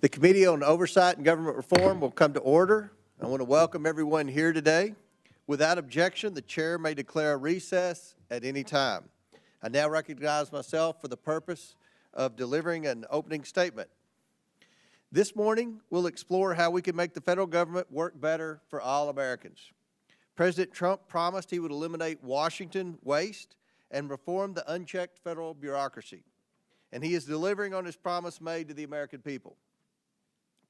The Committee on Oversight and Government Reform will come to order. I want to welcome everyone here today. Without objection, the chair may declare a recess at any time. I now recognize myself for the purpose of delivering an opening statement. This morning, we'll explore how we can make the federal government work better for all Americans. President Trump promised he would eliminate Washington waste and reform the unchecked federal bureaucracy, and he is delivering on his promise made to the American people.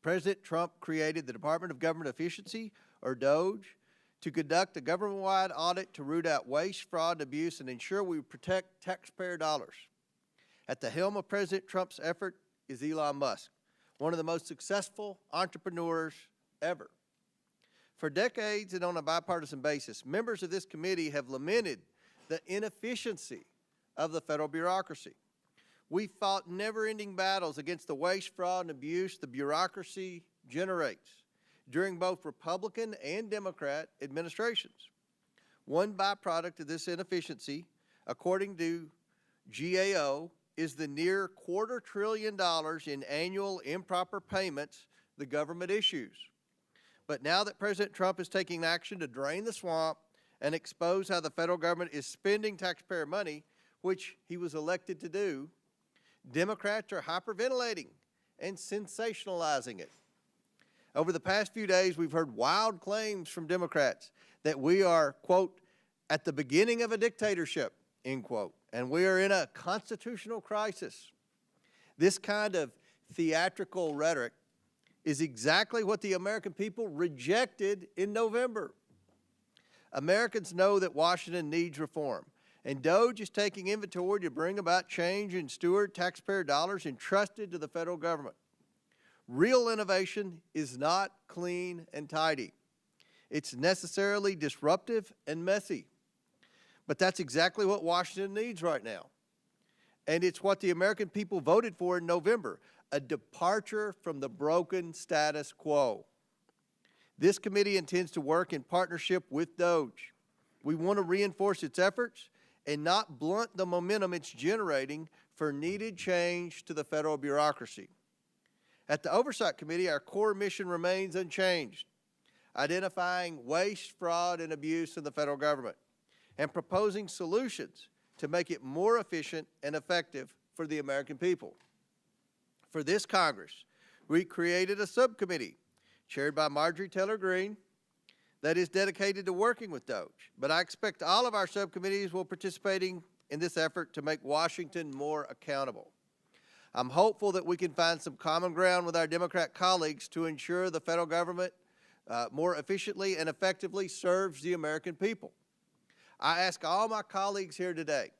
President Trump created the Department of Government Efficiency, or DOGE, to conduct a government-wide audit to root out waste, fraud, and abuse and ensure we protect taxpayer dollars. At the helm of President Trump's effort is Elon Musk, one of the most successful entrepreneurs ever. For decades and on a bipartisan basis, members of this committee have lamented the inefficiency of the federal bureaucracy. We fought never-ending battles against the waste, fraud, and abuse the bureaucracy generates during both Republican and Democrat administrations. One byproduct of this inefficiency, according to GAO, is the near $250 billion in annual improper payments the government issues. But now that President Trump is taking action to drain the swamp and expose how the federal government is spending taxpayer money, which he was elected to do, Democrats are hyperventilating and sensationalizing it. Over the past few days, we've heard wild claims from Democrats that we are, quote, at the beginning of a dictatorship, end quote, and we are in a constitutional crisis. This kind of theatrical rhetoric is exactly what the American people rejected in November. Americans know that Washington needs reform, and DOGE is taking inventory to bring about change and steward taxpayer dollars entrusted to the federal government. Real innovation is not clean and tidy. It's necessarily disruptive and messy. But that's exactly what Washington needs right now. And it's what the American people voted for in November, a departure from the broken status quo. This committee intends to work in partnership with DOGE. We want to reinforce its efforts and not blunt the momentum it's generating for needed change to the federal bureaucracy. At the Oversight Committee, our core mission remains unchanged, identifying waste, fraud, and abuse in the federal government, and proposing solutions to make it more efficient and effective for the American people. For this Congress, we created a subcommittee chaired by Marjorie Taylor Greene that is dedicated to working with DOGE. But I expect all of our subcommittees will participating in this effort to make Washington more accountable. I'm hopeful that we can find some common ground with our Democrat colleagues to ensure the federal government more efficiently and effectively serves the American people. I ask all my colleagues here today,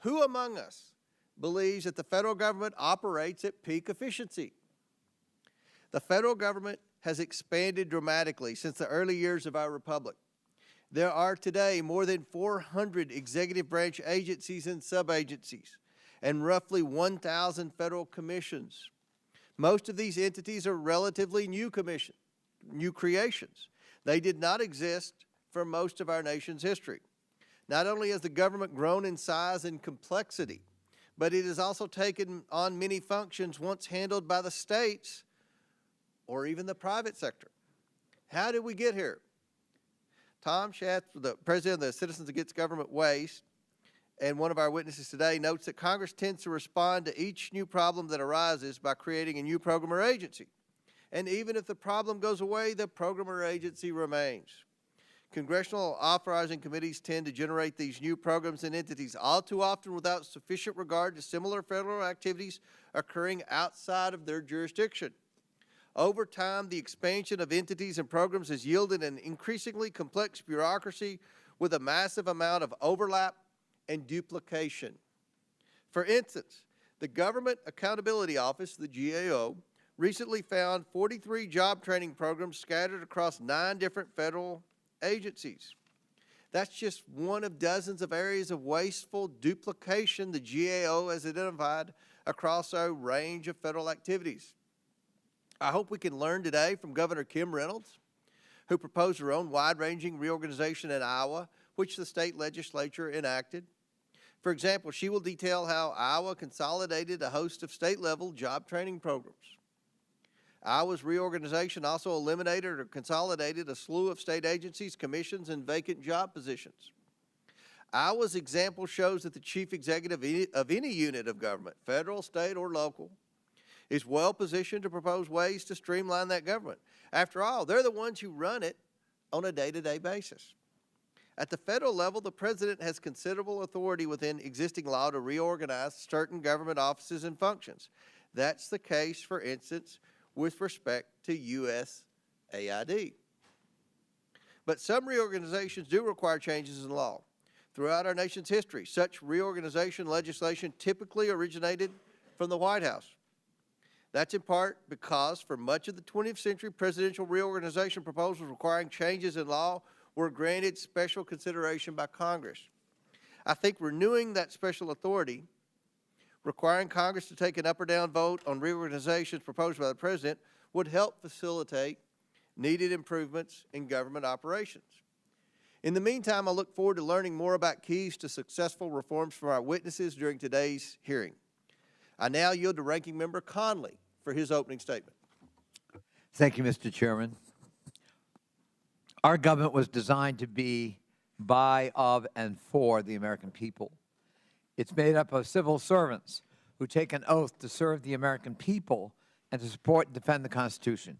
who among us believes that the federal government operates at peak efficiency? The federal government has expanded dramatically since the early years of our republic. There are today more than 400 executive branch agencies and sub-agencies, and roughly 1,000 federal commissions. Most of these entities are relatively new creations. They did not exist for most of our nation's history. Not only has the government grown in size and complexity, but it has also taken on many functions once handled by the states or even the private sector. How did we get here? Tom Schatz, the president of the Citizens Against Government Waste, and one of our witnesses today, notes that Congress tends to respond to each new problem that arises by creating a new program or agency. And even if the problem goes away, the program or agency remains. Congressional authorizing committees tend to generate these new programs and entities all too often without sufficient regard to similar federal activities occurring outside of their jurisdiction. Over time, the expansion of entities and programs has yielded an increasingly complex bureaucracy with a massive amount of overlap and duplication. For instance, the Government Accountability Office, the GAO, recently found 43 job training programs scattered across 9 different federal agencies. That's just one of dozens of areas of wasteful duplication the GAO has identified across a range of federal activities. I hope we can learn today from Governor Kim Reynolds, who proposed her own wide-ranging reorganization in Iowa, which the state legislature enacted. For example, she will detail how Iowa consolidated a host of state-level job training programs. Iowa's reorganization also eliminated or consolidated a slew of state agencies, commissions, and vacant job positions. Iowa's example shows that the chief executive of any unit of government, federal, state, or local, is well positioned to propose ways to streamline that government. After all, they're the ones who run it on a day-to-day basis. At the federal level, the president has considerable authority within existing law to reorganize certain government offices and functions. That's the case, for instance, with respect to USAID. But some reorganizations do require changes in law. Throughout our nation's history, such reorganization legislation typically originated from the White House. That's in part because for much of the 20th century, presidential reorganization proposals requiring changes in law were granted special consideration by Congress. I think renewing that special authority, requiring Congress to take an up or down vote on reorganizations proposed by the president, would help facilitate needed improvements in government operations. In the meantime, I look forward to learning more about keys to successful reforms from our witnesses during today's hearing. I now yield to Ranking Member Conley for his opening statement. Thank you, Mr. Chairman. Our government was designed to be by, of, and for the American people. It's made up of civil servants who take an oath to serve the American people and to support and defend the Constitution.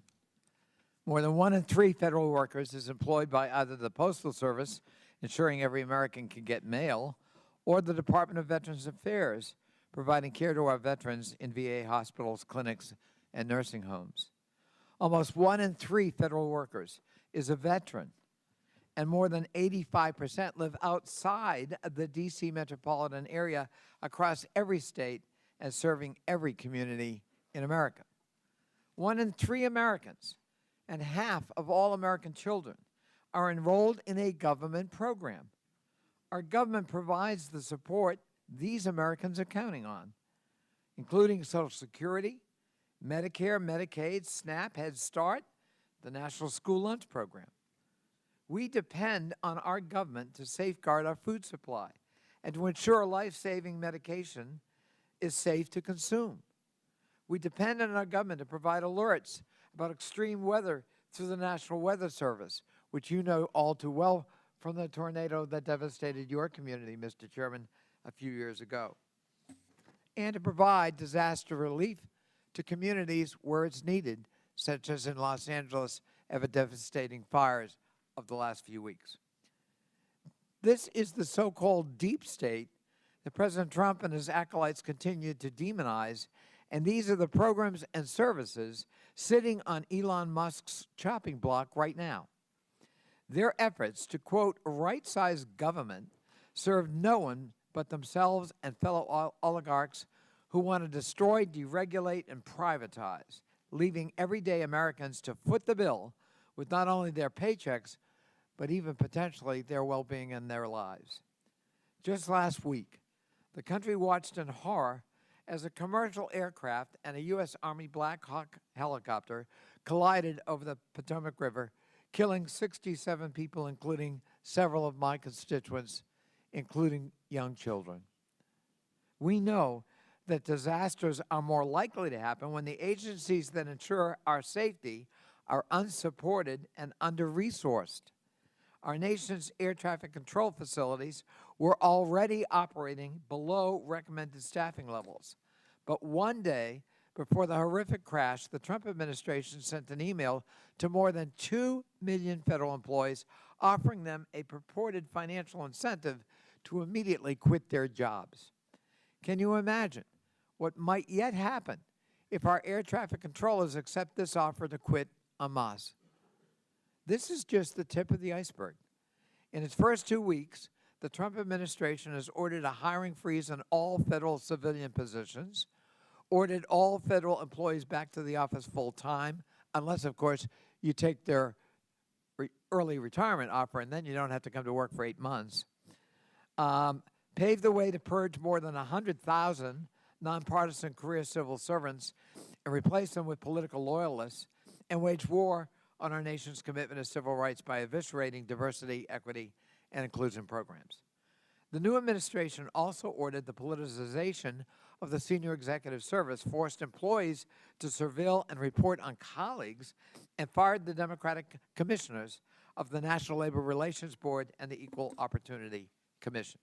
More than 1 in 3 federal workers is employed by either the Postal Service, ensuring every American can get mail, or the Department of Veterans Affairs, providing care to our veterans in VA hospitals, clinics, and nursing homes. Almost 1 in 3 federal workers is a veteran, and more than 85% live outside of the D.C. metropolitan area across every state and serving every community in America. 1 in 3 Americans and half of all American children are enrolled in a government program. Our government provides the support these Americans are counting on, including Social Security, Medicare, Medicaid, SNAP, Head Start, the National School Lunch Program. We depend on our government to safeguard our food supply and to ensure life-saving medication is safe to consume. We depend on our government to provide alerts about extreme weather through the National Weather Service, which you know all too well from the tornado that devastated your community, Mr. Chairman, a few years ago, and to provide disaster relief to communities where it's needed, such as in Los Angeles and the devastating fires of the last few weeks. This is the so-called deep state that President Trump and his acolytes continue to demonize, and these are the programs and services sitting on Elon Musk's chopping block right now. Their efforts to, quote, right-size government serve no one but themselves and fellow oligarchs who want to destroy, deregulate, and privatize, leaving everyday Americans to foot the bill with not only their paychecks, but even potentially their well-being and their lives. Just last week, the country watched in horror as a commercial aircraft and a U.S. Army Black Hawk helicopter collided over the Potomac River, killing 67 people, including several of my constituents, including young children. We know that disasters are more likely to happen when the agencies that ensure our safety are unsupported and under-resourced. Our nation's air traffic control facilities were already operating below recommended staffing levels. But one day before the horrific crash, the Trump administration sent an email to more than 2 million federal employees offering them a purported financial incentive to immediately quit their jobs. Can you imagine what might yet happen if our air traffic controllers accept this offer to quit en masse? This is just the tip of the iceberg. In its first 2 weeks, the Trump administration has ordered a hiring freeze on all federal civilian positions, ordered all federal employees back to the office full-time, unless, of course, you take their early retirement offer, and then you don't have to come to work for 8 months. Paved the way to purge more than 100,000 nonpartisan career civil servants and replace them with political loyalists, and wage war on our nation's commitment to civil rights by eviscerating diversity, equity, and inclusion programs. The new administration also ordered the politicization of the senior executive service, forced employees to surveil and report on colleagues, and fired the Democratic commissioners of the National Labor Relations Board and the Equal Opportunity Commission.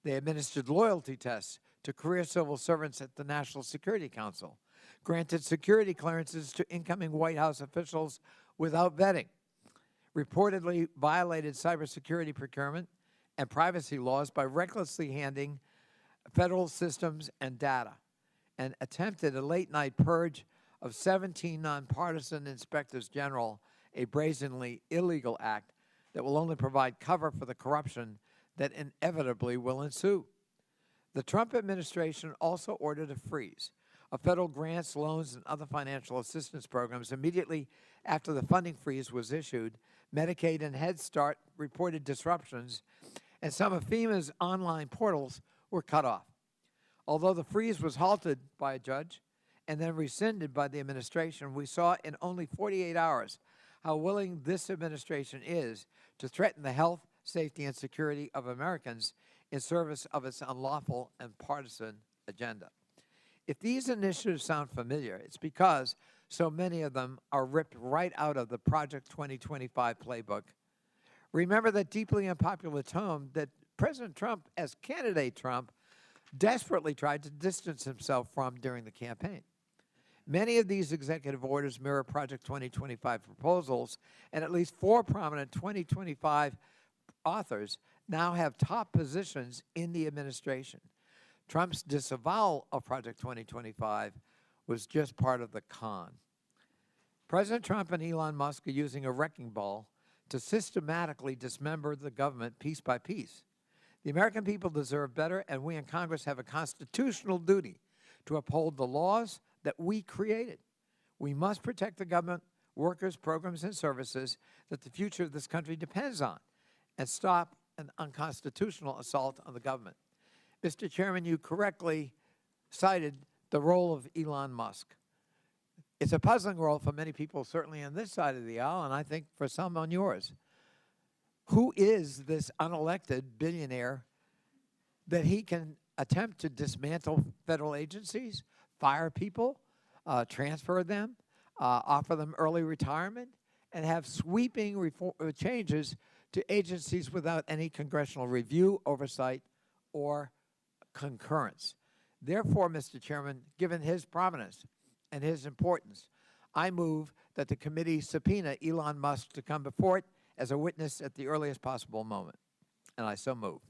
They administered loyalty tests to career civil servants at the National Security Council, granted security clearances to incoming White House officials without vetting, reportedly violated cybersecurity procurement and privacy laws by recklessly handing federal systems and data, and attempted a late-night purge of 17 nonpartisan inspectors general, a brazenly illegal act that will only provide cover for the corruption that inevitably will ensue. The Trump administration also ordered a freeze of federal grants, loans, and other financial assistance programs. Immediately after the funding freeze was issued, Medicaid and Head Start reported disruptions, and some of FEMA's online portals were cut off. Although the freeze was halted by a judge and then rescinded by the administration, we saw in only 48 hours how willing this administration is to threaten the health, safety, and security of Americans in service of its unlawful and partisan agenda. If these initiatives sound familiar, it's because so many of them are ripped right out of the Project 2025 playbook. Remember that deeply unpopular tone that President Trump, as candidate Trump, desperately tried to distance himself from during the campaign. Many of these executive orders mirror Project 2025 proposals, and at least 4 prominent 2025 authors now have top positions in the administration. Trump's disavowal of Project 2025 was just part of the con. President Trump and Elon Musk are using a wrecking ball to systematically dismember the government piece by piece. The American people deserve better, and we in Congress have a constitutional duty to uphold the laws that we created. We must protect the government, workers, programs, and services that the future of this country depends on, and stop an unconstitutional assault on the government. Mr. Chairman, you correctly cited the role of Elon Musk. It's a puzzling role for many people, certainly on this side of the aisle, and I think for some on yours. Who is this unelected billionaire that he can attempt to dismantle federal agencies, fire people, transfer them, offer them early retirement, and have sweeping changes to agencies without any congressional review, oversight, or concurrence? Therefore, Mr. Chairman, given his prominence and his importance, I move that the committee subpoena Elon Musk to come before it as a witness at the earliest possible moment. And I so move.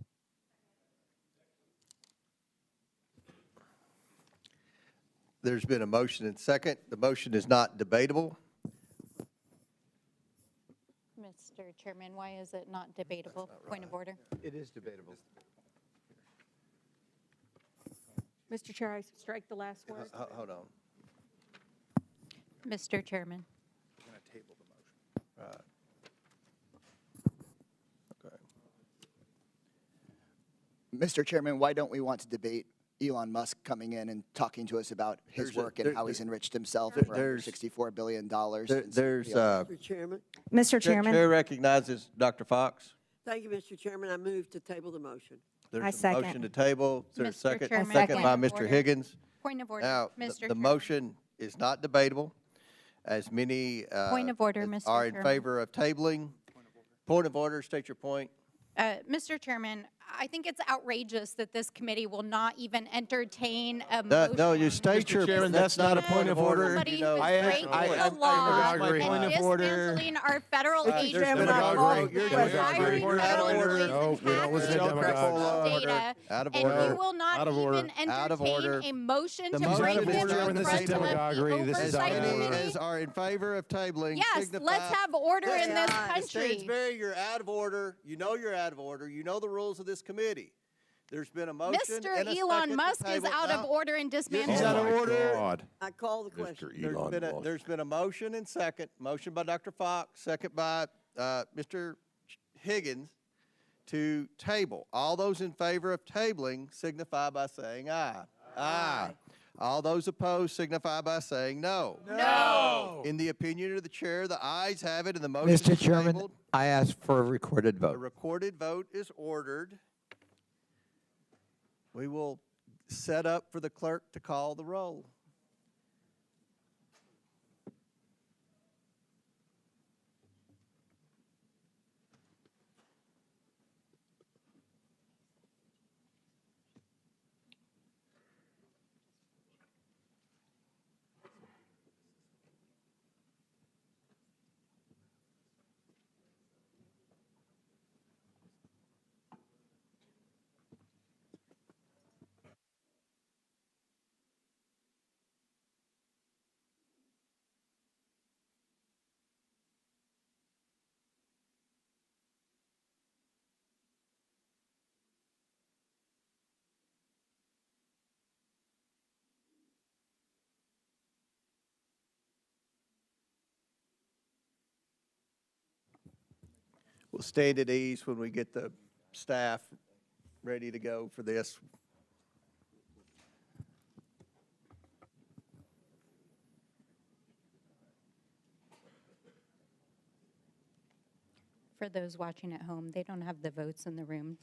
There's been a motion and second. The motion is not debatable. Mr. Chairman, why is it not debatable? Point of order. It is debatable. Mr. Chair, I strike the last word. Hold on. Mr. Chairman. We're going to table the motion. Right. Okay. Mr. Chairman, why don't we want to debate Elon Musk coming in and talking to us about his work and how he's enriched himself for $64 billion? Mr. Chairman. Mr. Chairman. Chair recognizes Dr. Fox. Thank you, Mr. Chairman. I move to table the motion. There's I a second. motion to table. Is there a Mr. second? Chairman, Second by point of Mr. order. Higgins. Point of order. Now, Mr. the Chairman. motion is not debatable, as many Point of order, as Mr. are in Chairman. favor of tabling. Point of order. State your point. Mr. Chairman, I think it's outrageous that this committee will not even entertain a No, motion. no, you state your. Chairman, that's not a point of order. Somebody You know, who's breaking the law agree. Point and of order. dismantling our federal Mr. agencies Chairman, and I call- You're hiring We're out of federal order. employees No, and we don't listen to hacking demagogues. data, Out of and order. you will not Out of order. even Out of order. entertain a motion The to motion bring is this adjourned. in This is front of the demagoguery. This is Oversight out of order. Any Committee. as are in favor of tabling. Yes, signify. let's have order in this Mr. country. Stansberry, you're out of order. You know you're out of order. You know the rules of this committee. There's been a motion Mr. and a Elon second to Musk is table. out of No. order and dismantling. He's out of Oh, my order. God. I call the question. Mr. Elon Musk. There's been a motion and second. Motion by Dr. Fox, second by Mr. Higgins to table. All those in favor of tabling signify by saying aye. Aye. All those opposed signify by saying no. No. In the opinion of the chair, the ayes have it and the motion Mr. is Chairman, tabled. I ask for a recorded A vote. recorded vote is ordered. We will set up for the clerk to call the roll. We'll stand at ease when we get the staff ready to go for this. For those watching at home, they don't have the votes in the room.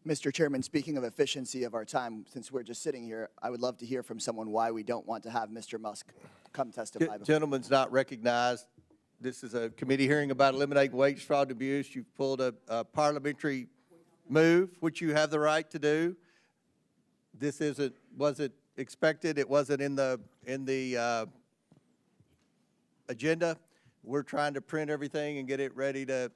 Mr. Chairman, speaking of efficiency of our time, since we're just sitting here, I would love to hear from someone why we don't want to have Mr. Musk come testify. Gentleman's not recognized. This is a committee hearing about eliminating wage fraud and abuse. You've pulled a parliamentary move, which you have the right to do. This wasn't expected. It wasn't in the agenda. We're trying to print everything and get it ready to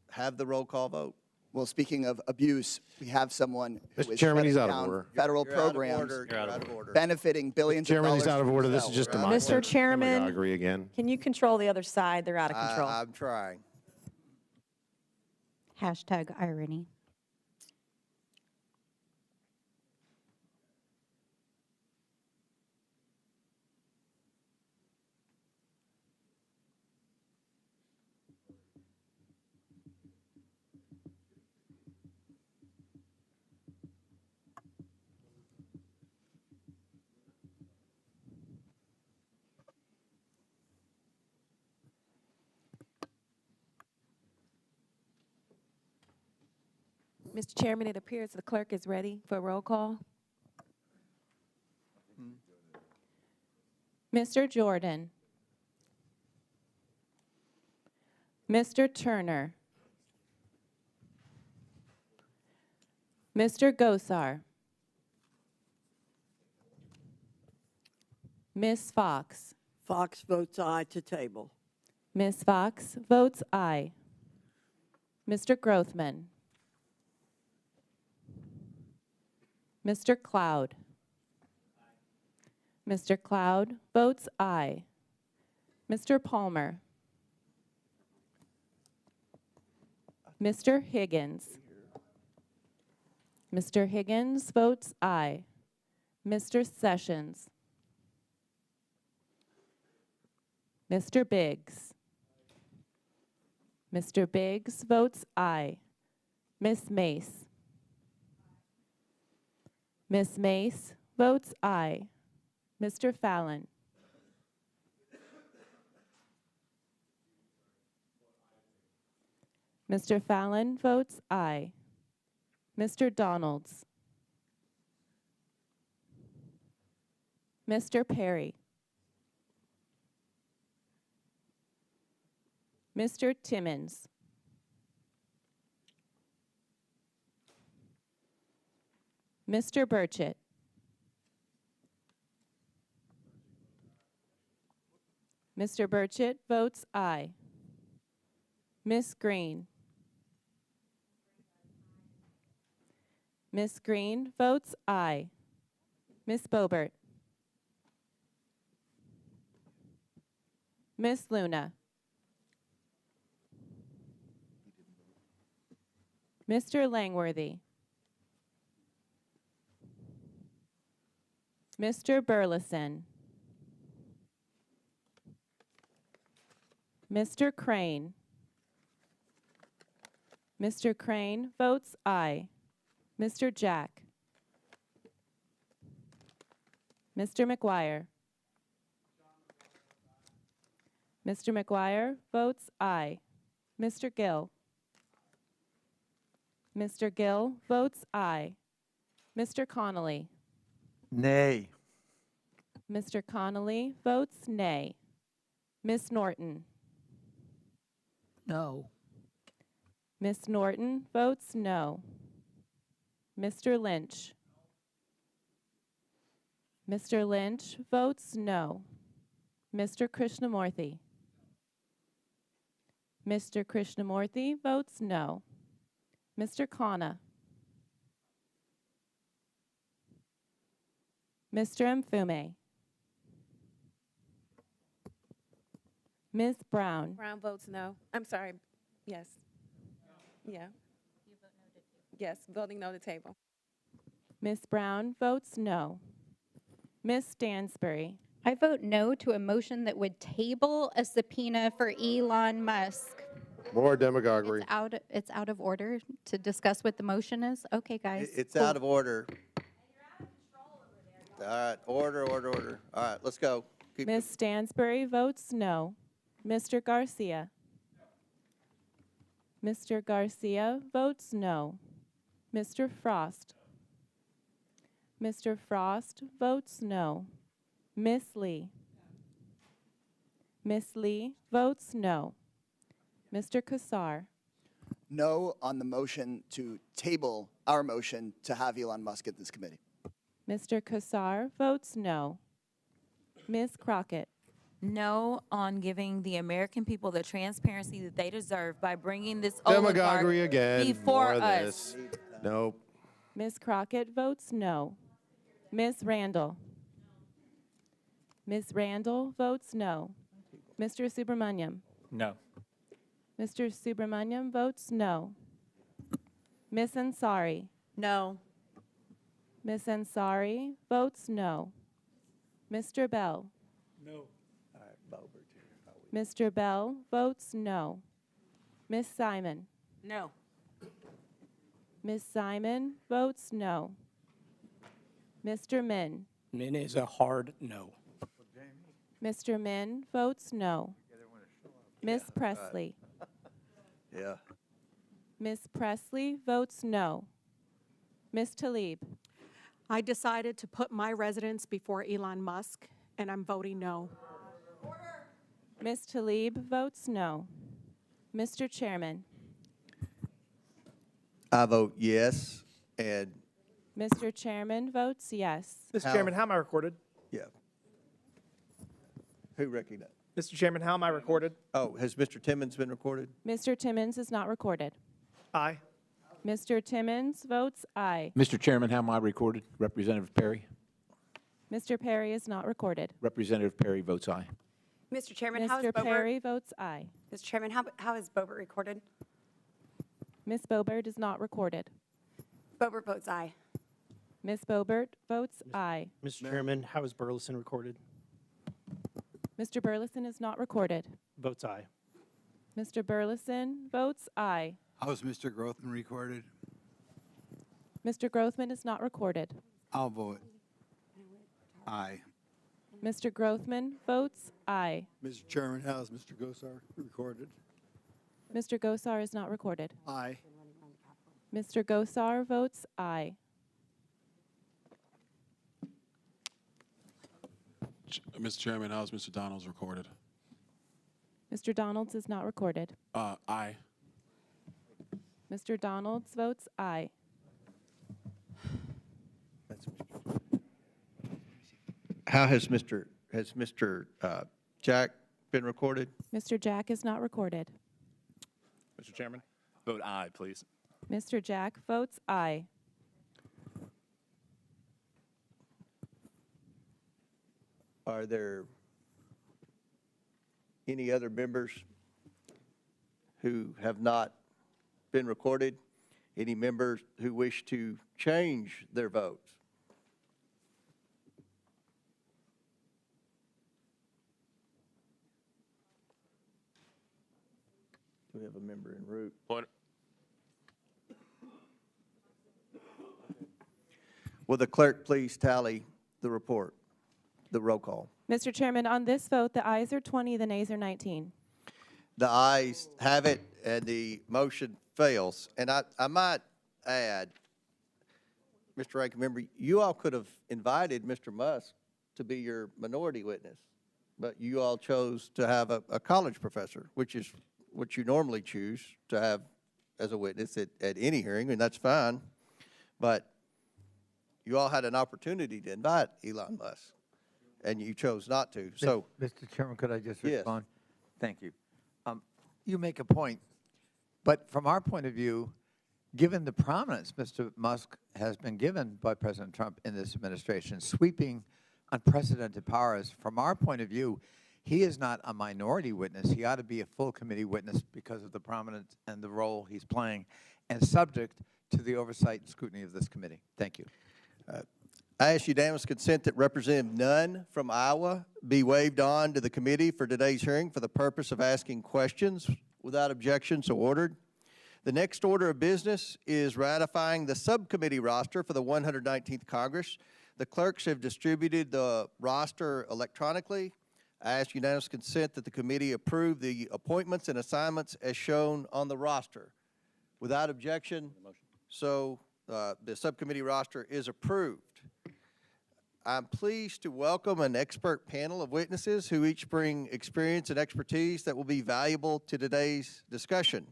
have the roll call vote. Well, speaking of abuse, we have someone who Mr. is Chairman, he's shutting out of down order. federal You're out of programs order. You're out of order. benefiting billions of Chairman, dollars. he's out of for order. This is himself. just a Mr. mock Chairman. demagoguery again. Can you control the other side? They're out of control. I'm trying. Hashtag irony. Mr. Chairman, it appears the clerk is ready for roll call. Mr. Jordan. Mr. Turner. Mr. Gosar. Ms. Fox. Fox votes aye to table. Ms. Fox votes aye. Mr. Grothman. Mr. Cloud. Mr. Cloud votes aye. Mr. Palmer. Mr. Higgins. Mr. Higgins votes aye. Mr. Sessions. Mr. Biggs. Mr. Biggs votes aye. Ms. Mace. Ms. Mace votes aye. Mr. Fallon. Mr. Fallon votes aye. Mr. Donalds. Mr. Perry. Mr. Timmons. Mr. Burchett. Mr. Burchett votes aye. Ms. Green. Ms. Green votes aye. Ms. Boebert. Ms. Luna. Mr. Langworthy. Mr. Burleson. Mr. Crane. Mr. Crane votes aye. Mr. Jack. Mr. McGuire. Mr. McGuire votes aye. Mr. Gill. Mr. Gill votes aye. Mr. Connolly. Nay. Mr. Connolly votes nay. Ms. Norton. No. Ms. Norton votes no. Mr. Lynch. Mr. Lynch votes no. Mr. Krishnamurthy. Mr. Krishnamurthy votes no. Mr. Khanna. Mr. Mfume. Ms. Brown. Brown votes no. I'm sorry. Yes. Yeah. Yes, voting no to table. Ms. Brown votes no. Ms. Stansbury. I vote no to a motion that would table a subpoena for Elon Musk. More demagoguery. It's out of order to discuss what the motion is? Okay, guys. It's out of order. All right, order. All right, let's go. Keep Ms. Stansbury votes no. Mr. Garcia. Mr. Garcia votes no. Mr. Frost. Mr. Frost votes no. Ms. Lee. Ms. Lee votes no. Mr. Kassar. No on the motion to table our motion to have Elon Musk at this committee. Mr. Kassar votes no. Ms. Crockett. No on giving the American people the transparency that they deserve by bringing this Demagoguery oligarch again. before More of us. this. Nope. Ms. Crockett votes no. Ms. Randall. Ms. Randall votes no. Mr. Subramaniam. No. Mr. Subramaniam votes no. Ms. Ansari. No. Ms. Ansari votes no. Mr. Bell. No. Mr. Bell votes no. Ms. Simon. No. Ms. Simon votes no. Mr. Min. Min is a hard no. Mr. Min votes no. Ms. Presley. Yeah. Ms. Presley votes no. Ms. Tlaib. I decided to put my residents before Elon Musk, and I'm voting no. Ms. Tlaib votes no. Mr. Chairman. I vote yes, and Mr. Chairman votes yes. Mr. Chairman, how am I recorded? yeah. Who recognized? Mr. Chairman, how am I recorded? Oh, has Mr. Timmons been recorded? Mr. Timmons is not recorded. Aye. Mr. Timmons votes aye. Mr. Chairman, how am I recorded? Representative Perry? Mr. Perry is not recorded. Representative Perry votes aye. Mr. Chairman, how is Mr. Boebert? Perry votes aye. Mr. Chairman, how is Boebert recorded? Ms. Boebert is not recorded. Boebert votes aye. Ms. Boebert votes aye. Mr. Chairman, how is Burleson recorded? Mr. Burleson is not recorded. Votes aye. Mr. Burleson votes aye. How is Mr. Grothman recorded? Mr. Grothman is not recorded. I'll vote aye. Mr. Grothman votes aye. Mr. Chairman, how is Mr. Gosar recorded? Mr. Gosar is not recorded. Aye. Mr. Gosar votes aye. Mr. Chairman, how is Mr. Donalds recorded? Mr. Donalds is not recorded. Aye. Mr. Donalds votes aye. How has Mr. Jack been recorded? Mr. Jack is not recorded. Mr. Chairman, vote aye, please. Mr. Jack votes aye. Are there any other members who have not been recorded? Any members who wish to change their votes? Do we have a member en route? Order. Will the clerk please tally the report? the roll call. Mr. Chairman, on this vote, the ayes are 20, the nays are 19. The ayes have it, and the motion fails. And I might add, Mr. Ranking Member, you all could have invited Mr. Musk to be your minority witness, but you all chose to have a college professor, which is what you normally choose to have as a witness at any hearing, and that's fine. But you all had an opportunity to invite Elon Musk, and you chose not to. So, Mr. Chairman, could I just Yes. respond? Thank you. You make a point, but from our point of view, given the prominence Mr. Musk has been given by President Trump in this administration, sweeping unprecedented powers, from our point of view, he is not a minority witness. He ought to be a full committee witness because of the prominence and the role he's playing, and subject to the oversight and scrutiny of this committee. Thank you. I ask unanimous consent that Representative Nunn from Iowa be waived on to the committee for today's hearing for the purpose of asking questions. Without objection, so ordered. The next order of business is ratifying the subcommittee roster for the 119th Congress. The clerks have distributed the roster electronically. I ask unanimous consent that the committee approve the appointments and assignments as shown on the roster. Without objection, so the subcommittee roster is approved. I'm pleased to welcome an expert panel of witnesses who each bring experience and expertise that will be valuable to today's discussion.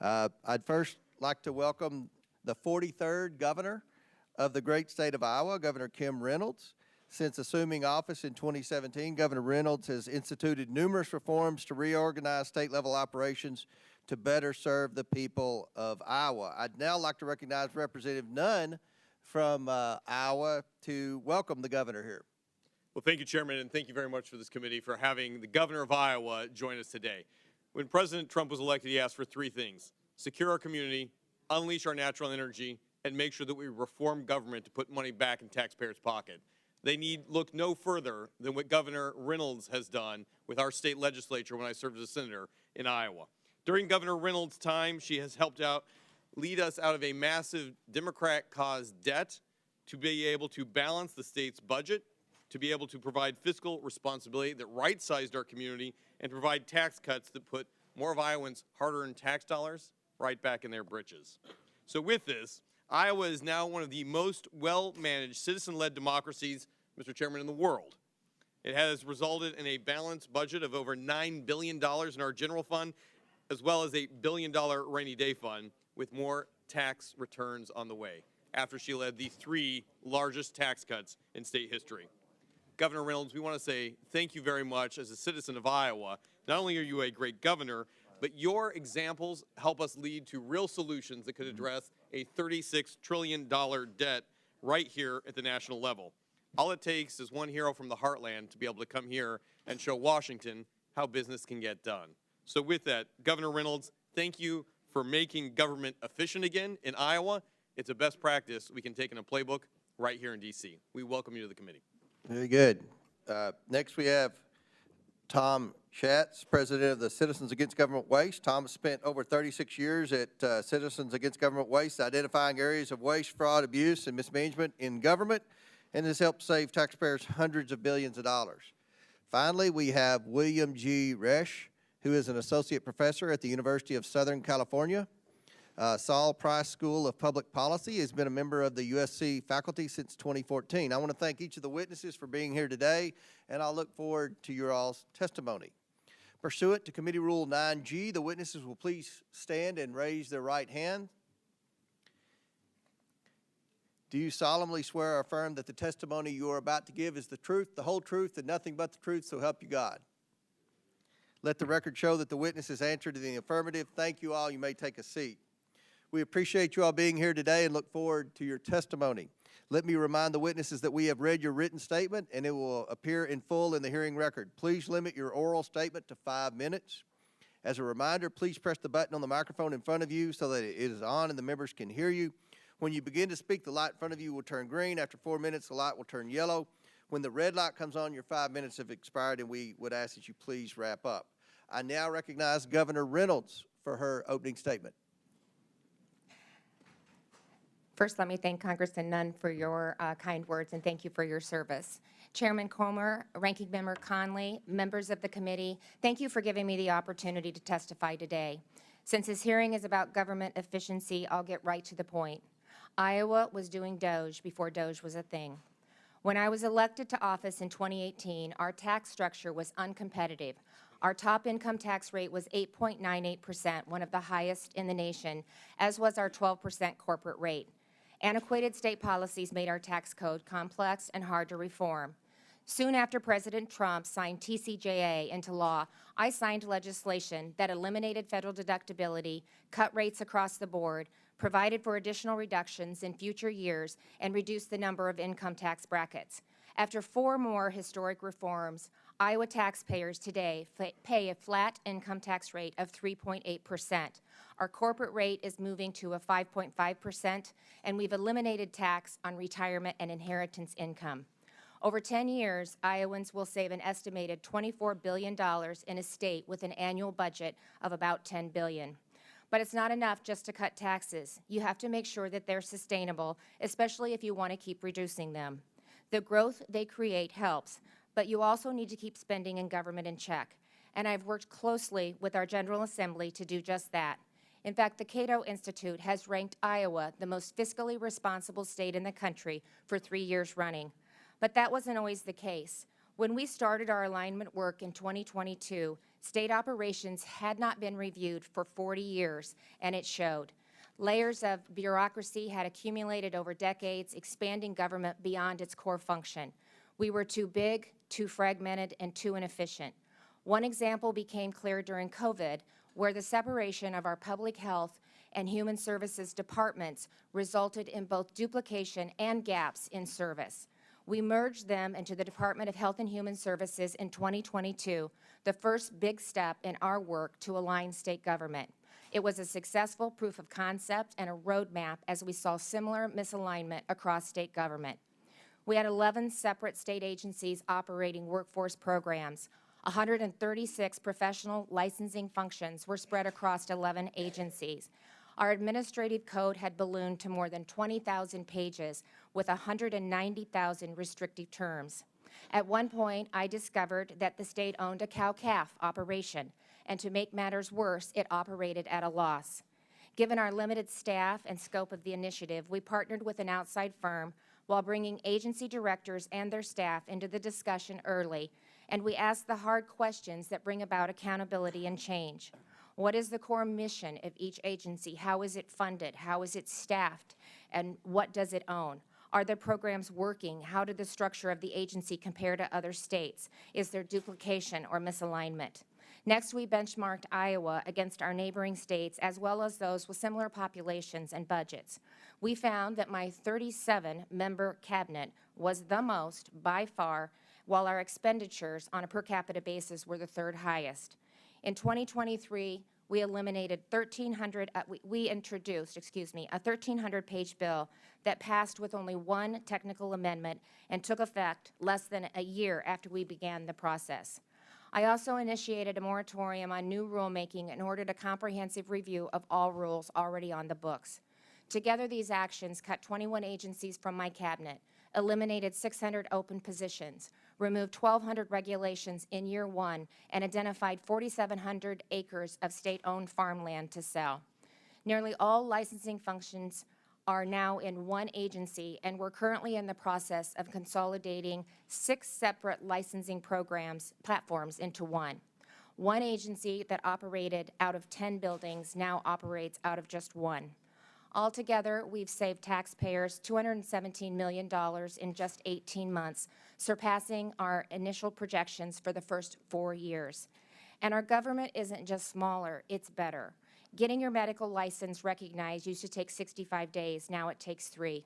I'd first like to welcome the 43rd governor of the great state of Iowa, Governor Kim Reynolds. Since assuming office in 2017, Governor Reynolds has instituted numerous reforms to reorganize state-level operations to better serve the people of Iowa. I'd now like to recognize Representative Nunn from Iowa to welcome the governor here. Well, thank you, Chairman, and thank you very much for this committee for having the governor of Iowa join us today. When President Trump was elected, he asked for three things: secure our community, unleash our natural energy, and make sure that we reform government to put money back in taxpayers' pocket. They need look no further than what Governor Reynolds has done with our state legislature when I served as a senator in Iowa. During Governor Reynolds' time, she has helped lead us out of a massive Democrat-caused debt to be able to balance the state's budget, to be able to provide fiscal responsibility that right-sized our community, and provide tax cuts that put more of Iowans' hard-earned tax dollars right back in their britches. So with this, Iowa is now one of the most well-managed citizen-led democracies, Mr. Chairman, in the world. It has resulted in a balanced budget of over $9 billion in our general fund, as well as a $1 billion rainy day fund, with more tax returns on the way, after she led the 3 largest tax cuts in state history. Governor Reynolds, we want to say thank you very much as a citizen of Iowa. Not only are you a great governor, but your examples help us lead to real solutions that could address a $36 trillion debt right here at the national level. All it takes is one hero from the heartland to be able to come here and show Washington how business can get done. So with that, Governor Reynolds, thank you for making government efficient again in Iowa. It's a best practice we can take in a playbook right here in D.C. We welcome you to the committee. Very good. Next we have Tom Schatz, president of the Citizens Against Government Waste. Tom has spent over 36 years at Citizens Against Government Waste, identifying areas of waste, fraud, abuse, and mismanagement in government, and has helped save taxpayers hundreds of billions of dollars. Finally, we have William G. Resch, who is an associate professor at the University of Southern California. Saul Price School of Public Policy, has been a member of the USC faculty since 2014. I want to thank each of the witnesses for being here today, and I'll look forward to your all's testimony. Pursuant to Committee Rule 9G, the witnesses will please stand and raise their right hand. Do you solemnly swear or affirm that the testimony you are about to give is the truth, the whole truth, and nothing but the truth, so help you God? Let the record show that the witness has answered in the affirmative. Thank you all. You may take a seat. We appreciate you all being here today and look forward to your testimony. Let me remind the witnesses that we have read your written statement and it will appear in full in the hearing record. Please limit your oral statement to 5 minutes. As a reminder, please press the button on the microphone in front of you so that it is on and the members can hear you. When you begin to speak, the light in front of you will turn green. After 4 minutes, the light will turn yellow. When the red light comes on, your 5 minutes have expired, and we would ask that you please wrap up. I now recognize Governor Reynolds for her opening statement. First, let me thank Congressman Nunn for your kind words, and thank you for your service. Chairman Comer, Ranking Member Conley, members of the committee, thank you for giving me the opportunity to testify today. Since this hearing is about government efficiency, I'll get right to the point. Iowa was doing DOGE before DOGE was a thing. When I was elected to office in 2018, our tax structure was uncompetitive. Our top income tax rate was 8.98%, one of the highest in the nation, as was our 12% corporate rate. Antiquated state policies made our tax code complex and hard to reform. Soon after President Trump signed TCJA into law, I signed legislation that eliminated federal deductibility, cut rates across the board, provided for additional reductions in future years, and reduced the number of income tax brackets. After 4 more historic reforms, Iowa taxpayers today pay a flat income tax rate of 3.8%. Our corporate rate is moving to a 5.5%, and we've eliminated tax on retirement and inheritance income. Over 10 years, Iowans will save an estimated $24 billion in a state with an annual budget of about $10 billion. But it's not enough just to cut taxes. You have to make sure that they're sustainable, especially if you want to keep reducing them. The growth they create helps, but you also need to keep spending in government in check. And I've worked closely with our General Assembly to do just that. In fact, the Cato Institute has ranked Iowa the most fiscally responsible state in the country for 3 years running. But that wasn't always the case. When we started our alignment work in 2022, state operations had not been reviewed for 40 years, and it showed. Layers of bureaucracy had accumulated over decades, expanding government beyond its core function. We were too big, too fragmented, and too inefficient. One example became clear during COVID, where the separation of our public health and human services departments resulted in both duplication and gaps in service. We merged them into the Department of Health and Human Services in 2022, the first big step in our work to align state government. It was a successful proof of concept and a roadmap as we saw similar misalignment across state government. We had 11 separate state agencies operating workforce programs. 136 professional licensing functions were spread across 11 agencies. Our administrative code had ballooned to more than 20,000 pages with 190,000 restrictive terms. At one point, I discovered that the state owned a cow-calf operation, and to make matters worse, it operated at a loss. Given our limited staff and scope of the initiative, we partnered with an outside firm while bringing agency directors and their staff into the discussion early, and we asked the hard questions that bring about accountability and change. What is the core mission of each agency? How is it funded? How is it staffed? And what does it own? Are the programs working? How did the structure of the agency compare to other states? Is there duplication or misalignment? Next, we benchmarked Iowa against our neighboring states as well as those with similar populations and budgets. We found that my 37-member cabinet was the most by far, while our expenditures on a per capita basis were the 3rd highest. In 2023, we eliminated we introduced, a 1,300-page bill that passed with only 1 technical amendment and took effect less than a year after we began the process. I also initiated a moratorium on new rulemaking and ordered a comprehensive review of all rules already on the books. Together, these actions cut 21 agencies from my cabinet, eliminated 600 open positions, removed 1,200 regulations in year 1, and identified 4,700 acres of state-owned farmland to sell. Nearly all licensing functions are now in one agency, and we're currently in the process of consolidating 6 separate licensing platforms into one. One agency that operated out of 10 buildings now operates out of just 1. Altogether, we've saved taxpayers $217 million in just 18 months, surpassing our initial projections for the first 4 years. And our government isn't just smaller, it's better. Getting your medical license recognized used to take 65 days, now it takes 3.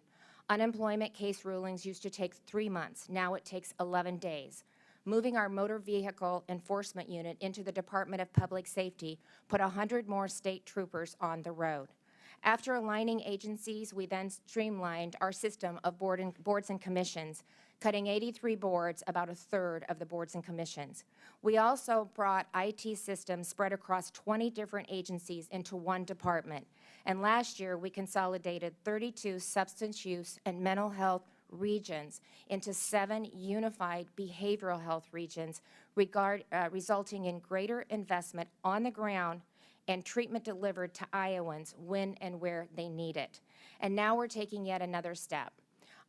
Unemployment case rulings used to take 3 months, now it takes 11 days. Moving our motor vehicle enforcement unit into the Department of Public Safety put 100 more state troopers on the road. After aligning agencies, we then streamlined our system of boards and commissions cutting 83 boards, about a third of the boards and commissions. We also brought IT systems spread across 20 different agencies into one department. And last year, we consolidated 32 substance use and mental health regions into 7 unified behavioral health regions, resulting in greater investment on the ground and treatment delivered to Iowans when and where they need it. And now we're taking yet another step.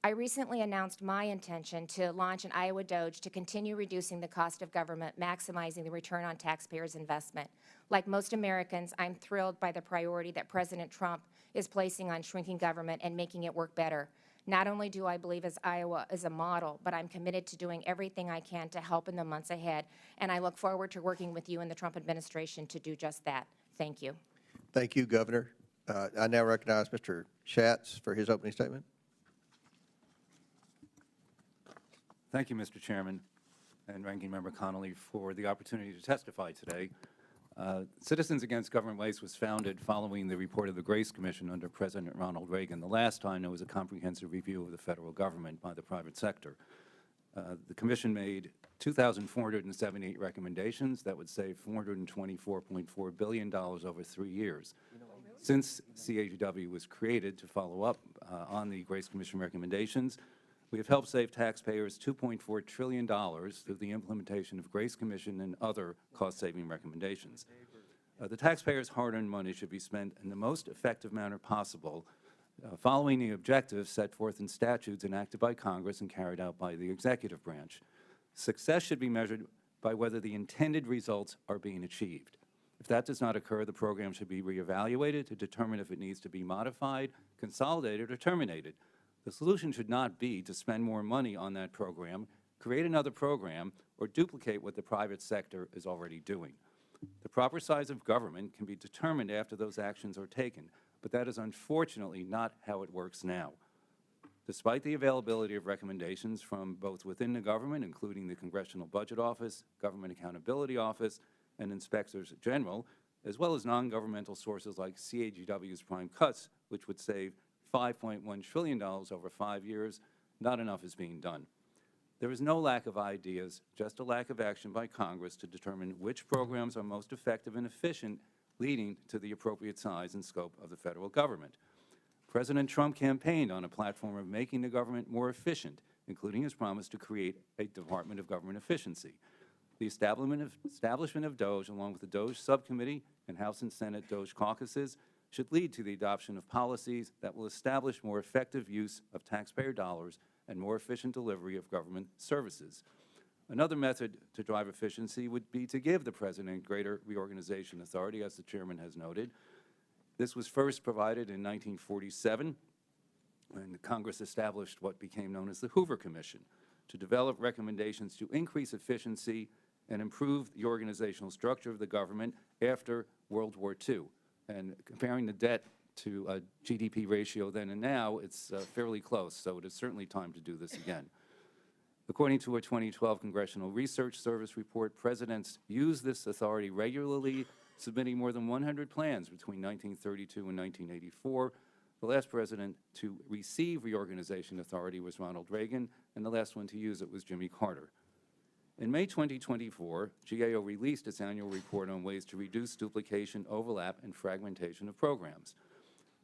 I recently announced my intention to launch an Iowa DOGE to continue reducing the cost of government, maximizing the return on taxpayers' investment. Like most Americans, I'm thrilled by the priority that President Trump is placing on shrinking government and making it work better. Not only do I believe as Iowa is a model, but I'm committed to doing everything I can to help in the months ahead, and I look forward to working with you and the Trump administration to do just that. Thank you. Thank you, Governor. I now recognize Mr. Schatz for his opening statement. Thank you, Mr. Chairman and Ranking Member Connolly, for the opportunity to testify today. Citizens Against Government Waste was founded following the report of the Grace Commission under President Ronald Reagan, the last time there was a comprehensive review of the federal government by the private sector. The Commission made 2,478 recommendations that would save $424.4 billion over 3 years. Since CAGW was created to follow up on the Grace Commission recommendations, we have helped save taxpayers $2.4 trillion through the implementation of Grace Commission and other cost-saving recommendations. The taxpayers' hard-earned money should be spent in the most effective manner possible, following the objectives set forth in statutes enacted by Congress and carried out by the executive branch. Success should be measured by whether the intended results are being achieved. If that does not occur, the program should be reevaluated to determine if it needs to be modified, consolidated, or terminated. The solution should not be to spend more money on that program, create another program, or duplicate what the private sector is already doing. The proper size of government can be determined after those actions are taken, but that is unfortunately not how it works now. Despite the availability of recommendations from both within the government, including the Congressional Budget Office, Government Accountability Office, and Inspectors General, as well as non-governmental sources like CAGW's Prime Cuts, which would save $5.1 trillion over 5 years, not enough is being done. There is no lack of ideas, just a lack of action by Congress to determine which programs are most effective and efficient, leading to the appropriate size and scope of the federal government. President Trump campaigned on a platform of making the government more efficient, including his promise to create a Department of Government Efficiency. The establishment of DOGE, along with the DOGE subcommittee and House and Senate DOGE caucuses, should lead to the adoption of policies that will establish more effective use of taxpayer dollars and more efficient delivery of government services. Another method to drive efficiency would be to give the President greater reorganization authority, as the Chairman has noted. This was first provided in 1947 when Congress established what became known as the Hoover Commission to develop recommendations to increase efficiency and improve the organizational structure of the government after World War II. And comparing the debt to a GDP ratio then and now, it's fairly close, so it is certainly time to do this again. According to a 2012 Congressional Research Service report, presidents use this authority regularly, submitting more than 100 plans between 1932 and 1984. The last president to receive reorganization authority was Ronald Reagan, and the last one to use it was Jimmy Carter. In May 2024, GAO released its annual report on ways to reduce duplication, overlap, and fragmentation of programs.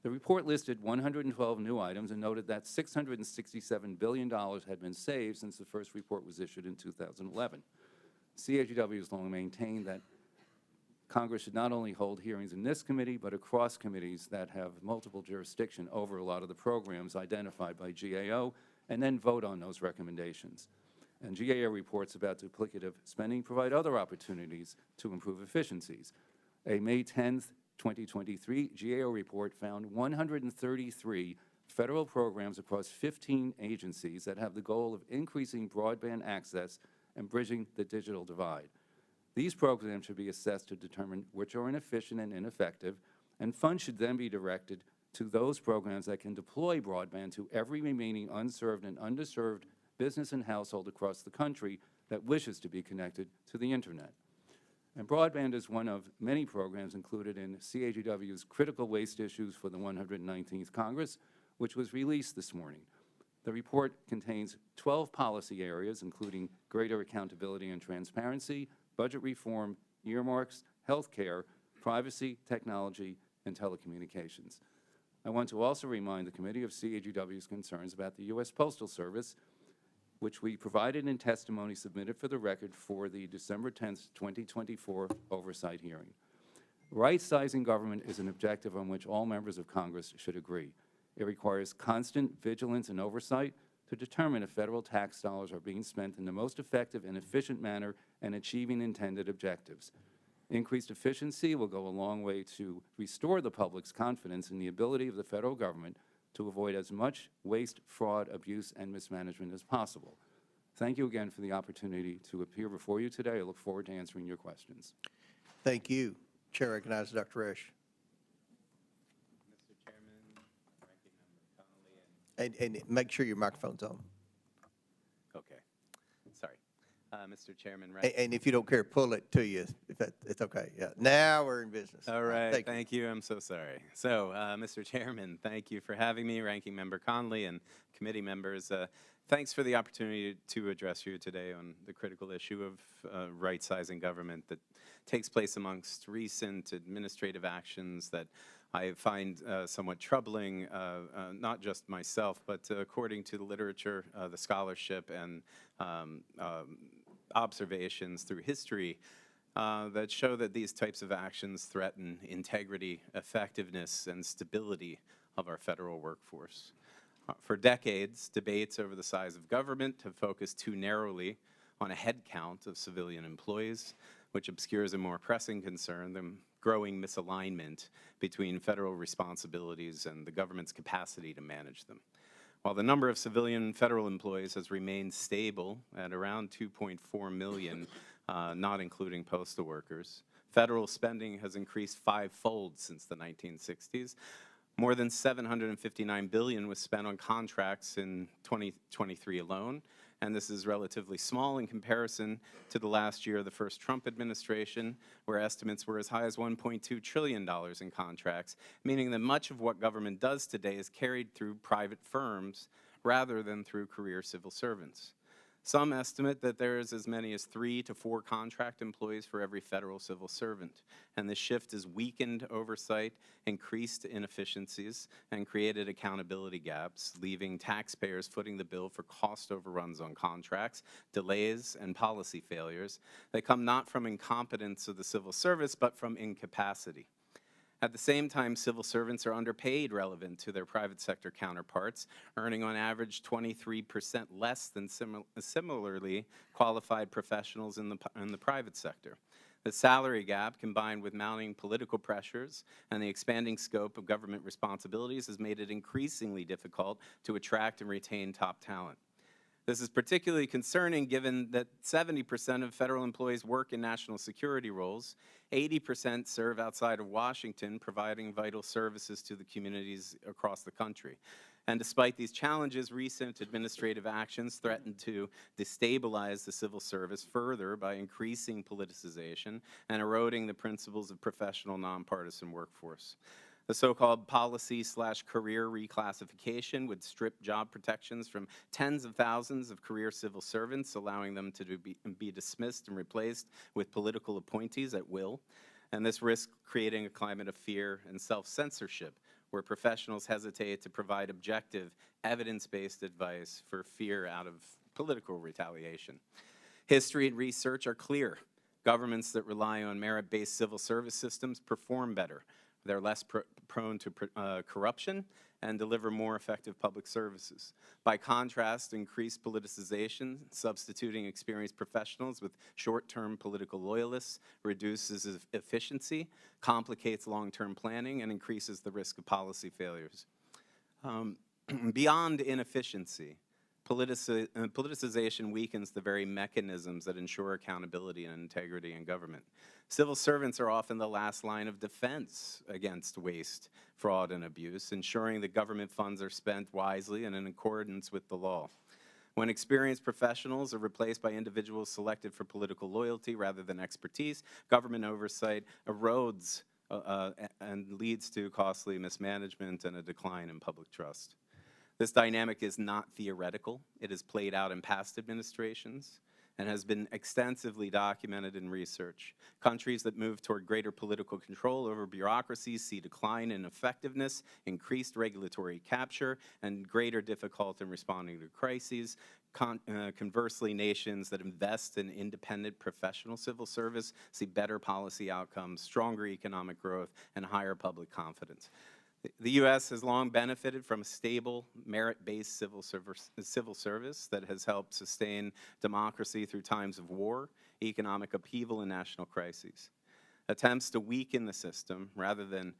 The report listed 112 new items and noted that $667 billion had been saved since the first report was issued in 2011. CAGW has long maintained that Congress should not only hold hearings in this committee, but across committees that have multiple jurisdiction over a lot of the programs identified by GAO, and then vote on those recommendations. And GAO reports about duplicative spending provide other opportunities to improve efficiencies. A May 10th, 2023 GAO report found 133 federal programs across 15 agencies that have the goal of increasing broadband access and bridging the digital divide. These programs should be assessed to determine which are inefficient and ineffective, and funds should then be directed to those programs that can deploy broadband to every remaining unserved and underserved business and household across the country that wishes to be connected to the Internet. And broadband is one of many programs included in CAGW's Critical Waste Issues for the 119th Congress, which was released this morning. The report contains 12 policy areas, including greater accountability and transparency, budget reform, earmarks, health care, privacy, technology, and telecommunications. I want to also remind the committee of CAGW's concerns about the U.S. Postal Service, which we provided in testimony submitted for the record for the December 10, 2024 oversight hearing. Right-sizing government is an objective on which all members of Congress should agree. It requires constant vigilance and oversight to determine if federal tax dollars are being spent in the most effective and efficient manner and achieving intended objectives. Increased efficiency will go a long way to restore the public's confidence in the ability of the federal government to avoid as much waste, fraud, abuse, and mismanagement as possible. Thank you again for the opportunity to appear before you today. I look forward to answering your questions. Thank you. Chair recognizes Dr. Risch. Mr. Chairman, Ranking Member Connolly, And make sure your microphone's on. okay, sorry. Mr. Chairman, And if you don't care, pull it to you. If it's okay. Yeah. Now we're in business. All right, thank you. I'm so sorry. So, Mr. Chairman, thank you for having me, Ranking Member Connolly and committee members. Thanks for the opportunity to address you today on the critical issue of right-sizing government that takes place amongst recent administrative actions that I find somewhat troubling, not just myself, but according to the literature, the scholarship, and observations through history that show that these types of actions threaten integrity, effectiveness, and stability of our federal workforce. For decades, debates over the size of government have focused too narrowly on a head count of civilian employees, which obscures a more pressing concern, the growing misalignment between federal responsibilities and the government's capacity to manage them. While the number of civilian federal employees has remained stable at around 2.4 million, not including postal workers, federal spending has increased five-fold since the 1960s. More than $759 billion was spent on contracts in 2023 alone, and this is relatively small in comparison to the last year of the first Trump administration, where estimates were as high as $1.2 trillion in contracts, meaning that much of what government does today is carried through private firms rather than through career civil servants. Some estimate that there is as many as 3 to 4 contract employees for every federal civil servant, and this shift has weakened oversight, increased inefficiencies, and created accountability gaps, leaving taxpayers footing the bill for cost overruns on contracts, delays, and policy failures that come not from incompetence of the civil service, but from incapacity. At the same time, civil servants are underpaid relevant to their private sector counterparts, earning on average 23% less than similarly qualified professionals in the private sector. The salary gap, combined with mounting political pressures and the expanding scope of government responsibilities, has made it increasingly difficult to attract and retain top talent. This is particularly concerning given that 70% of federal employees work in national security roles, 80% serve outside of Washington, providing vital services to the communities across the country. And despite these challenges, recent administrative actions threaten to destabilize the civil service further by increasing politicization and eroding the principles of professional nonpartisan workforce. The so-called policy/career reclassification would strip job protections from tens of thousands of career civil servants, allowing them to be dismissed and replaced with political appointees at will. And this risks creating a climate of fear and self-censorship, where professionals hesitate to provide objective, evidence-based advice for fear out of political retaliation. History and research are clear. Governments that rely on merit-based civil service systems perform better. They're less prone to corruption and deliver more effective public services. By contrast, increased politicization, substituting experienced professionals with short-term political loyalists, reduces efficiency, complicates long-term planning, and increases the risk of policy failures. Beyond inefficiency, politicization weakens the very mechanisms that ensure accountability and integrity in government. Civil servants are often the last line of defense against waste, fraud, and abuse, ensuring that government funds are spent wisely and in accordance with the law. When experienced professionals are replaced by individuals selected for political loyalty rather than expertise, government oversight erodes and leads to costly mismanagement and a decline in public trust. This dynamic is not theoretical. It has played out in past administrations and has been extensively documented in research. Countries that move toward greater political control over bureaucracies see decline in effectiveness, increased regulatory capture, and greater difficulty in responding to crises. Conversely, nations that invest in independent professional civil service see better policy outcomes, stronger economic growth, and higher public confidence. The U.S. has long benefited from a stable, merit-based civil service that has helped sustain democracy through times of war, economic upheaval, and national crises. Attempts to weaken the system, rather than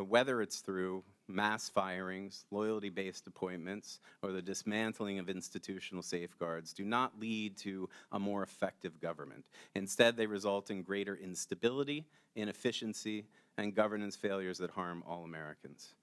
whether it's through mass firings, loyalty-based appointments, or the dismantling of institutional safeguards, do not lead to a more effective government. Instead, they result in greater instability, inefficiency, and governance failures that harm all Americans.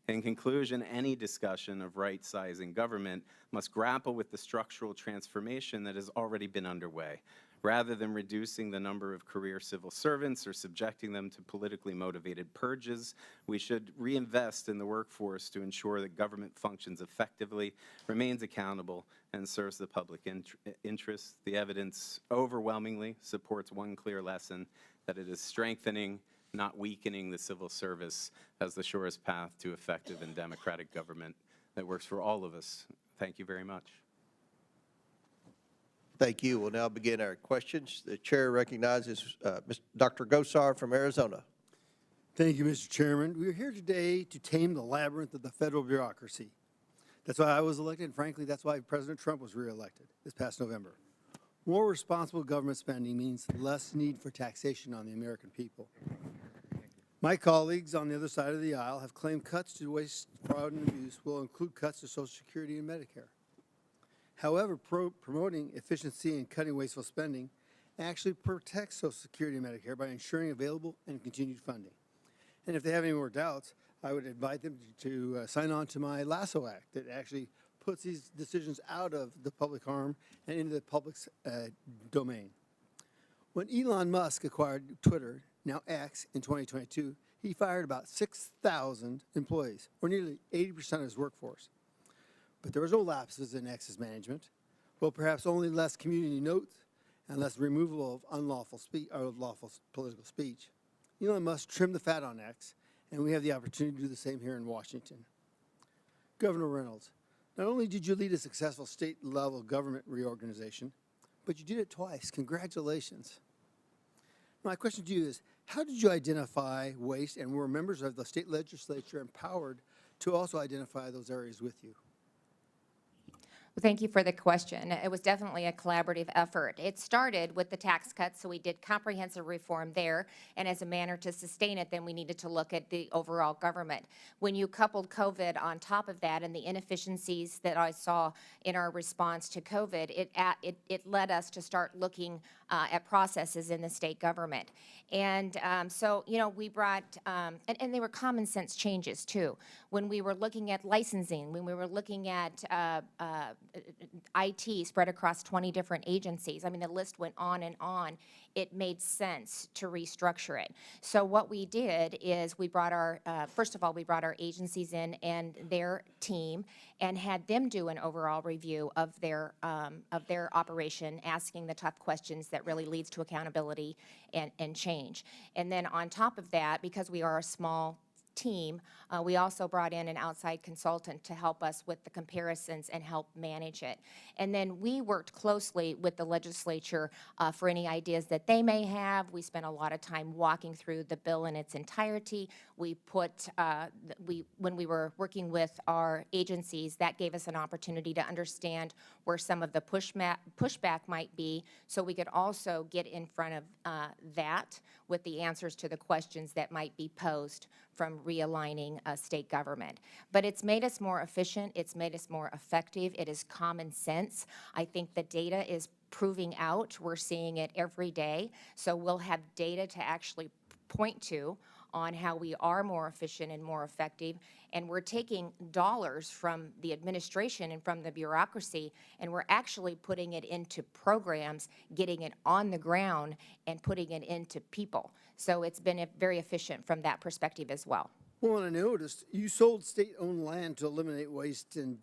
In conclusion, any discussion of right-sizing government must grapple with the structural transformation that has already been underway. Rather than reducing the number of career civil servants or subjecting them to politically motivated purges, we should reinvest in the workforce to ensure that government functions effectively, remains accountable, and serves the public interest. The evidence overwhelmingly supports one clear lesson, that it is strengthening, not weakening, the civil service as the surest path to effective and democratic government that works for all of us. Thank you very much. Thank you. We'll now begin our questions. The chair recognizes Dr. Gosar from Arizona. Thank you, Mr. Chairman. We are here today to tame the labyrinth of the federal bureaucracy. That's why I was elected, and frankly, that's why President Trump was reelected this past November. More responsible government spending means less need for taxation on the American people. My colleagues on the other side of the aisle have claimed cuts to waste, fraud, and abuse will include cuts to Social Security and Medicare. However, promoting efficiency and cutting wasteful spending actually protects Social Security and Medicare by ensuring available and continued funding. And if they have any more doubts, I would invite them to sign on to my LASSO Act that actually puts these decisions out of the public harm and into the public's domain. When Elon Musk acquired Twitter, now X, in 2022, he fired about 6,000 employees, or nearly 80% of his workforce. But there was no lapses in X's management. Well, perhaps only less community notes and less removal of unlawful lawful political speech. Elon Musk trimmed the fat on X, and we have the opportunity to do the same here in Washington. Governor Reynolds, not only did you lead a successful state-level government reorganization, but you did it twice. Congratulations. My question to you is, how did you identify waste, and were members of the state legislature empowered to also identify those areas with you? Well, thank you for the question. It was definitely a collaborative effort. It started with the tax cuts, so we did comprehensive reform there, and as a manner to sustain it, then we needed to look at the overall government. When you coupled COVID on top of that and the inefficiencies that I saw in our response to COVID, it led us to start looking at processes in the state government. And so, you know, we brought, and they were common sense changes too. When we were looking at licensing, when we were looking at IT spread across 20 different agencies, I mean, the list went on and on. It made sense to restructure it. So what we did is we brought our, first of all, we brought our agencies in and their team and had them do an overall review of their operation, asking the tough questions that really leads to accountability and change. And then on top of that, because we are a small team, we also brought in an outside consultant to help us with the comparisons and help manage it. And then we worked closely with the legislature for any ideas that they may have. We spent a lot of time walking through the bill in its entirety. We put, when we were working with our agencies, that gave us an opportunity to understand where some of the pushback might be, so we could also get in front of that with the answers to the questions that might be posed from realigning state government. But it's made us more efficient, it's made us more effective, it is common sense. I think the data is proving out, we're seeing it every day, so we'll have data to actually point to on how we are more efficient and more effective, and we're taking dollars from the administration and from the bureaucracy, and we're actually putting it into programs, getting it on the ground, and putting it into people. So it's been very efficient from that perspective as well. Well, and I noticed you sold state-owned land to eliminate waste and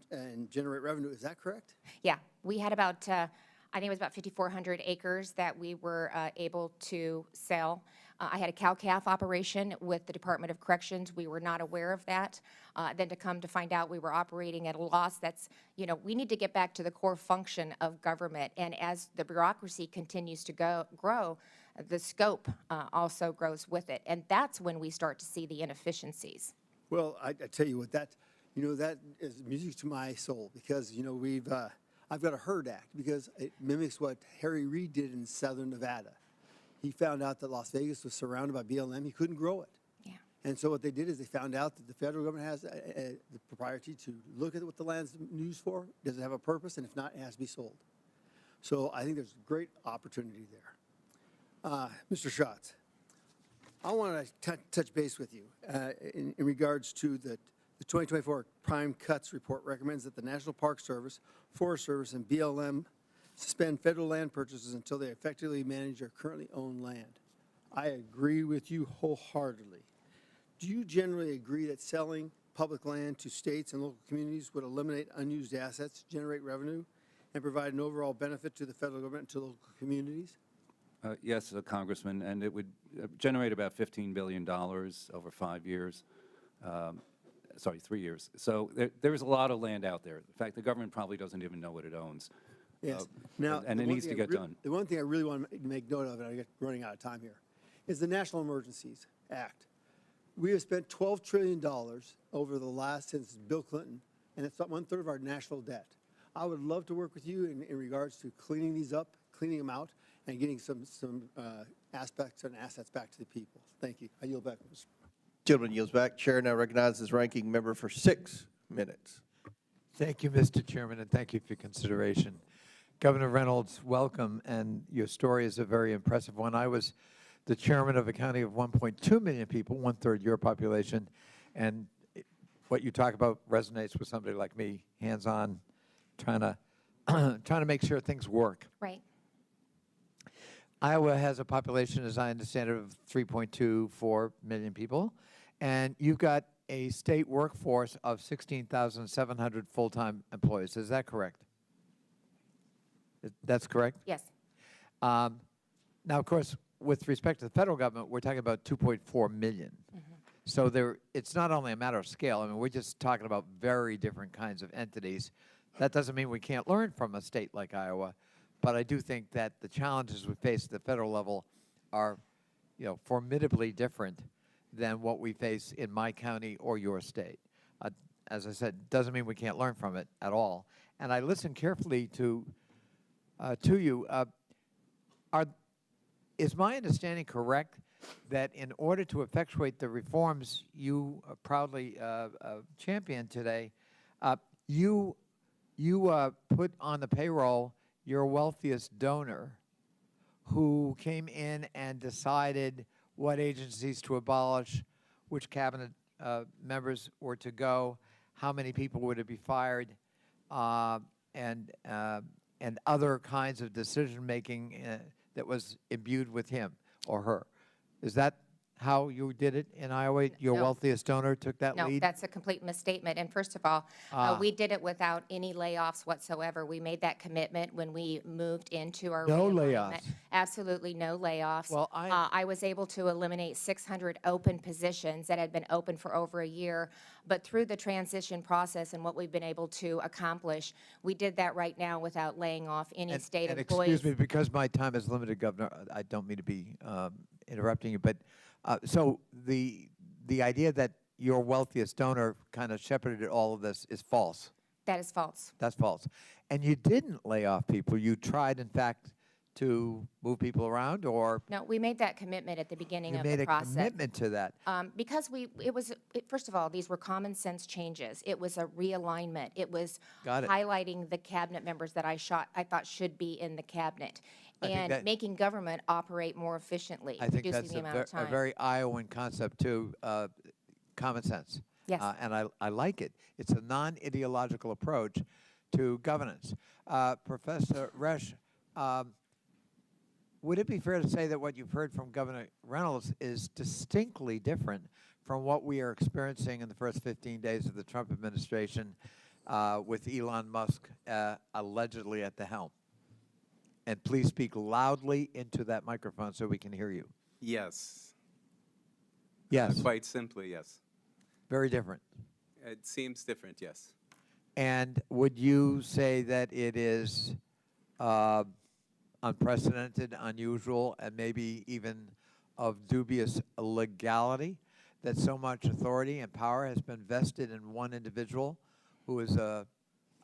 generate revenue. Is that correct? Yeah, we had about, I think it was about 5,400 acres that we were able to sell. I had a cow-calf operation with the Department of Corrections. We were not aware of that. Then to come to find out we were operating at a loss, that's, you know, we need to get back to the core function of government. And as the bureaucracy continues to grow, the scope also grows with it. And that's when we start to see the inefficiencies. Well, I tell you what, that is music to my soul because, you know, I've got a HERD Act because it mimics what Harry Reid did in southern Nevada. He found out that Las Vegas was surrounded by BLM. He couldn't grow it. Yeah. And so what they did is they found out that the federal government has the propriety to look at what the land's used for. Does it have a purpose? And if not, it has to be sold. So I think there's great opportunity there. Mr. Schatz, I want to touch base with you in regards to the 2024 Prime Cuts Report recommends that the National Park Service, Forest Service, and BLM suspend federal land purchases until they effectively manage their currently owned land. I agree with you wholeheartedly. Do you generally agree that selling public land to states and local communities would eliminate unused assets, generate revenue, and provide an overall benefit to the federal government and to local communities? Yes, Congressman, and it would generate about $15 billion over 5 years. Sorry, 3 years. So there's a lot of land out there. In fact, the government probably doesn't even know what it owns. Yes. Now, and it needs to get done. The one thing I really want to make note of, and I get running out of time here, is the National Emergencies Act. We have spent $12 trillion over the last, since Bill Clinton, and it's 1/3 of our national debt. I would love to work with you in regards to cleaning these up, cleaning them out, and getting some aspects and assets back to the people. Thank you. I yield back. Gentleman yields back. Chair now recognizes ranking member for 6 minutes. Thank you, Mr. Chairman, and thank you for your consideration. Governor Reynolds, welcome, and your story is a very impressive one. I was the chairman of a county of 1.2 million people, 1/3 your population, and what you talk about resonates with somebody like me, hands-on, trying to make sure things work. Right. Iowa has a population, as I understand it, of 3.24 million people, and you've got a state workforce of 16,700 full-time employees. Is that correct? That's correct? Yes. Now, of course, with respect to the federal government, we're talking about 2.4 million. So it's not only a matter of scale. I mean, we're just talking about very different kinds of entities. That doesn't mean we can't learn from a state like Iowa, but I do think that the challenges we face at the federal level are, you know, formidably different than what we face in my county or your state. As I said, doesn't mean we can't learn from it at all. And I listened carefully to you. Is my understanding correct that in order to effectuate the reforms you proudly championed today, you put on the payroll your wealthiest donor who came in and decided what agencies to abolish, which cabinet members were to go, how many people were to be fired, and other kinds of decision-making that was imbued with him or her. Is that how you did it in Iowa? Your No. wealthiest donor took that No, lead? that's a complete misstatement. And first of all, we did it without any layoffs whatsoever. We made that commitment when we moved into our No realignment. layoffs. Absolutely no layoffs. Well, I was able to eliminate 600 open positions that had been open for over a year. But through the transition process and what we've been able to accomplish, we did that right now without laying off any state employees. Excuse me, because my time is limited, Governor, I don't mean to be interrupting you, but so the idea that your wealthiest donor kind of shepherded all of this is false. That is false. That's false. And you didn't lay off people. You tried, in fact, to move people around, or No, we made that commitment at the beginning you of made the a process. commitment to that. Because first of all, these were common sense changes. It was a realignment. It was Got it. highlighting the cabinet members that I thought should be in the cabinet, I think and that- making government operate more efficiently, I think reducing that's the amount of a time. very Iowan concept, too, common sense. Yes. And I like it. It's a non-ideological approach to governance. Professor Resch, would it be fair to say that what you've heard from Governor Reynolds is distinctly different from what we are experiencing in the first 15 days of the Trump administration with Elon Musk allegedly at the helm? And please speak loudly into that microphone so we can hear you. Yes. Yes. Quite simply, yes. Very different. It seems different, yes. And would you say that it is unprecedented, unusual, and maybe even of dubious legality that so much authority and power has been vested in one individual who is a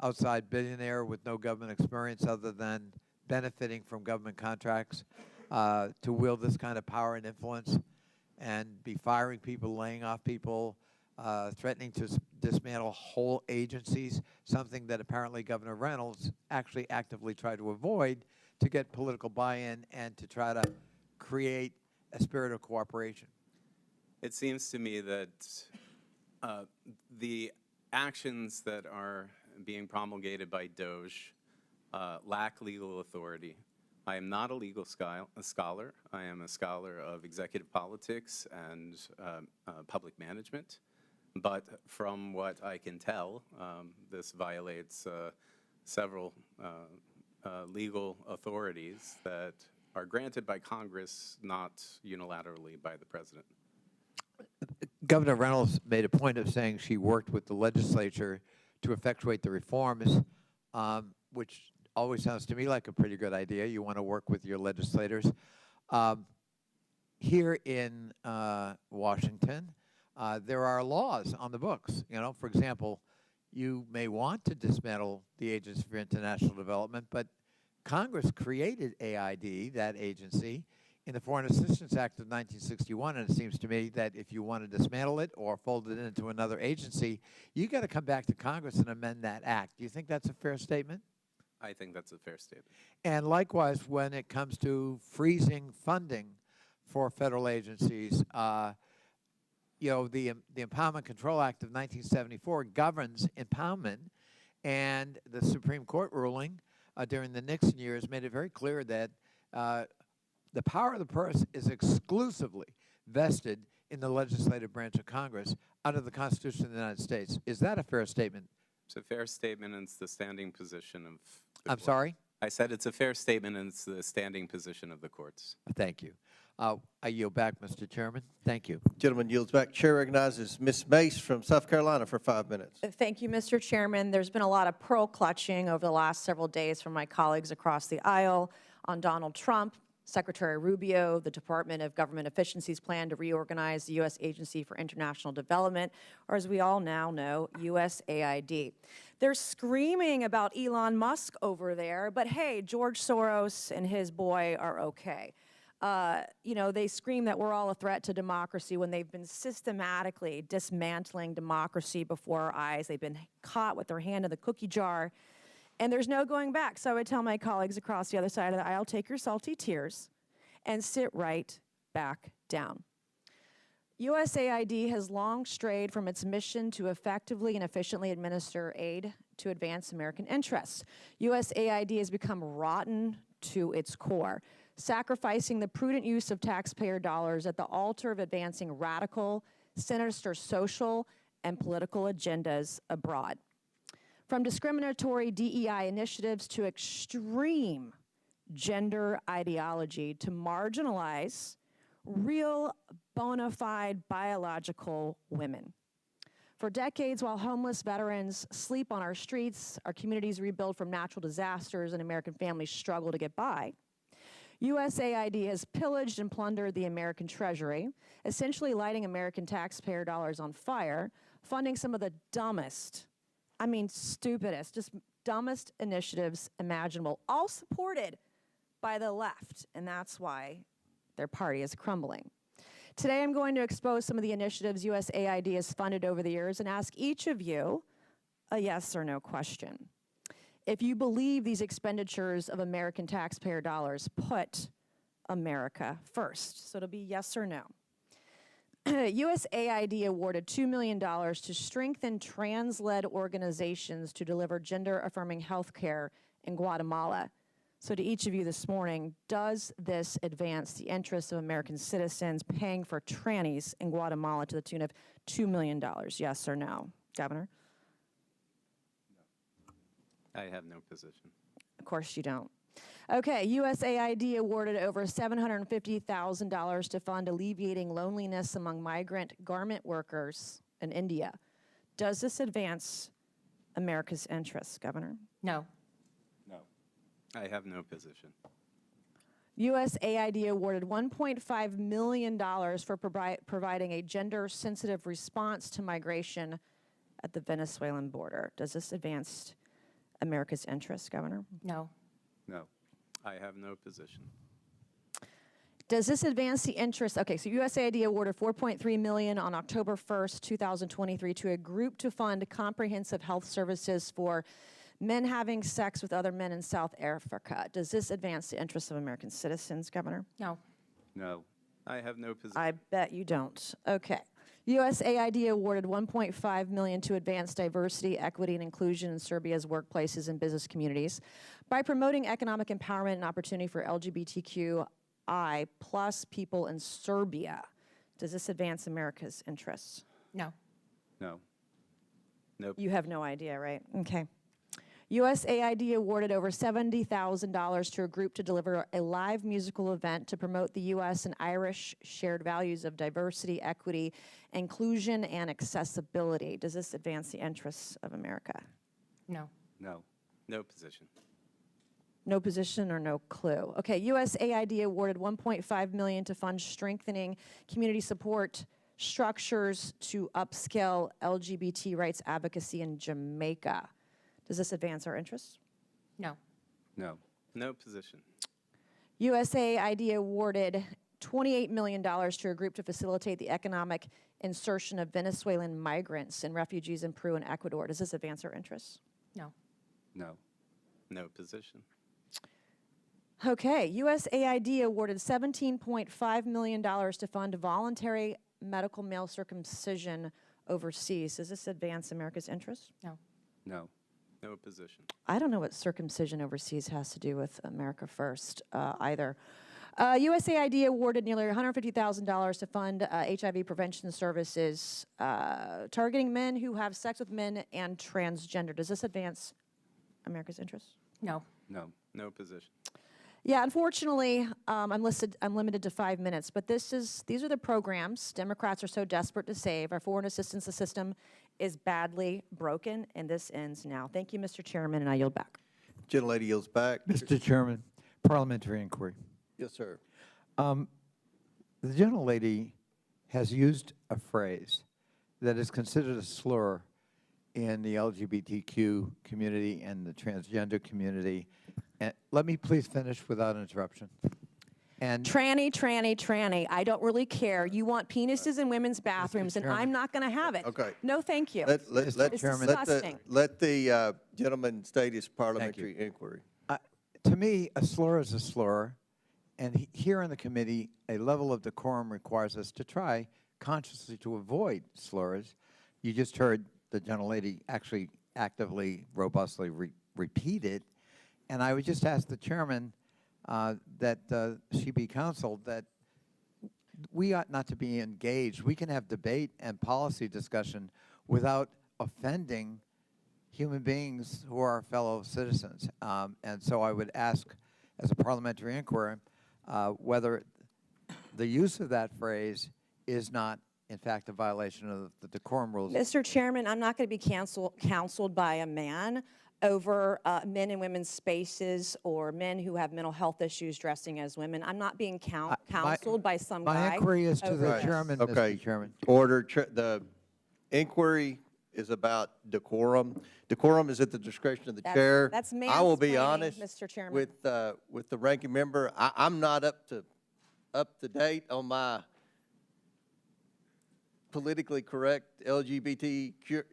outside billionaire with no government experience other than benefiting from government contracts to wield this kind of power and influence and be firing people, laying off people, threatening to dismantle whole agencies, something that apparently Governor Reynolds actually actively tried to avoid to get political buy-in and to try to create a spirit of cooperation? It seems to me that the actions that are being promulgated by DOGE lack legal authority. I am not a legal scholar. I am a scholar of executive politics and public management. But from what I can tell, this violates several legal authorities that are granted by Congress, not unilaterally by the president. Governor Reynolds made a point of saying she worked with the legislature to effectuate the reforms, which always sounds to me like a pretty good idea. You want to work with your legislators. Here in Washington, there are laws on the books. You know, for example, you may want to dismantle the Agency for International Development, but Congress created AID, that agency, in the Foreign Assistance Act of 1961, and it seems to me that if you want to dismantle it or fold it into another agency, you got to come back to Congress and amend that act. Do you think that's a fair statement? I think that's a fair statement. And likewise, when it comes to freezing funding for federal agencies, you know, the Empowerment Control Act of 1974 governs impoundment, and the Supreme Court ruling during the Nixon years made it very clear that the power of the purse is exclusively vested in the legislative branch of Congress under the Constitution of the United States. Is that a fair statement? It's a fair statement, and it's the standing position of the I'm court. sorry? I said it's a fair statement, and it's the standing position of the courts. Thank you. I yield back, Mr. Chairman. Thank you. Gentleman yields back. Chair recognizes Ms. Mace from South Carolina for 5 minutes. Thank you, Mr. Chairman. There's been a lot of pearl clutching over the last several days from my colleagues across the aisle on Donald Trump, Secretary Rubio, the Department of Government Efficiency's plan to reorganize the U.S. Agency for International Development, or as we all now know, USAID. They're screaming about Elon Musk over there, but hey, George Soros and his boy are okay. You know, they scream that we're all a threat to democracy when they've been systematically dismantling democracy before our eyes. They've been caught with their hand in the cookie jar, and there's no going back. So I would tell my colleagues across the other side of the aisle, take your salty tears and sit right back down. USAID has long strayed from its mission to effectively and efficiently administer aid to advance American interests. USAID has become rotten to its core, sacrificing the prudent use of taxpayer dollars at the altar of advancing radical, sinister social and political agendas abroad. From discriminatory DEI initiatives to extreme gender ideology to marginalize real bona fide biological women. For decades, while homeless veterans sleep on our streets, our communities rebuild from natural disasters, and American families struggle to get by, USAID has pillaged and plundered the American treasury, essentially lighting American taxpayer dollars on fire, funding some of the dumbest, I mean stupidest, just dumbest initiatives imaginable, all supported by the left, and that's why their party is crumbling. Today I'm going to expose some of the initiatives USAID has funded over the years and ask each of you a yes or no question. If you believe these expenditures of American taxpayer dollars put America first. So it'll be yes or no. USAID awarded $2 million to strengthen trans-led organizations to deliver gender-affirming health care in Guatemala. So to each of you this morning, does this advance the interests of American citizens paying for trannies in Guatemala to the tune of $2 million? Yes or no? Governor? I have no position. Of course you don't. Okay, USAID awarded over $750,000 to fund alleviating loneliness among migrant garment workers in India. Does this advance America's interests, Governor? No. No. I have no position. USAID awarded $1.5 million for providing a gender-sensitive response to migration at the Venezuelan border. Does this advance America's interests, Governor? No. No. I have no position. Does this advance the interest? Okay, so USAID awarded $4.3 million on October 1st, 2023 to a group to fund comprehensive health services for men having sex with other men in South Africa. Does this advance the interests of American citizens, Governor? No. No. I have no position. I bet you don't. Okay. USAID awarded $1.5 million to advance diversity, equity, and inclusion in Serbia's workplaces and business communities by promoting economic empowerment and opportunity for LGBTQI plus people in Serbia. Does this advance America's interests? No. No. Nope. You have no idea, right? Okay. USAID awarded over $70,000 to a group to deliver a live musical event to promote the U.S. and Irish shared values of diversity, equity, inclusion, and accessibility. Does this advance the interests of America? No. No. No position. No position or no clue. Okay, USAID awarded $1.5 million to fund strengthening community support structures to upscale LGBT rights advocacy in Jamaica. Does this advance our interests? No. No. No position. USAID awarded $28 million to a group to facilitate the economic insertion of Venezuelan migrants and refugees in Peru and Ecuador. Does this advance our interests? No. No. No position. Okay, USAID awarded $17.5 million to fund voluntary medical male circumcision overseas. Does this advance America's interests? No. No. No position. I don't know what circumcision overseas has to do with America First either. USAID awarded nearly $150,000 to fund HIV prevention services targeting men who have sex with men and transgender. Does this advance America's interests? No. No. No position. Yeah, unfortunately, I'm limited to 5 minutes, but these are the programs Democrats are so desperate to save. Our foreign assistance system is badly broken, and this ends now. Thank you, Mr. Chairman, and I yield back. Gentlelady yields back. Mr. Chairman, parliamentary inquiry. Yes, sir. The gentlelady has used a phrase that is considered a slur in the LGBTQ community and the transgender community. And let me please finish without interruption. And tranny, tranny, tranny. I don't really care. You want penises in women's bathrooms, and I'm not going to have it. Okay. No, thank you. It's disgusting. Let the gentleman state his parliamentary inquiry. To me, a slur is a slur, and here in the committee, a level of decorum requires us to try consciously to avoid slurs. You just heard the gentlelady actually actively, robustly repeat it, and I would just ask the chairman that she be counseled that we ought not to be engaged. We can have debate and policy discussion without offending human beings who are our fellow citizens. And so I would ask, as a parliamentary inquiry, whether the use of that phrase is not, in fact, a violation of the decorum rules. Mr. Chairman, I'm not going to be counseled by a man over men and women's spaces or men who have mental health issues dressing as women. I'm not being counseled by some guy. My inquiry is to the this. chairman, Okay. Mr. Chairman. Order. The inquiry is about decorum. Decorum is at the discretion of the chair. That's I will be mansplaining, honest, Mr. Chairman. with the ranking member. I'm not up to date on my politically correct LGBTQ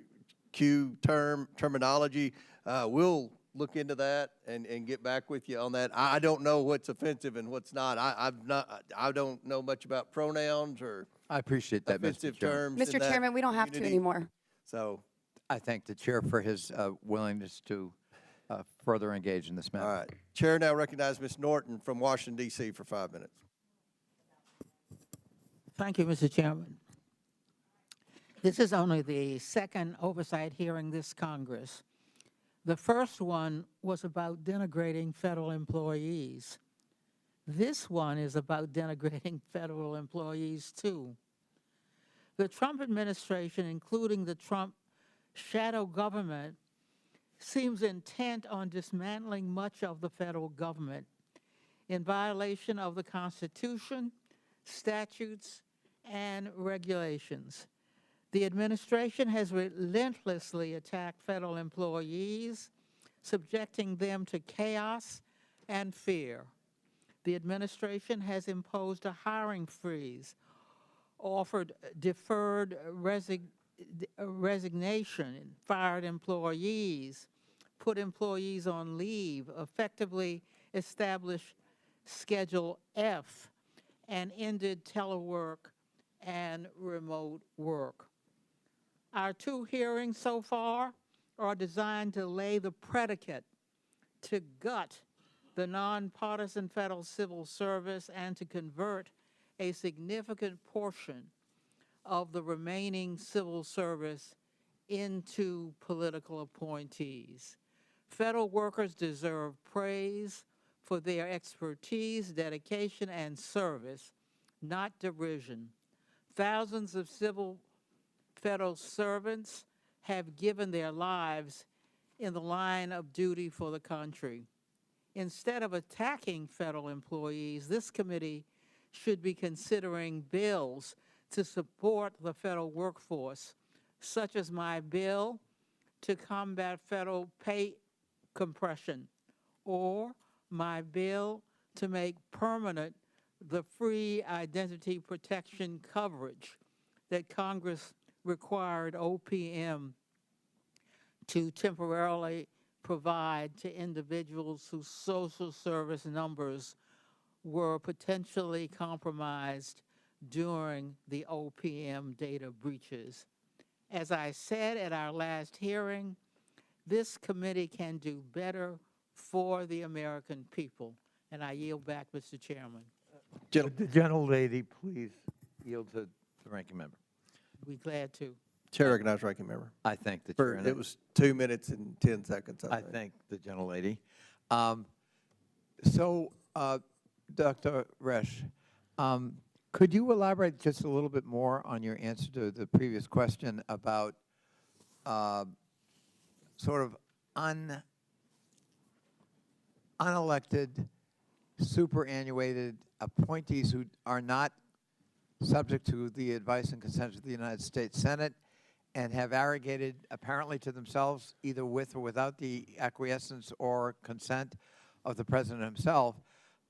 terminology. We'll look into that and get back with you on that. I don't know what's offensive and what's not. I don't know much about pronouns or I appreciate that, offensive Mr. Chairman. terms. Mr. Chairman, we don't have to community. anymore. So I thank the chair for his willingness to further engage in this matter. All right. Chair now recognizes Ms. Norton from Washington, D.C. for 5 minutes. Thank you, Mr. Chairman. This is only the second oversight hearing this Congress. The first one was about denigrating federal employees. This one is about denigrating federal employees, too. The Trump administration, including the Trump shadow government, seems intent on dismantling much of the federal government in violation of the Constitution, statutes, and regulations. The administration has relentlessly attacked federal employees, subjecting them to chaos and fear. The administration has imposed a hiring freeze, offered deferred resignation, fired employees, put employees on leave, effectively established Schedule F, and ended telework and remote work. Our 2 hearings so far are designed to lay the predicate to gut the nonpartisan federal civil service and to convert a significant portion of the remaining civil service into political appointees. Federal workers deserve praise for their expertise, dedication, and service, not derision. Thousands of civil federal servants have given their lives in the line of duty for the country. Instead of attacking federal employees, this committee should be considering bills to support the federal workforce, such as my bill to combat federal pay compression, or my bill to make permanent the free identity protection coverage that Congress required OPM to temporarily provide to individuals whose social service numbers were potentially compromised during the OPM data breaches. As I said at our last hearing, this committee can do better for the American people. And I yield back, Mr. Chairman. Would the gentlelady please yield to the ranking member? We're glad to. Chair recognizes ranking member. I thank the For, chair. it was 2 minutes and 10 seconds. I thank the gentlelady. Dr. Resch, could you elaborate just a little bit more on your answer to the previous question about sort of unelected, superannuated appointees who are not subject to the advice and consent of the United States Senate and have arrogated apparently to themselves, either with or without the acquiescence or consent of the president himself,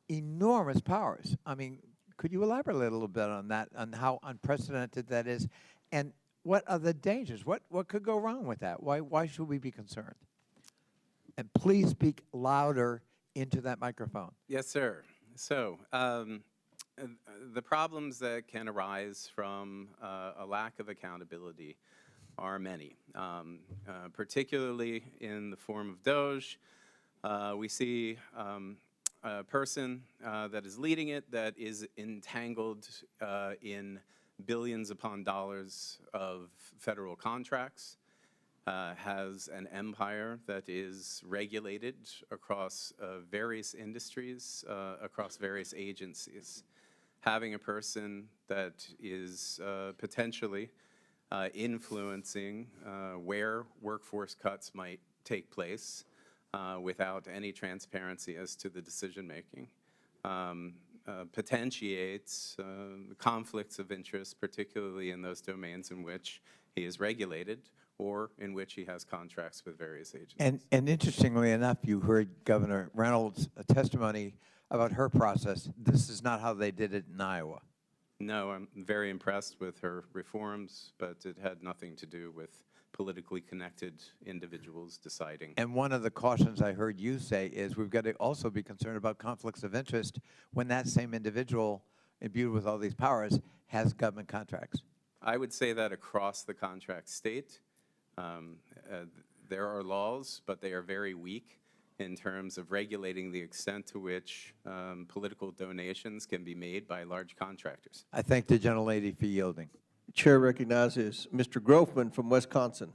enormous powers? I mean, could you elaborate a little bit on that, on how unprecedented that is, and what are the dangers? What could go wrong with that? Why should we be concerned? And please speak louder into that microphone. Yes, sir. So the problems that can arise from a lack of accountability are many, particularly in the form of DOGE. We see a person that is leading it that is entangled in billions upon dollars of federal contracts, has an empire that is regulated across various industries, across various agencies. Having a person that is potentially influencing where workforce cuts might take place without any transparency as to the decision-making potentiates conflicts of interest, particularly in those domains in which he is regulated or in which he has contracts with various agencies. And interestingly enough, you heard Governor Reynolds' testimony about her process. This is not how they did it in Iowa. No, I'm very impressed with her reforms, but it had nothing to do with politically connected individuals deciding. And one of the cautions I heard you say is we've got to also be concerned about conflicts of interest when that same individual, imbued with all these powers, has government contracts. I would say that across the contract state, there are laws, but they are very weak in terms of regulating the extent to which political donations can be made by large contractors. I thank the gentlelady for yielding. Chair recognizes Mr. Grofman from Wisconsin.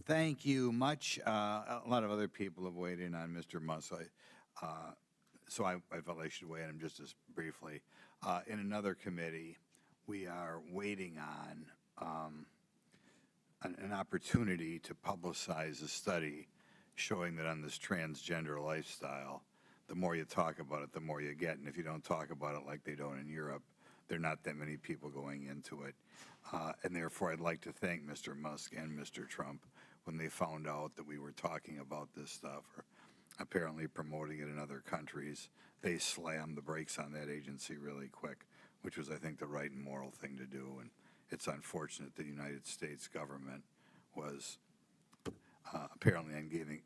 Thank you much. A lot of other people have weighed in on Mr. Musk, so I felt I should weigh in just as briefly. In another committee, we are waiting on an opportunity to publicize a study showing that on this transgender lifestyle, the more you talk about it, the more you get. And if you don't talk about it like they don't in Europe, there are not that many people going into it. And therefore, I'd like to thank Mr. Musk and Mr. Trump when they found out that we were talking about this stuff or apparently promoting it in other countries. They slammed the brakes on that agency really quick, which was, I think, the right and moral thing to do. And it's unfortunate that the United States government was apparently engaging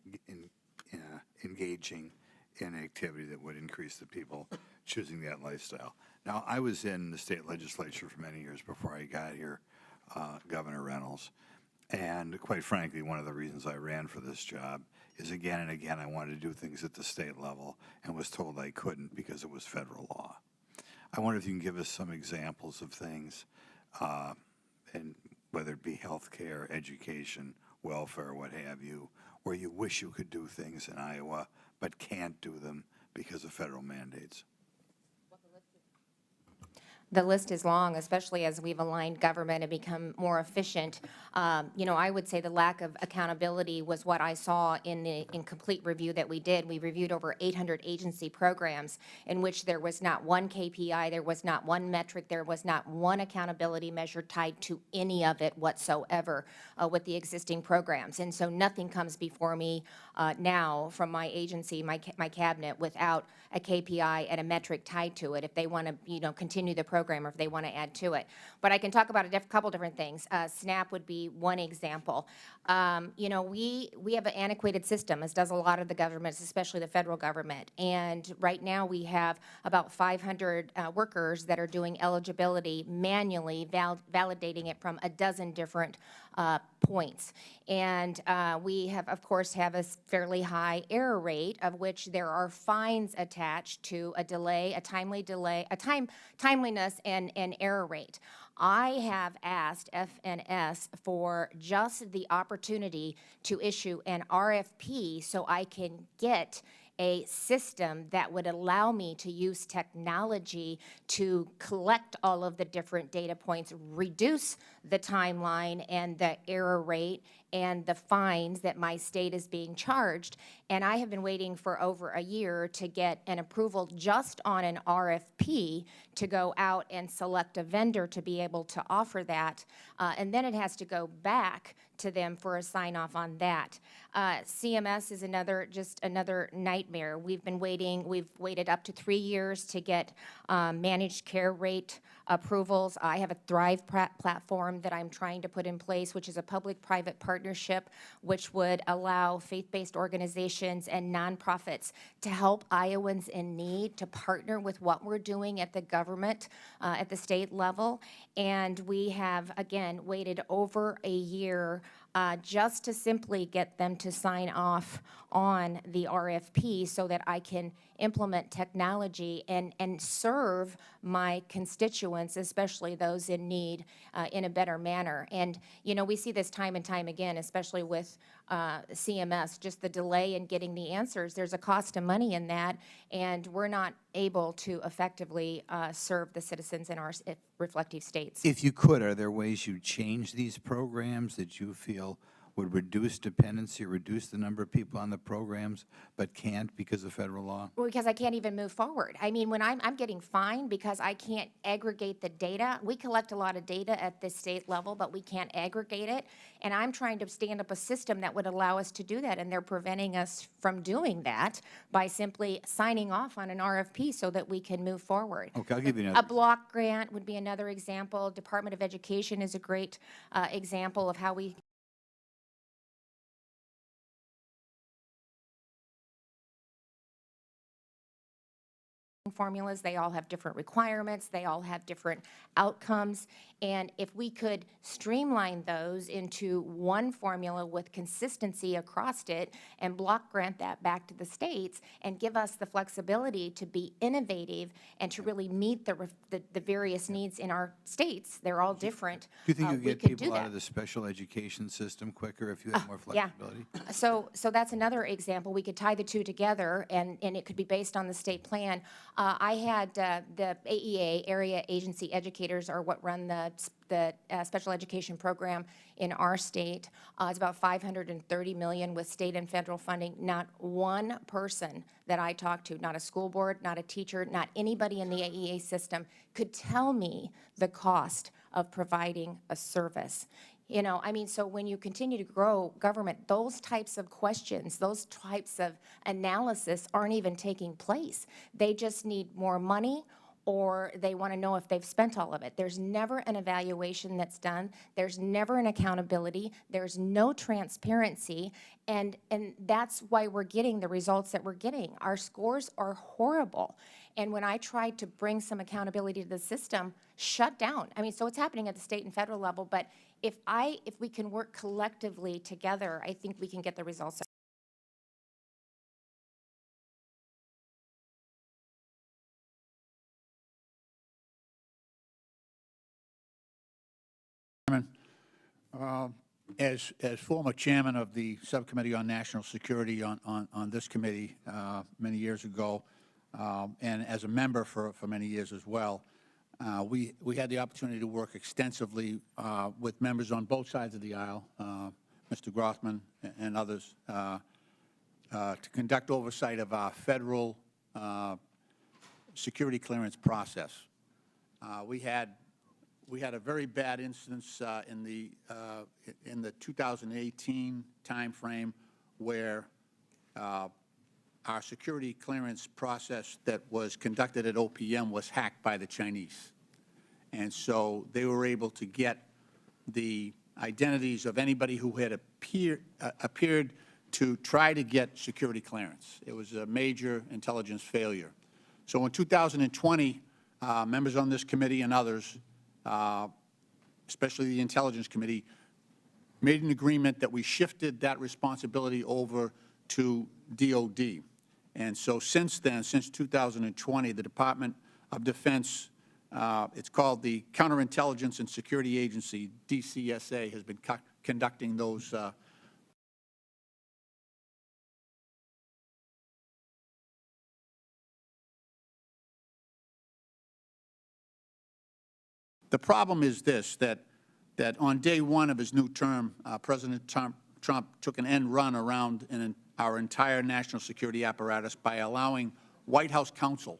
in activity that would increase the people choosing that lifestyle. Now, I was in the state legislature for many years before I got here, Governor Reynolds, and quite frankly, one of the reasons I ran for this job is again and again I wanted to do things at the state level and was told I couldn't because it was federal law. I wonder if you can give us some examples of things, and whether it be health care, education, welfare, what have you, where you wish you could do things in Iowa but can't do them because of federal mandates. The list is long, especially as we've aligned government and become more efficient. You know, I would say the lack of accountability was what I saw in the incomplete review that we did. We reviewed over 800 agency programs in which there was not one KPI, there was not one metric, there was not one accountability measure tied to any of it whatsoever with the existing programs. And so nothing comes before me now from my agency, my cabinet, without a KPI and a metric tied to it if they want to, you know, continue the program or if they want to add to it. But I can talk about a couple different things. SNAP would be one example. You know, we have an antiquated system, as does a lot of the governments, especially the federal government. And right now we have about 500 workers that are doing eligibility manually, validating it from a dozen different points. And we have, of course, have a fairly high error rate, of which there are fines attached to a delay, a timely delay, timeliness and error rate. I have asked FNS for just the opportunity to issue an RFP so I can get a system that would allow me to use technology to collect all of the different data points, reduce the timeline and the error rate and the fines that my state is being charged. And I have been waiting for over a year to get an approval just on an RFP to go out and select a vendor to be able to offer that. And then it has to go back to them for a sign-off on that. CMS is just another nightmare. We've waited up to 3 years to get managed care rate approvals. I have a Thrive platform that I'm trying to put in place, which is a public-private partnership, which would allow faith-based organizations and nonprofits to help Iowans in need to partner with what we're doing at the government, at the state level. And we have, again, waited over a year just to simply get them to sign off on the RFP so that I can implement technology and serve my constituents, especially those in need, in a better manner. And, you know, we see this time and time again, especially with CMS, just the delay in getting the answers. There's a cost of money in that, and we're not able to effectively serve the citizens in our reflective states. If you could, are there ways you change these programs that you feel would reduce dependency, reduce the number of people on the programs, but can't because of federal law? Well, because I can't even move forward. I mean, when I'm getting fined because I can't aggregate the data. We collect a lot of data at the state level, but we can't aggregate it. And I'm trying to stand up a system that would allow us to do that, and they're preventing us from doing that by simply signing off on an RFP so that we can move forward. Okay, I'll give you another. A block grant would be another example. Department of Education is a great example of how we formulas. They all have different requirements. They all have different outcomes. And if we could streamline those into one formula with consistency across it and block grant that back to the states and give us the flexibility to be innovative and to really meet the various needs in our states, they're all different. Do you think you'll we get could do people out that. of the special education system quicker if you have more Yeah. flexibility? So that's another example. We could tie the two together, and it could be based on the state plan. I had the AEA, Area Agency Educators, are what run the special education program in our state. It's about $530 million with state and federal funding. Not one person that I talked to, not a school board, not a teacher, not anybody in the AEA system could tell me the cost of providing a service. You know, I mean, so when you continue to grow government, those types of questions, those types of analysis aren't even taking place. They just need more money, or they want to know if they've spent all of it. There's never an evaluation that's done. There's never an accountability. There's no transparency, and that's why we're getting the results that we're getting. Our scores are horrible. And when I tried to bring some accountability to the system, shut down. I mean, so it's happening at the state and federal level, but if we can work collectively together, I think we can get the results. As former chairman of the Subcommittee on National Security on this committee many years ago, and as a member for many years as well, we had the opportunity to work extensively with members on both sides of the aisle, Mr. Grothman and others, to conduct oversight of our federal security clearance process. We had a very bad instance in the 2018 timeframe where our security clearance process that was conducted at OPM was hacked by the Chinese. And so they were able to get the identities of anybody who had appeared to try to get security clearance. It was a major intelligence failure. So in 2020, members on this committee and others, especially the Intelligence Committee, made an agreement that we shifted that responsibility over to DOD. And so since then, since 2020, the Department of Defense, it's called the Counterintelligence and Security Agency, DCSA, has been conducting those The problem is this, that on day one of his new term, President Trump took an end run around our entire national security apparatus by allowing White House counsel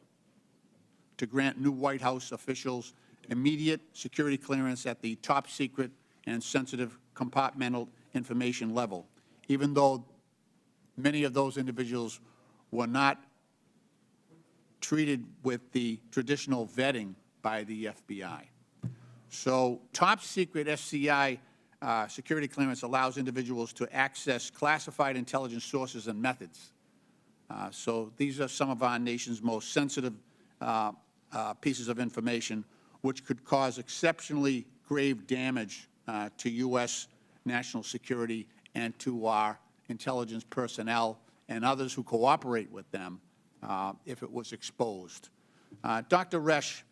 to grant new White House officials immediate security clearance at the top secret and sensitive compartmental information level, even though many of those individuals were not treated with the traditional vetting by the FBI. So top secret SCI security clearance allows individuals to access classified intelligence sources and methods. So these are some of our nation's most sensitive pieces of information, which could cause exceptionally grave damage to U.S. national security and to our intelligence personnel and others who cooperate with them if it was exposed. Dr. Resch,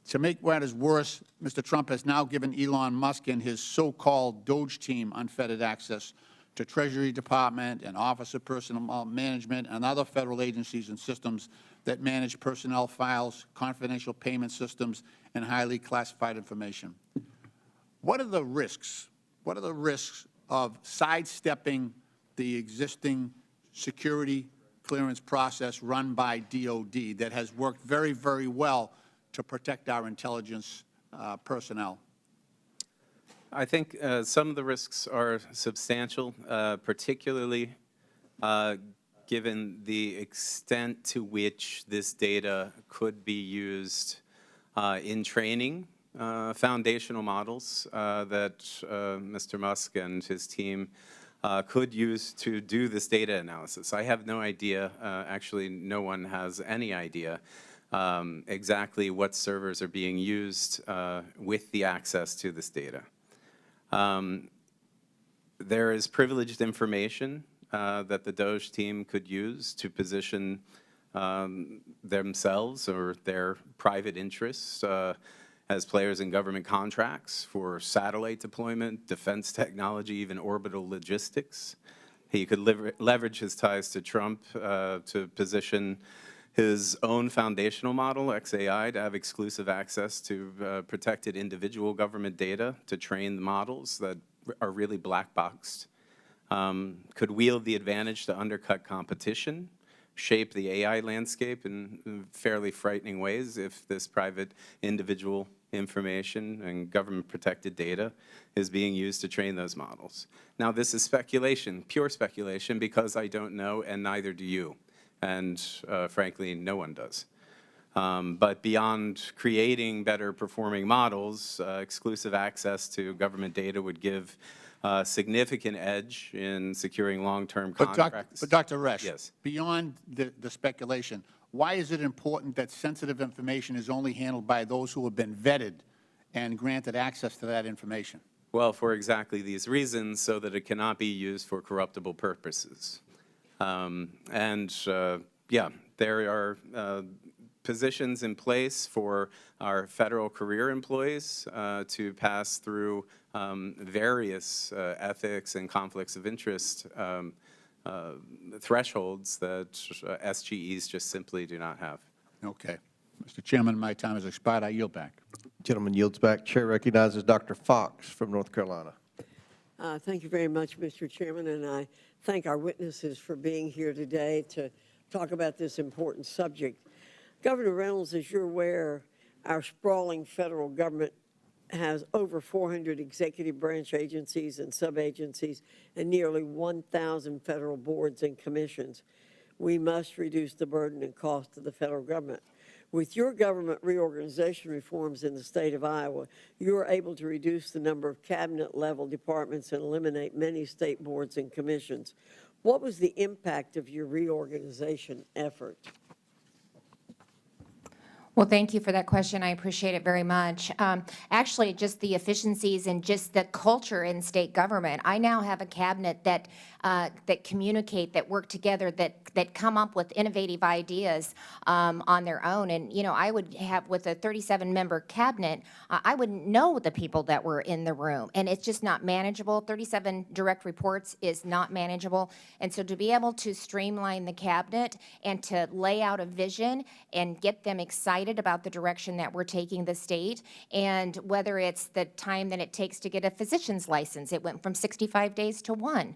to make matters worse, Mr. Trump has now given Elon Musk and his so-called DOGE team unfettered access to Treasury Department and Office of Personnel Management and other federal agencies and systems that manage personnel files, confidential payment systems, and highly classified information. What are the risks? What are the risks of sidestepping the existing security clearance process run by DOD that has worked very, very well to protect our intelligence personnel? I think some of the risks are substantial, particularly given the extent to which this data could be used in training foundational models that Mr. Musk and his team could use to do this data analysis. I have no idea, actually no one has any idea exactly what servers are being used with the access to this data. There is privileged information that the DOGE team could use to position themselves or their private interests as players in government contracts for satellite deployment, defense technology, even orbital logistics. He could leverage his ties to Trump to position his own foundational model, XAI, to have exclusive access to protected individual government data to train the models that are really black boxed. Could wield the advantage to undercut competition, shape the AI landscape in fairly frightening ways if this private individual information and government protected data is being used to train those models. Now this is speculation, pure speculation, because I don't know and neither do you. And frankly, no one does. But beyond creating better performing models, exclusive access to government data would give significant edge in securing long-term contracts. But Dr. Resch, yes. Beyond the speculation, why is it important that sensitive information is only handled by those who have been vetted and granted access to that information? Well, for exactly these reasons, so that it cannot be used for corruptible purposes. Yeah, there are positions in place for our federal career employees to pass through various ethics and conflicts of interest thresholds that SGEs just simply do not have. Okay. Mr. Chairman, my time has expired. I yield back. Gentleman yields back. Chair recognizes Dr. Fox from North Carolina. Thank you very much, Mr. Chairman, and I thank our witnesses for being here today to talk about this important subject. Governor Reynolds, as you're aware, our sprawling federal government has over 400 executive branch agencies and sub-agencies and nearly 1,000 federal boards and commissions. We must reduce the burden and cost of the federal government. With your government reorganization reforms in the state of Iowa, you are able to reduce the number of cabinet-level departments and eliminate many state boards and commissions. What was the impact of your reorganization effort? Well, thank you for that question. I appreciate it very much. Actually, just the efficiencies and just the culture in state government. I now have a cabinet that communicate, that work together, that come up with innovative ideas on their own. And you know, I would have with a 37-member cabinet, I wouldn't know the people that were in the room, and it's just not manageable. 37 direct reports is not manageable, and so to be able to streamline the cabinet and to lay out a vision and get them excited about the direction that we're taking the state, and whether it's the time that it takes to get a physician's license, it went from 65 days to 1.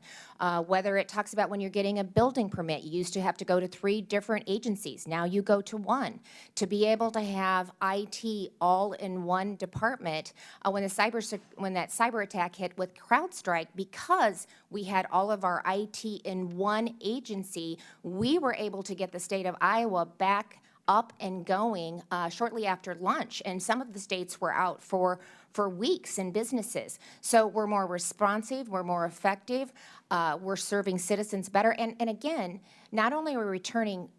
Whether it talks about when you're getting a building permit, you used to have to go to 3 different agencies, now you go to 1. To be able to have IT all in one department, when that cyber attack hit with CrowdStrike, because we had all of our IT in one agency, we were able to get the state of Iowa back up and going shortly after lunch, and some of the states were out for weeks in businesses. So we're more responsive, we're more effective, we're serving citizens better, and again, not only are we returning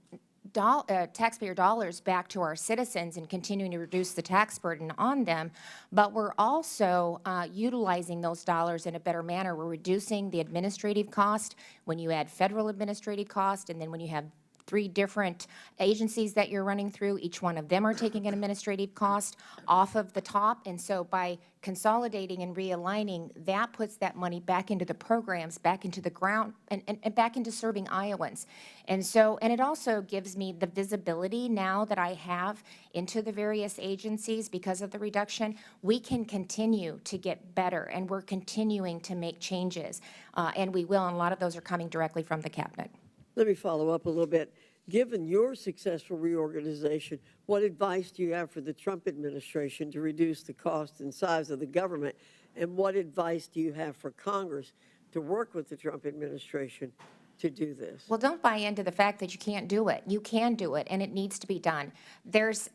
taxpayer dollars back to our citizens and continuing to reduce the tax burden on them, but we're also utilizing those dollars in a better manner. We're reducing the administrative cost when you add federal administrative cost, and then when you have 3 different agencies that you're running through, each one of them are taking an administrative cost off of the top. And so by consolidating and realigning, that puts that money back into the programs, back into the ground, and back into serving Iowans. And it also gives me the visibility now that I have into the various agencies because of the reduction. We can continue to get better, and we're continuing to make changes. And we will, and a lot of those are coming directly from the cabinet. Let me follow up a little bit. Given your successful reorganization, what advice do you have for the Trump administration to reduce the cost and size of the government? And what advice do you have for Congress to work with the Trump administration to do this? Well, don't buy into the fact that you can't do it. You can do it, and it needs to be done. There's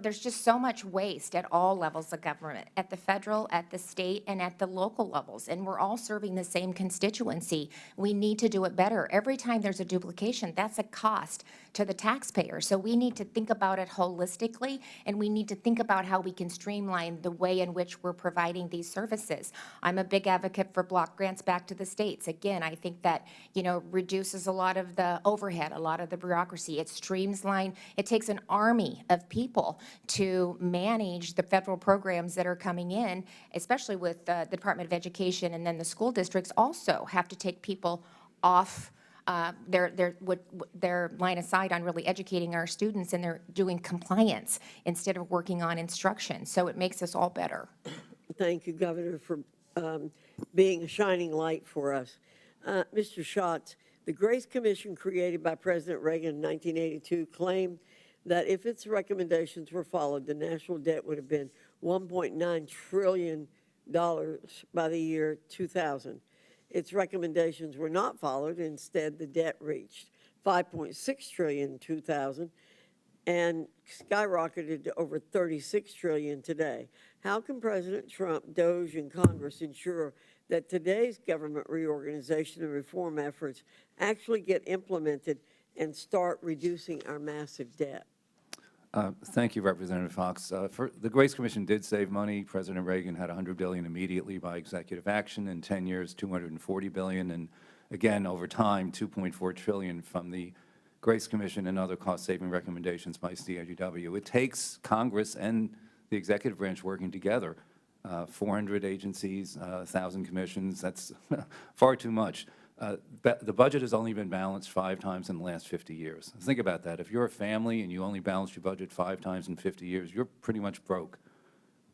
just so much waste at all levels of government, at the federal, at the state, and at the local levels, and we're all serving the same constituency. We need to do it better. Every time there's a duplication, that's a cost to the taxpayer. So we need to think about it holistically, and we need to think about how we can streamline the way in which we're providing these services. I'm a big advocate for block grants back to the states. Again, I think that, reduces a lot of the overhead, a lot of the bureaucracy. It streamlines. It takes an army of people to manage the federal programs that are coming in, especially with the Department of Education, and then the school districts also have to take people off their line of sight on really educating our students, and they're doing compliance instead of working on instruction. So it makes us all better. Thank you, Governor, for being a shining light for us. Mr. Schatz, the Grace Commission created by President Reagan in 1982 claimed that if its recommendations were followed, the national debt would have been $1.9 trillion by the year 2000. Its recommendations were not followed. Instead, the debt reached $5.6 trillion in 2000 and skyrocketed to over $36 trillion today. How can President Trump, DOGE, and Congress ensure that today's government reorganization and reform efforts actually get implemented and start reducing our massive debt? Thank you, Representative Fox. The Grace Commission did save money. President Reagan had $100 billion immediately by executive action. In 10 years, $240 billion, and again, over time, $2.4 trillion from the Grace Commission and other cost-saving recommendations by CIGW. It takes Congress and the executive branch working together. 400 agencies, 1,000 commissions, that's far too much. The budget has only been balanced 5 times in the last 50 years. Think about that. If you're a family and you only balance your budget 5 times in 50 years, you're pretty much broke.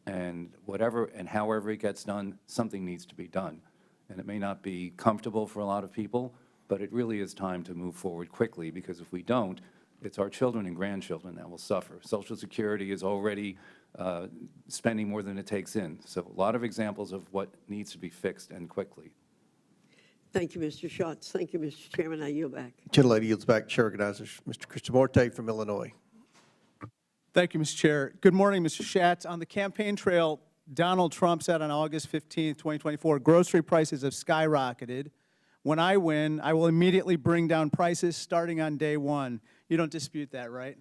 And whatever and however it gets done, something needs to be done. And it may not be comfortable for a lot of people, but it really is time to move forward quickly, because if we don't, it's our children and grandchildren that will suffer. Social Security is already spending more than it takes in. So a lot of examples of what needs to be fixed, and quickly. Thank you, Mr. Schatz. Thank you, Mr. Chairman. I yield back. Gentlelady yields back. Chair recognizes Mr. Krishnamurti from Illinois. Thank you, Mr. Chair. Good morning, Mr. Schatz. On the campaign trail, Donald Trump said on August 15, 2024, grocery prices have skyrocketed. When I win, I will immediately bring down prices starting on day one. You don't dispute that, right?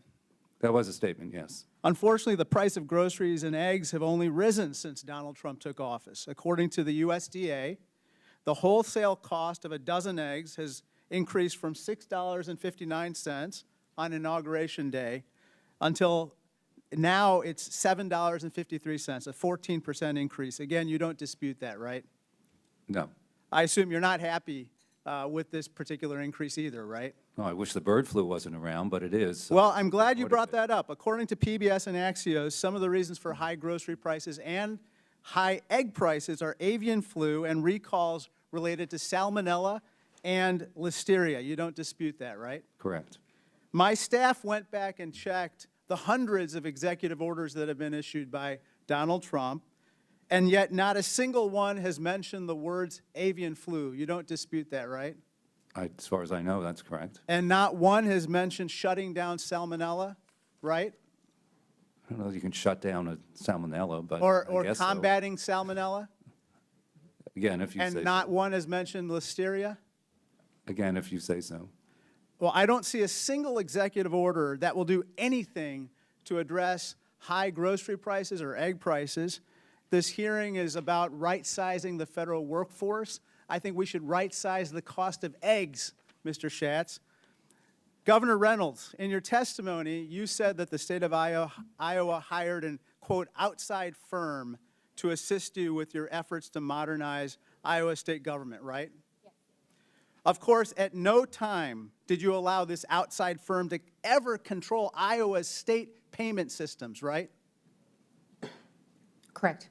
That was a statement, yes. Unfortunately, the price of groceries and eggs have only risen since Donald Trump took office. According to the USDA, the wholesale cost of a dozen eggs has increased from $6.59 on Inauguration Day until now it's $7.53, a 14% increase. Again, you don't dispute that, right? No. I assume you're not happy with this particular increase either, right? Oh, I wish the bird flu wasn't around, but it is. So well, I'm glad you brought that up. According to PBS and Axios, some of the reasons for high grocery prices and high egg prices are avian flu and recalls related to salmonella and listeria. You don't dispute that, right? Correct. My staff went back and checked the hundreds of executive orders that have been issued by Donald Trump, and yet not a single one has mentioned the words avian flu. You don't dispute that, right? As far as I know, that's correct. And not one has mentioned shutting down salmonella, right? I don't know if you can shut down a salmonella, but or I guess combating salmonella. Again, if you say and not so. one has mentioned listeria. Again, if you say so. Well, I don't see a single executive order that will do anything to address high grocery prices or egg prices. This hearing is about right-sizing the federal workforce. I think we should right-size the cost of eggs, Mr. Schatz. Governor Reynolds, in your testimony, you said that the state of Iowa hired an, quote, outside firm to assist you with your efforts to modernize Iowa state government, right? Yes. Of course, at no time did you allow this outside firm to ever control Iowa's state payment systems, right? Correct.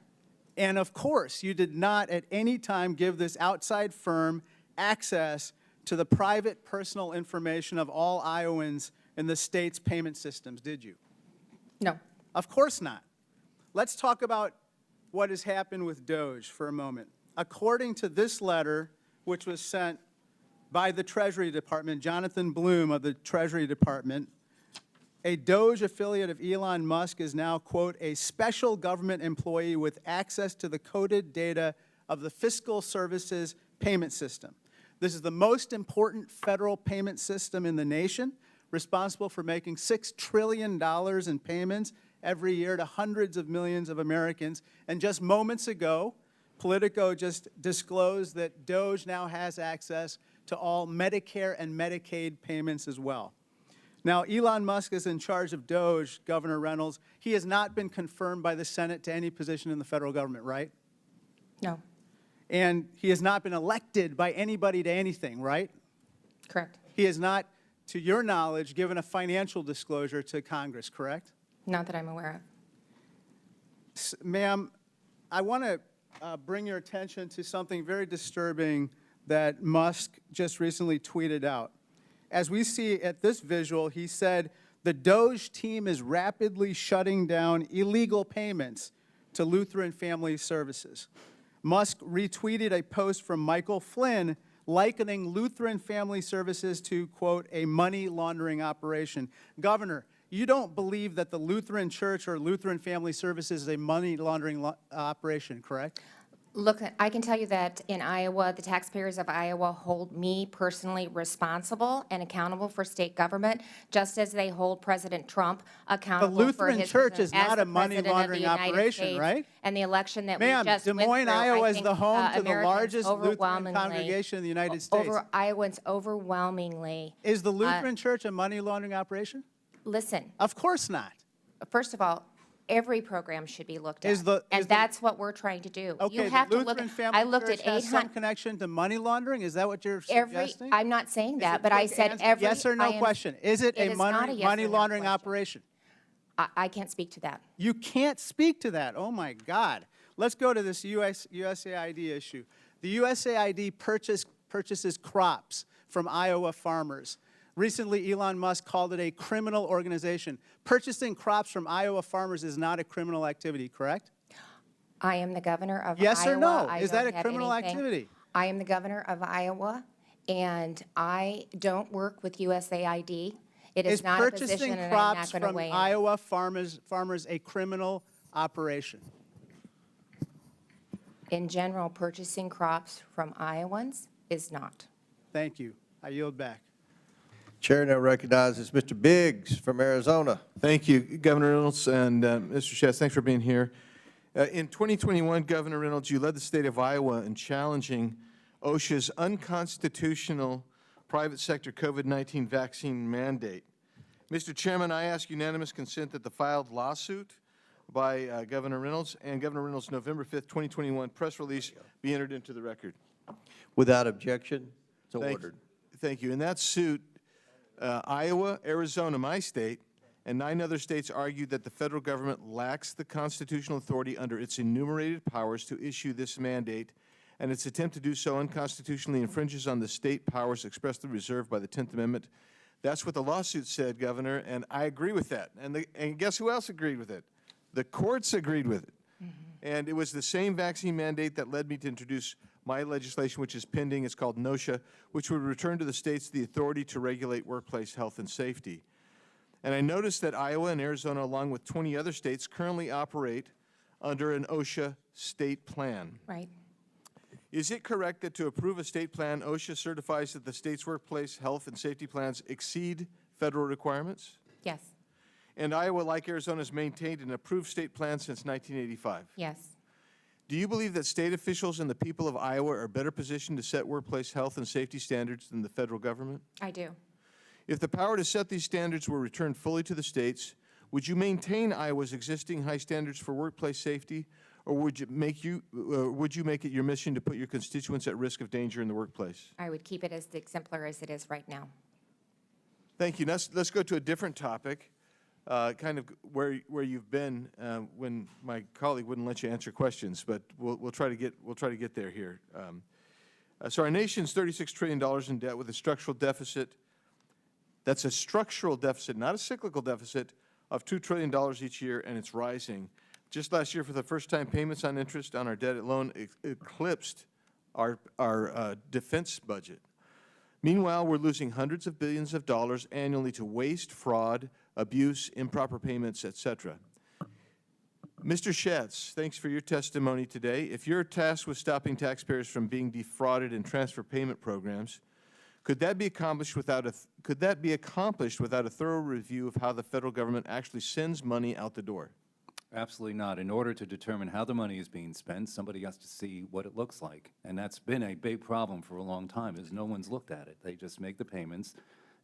And of course, you did not at any time give this outside firm access to the private personal information of all Iowans in the state's payment systems, did you? No. Of course not. Let's talk about what has happened with DOGE for a moment. According to this letter, which was sent by the Treasury Department, Jonathan Bloom of the Treasury Department, a DOGE affiliate of Elon Musk is now, quote, a special government employee with access to the coded data of the fiscal services payment system. This is the most important federal payment system in the nation, responsible for making $6 trillion in payments every year to hundreds of millions of Americans. And just moments ago, Politico just disclosed that DOGE now has access to all Medicare and Medicaid payments as well. Now, Elon Musk is in charge of DOGE, Governor Reynolds. He has not been confirmed by the Senate to any position in the federal government, right? No. And he has not been elected by anybody to anything, right? Correct. He has not, to your knowledge, given a financial disclosure to Congress, correct? Not that I'm aware of. Ma'am, I want to bring your attention to something very disturbing that Musk just recently tweeted out. As we see at this visual, he said, the DOGE team is rapidly shutting down illegal payments to Lutheran Family Services. Musk retweeted a post from Michael Flynn likening Lutheran Family Services to, quote, a money laundering operation. Governor, you don't believe that the Lutheran Church or Lutheran Family Services is a money laundering operation, correct? Look, I can tell you that in Iowa, the taxpayers of Iowa hold me personally responsible and accountable for state government, just as they hold President Trump accountable The for Lutheran his Church is as not the a money President of the laundering United operation, States right? And the election that we Ma'am, just Des went Moines, through, Iowa I is think, the home to the Americans largest Lutheran overwhelmingly- congregation in the United States. Iowans overwhelmingly. Is the Lutheran Church a money laundering operation? Listen, Of course not. first of all, every program should be looked at, Is the- and is the- that's what we're trying to do. Okay, You have the to look Lutheran at, Family I looked Church at has some 800, connection to money laundering? Is that what you're every, suggesting? I'm not saying Is that, it- but I look, said answer every. yes or no I am- question. Is it a not yes money or no laundering question. operation? I can't speak to that. You can't speak to that. Oh, my God. Let's go to this USAID issue. The USAID purchases crops from Iowa farmers. Recently, Elon Musk called it a criminal organization. Purchasing crops from Iowa farmers is not a criminal activity, correct? I am the governor of Yes Iowa. or no? I Is don't that a have criminal anything- activity? I am the governor of Iowa, and I don't work with USAID. It is not a position, purchasing and I'm crops not going to from weigh in. Iowa farmers a criminal operation? In general, purchasing crops from Iowans is not. Thank you. I yield back. Chair now recognizes Mr. Biggs from Arizona. Thank you, Governor Reynolds and Mr. Schatz. Thanks for being here. In 2021, Governor Reynolds, you led the state of Iowa in challenging OSHA's unconstitutional private sector COVID-19 vaccine mandate. Mr. Chairman, I ask unanimous consent that the filed lawsuit by Governor Reynolds and Governor Reynolds' November 5th, 2021 press release be entered into the record. Without objection, so ordered. Thank you. In that suit, Iowa, Arizona, my state, and 9 other states argued that the federal government lacks the constitutional authority under its enumerated powers to issue this mandate, and its attempt to do so unconstitutionally infringes on the state powers expressly reserved by the 10th Amendment. That's what the lawsuit said, Governor, and I agree with that. And guess who else agreed with it? The courts agreed with it. And it was the same vaccine mandate that led me to introduce my legislation, which is pending. It's called NOSHA, which would return to the states the authority to regulate workplace health and safety. And I noticed that Iowa and Arizona, along with 20 other states, currently operate under an OSHA state plan. Right. Is it correct that to approve a state plan, OSHA certifies that the state's workplace health and safety plans exceed federal requirements? Yes. And Iowa, like Arizona, has maintained an approved state plan since 1985. Yes. Do you believe that state officials and the people of Iowa are better positioned to set workplace health and safety standards than the federal government? I do. If the power to set these standards were returned fully to the states, would you maintain Iowa's existing high standards for workplace safety, or would you make it your mission to put your constituents at risk of danger in the workplace? I would keep it as exemplar as it is right now. Thank you. Let's go to a different topic, kind of where you've been when my colleague wouldn't let you answer questions, but we'll try to get there here. So our nation's $36 trillion in debt with a structural deficit. That's a structural deficit, not a cyclical deficit, of $2 trillion each year, and it's rising. Just last year, for the first time, payments on interest on our debt alone eclipsed our defense budget. Meanwhile, we're losing hundreds of billions of dollars annually to waste, fraud, abuse, improper payments, etc. Mr. Schatz, thanks for your testimony today. If you're tasked with stopping taxpayers from being defrauded in transfer payment programs, could that be accomplished without a thorough review of how the federal government actually sends money out the door? Absolutely not. In order to determine how the money is being spent, somebody has to see what it looks like. And that's been a big problem for a long time, is no one's looked at it. They just make the payments,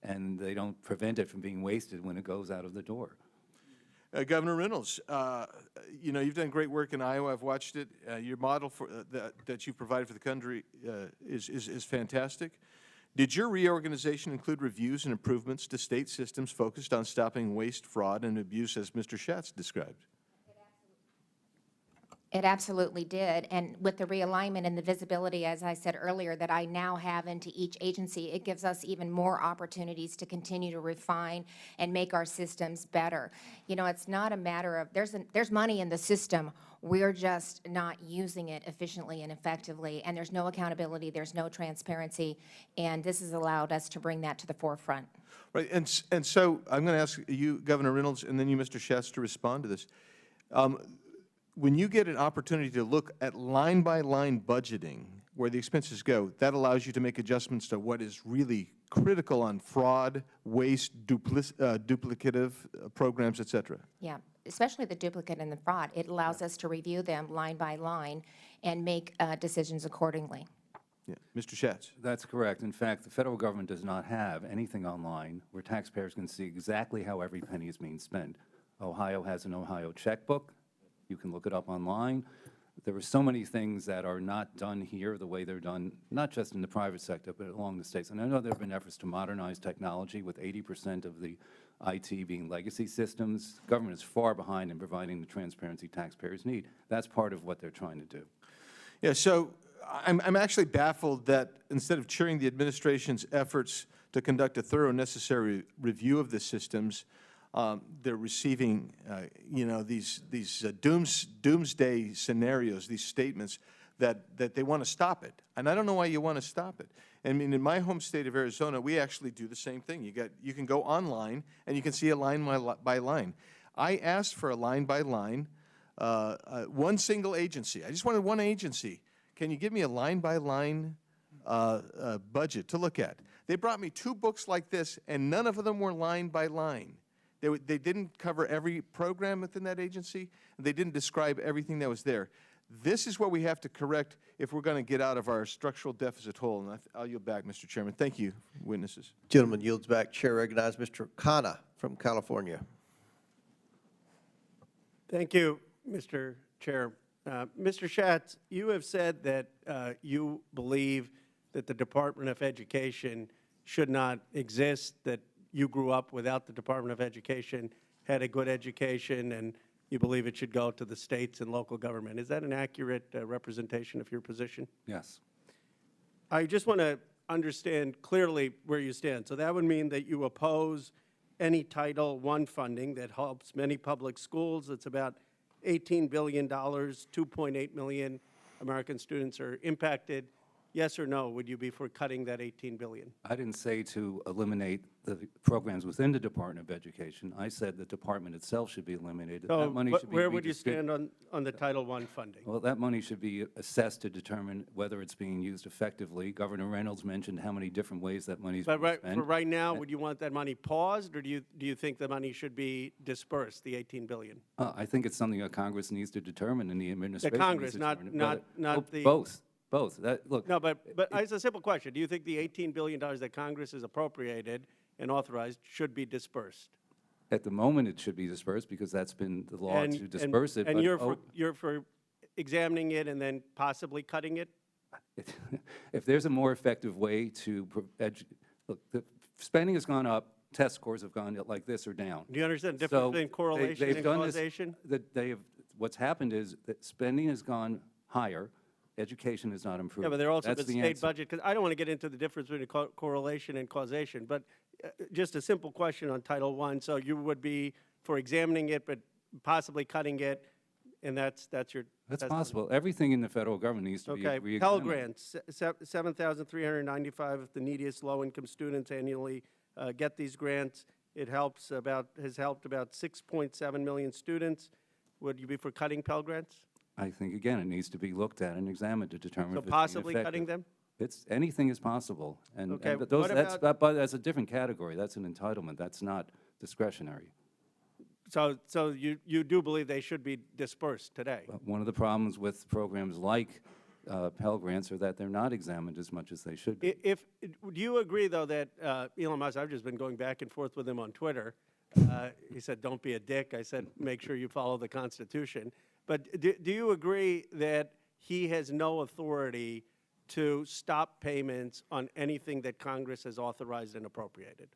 and they don't prevent it from being wasted when it goes out of the door. Governor Reynolds, you know, you've done great work in Iowa. I've watched it. Your model for, that you've provided for the country is fantastic. Did your reorganization include reviews and improvements to state systems focused on stopping waste, fraud, and abuse, as Mr. Schatz described? It absolutely did, and with the realignment and the visibility, as I said earlier, that I now have into each agency, it gives us even more opportunities to continue to refine and make our systems better. You know, it's not a matter of, there's money in the system, we're just not using it efficiently and effectively, and there's no accountability, there's no transparency, and this has allowed us to bring that to the forefront. Right, and so I'm going to ask you, Governor Reynolds, and then you, Mr. Schatz, to respond to this. When you get an opportunity to look at line-by-line budgeting, where the expenses go, that allows you to make adjustments to what is really critical on fraud, waste, duplicative programs, et cetera. Yeah, especially the duplicate and the fraud. It allows us to review them line by line and make decisions accordingly. Yeah. Mr. Schatz. That's correct. In fact, the federal government does not have anything online where taxpayers can see exactly how every penny is being spent. Ohio has an Ohio checkbook. You can look it up online. There are so many things that are not done here the way they're done, not just in the private sector, but along the states. And I know there have been efforts to modernize technology with 80% of the IT being legacy systems. Government is far behind in providing the transparency taxpayers need. That's part of what they're trying to do. Yeah, so I'm actually baffled that instead of cheering the administration's efforts to conduct a thorough and necessary review of the systems, they're receiving, you know, these doomsday scenarios, these statements that they want to stop it. And I don't know why you want to stop it. I mean, in my home state of Arizona, we actually do the same thing. You can go online and you can see a line by line. I asked for a line by line, one single agency. I just wanted one agency. Can you give me a line by line budget to look at? They brought me 2 books like this, and none of them were line by line. They didn't cover every program within that agency, and they didn't describe everything that was there. This is what we have to correct if we're going to get out of our structural deficit hole. And I'll yield back, Mr. Chairman. Thank you, witnesses. Gentleman yields back. Chair recognizes Mr. Khanna from California. Thank you, Mr. Chair. Mr. Schatz, you have said that you believe that the Department of Education should not exist, that you grew up without the Department of Education, had a good education, and you believe it should go to the states and local government. Is that an accurate representation of your position? Yes. I just want to understand clearly where you stand. So that would mean that you oppose any Title I funding that helps many public schools. It's about $18 billion, 2.8 million American students are impacted. Yes or no, would you be for cutting that $18 billion? I didn't say to eliminate the programs within the Department of Education. I said the department itself should be eliminated. So that money should be where would you stand on the Title I funding? Well, that money should be assessed to determine whether it's being used effectively. Governor Reynolds mentioned how many different ways that money is being spent. For right now, would you want that money paused, or do you think the money should be dispersed, the $18 billion? I think it's something that Congress needs to determine, and the administration The Congress, needs to determine not the... Both. Look. No, but it's a simple question. Do you think the $18 billion that Congress has appropriated and authorized should be dispersed? At the moment, it should be dispersed because that's been the law to disperse it. And you're for examining it and then possibly cutting it? If there's a more effective way to look, the spending has gone up. Test scores have gone like this or down. Do you understand the difference between correlation and causation? What's happened is that spending has gone higher. Education is not improved. Yeah, but there also That's the state budget, because I don't want to get into the difference between correlation and causation, but just a simple question on Title I. So you would be for examining it, but possibly cutting it, And that's your. That's possible. Everything in the federal government needs to be Okay, re-examined. Pell Grants, 7,395 of the neediest low-income students annually get these grants. It has helped about 6.7 million students. Would you be for cutting Pell Grants? I think, again, it needs to be looked at and examined to determine So if it's possibly effective. cutting them? Anything is possible. Okay, but those, what but that's a different category. That's an entitlement. That's not discretionary. So you do believe they should be dispersed today? One of the problems with programs like Pell Grants are that they're not examined as much as they should be. Do you agree, though, that Elon Musk, I've just been going back and forth with him on Twitter. He said, don't be a dick. I said, make sure you follow the Constitution. But do you agree that he has no authority to stop payments on anything that Congress has authorized and appropriated?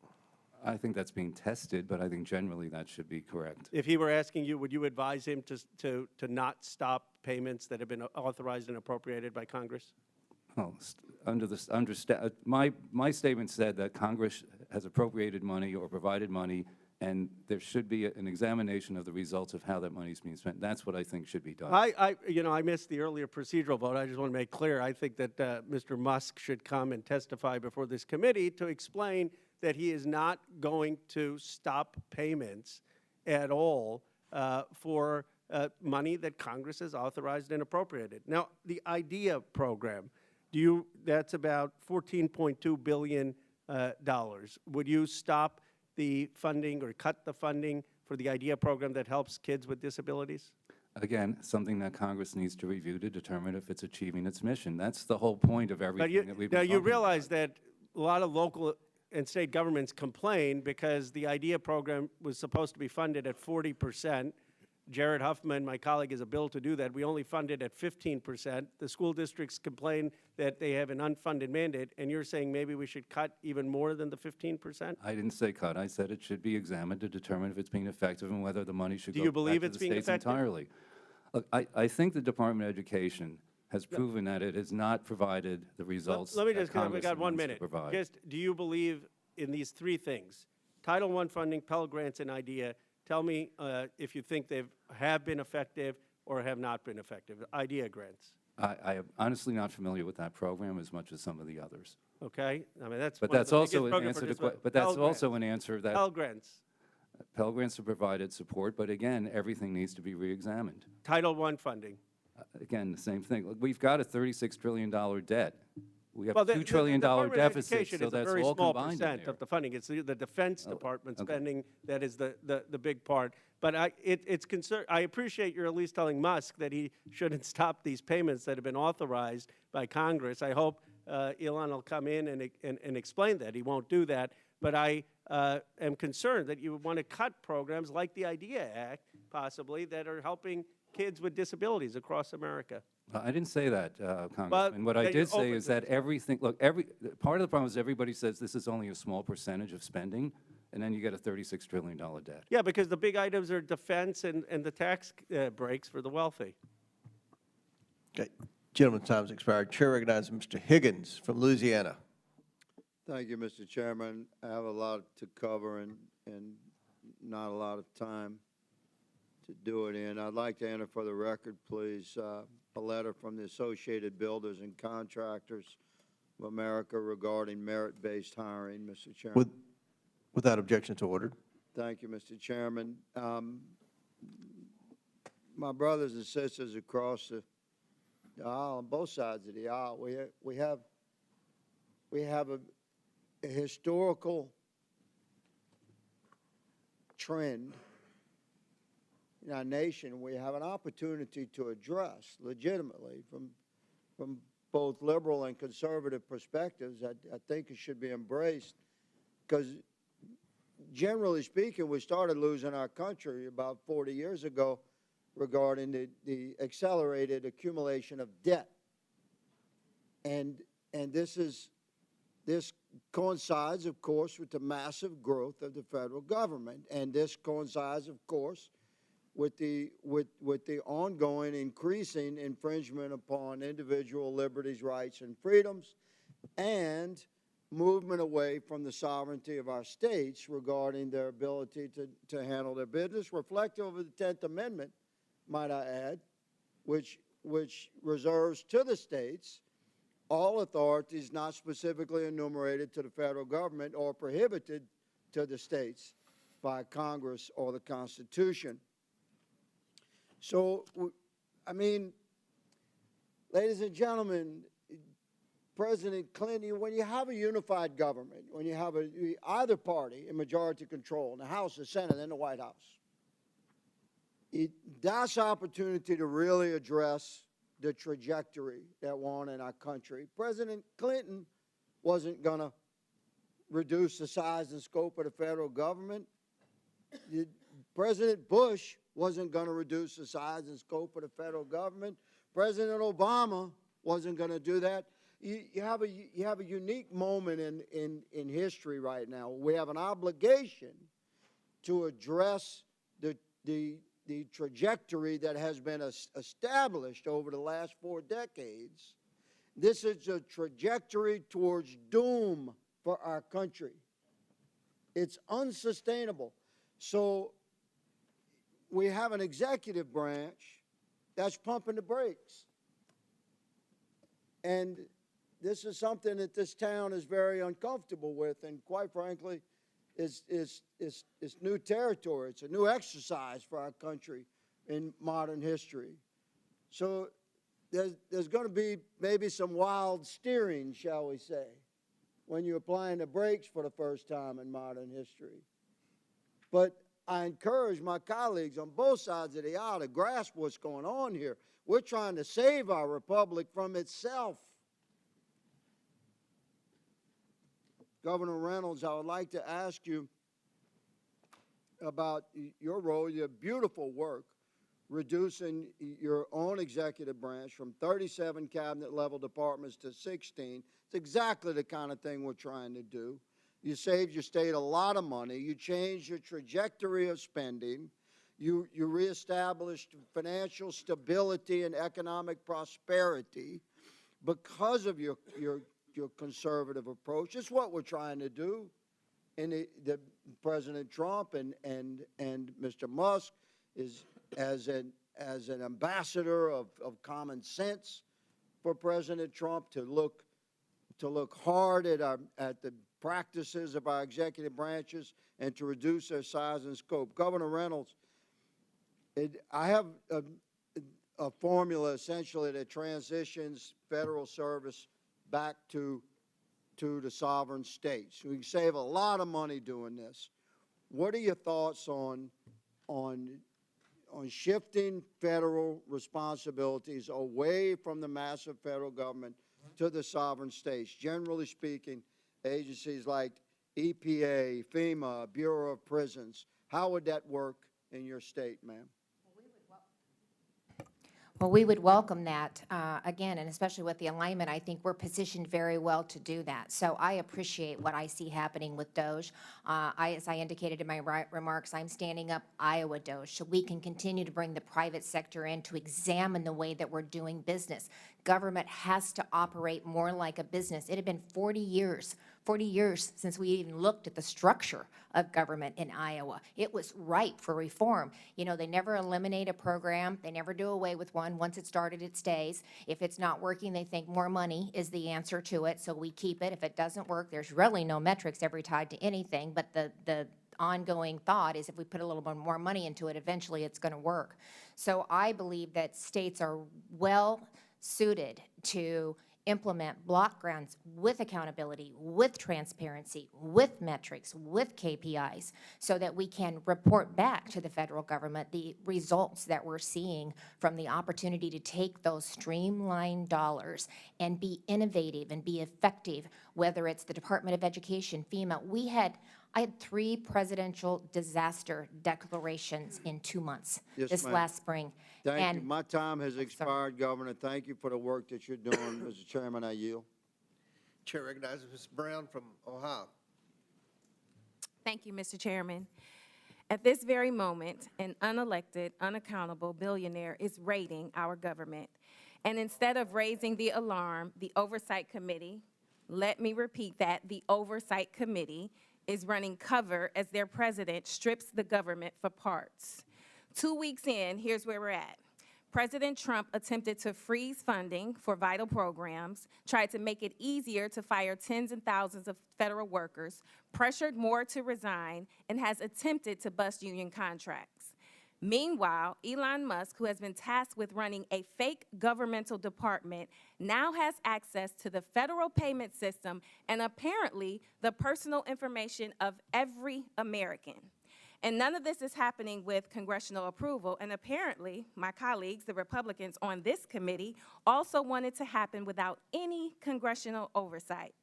I think that's being tested, but I think generally that should be correct. If he were asking you, would you advise him to not stop payments that have been authorized and appropriated by Congress? Well, my statement said that Congress has appropriated money or provided money, and there should be an examination of the results of how that money is being spent. That's what I think should be done. I missed the earlier procedural vote. I just want to make clear, I think that Mr. Musk should come and testify before this committee to explain that he is not going to stop payments at all for money that Congress has authorized and appropriated. Now, the IDEA program, that's about $14.2 billion. Would you stop the funding or cut the funding for the IDEA program that helps kids with disabilities? Again, something that Congress needs to review to determine if it's achieving its mission. That's the whole point of everything that we've been talking about. Now, you realize that a lot of local and state governments complain because the IDEA program was supposed to be funded at 40%. Jared Huffman, my colleague, has a bill to do that. We only fund it at 15%. The school districts complain that they have an unfunded mandate, and you're saying maybe we should cut even more than the 15%? I didn't say cut. I said it should be examined to determine if it's being effective and whether the money should Do go you believe back it's to the being states effective? entirely. Look, I think the Department of Education has proven that it has not provided the results Let me that just, we Congress got 1 wants to minute. provide. Just, do you believe in these three things? Title I funding, Pell Grants, and IDEA. Tell me if you think they have been effective or have not been effective. IDEA grants. I am honestly not familiar with that program as much as some of the others. Okay, I mean that's. But one of that's the also biggest an program answer to participants. but that's Pell also Grants. an answer that Pell Grants. Pell Grants have provided support, but again, everything needs to be re-examined. Title I funding. Again, the same thing. Look, we've got a $36 trillion debt. We have Well, $2 trillion Department of deficit, Education so is a that's very all small combined in percent there. of the funding. It's the Defense Department okay. spending that is the big part. But it's concern. I appreciate you're at least telling Musk that he shouldn't stop these payments that have been authorized by Congress. I hope Elon will come in and explain that. He won't do that. But I am concerned that you want to cut programs like the IDEA Act, possibly, that are helping kids with disabilities across America. I didn't say that, Congressman. What I did say is that everything, look, part of the problem is everybody says this is only a small percentage of spending, and then you get a $36 trillion debt. Yeah, because the big items are defense and the tax breaks for the wealthy. Okay. Gentleman's time's expired. Chair recognizes Mr. Higgins from Louisiana. Thank you, Mr. Chairman. I have a lot to cover and not a lot of time to do it in. I'd like to enter for the record, please, a letter from the Associated Builders and Contractors of America regarding merit-based hiring, Mr. Chairman. Without objection to order. Thank you, Mr. Chairman. My brothers and sisters across the aisle, on both sides of the aisle, we have a historical trend in our nation. We have an opportunity to address legitimately from both liberal and conservative perspectives. I think it should be embraced because generally speaking, we started losing our country about 40 years ago regarding the accelerated accumulation of debt. And this coincides, of course, with the massive growth of the federal government. And this coincides, of course, with the ongoing increasing infringement upon individual liberties, rights, and freedoms, and movement away from the sovereignty of our states regarding their ability to handle their business, reflective of the 10th Amendment might I add, which reserves to the states all authorities not specifically enumerated to the federal government or prohibited to the states by Congress or the Constitution. So, I mean, ladies and gentlemen, President Clinton, when you have a unified government, when you have either party in majority control in the House, the Senate, and the White House, that's opportunity to really address the trajectory that we're on in our country. President Clinton wasn't going to reduce the size and scope of the federal government. President Bush wasn't going to reduce the size and scope of the federal government. President Obama wasn't going to do that. You have a unique moment in history right now. We have an obligation to address the trajectory that has been established over the last 4 decades. This is a trajectory towards doom for our country. It's unsustainable. So we have an executive branch that's pumping the brakes. And this is something that this town is very uncomfortable with, and quite frankly, it's new territory. It's a new exercise for our country in modern history. So there's going to be maybe some wild steering, shall we say, when you're applying the brakes for the first time in modern history. But I encourage my colleagues on both sides of the aisle to grasp what's going on here. We're trying to save our republic from itself. Governor Reynolds, I would like to ask you about your role, your beautiful work, reducing your own executive branch from 37 cabinet-level departments to 16. It's exactly the kind of thing we're trying to do. You saved your state a lot of money. You changed your trajectory of spending. You reestablished financial stability and economic prosperity because of your conservative approach. It's what we're trying to do. And the President Trump and Mr. Musk is as an ambassador of common sense for President Trump to look hard at the practices of our executive branches and to reduce their size and scope. Governor Reynolds, I have a formula essentially that transitions federal service back to the sovereign states. We can save a lot of money doing this. What are your thoughts on shifting federal responsibilities away from the massive federal government to the sovereign states? Generally speaking, agencies like EPA, FEMA, Bureau of Prisons, how would that work in your state, ma'am? Well, we would welcome that, again, and especially with the alignment, I think we're positioned very well to do that. So I appreciate what I see happening with DOGE. As I indicated in my remarks, I'm standing up Iowa DOGE so we can continue to bring the private sector in to examine the way that we're doing business. Government has to operate more like a business. It had been 40 years since we even looked at the structure of government in Iowa. It was ripe for reform. You know, they never eliminate a program. They never do away with one. Once it started, it stays. If it's not working, they think more money is the answer to it, so we keep it. If it doesn't work, there's really no metrics ever tied to anything, but the ongoing thought is if we put a little bit more money into it, eventually it's going to work. So I believe that states are well suited to implement block grants with accountability, with transparency, with metrics, with KPIs, so that we can report back to the federal government the results that we're seeing from the opportunity to take those streamlined dollars and be innovative and be effective, whether it's the Department of Education, FEMA. I had 3 presidential disaster declarations in 2 months this last spring. Thank you. My time has expired, Governor. Thank you for the work that you're doing. Mr. Chairman, I yield. Chair recognizes Ms. Brown from Ohio. Thank you, Mr. Chairman. At this very moment, an unelected, unaccountable billionaire is raiding our government. And instead of raising the alarm, the Oversight Committee, let me repeat that, the Oversight Committee is running cover as their president strips the government for parts. 2 weeks in, here's where we're at. President Trump attempted to freeze funding for vital programs, tried to make it easier to fire tens and thousands of federal workers, pressured more to resign, and has attempted to bust union contracts. Meanwhile, Elon Musk, who has been tasked with running a fake governmental department, now has access to the federal payment system and apparently the personal information of every American. And none of this is happening with congressional approval, and apparently my colleagues, the Republicans on this committee, also want it to happen without any congressional oversight.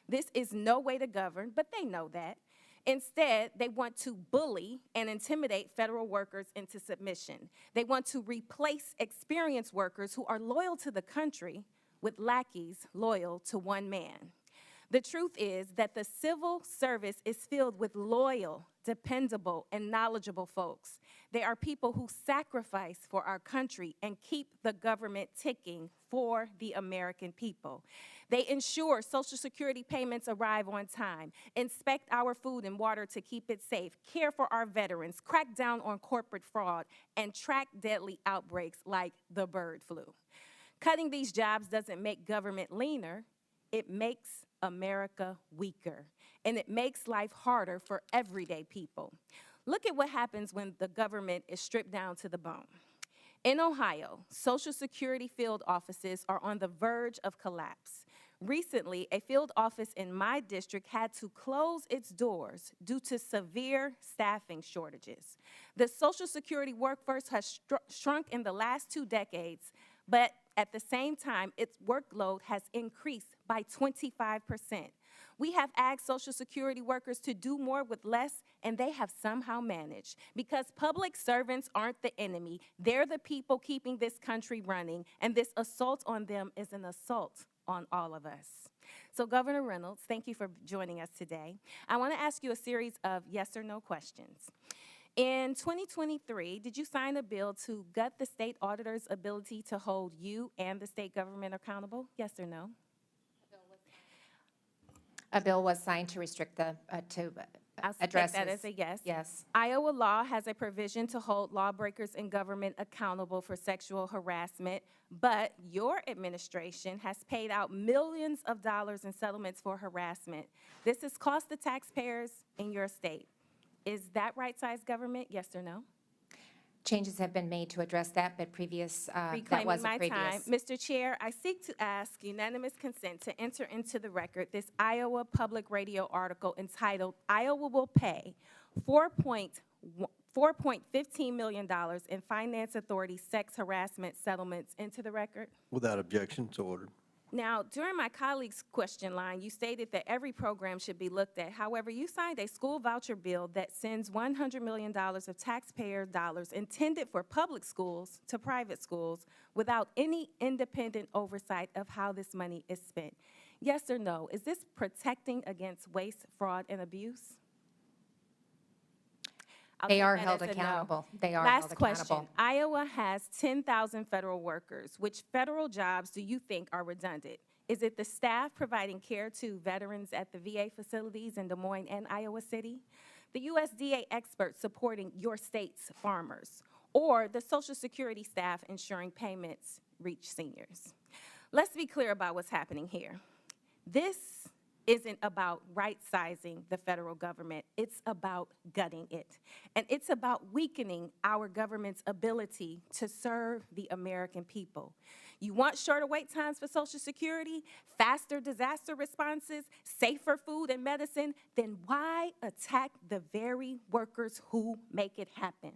This is no way to govern, but they know that. Instead, they want to bully and intimidate federal workers into submission. They want to replace experienced workers who are loyal to the country with lackeys loyal to one man. The truth is that the civil service is filled with loyal, dependable, and knowledgeable folks. They are people who sacrifice for our country and keep the government ticking for the American people. They ensure Social Security payments arrive on time, inspect our food and water to keep it safe, care for our veterans, crack down on corporate fraud, and track deadly outbreaks like the bird flu. Cutting these jobs doesn't make government leaner, it makes America weaker, and it makes life harder for everyday people. Look at what happens when the government is stripped down to the bone. In Ohio, Social Security field offices are on the verge of collapse. Recently, a field office in my district had to close its doors due to severe staffing shortages. The Social Security workforce has shrunk in the last 2 decades, but at the same time, its workload has increased by 25%. We have asked Social Security workers to do more with less, and they have somehow managed. Because public servants aren't the enemy. They're the people keeping this country running, and this assault on them is an assault on all of us. So Governor Reynolds, thank you for joining us today. I want to ask you a series of yes or no questions. In 2023, did you sign a bill to gut the state auditor's ability to hold you and the state government accountable? Yes or no? A bill was signed to restrict the, I'll address take that as a yes. Yes. Iowa law has a provision to hold lawbreakers in government accountable for sexual harassment, but your administration has paid out millions of dollars in settlements for harassment. This has cost the taxpayers in your state. Is that right-sized government, yes or no? Changes have been made to address that, but previous, that Reclaiming wasn't my previous. time. Mr. Chair, I seek to ask unanimous consent to enter into the record this Iowa Public Radio article entitled, "Iowa Will Pay $4.15 million in Finance Authority Sex Harassment Settlements" into the record. Without objection, it's ordered. Now, during my colleague's question line, you stated that every program should be looked at. However, you signed a school voucher bill that sends $100 million of taxpayer dollars intended for public schools to private schools without any independent oversight of how this money is spent. Yes or no? Is this protecting against waste, fraud, and abuse? They are held accountable. They are held accountable. Last question. Iowa has 10,000 federal workers. Which federal jobs do you think are redundant? Is it the staff providing care to veterans at the VA facilities in Des Moines and Iowa City? The USDA experts supporting your state's farmers? Or the Social Security staff ensuring payments reach seniors? Let's be clear about what's happening here. This isn't about right-sizing the federal government. It's about gutting it. And it's about weakening our government's ability to serve the American people. You want shorter wait times for Social Security, faster disaster responses, safer food and medicine? Then why attack the very workers who make it happen?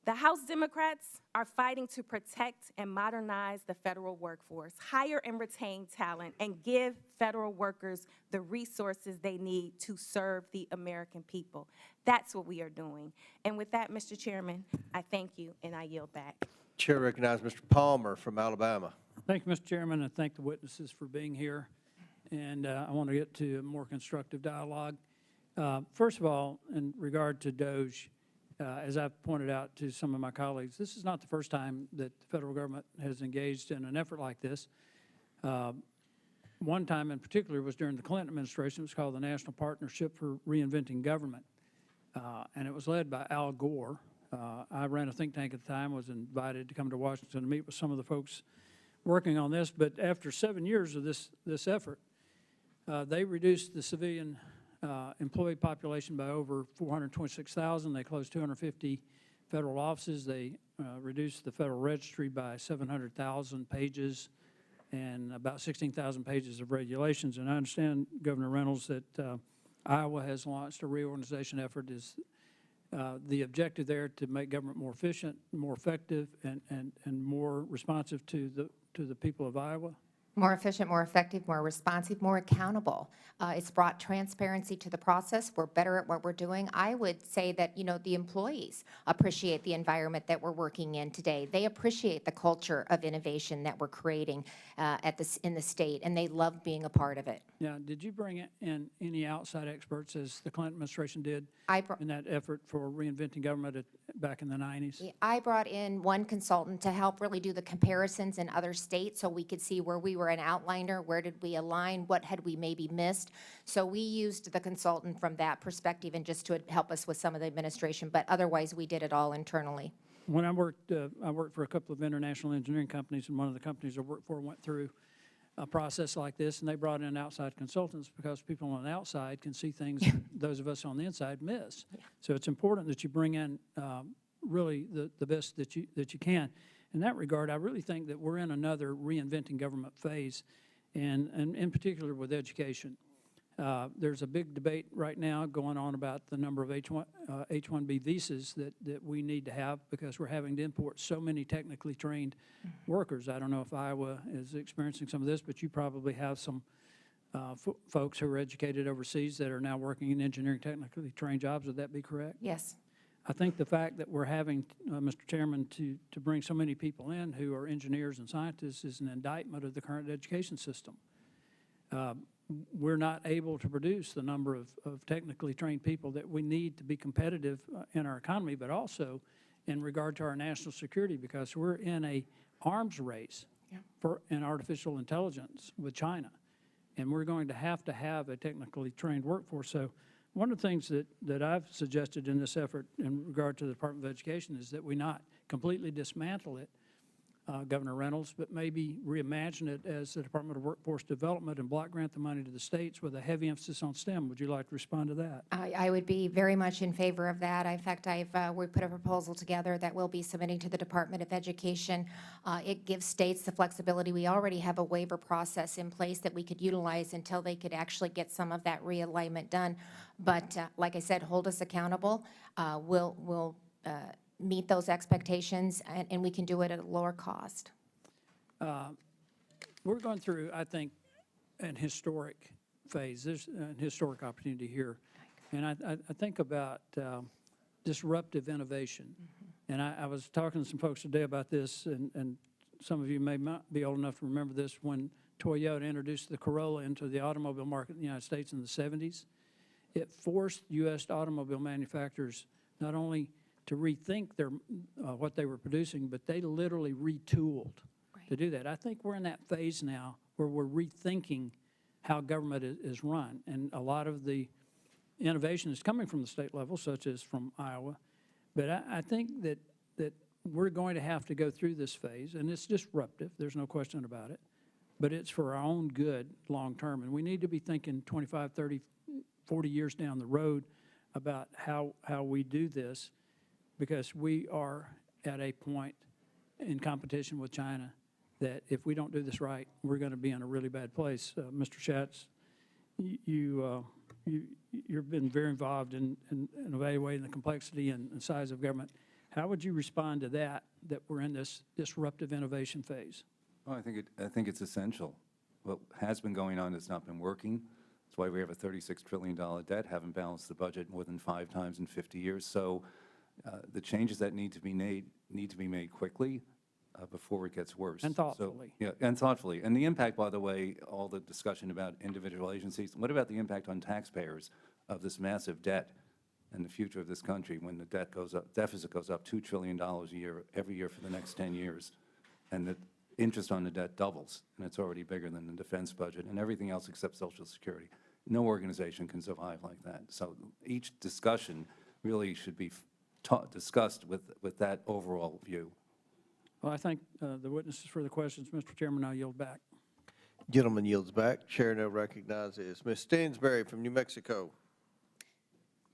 The House Democrats are fighting to protect and modernize the federal workforce, hire and retain talent, and give federal workers the resources they need to serve the American people. That's what we are doing. And with that, Mr. Chairman, I thank you and I yield back. Chair recognizes Mr. Palmer from Alabama. Thank you, Mr. Chairman, and thank the witnesses for being here. And I want to get to a more constructive dialogue. First of all, in regard to DOGE, as I've pointed out to some of my colleagues, this is not the first time that the federal government has engaged in an effort like this. One time in particular was during the Clinton administration. It was called the National Partnership for Reinventing Government. And it was led by Al Gore, I ran a think tank at the time, was invited to come to Washington to meet with some of the folks working on this. But after 7 years of this effort, they reduced the civilian employee population by over 426,000. They closed 250 federal offices. They reduced the federal registry by 700,000 pages and about 16,000 pages of regulations. And I understand, Governor Reynolds, that Iowa has launched a reorganization effort. Is the objective there to make government more efficient, more effective, and more responsive to the people of Iowa? More efficient, more effective, more responsive, more accountable. It's brought transparency to the process. We're better at what we're doing. I would say that, you know, the employees appreciate the environment that we're working in today. They appreciate the culture of innovation that we're creating in the state, and they love being a part of it. Yeah. Did you bring in any outside experts, as the Clinton administration did, in that effort for reinventing government back in the 90s? I brought in one consultant to help really do the comparisons in other states so we could see where we were an outliner, where did we align, what had we maybe missed. So we used the consultant from that perspective and just to help us with some of the administration, but otherwise we did it all internally. When I worked for a couple of international engineering companies, and one of the companies I worked for went through a process like this, and they brought in outside consultants because people on the outside can see things that those of us on the inside miss. Yeah. So it's important that you bring in really the best that you can. In that regard, I really think that we're in another reinventing government phase, and in particular with education. There's a big debate right now going on about the number of H-1B visas that we need to have, because we're having to import so many technically trained workers. I don't know if Iowa is experiencing some of this, but you probably have some folks who are educated overseas that are now working in engineering technically trained jobs. Would that be correct? Yes. I think the fact that we're having, Mr. Chairman, to bring so many people in who are engineers and scientists is an indictment of the current education system. We're not able to produce the number of technically trained people that we need to be competitive in our economy, but also in regard to our national security, because we're in a arms race in artificial intelligence with China, and we're going to have a technically trained workforce. So one of the things that I've suggested in this effort in regard to the Department of Education is that we not completely dismantle it, Governor Reynolds, but maybe reimagine it as the Department of Workforce Development and block grant the money to the states with a heavy emphasis on STEM. Would you like to respond to that? I would be very much in favor of that. In fact, we put a proposal together that we'll be submitting to the Department of Education. It gives states the flexibility. We already have a waiver process in place that we could utilize until they could actually get some of that realignment done. But like I said, hold us accountable. We'll meet those expectations, and we can do it at a lower cost. We're going through, I think, an historic phase. There's a historic opportunity here. And I think about disruptive innovation. And I was talking to some folks today about this, and some of you may not be old enough to remember this, when Toyota introduced the Corolla into the automobile market in the United States in the 70s. It forced U.S. automobile manufacturers not only to rethink what they were producing, but they literally retooled to do that. I think we're in that phase now where we're rethinking how government is run, and a lot of the innovation is coming from the state level, such as from Iowa. But I think that we're going to have to go through this phase, and it's disruptive, there's no question about it, but it's for our own good long term, and we need to be thinking 25, 30, 40 years down the road about how we do this, because we are at a point in competition with China that if we don't do this right, we're going to be in a really bad place. Mr. Schatz, you've been very involved in evaluating the complexity and size of government. How would you respond to that we're in this disruptive innovation phase? Well, I think it's essential. What has been going on has not been working. That's why we have a $36 trillion debt, haven't balanced the budget more than 5 times in 50 years. So the changes that need to be made quickly before it gets worse. And thoughtfully. So, yeah, and thoughtfully. And the impact, by the way, all the discussion about individual agencies, what about the impact on taxpayers of this massive debt and the future of this country when the debt goes up, deficit goes up $2 trillion a year, every year for the next 10 years, and the interest on the debt doubles, and it's already bigger than the defense budget and everything else except Social Security. No organization can survive like that. So each discussion really should be discussed with that overall view. Well, I thank the witnesses for the questions. Mr. Chairman, I yield back. Gentleman yields back. Chair now recognizes Ms. Stansberry from New Mexico.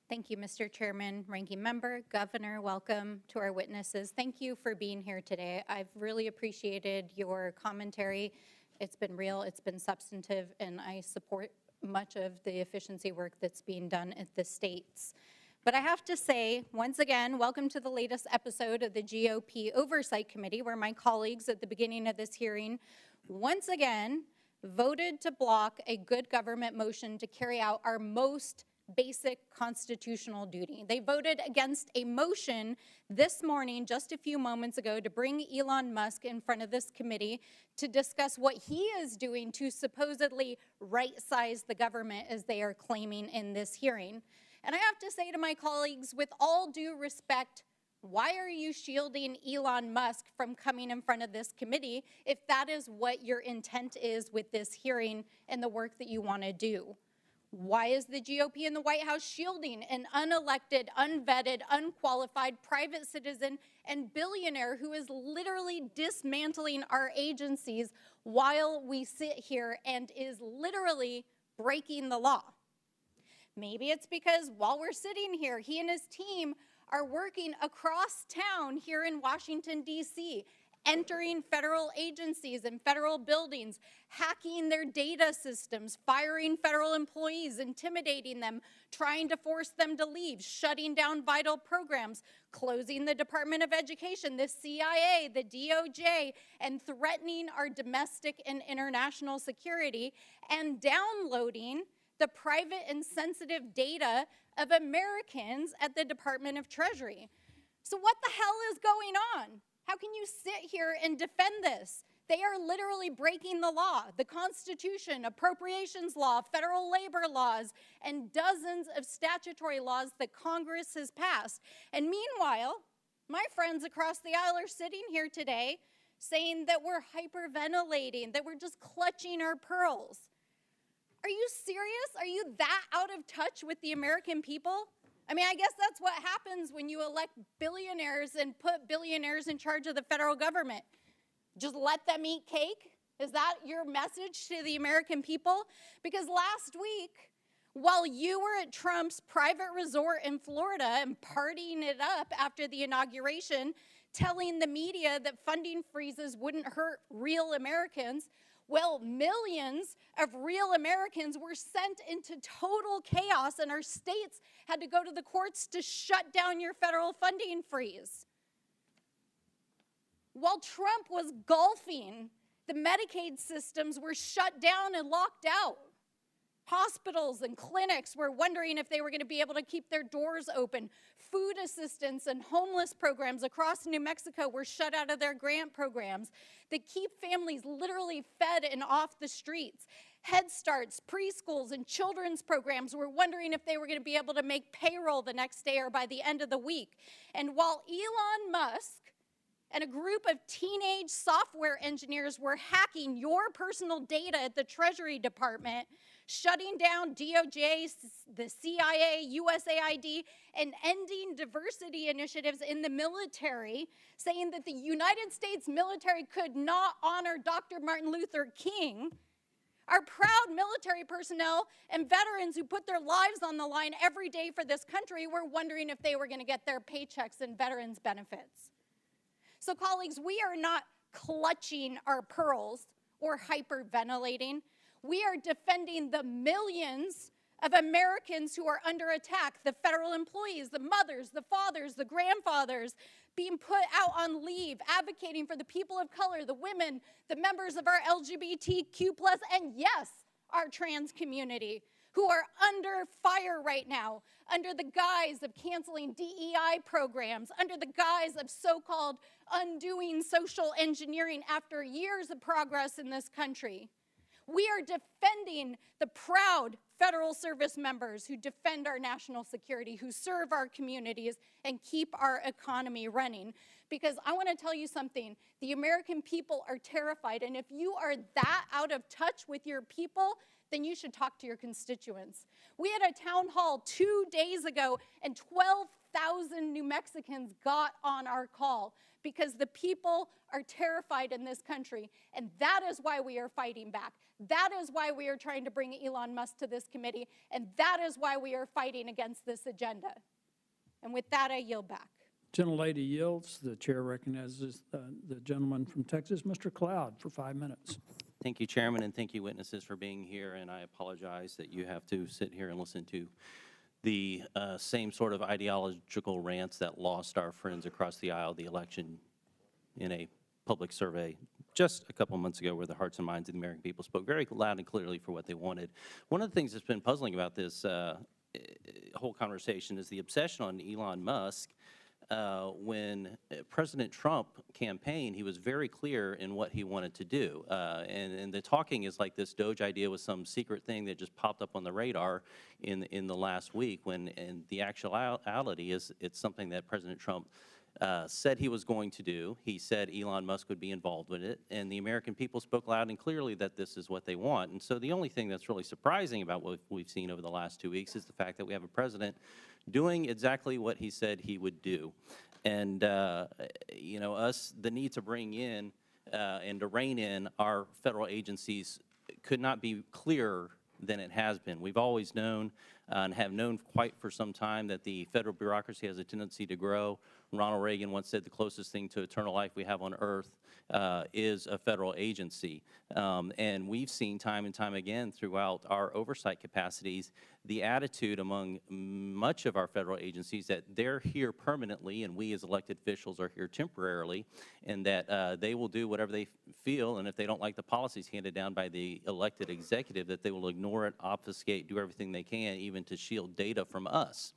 Thank you, Mr. Chairman, Ranking Member, Governor, welcome to our witnesses. Thank you for being here today. I've really appreciated your commentary. It's been real, it's been substantive, and I support much of the efficiency work that's being done at the states. But I have to say, once again, welcome to the latest episode of the GOP Oversight Committee, where my colleagues at the beginning of this hearing once again voted to block a good government motion to carry out our most basic constitutional duty. They voted against a motion this morning, just a few moments ago, to bring Elon Musk in front of this committee to discuss what he is doing to supposedly right-size the government, as they are claiming in this hearing. And I have to say to my colleagues, with all due respect, why are you shielding Elon Musk from coming in front of this committee if that is what your intent is with this hearing and the work that you want to do? Why is the GOP in the White House shielding an unelected, unvetted, unqualified private citizen and billionaire who is literally dismantling our agencies while we sit here and is literally breaking the law? Maybe it's because while we're sitting here, he and his team are working across town here in Washington, D.C., entering federal agencies and federal buildings, hacking their data systems, firing federal employees, intimidating them, trying to force them to leave, shutting down vital programs, closing the Department of Education, the CIA, the DOJ, and threatening our domestic and international security, and downloading the private and sensitive data of Americans at the Department of Treasury. So what the hell is going on? How can you sit here and defend this? They are literally breaking the law, the Constitution, appropriations law, federal labor laws, and dozens of statutory laws that Congress has passed. And meanwhile, my friends across the aisle are sitting here today saying that we're hyperventilating, that we're just clutching our pearls. Are you serious? Are you that out of touch with the American people? I mean, I guess that's what happens when you elect billionaires and put billionaires in charge of the federal government. Just let them eat cake? Is that your message to the American people? Because last week, while you were at Trump's private resort in Florida and partying it up after the inauguration, telling the media that funding freezes wouldn't hurt real Americans, well, millions of real Americans were sent into total chaos, and our states had to go to the courts to shut down your federal funding freeze. While Trump was golfing, the Medicaid systems were shut down and locked out. Hospitals and clinics were wondering if they were going to be able to keep their doors open. Food assistance and homeless programs across New Mexico were shut out of their grant programs that keep families literally fed and off the streets. Head Starts, preschools, and children's programs were wondering if they were going to be able to make payroll the next day or by the end of the week. And while Elon Musk and a group of teenage software engineers were hacking your personal data at the Treasury Department, shutting down DOJ, the CIA, USAID, and ending diversity initiatives in the military, saying that the United States military could not honor Dr. Martin Luther King, our proud military personnel and veterans who put their lives on the line every day for this country were wondering if they were going to get their paychecks and veterans benefits. So, colleagues, we are not clutching our pearls or hyperventilating. We are defending the millions of Americans who are under attack, the federal employees, the mothers, the fathers, the grandfathers, being put out on leave, advocating for the people of color, the women, the members of our LGBTQ+, and yes, our trans community, who are under fire right now, under the guise of canceling DEI programs, under the guise of so-called undoing social engineering after years of progress in this country. We are defending the proud federal service members who defend our national security, who serve our communities and keep our economy running. because I want to tell you something. The American people are terrified, and if you are that out of touch with your people, then you should talk to your constituents. We had a town hall 2 days ago, and 12,000 New Mexicans got on our call because the people are terrified in this country, and that is why we are fighting back. That is why we are trying to bring Elon Musk to this committee, and that is why we are fighting against this agenda. And with that, I yield back. Gentlelady yields. The chair recognizes the gentleman from Texas, Mr. Cloud, for 5 minutes. Thank you, Chairman, and thank you, witnesses, for being here. And I apologize that you have to sit here and listen to the same sort of ideological rants that lost our friends across the aisle the election in a public survey just a couple months ago, where the hearts and minds of the American people spoke very loud and clearly for what they wanted. One of the things that's been puzzling about this whole conversation is the obsession on Elon Musk. When President Trump campaigned, he was very clear in what he wanted to do. And the talking is like this DOGE idea was some secret thing that just popped up on the radar in the last week, when in the actuality is it's something that President Trump said he was going to do. He said Elon Musk would be involved with it, and the American people spoke loud and clearly that this is what they want. And so the only thing that's really surprising about what we've seen over the last 2 weeks is the fact that we have a president doing exactly what he said he would do. And, you know, the need to bring in and to rein in our federal agencies could not be clearer than it has been. We've always known and have known quite for some time that the federal bureaucracy has a tendency to grow. Ronald Reagan once said the closest thing to eternal life we have on earth is a federal agency. And we've seen time and time again throughout our oversight capacities the attitude among much of our federal agencies that they're here permanently and we as elected officials are here temporarily, and that they will do whatever they feel, and if they don't like the policies handed down by the elected executive, that they will ignore it, obfuscate, do everything they can, even to shield data from us.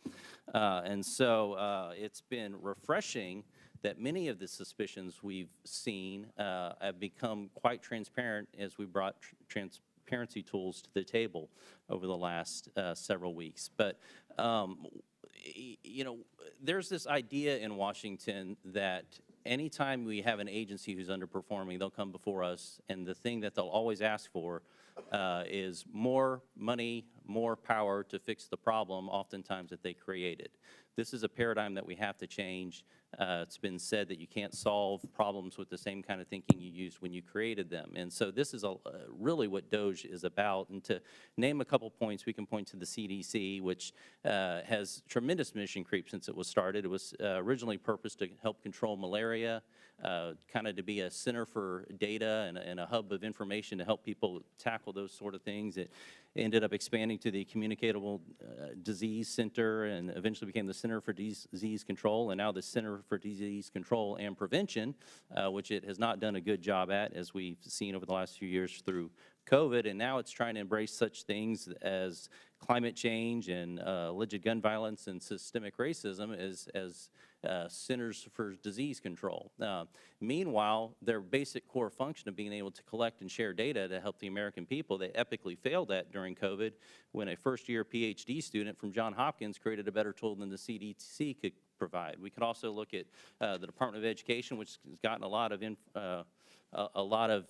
And so it's been refreshing that many of the suspicions we've seen have become quite transparent as we brought transparency tools to the table over the last several weeks. But, you know, there's this idea in Washington that anytime we have an agency who's underperforming, they'll come before us, and the thing that they'll always ask for is more money, more power to fix the problem, oftentimes that they created. This is a paradigm that we have to change. It's been said that you can't solve problems with the same kind of thinking you used when you created them. And so this is really what DOGE is about. And to name a couple points, we can point to the CDC, which has tremendous mission creep since it was started. It was originally purposed to help control malaria, kind of to be a center for data and a hub of information to help people tackle those sort of things. It ended up expanding to the Communicable Disease Center, and eventually became the Center for Disease Control, and now the Center for Disease Control and Prevention, which it has not done a good job at, as we've seen over the last few years through COVID. And now it's trying to embrace such things as climate change and alleged gun violence and systemic racism as Centers for Disease Control. Meanwhile, their basic core function of being able to collect and share data to help the American people, they epically failed at during COVID, when a first-year PhD student from Johns Hopkins created a better tool than the CDC could provide. We could also look at the Department of Education, which has gotten a lot of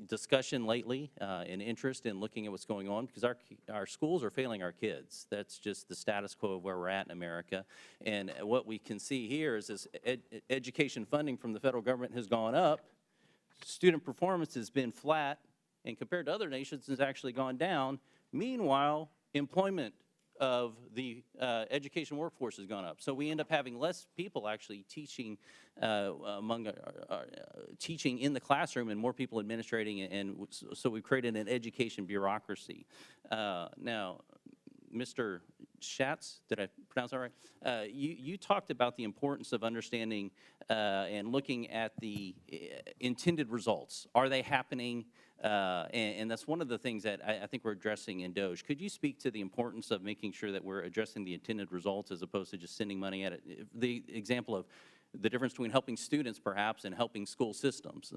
discussion lately and interest in looking at what's going on, because our schools are failing our kids. That's just the status quo of where we're at in America. And what we can see here is this education funding from the federal government has gone up, student performance has been flat, and compared to other nations has actually gone down. Meanwhile, employment of the education workforce has gone up. So we end up having less people actually teaching teaching in the classroom, and more people administrating, and so we've created an education bureaucracy. Now, Mr. Schatz, did I pronounce that right? You talked about the importance of understanding and looking at the intended results. Are they happening? And that's one of the things that I think we're addressing in DOGE. Could you speak to the importance of making sure that we're addressing the intended results as opposed to just sending money at it? The example of the difference between helping students, perhaps, and helping school systems.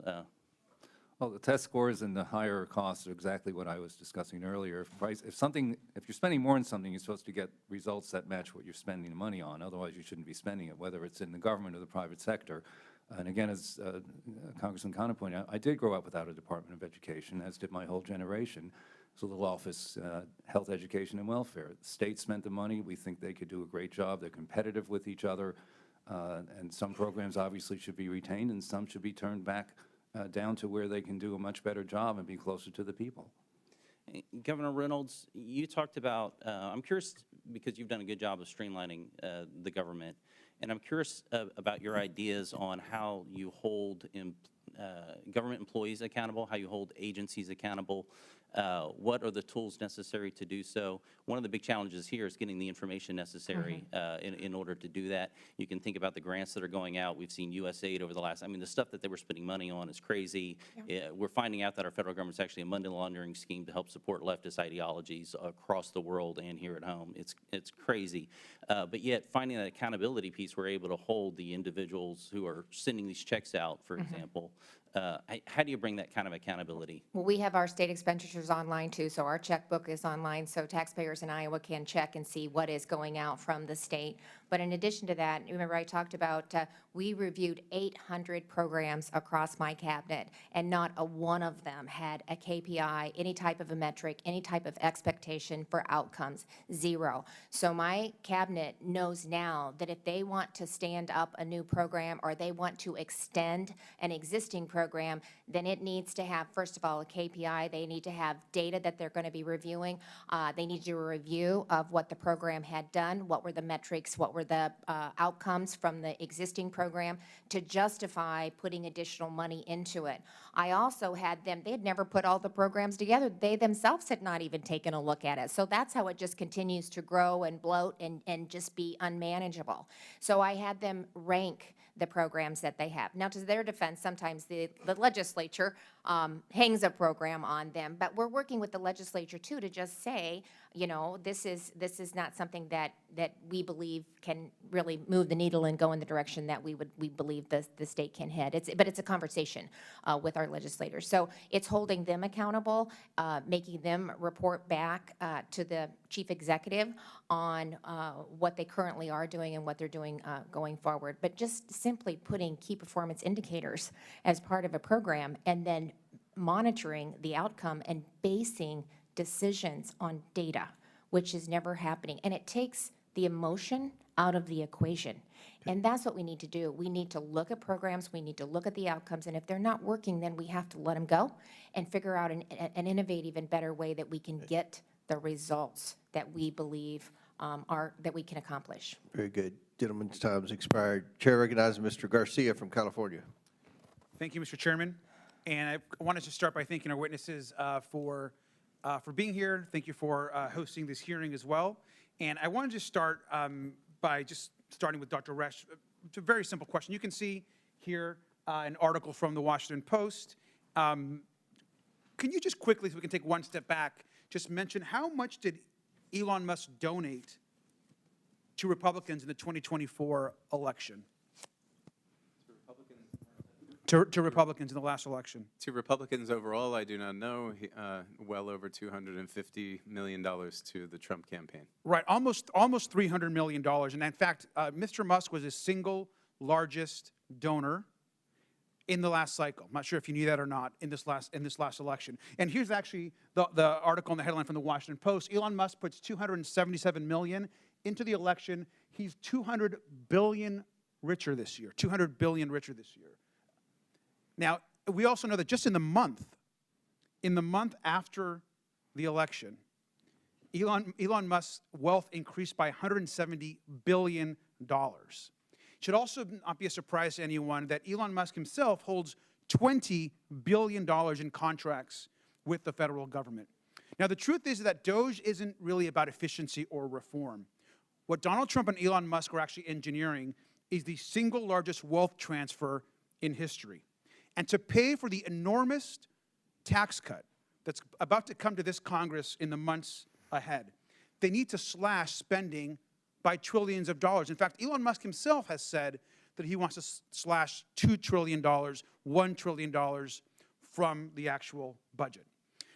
Well, the test scores and the higher costs are exactly what I was discussing earlier. If you're spending more on something, you're supposed to get results that match what you're spending the money on. Otherwise, you shouldn't be spending it, whether it's in the government or the private sector. And again, as Congressman Connor pointed out, I did grow up without a Department of Education, as did my whole generation. It's a little office, health, education, and welfare. The state spent the money. We think they could do a great job. They're competitive with each other. And some programs obviously should be retained, and some should be turned back down to where they can do a much better job and be closer to the people. Governor Reynolds, you talked about, I'm curious, because you've done a good job of streamlining the government, and I'm curious about your ideas on how you hold government employees accountable, how you hold agencies accountable. What are the tools necessary to do so? One of the big challenges here is getting the information necessary in order to do that. You can think about the grants that are going out. We've seen USAID over the last, I mean, the stuff that they were spending money on is crazy. We're finding out that our federal government's actually a money laundering scheme to help support leftist ideologies across the world and here at home. It's crazy. But yet, finding that accountability piece, we're able to hold the individuals who are sending these checks out, for example. How do you bring that kind of accountability? Well, we have our state expenditures online too, so our checkbook is online, so taxpayers in Iowa can check and see what is going out from the state. But in addition to that, remember I talked about we reviewed 800 programs across my cabinet, and not a one of them had a KPI, any type of a metric, any type of expectation for outcomes, zero. So my cabinet knows now that if they want to stand up a new program or they want to extend an existing program, then it needs to have, first of all, a KPI. They need to have data that they're going to be reviewing. They need to do a review of what the program had done, what were the metrics, what were the outcomes from the existing program to justify putting additional money into it. I also had them, they had never put all the programs together. They themselves had not even taken a look at it. So that's how it just continues to grow and bloat and just be unmanageable. So I had them rank the programs that they have. Now, to their defense, sometimes the legislature hangs a program on them, but we're working with the legislature too to just say, you know, this is not something that we believe can really move the needle and go in the direction that we believe the state can head. But it's a conversation with our legislators. So it's holding them accountable, making them report back to the chief executive on what they currently are doing and what they're doing going forward. But just simply putting key performance indicators as part of a program and then monitoring the outcome and basing decisions on data, which is never happening. And it takes the emotion out of the equation. And that's what we need to do. We need to look at programs, we need to look at the outcomes, and if they're not working, then we have to let them go and figure out an innovative and better way that we can get the results that we believe that we can accomplish. Very good. Gentleman's time's expired. Chair recognizes Mr. Garcia from California. Thank you, Mr. Chairman. And I wanted to start by thanking our witnesses for being here. Thank you for hosting this hearing as well. And I wanted to start by just starting with Dr. Resch. It's a very simple question. You can see here an article from the Washington Post. Can you just quickly, so we can take one step back, just mention how much did Elon Musk donate to Republicans in the 2024 election? To Republicans in the last election. To Republicans overall, I do not know. Well over $250 million to the Trump campaign. Right, almost $300 million. And in fact, Mr. Musk was the single largest donor in the last cycle. I'm not sure if you knew that or not in this last election. And here's actually the article in the headline from the Washington Post. Elon Musk puts $277 million into the election. He's $200 billion richer this year. $200 billion richer this year. Now, we also know that just in the month after the election, Elon Musk's wealth increased by $170 billion. It should also not be a surprise to anyone that Elon Musk himself holds $20 billion in contracts with the federal government. Now, the truth is that DOGE isn't really about efficiency or reform. What Donald Trump and Elon Musk are actually engineering is the single largest wealth transfer in history. And to pay for the enormous tax cut that's about to come to this Congress in the months ahead, they need to slash spending by trillions of dollars. In fact, Elon Musk himself has said that he wants to slash $2 trillion, $1 trillion from the actual budget.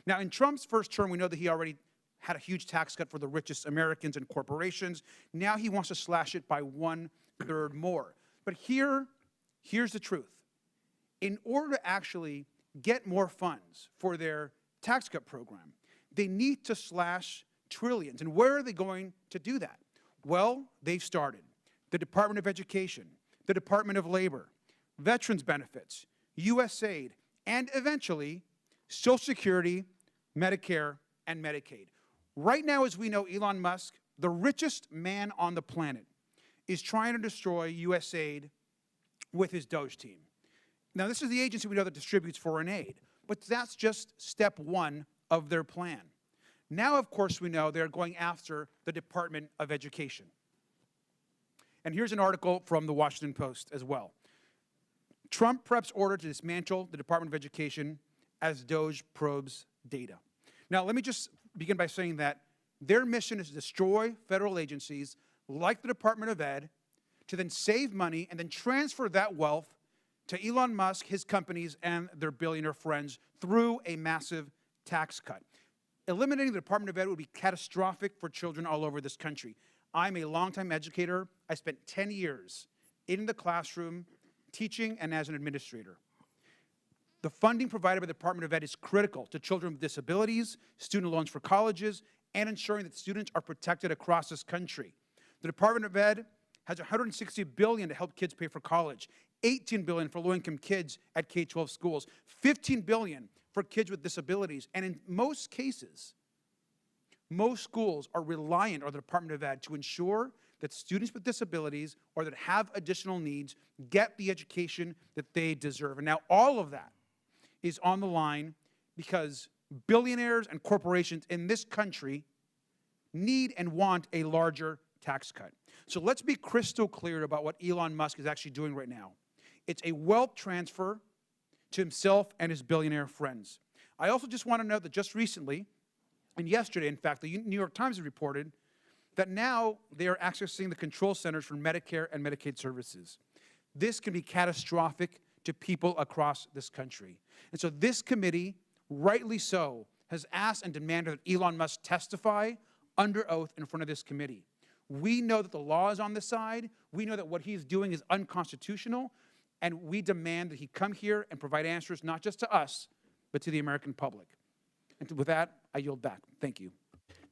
Now, in Trump's first term, we know that he already had a huge tax cut for the richest Americans and corporations. Now he wants to slash it by 1/3 more. But here's the truth. In order to actually get more funds for their tax cut program, they need to slash trillions. And where are they going to do that? Well, they've started. The Department of Education, the Department of Labor, Veterans Benefits, USAID, and eventually Social Security, Medicare, and Medicaid. Right now, as we know, Elon Musk, the richest man on the planet, is trying to destroy USAID with his DOGE team. Now, this is the agency we know that distributes foreign aid, but that's just step one of their plan. Now, of course, we know they're going after the Department of Education. And here's an article from the Washington Post as well. Trump preps order to dismantle the Department of Education as DOGE probes data. Now, let me just begin by saying that their mission is to destroy federal agencies like the Department of Ed, to then save money and then transfer that wealth to Elon Musk, his companies, and their billionaire friends through a massive tax cut. Eliminating the Department of Ed would be catastrophic for children all over this country. I'm a longtime educator. I spent 10 years in the classroom teaching and as an administrator. The funding provided by the Department of Ed is critical to children with disabilities, student loans for colleges, and ensuring that students are protected across this country. The Department of Ed has $160 billion to help kids pay for college, $18 billion for low-income kids at K-12 schools, $15 billion for kids with disabilities, and in most cases, most schools are reliant on the Department of Ed to ensure that students with disabilities or that have additional needs get the education that they deserve. And now all of that is on the line because billionaires and corporations in this country need and want a larger tax cut. So let's be crystal clear about what Elon Musk is actually doing right now. It's a wealth transfer to himself and his billionaire friends. I also just want to note that just recently, and yesterday, in fact, the New York Times reported that now they are accessing the control centers for Medicare and Medicaid services. This can be catastrophic to people across this country. And so this committee, rightly so, has asked and demanded that Elon Musk testify under oath in front of this committee. We know that the law is on the side. We know that what he's doing is unconstitutional. And we demand that he come here and provide answers not just to us, but to the American public. And with that, I yield back. Thank you.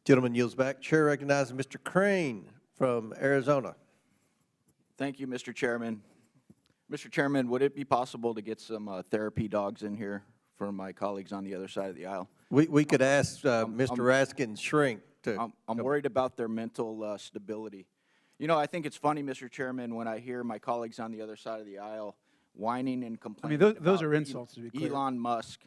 Gentleman yields back. Chair recognizes Mr. Crane from Arizona. Thank you, Mr. Chairman. Mr. Chairman, would it be possible to get some therapy dogs in here for my colleagues on the other side of the aisle? We could ask Mr. Raskin Shrink to... I'm worried about their mental stability. You know, I think it's funny, Mr. Chairman, when I hear my colleagues on the other side of the aisle whining and complaining. I mean, those are insults, to be clear. Elon Musk.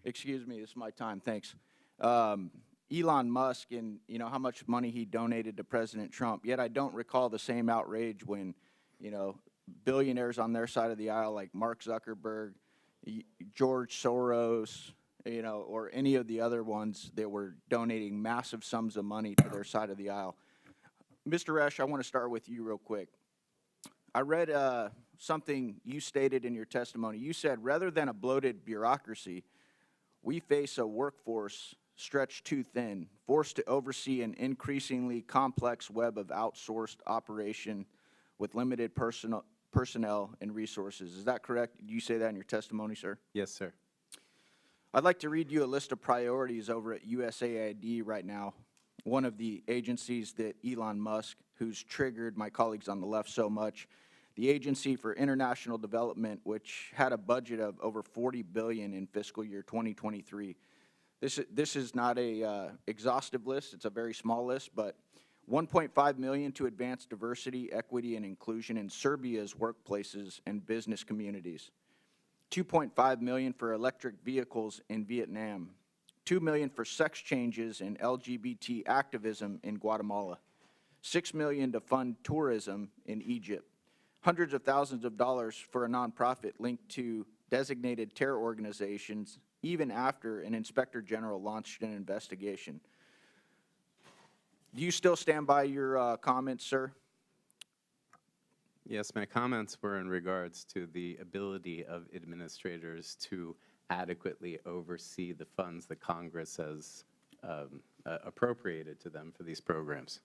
Excuse me, this is my time. Thanks. Elon Musk and, you know, how much money he donated to President Trump. Yet I don't recall the same outrage when, you know, billionaires on their side of the aisle like Mark Zuckerberg, George Soros, you know, or any of the other ones that were donating massive sums of money to their side of the aisle. Mr. Resch, I want to start with you real quick. I read something you stated in your testimony. You said, rather than a bloated bureaucracy, we face a workforce stretched too thin, forced to oversee an increasingly complex web of outsourced operation with limited personnel and resources. Is that correct? Did you say that in your testimony, sir? Yes, sir. I'd like to read you a list of priorities over at USAID right now, one of the agencies that Elon Musk, who's triggered my colleagues on the left so much, the Agency for International Development, which had a budget of over $40 billion in fiscal year 2023. This is not a exhaustive list. It's a very small list, but $1.5 million to advance diversity, equity, and inclusion in Serbia's workplaces and business communities. $2.5 million for electric vehicles in Vietnam. $2 million for sex changes and LGBT activism in Guatemala. $6 million to fund tourism in Egypt. Hundreds of thousands of dollars for a nonprofit linked to designated terror organizations, even after an inspector general launched an investigation. Do you still stand by your comments, sir? Yes, my comments were in regards to the ability of administrators to adequately oversee the funds that Congress has appropriated to them for these programs.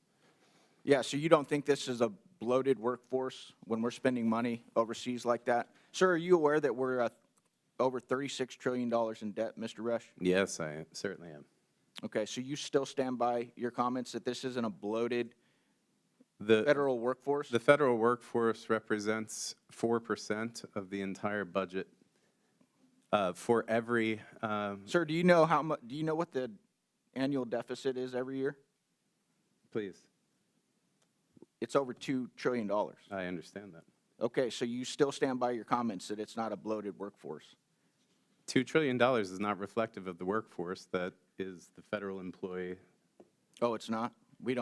Yeah, so you don't think this is a bloated workforce when we're spending money overseas like that? Sir, are you aware that we're over $36 trillion in debt, Mr. Resch? Yes, I certainly am. Okay, so you still stand by your comments that this isn't a bloated federal workforce? The federal workforce represents 4% of the entire budget. For every Sir, do you know how much? Do you know what the annual deficit is every year? Please. It's over $2 trillion. I understand that. Okay, so you still stand by your comments that it's not a bloated workforce? $2 trillion is not reflective of the workforce that is the federal employee. Oh, it's not? We're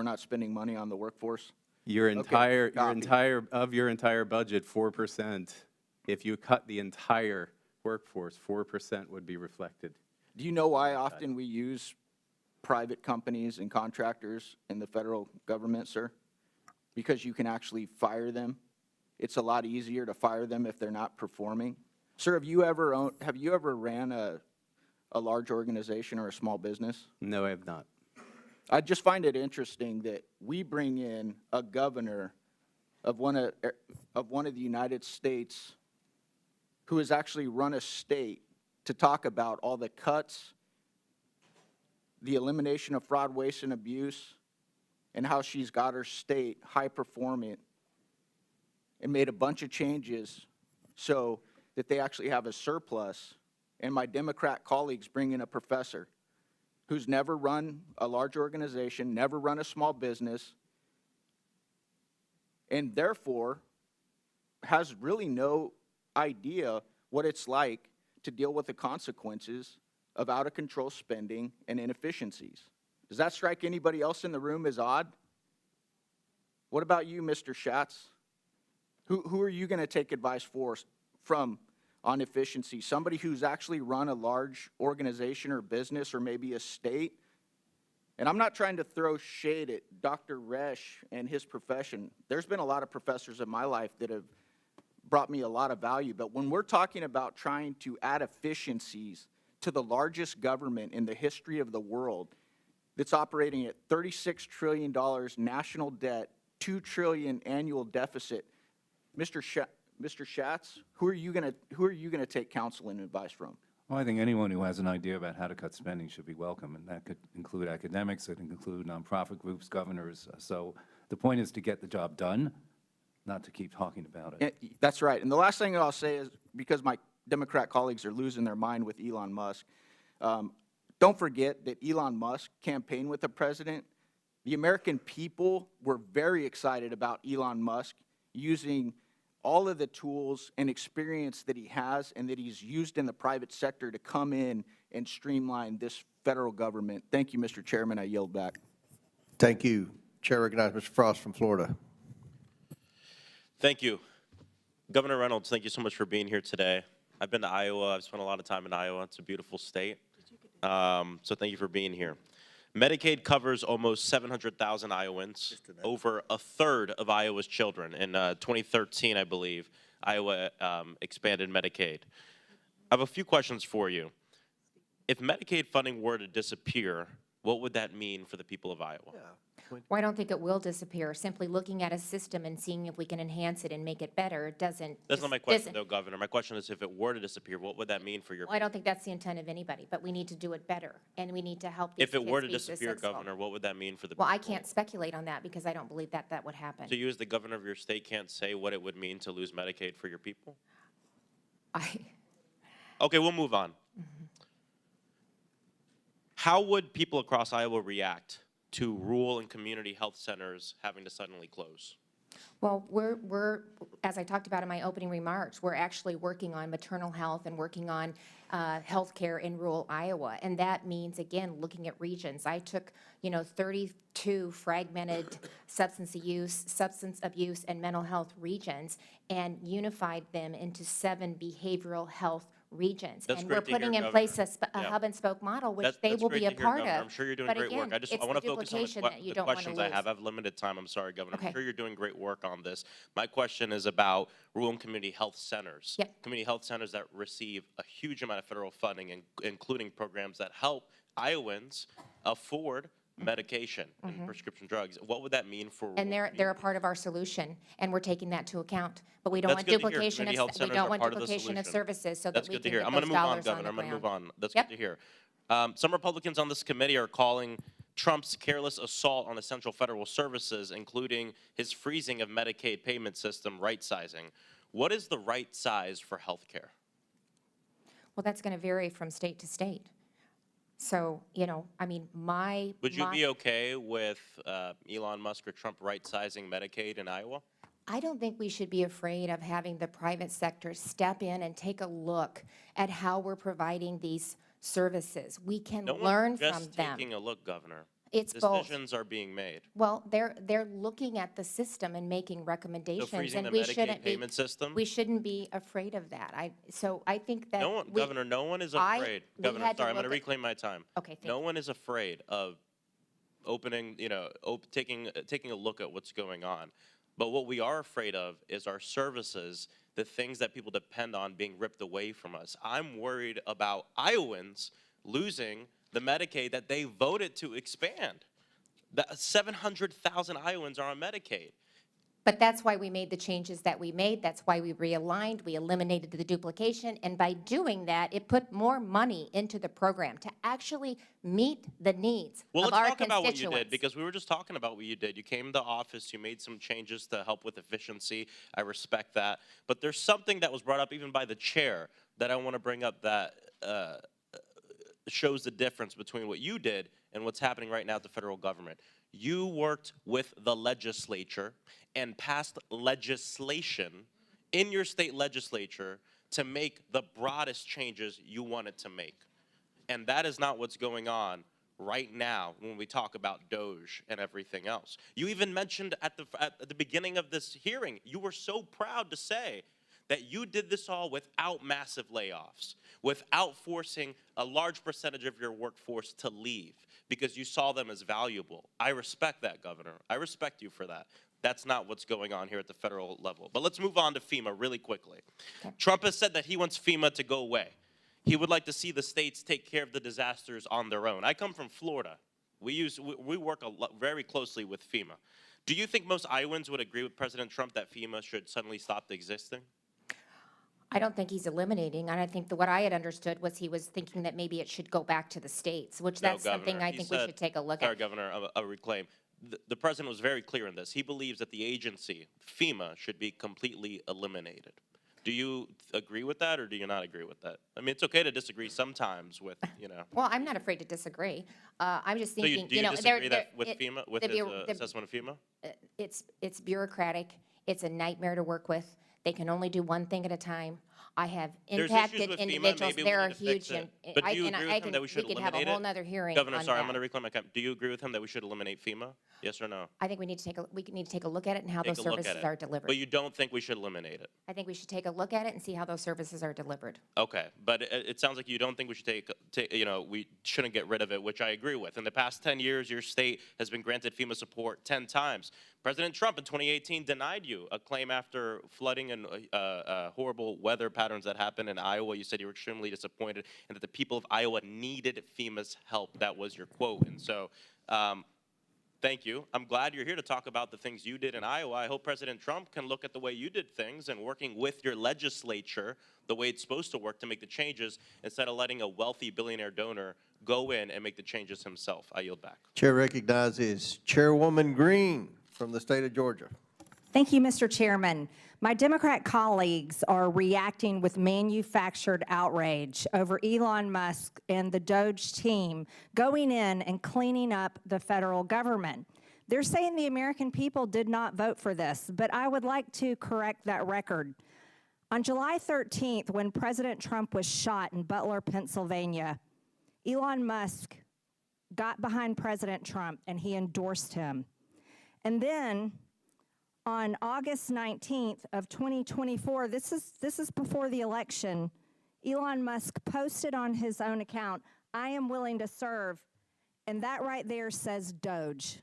not spending money on the workforce? Your entire copy. your entire budget, 4%. If you cut the entire workforce, 4% would be reflected. Do you know why often we use private companies and contractors in the federal government, sir? Because you can actually fire them. It's a lot easier to fire them if they're not performing. Sir, have you ever ran a large organization or a small business? No, I have not. I just find it interesting that we bring in a governor of one of the United States who has actually run a state to talk about all the cuts, the elimination of fraud, waste, and abuse, and how she's got her state high-performing and made a bunch of changes so that they actually have a surplus. And my Democrat colleagues bring in a professor who's never run a large organization, never run a small business, and therefore has really no idea what it's like to deal with the consequences of out-of-control spending and inefficiencies. Does that strike anybody else in the room as odd? What about you, Mr. Schatz? Who are you going to take advice from on efficiency? Somebody who's actually run a large organization or business or maybe a state? And I'm not trying to throw shade at Dr. Resch and his profession. There's been a lot of professors in my life that have brought me a lot of value. But when we're talking about trying to add efficiencies to the largest government in the history of the world that's operating at $36 trillion national debt, $2 trillion annual deficit, Mr. Schatz, who are you going to take counsel and advice from? Well, I think anyone who has an idea about how to cut spending should be welcome, and that could include academics, it can include nonprofit groups, governors. So the point is to get the job done, not to keep talking about it. That's right. And the last thing I'll say is, because my Democrat colleagues are losing their mind with Elon Musk, don't forget that Elon Musk campaigned with the president. The American people were very excited about Elon Musk using all of the tools and experience that he has and that he's used in the private sector to come in and streamline this federal government. Thank you, Mr. Chairman. I yield back. Thank you. Chair recognizes Mr. Frost from Florida. Thank you. Governor Reynolds, thank you so much for being here today. I've been to Iowa. I've spent a lot of time in Iowa. It's a beautiful state. So thank you for being here. Medicaid covers almost 700,000 Iowans, over a third of Iowa's children. In 2013, I believe, Iowa expanded Medicaid. I have a few questions for you. If Medicaid funding were to disappear, what would that mean for the people of Iowa? Well, I don't think it will disappear. Simply looking at a system and seeing if we can enhance it and make it better doesn't. That's not my question, though, Governor. My question is, if it were to disappear, what would that mean for your? Well, I don't think that's the intent of anybody, but we need to do it better, and we need to help these If it kids were to be disappear, successful. Governor, what would that mean for the? Well, I can't speculate on that because I don't believe that that would happen. So you, as the governor of your state, can't say what it would mean to lose Medicaid for your people? Okay, we'll move on. How would people across Iowa react to rural and community health centers having to suddenly close? Well, we're, as I talked about in my opening remarks, we're actually working on maternal health and working on health care in rural Iowa. And that means, again, looking at regions. I took, 32 fragmented substance abuse, and mental health regions and unified them into 7 behavioral health regions. That's And great we're to hear, putting in Governor. place a Yeah. hub and spoke model, which That's they will great be a to hear, part Governor. of. I'm sure you're doing But great again, work. I it's want the to focus on duplication that you the don't want to questions I lose. have. I have limited time. I'm sorry, Governor. Okay. I'm sure you're doing great work on this. My question is about rural and community health centers. Yep. Community health centers that receive a huge amount of federal funding, including programs that help Iowans afford medication and prescription drugs. What would that mean for And rural they're a part of our solution, and we're taking that to account. But we don't That's want good to hear. duplication Community of, health we centers don't are want part of the duplication of solution. services so That's that we good to can hear. get I'm those going to move on, dollars on Governor. the I'm going to ground. move on. That's Yep. good to hear. Some Republicans on this committee are calling Trump's careless assault on essential federal services, including his freezing of Medicaid payment system, rightsizing. What is the right size for health care? Well, that's going to vary from state to state. So, you know, I mean, Would you be okay with Elon Musk or Trump right-sizing Medicaid in Iowa? I don't think we should be afraid of having the private sector step in and take a look at how we're providing these services. We can No learn one's from just them. taking a look, Governor. It's both. Decisions are being made. Well, they're looking at the system and making recommendations, freezing and the we Medicaid shouldn't be payment system? we shouldn't be afraid of that. So I think that No one, Governor, no one is we afraid. Governor, had to sorry, I'm going to look at- reclaim my time. Okay, thank No one is afraid of opening, taking a look at what's going on. But what we are afraid of is our services, the things that people depend on being ripped away from us. I'm worried about Iowans losing the Medicaid that they voted to expand. 700,000 Iowans are on Medicaid. But that's why we made the changes that we made. That's why we realigned, we eliminated the duplication, and by doing that, it put more money into the program to actually meet the needs Well, of let's our talk about what you constituents. did, because we were just talking about what you did. You came to office, you made some changes to help with efficiency. I respect that. But there's something that was brought up even by the chair that I want to bring up that shows the difference between what you did and what's happening right now at the federal government. You worked with the legislature and passed legislation in your state legislature to make the broadest changes you wanted to make. And that is not what's going on right now when we talk about DOGE and everything else. You even mentioned at the beginning of this hearing, you were so proud to say that you did this all without massive layoffs, without forcing a large percentage of your workforce to leave because you saw them as valuable. I respect that, Governor. I respect you for that. That's not what's going on here at the federal level. But let's move on to FEMA really quickly. Okay. Trump has said that he wants FEMA to go away. He would like to see the states take care of the disasters on their own. I come from Florida. We work very closely with FEMA. Do you think most Iowans would agree with President Trump that FEMA should suddenly stop existing? I don't think he's eliminating, and I think what I had understood was he was thinking that maybe it should go back to the states, which that's something I think we should take a look at. Sorry, Governor, a reclaim. The president was very clear in this. He believes that the agency, FEMA, should be completely eliminated. Do you agree with that, or do you not agree with that? I mean, it's okay to disagree sometimes with, Well, I'm not afraid to disagree. I'm just thinking, do you disagree with FEMA, with his assessment of FEMA? It's bureaucratic. It's a nightmare to work with. They can only do one thing at a time. I have impacted individuals. There are huge. But do you agree with him that we should eliminate it? We could have a whole nother hearing. Governor, on sorry, that. I'm going to reclaim my comment. Do you agree with him that we should eliminate FEMA? Yes or no? I think we need to take a look at it and how those services are delivered. But you don't think we should eliminate it? I think we should take a look at it and see how those services are delivered. Okay, but it sounds like you don't think we should we shouldn't get rid of it, which I agree with. In the past 10 years, your state has been granted FEMA support 10 times. President Trump in 2018 denied you a claim after flooding and horrible weather patterns that happened in Iowa. You said you were extremely disappointed and that the people of Iowa needed FEMA's help. That was your quote. And so thank you. I'm glad you're here to talk about the things you did in Iowa. I hope President Trump can look at the way you did things and working with your legislature the way it's supposed to work to make the changes instead of letting a wealthy billionaire donor go in and make the changes himself. I yield back. Chair recognizes Chairwoman Green from the state of Georgia. Thank you, Mr. Chairman. My Democrat colleagues are reacting with manufactured outrage over Elon Musk and the DOGE team going in and cleaning up the federal government. They're saying the American people did not vote for this, but I would like to correct that record. On July 13th, when President Trump was shot in Butler, Pennsylvania, Elon Musk got behind President Trump and he endorsed him. And then on August 19th of 2024, this is before the election, Elon Musk posted on his own account, "I am willing to serve," and that right there says DOGE.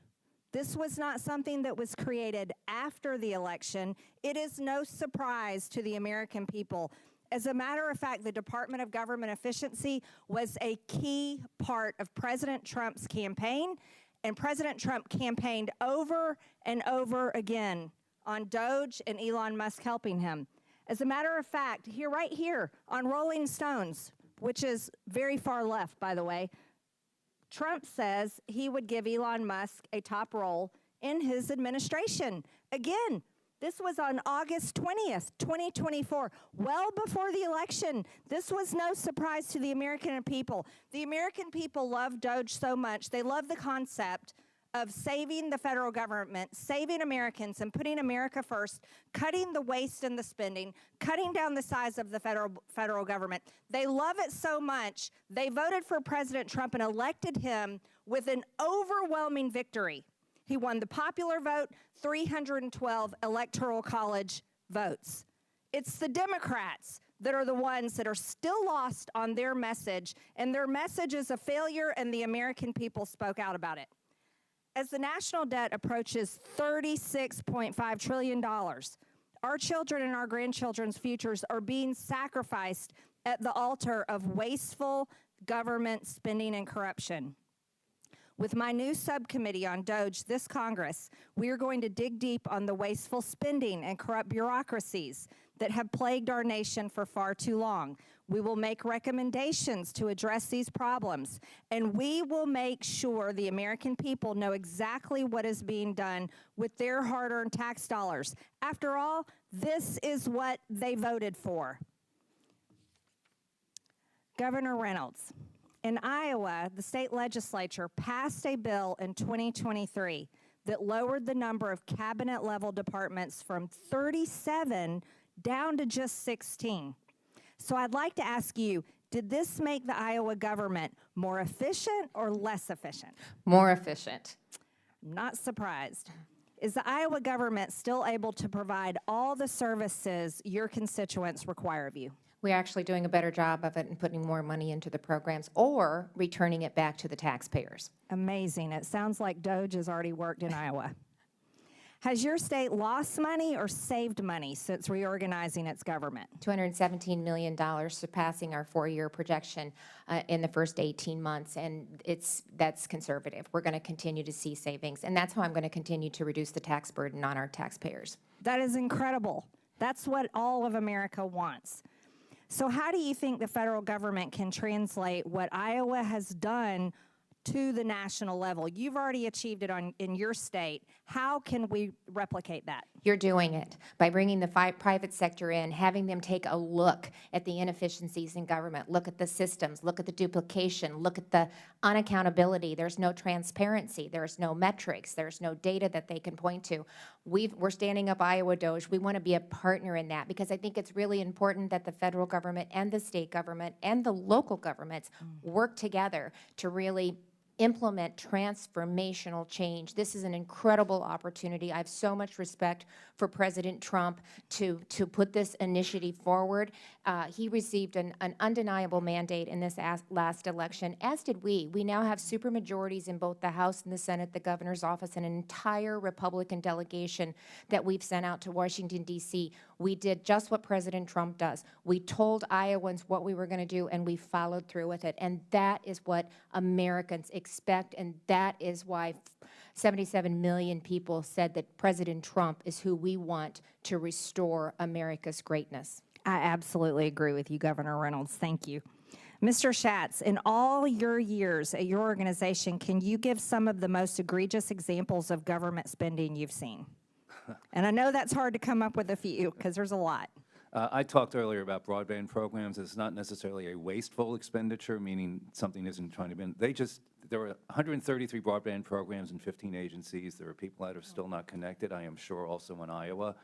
This was not something that was created after the election. It is no surprise to the American people. As a matter of fact, the Department of Government Efficiency was a key part of President Trump's campaign, and President Trump campaigned over and over again on DOGE and Elon Musk helping him. As a matter of fact, right here on Rolling Stones, which is very far left, by the way, Trump says he would give Elon Musk a top role in his administration. Again, this was on August 20th, 2024, well before the election. This was no surprise to the American people. The American people love DOGE so much. They love the concept of saving the federal government, saving Americans, and putting America first, cutting the waste and the spending, cutting down the size of the federal government. They love it so much, they voted for President Trump and elected him with an overwhelming victory. He won the popular vote, 312 Electoral College votes. It's the Democrats that are the ones that are still lost on their message, and their message is a failure, and the American people spoke out about it. As the national debt approaches $36.5 trillion, our children and our grandchildren's futures are being sacrificed at the altar of wasteful government spending and corruption. With my new subcommittee on DOGE this Congress, we are going to dig deep on the wasteful spending and corrupt bureaucracies that have plagued our nation for far too long. We will make recommendations to address these problems, and we will make sure the American people know exactly what is being done with their hard-earned tax dollars. After all, this is what they voted for. Governor Reynolds, in Iowa, the state legislature passed a bill in 2023 that lowered the number of cabinet-level departments from 37 down to just 16. So I'd like to ask you, did this make the Iowa government more efficient or less efficient? More efficient. I'm not surprised. Is the Iowa government still able to provide all the services your constituents require of you? We're actually doing a better job of it and putting more money into the programs or returning it back to the taxpayers. Amazing. It sounds like DOGE has already worked in Iowa. Has your state lost money or saved money since reorganizing its government? $217 million, surpassing our 4-year projection in the first 18 months, and that's conservative. We're going to continue to see savings, and that's how I'm going to continue to reduce the tax burden on our taxpayers. That is incredible. That's what all of America wants. So how do you think the federal government can translate what Iowa has done to the national level? You've already achieved it in your state. How can we replicate that? You're doing it by bringing the private sector in, having them take a look at the inefficiencies in government, look at the systems, look at the duplication, look at the unaccountability. There's no transparency. There's no metrics. There's no data that they can point to. We're standing up Iowa DOGE. We want to be a partner in that because I think it's really important that the federal government and the state government and the local governments work together to really implement transformational change. This is an incredible opportunity. I have so much respect for President Trump to put this initiative forward. He received an undeniable mandate in this last election, as did we. We now have supermajorities in both the House and the Senate, the governor's office, and an entire Republican delegation that we've sent out to Washington, D.C. We did just what President Trump does. We told Iowans what we were going to do, and we followed through with it. And that is what Americans expect, and that is why 77 million people said that President Trump is who we want to restore America's greatness. I absolutely agree with you, Governor Reynolds. Thank you. Mr. Schatz, in all your years at your organization, can you give some of the most egregious examples of government spending you've seen? And I know that's hard to come up with a few because there's a lot. I talked earlier about broadband programs. It's not necessarily a wasteful expenditure, meaning something isn't trying to be. There were 133 broadband programs in 15 agencies. There are people that are still not connected, I am sure, also in Iowa.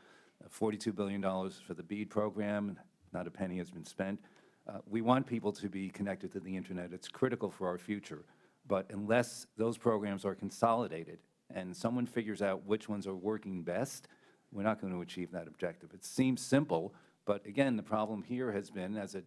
$42 billion for the BEAD program. Not a penny has been spent. We want people to be connected to the internet. It's critical for our future. But unless those programs are consolidated and someone figures out which ones are working best, we're not going to achieve that objective. It seems simple, but again, the problem here has been, as a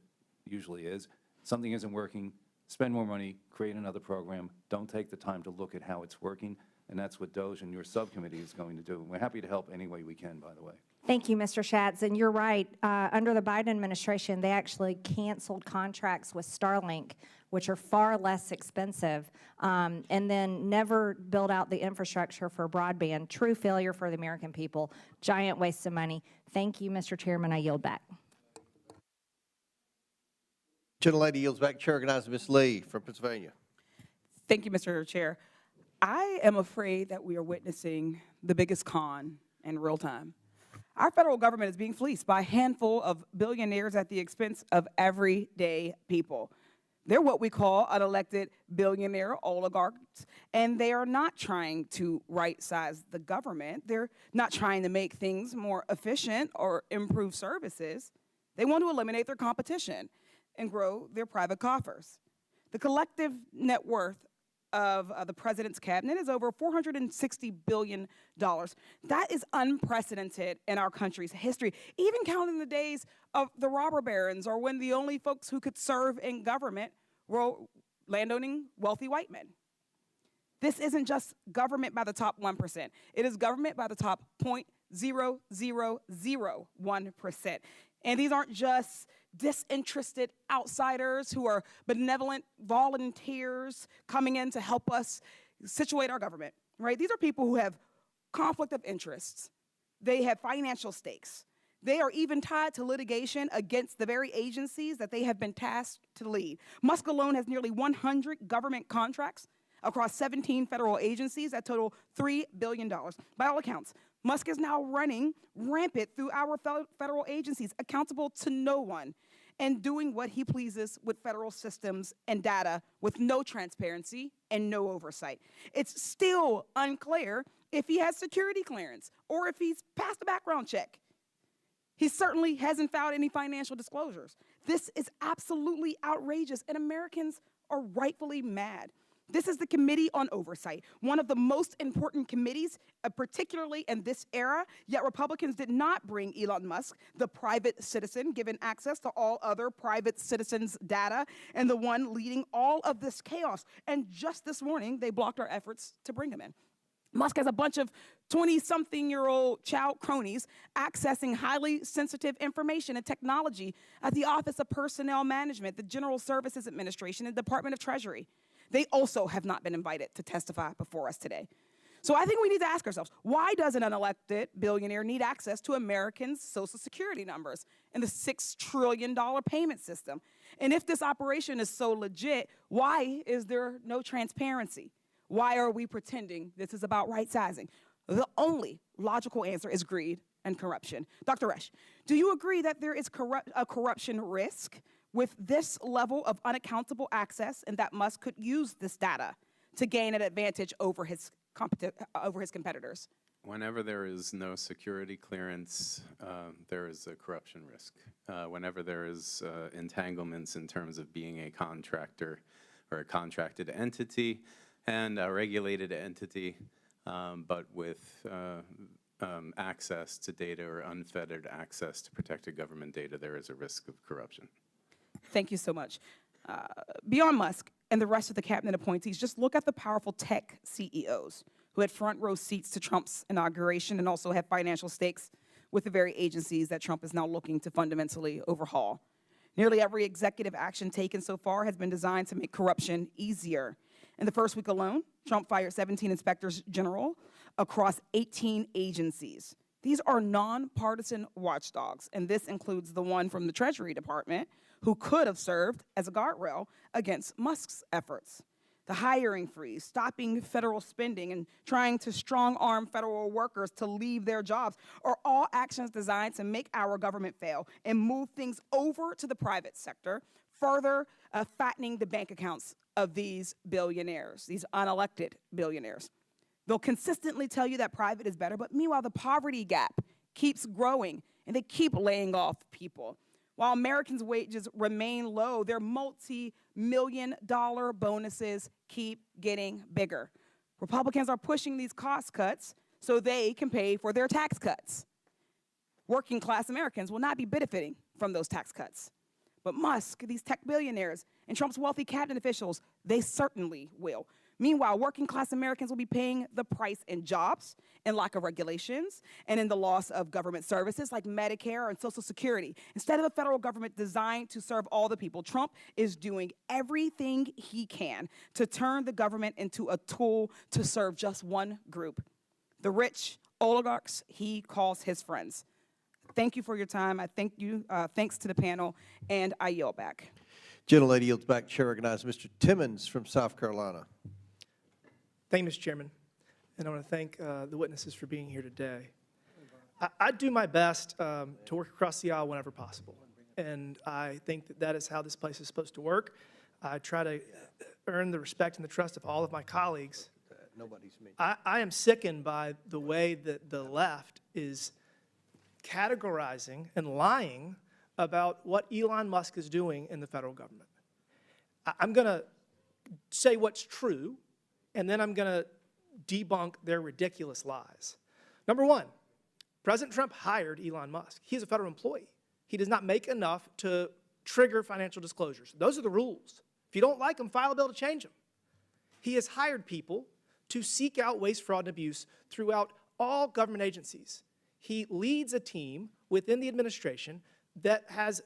usually is. Something isn't working, spend more money, create another program. Don't take the time to look at how it's working, and that's what DOGE and your subcommittee is going to do. We're happy to help any way we can, by the way. Thank you, Mr. Schatz. And you're right. Under the Biden administration, they actually canceled contracts with Starlink, which are far less expensive, and then never built out the infrastructure for broadband. True failure for the American people. Giant waste of money. Thank you, Mr. Chairman. I yield back. Gentlelady yields back. Chair recognizes Ms. Lee from Pennsylvania. Thank you, Mr. Chair. I am afraid that we are witnessing the biggest con in real time. Our federal government is being fleeced by a handful of billionaires at the expense of everyday people. They're what we call unelected billionaire oligarchs, and they are not trying to right-size the government. They're not trying to make things more efficient or improve services. They want to eliminate their competition and grow their private coffers. The collective net worth of the president's cabinet is over $460 billion. That is unprecedented in our country's history, even counting the days of the robber barons, or when the only folks who could serve in government were landowning wealthy white men. This isn't just government by the top 1%. It is government by the top 0.0001%. And these aren't just disinterested outsiders who are benevolent volunteers coming in to help us situate our government, right? These are people who have conflict of interests. They have financial stakes. They are even tied to litigation against the very agencies that they have been tasked to lead. Musk alone has nearly 100 government contracts across 17 federal agencies that total $3 billion. By all accounts, Musk is now running rampant through our federal agencies, accountable to no one, and doing what he pleases with federal systems and data with no transparency and no oversight. It's still unclear if he has security clearance or if he's passed a background check. He certainly hasn't filed any financial disclosures. This is absolutely outrageous, and Americans are rightfully mad. This is the Committee on Oversight, one of the most important committees, particularly in this era, yet Republicans did not bring Elon Musk, the private citizen, given access to all other private citizens' data, and the one leading all of this chaos. And just this morning, they blocked our efforts to bring him in. Musk has a bunch of 20-something-year-old child cronies accessing highly sensitive information and technology at the Office of Personnel Management, the General Services Administration, and the Department of Treasury. They also have not been invited to testify before us today. So I think we need to ask ourselves, why does an unelected billionaire need access to Americans' Social Security numbers and the $6 trillion payment system? And if this operation is so legit, why is there no transparency? Why are we pretending this is about right-sizing? The only logical answer is greed and corruption. Dr. Resch, do you agree that there is a corruption risk with this level of unaccountable access, and that Musk could use this data to gain an advantage over his competitors? Whenever there is no security clearance, there is a corruption risk. Whenever there is entanglements in terms of being a contractor or a contracted entity and a regulated entity, but with access to data or unfettered access to protected government data, there is a risk of corruption. Thank you so much. Beyond Musk and the rest of the cabinet appointees, just look at the powerful tech CEOs who had front row seats to Trump's inauguration and also had financial stakes with the very agencies that Trump is now looking to fundamentally overhaul. Nearly every executive action taken so far has been designed to make corruption easier. In the first week alone, Trump fired 17 inspectors general across 18 agencies. These are nonpartisan watchdogs, and this includes the one from the Treasury Department, who could have served as a guardrail against Musk's efforts. The hiring freeze, stopping federal spending, and trying to strong-arm federal workers to leave their jobs are all actions designed to make our government fail and move things over to the private sector, further fattening the bank accounts of these billionaires, these unelected billionaires. They'll consistently tell you that private is better, but meanwhile, the poverty gap keeps growing, and they keep laying off people. While Americans' wages remain low, their multi-million-dollar bonuses keep getting bigger. Republicans are pushing these cost cuts so they can pay for their tax cuts. Working-class Americans will not be benefiting from those tax cuts. But Musk, these tech billionaires, and Trump's wealthy cabinet officials, they certainly will. Meanwhile, working class Americans will be paying the price in jobs, in lack of regulations, and in the loss of government services like Medicare and Social Security. Instead of a federal government designed to serve all the people, Trump is doing everything he can to turn the government into a tool to serve just one group, the rich oligarchs he calls his friends. Thank you for your time. I thank you. Thanks to the panel, and I yield back. Gentlelady yields back. Chair recognizes Mr. Timmons from South Carolina. Thank you, Mr. Chairman. And I want to thank the witnesses for being here today. I do my best to work across the aisle whenever possible. And I think that that is how this place is supposed to work. I try to earn the respect and the trust of all of my colleagues. Nobody's me. I am sickened by the way that the left is categorizing and lying about what Elon Musk is doing in the federal government. I'm going to say what's true, and then I'm going to debunk their ridiculous lies. Number one, President Trump hired Elon Musk. He's a federal employee. He does not make enough to trigger financial disclosures. Those are the rules. If you don't like them, file a bill to change them. He has hired people to seek out waste, fraud, and abuse throughout all government agencies. He leads a team within the administration that has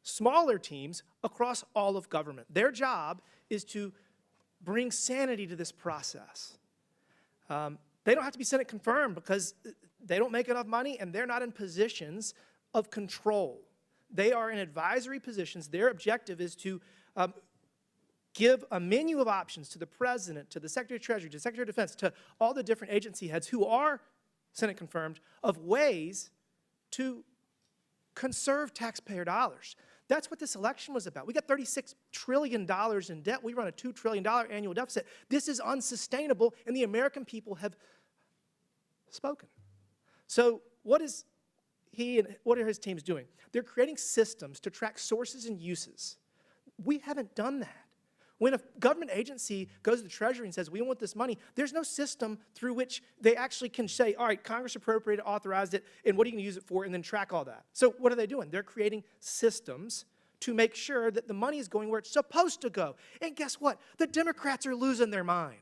smaller teams across all of government. Their job is to bring sanity to this process. They don't have to be Senate confirmed because they don't make enough money and they're not in positions of control. They are in advisory positions. Their objective is to give a menu of options to the President, to the Secretary of Treasury, to the Secretary of Defense, to all the different agency heads who are Senate confirmed, of ways to conserve taxpayer dollars. That's what this election was about. We got $36 trillion in debt. We run a $2 trillion annual deficit. This is unsustainable, and the American people have spoken. So what is he and what are his teams doing? They're creating systems to track sources and uses. We haven't done that. When a government agency goes to the Treasury and says, we want this money, there's no system through which they actually can say, all right, Congress appropriated, authorized it, and what are you going to use it for, and then track all that. So what are they doing? They're creating systems to make sure that the money is going where it's supposed to go. And guess what? The Democrats are losing their mind.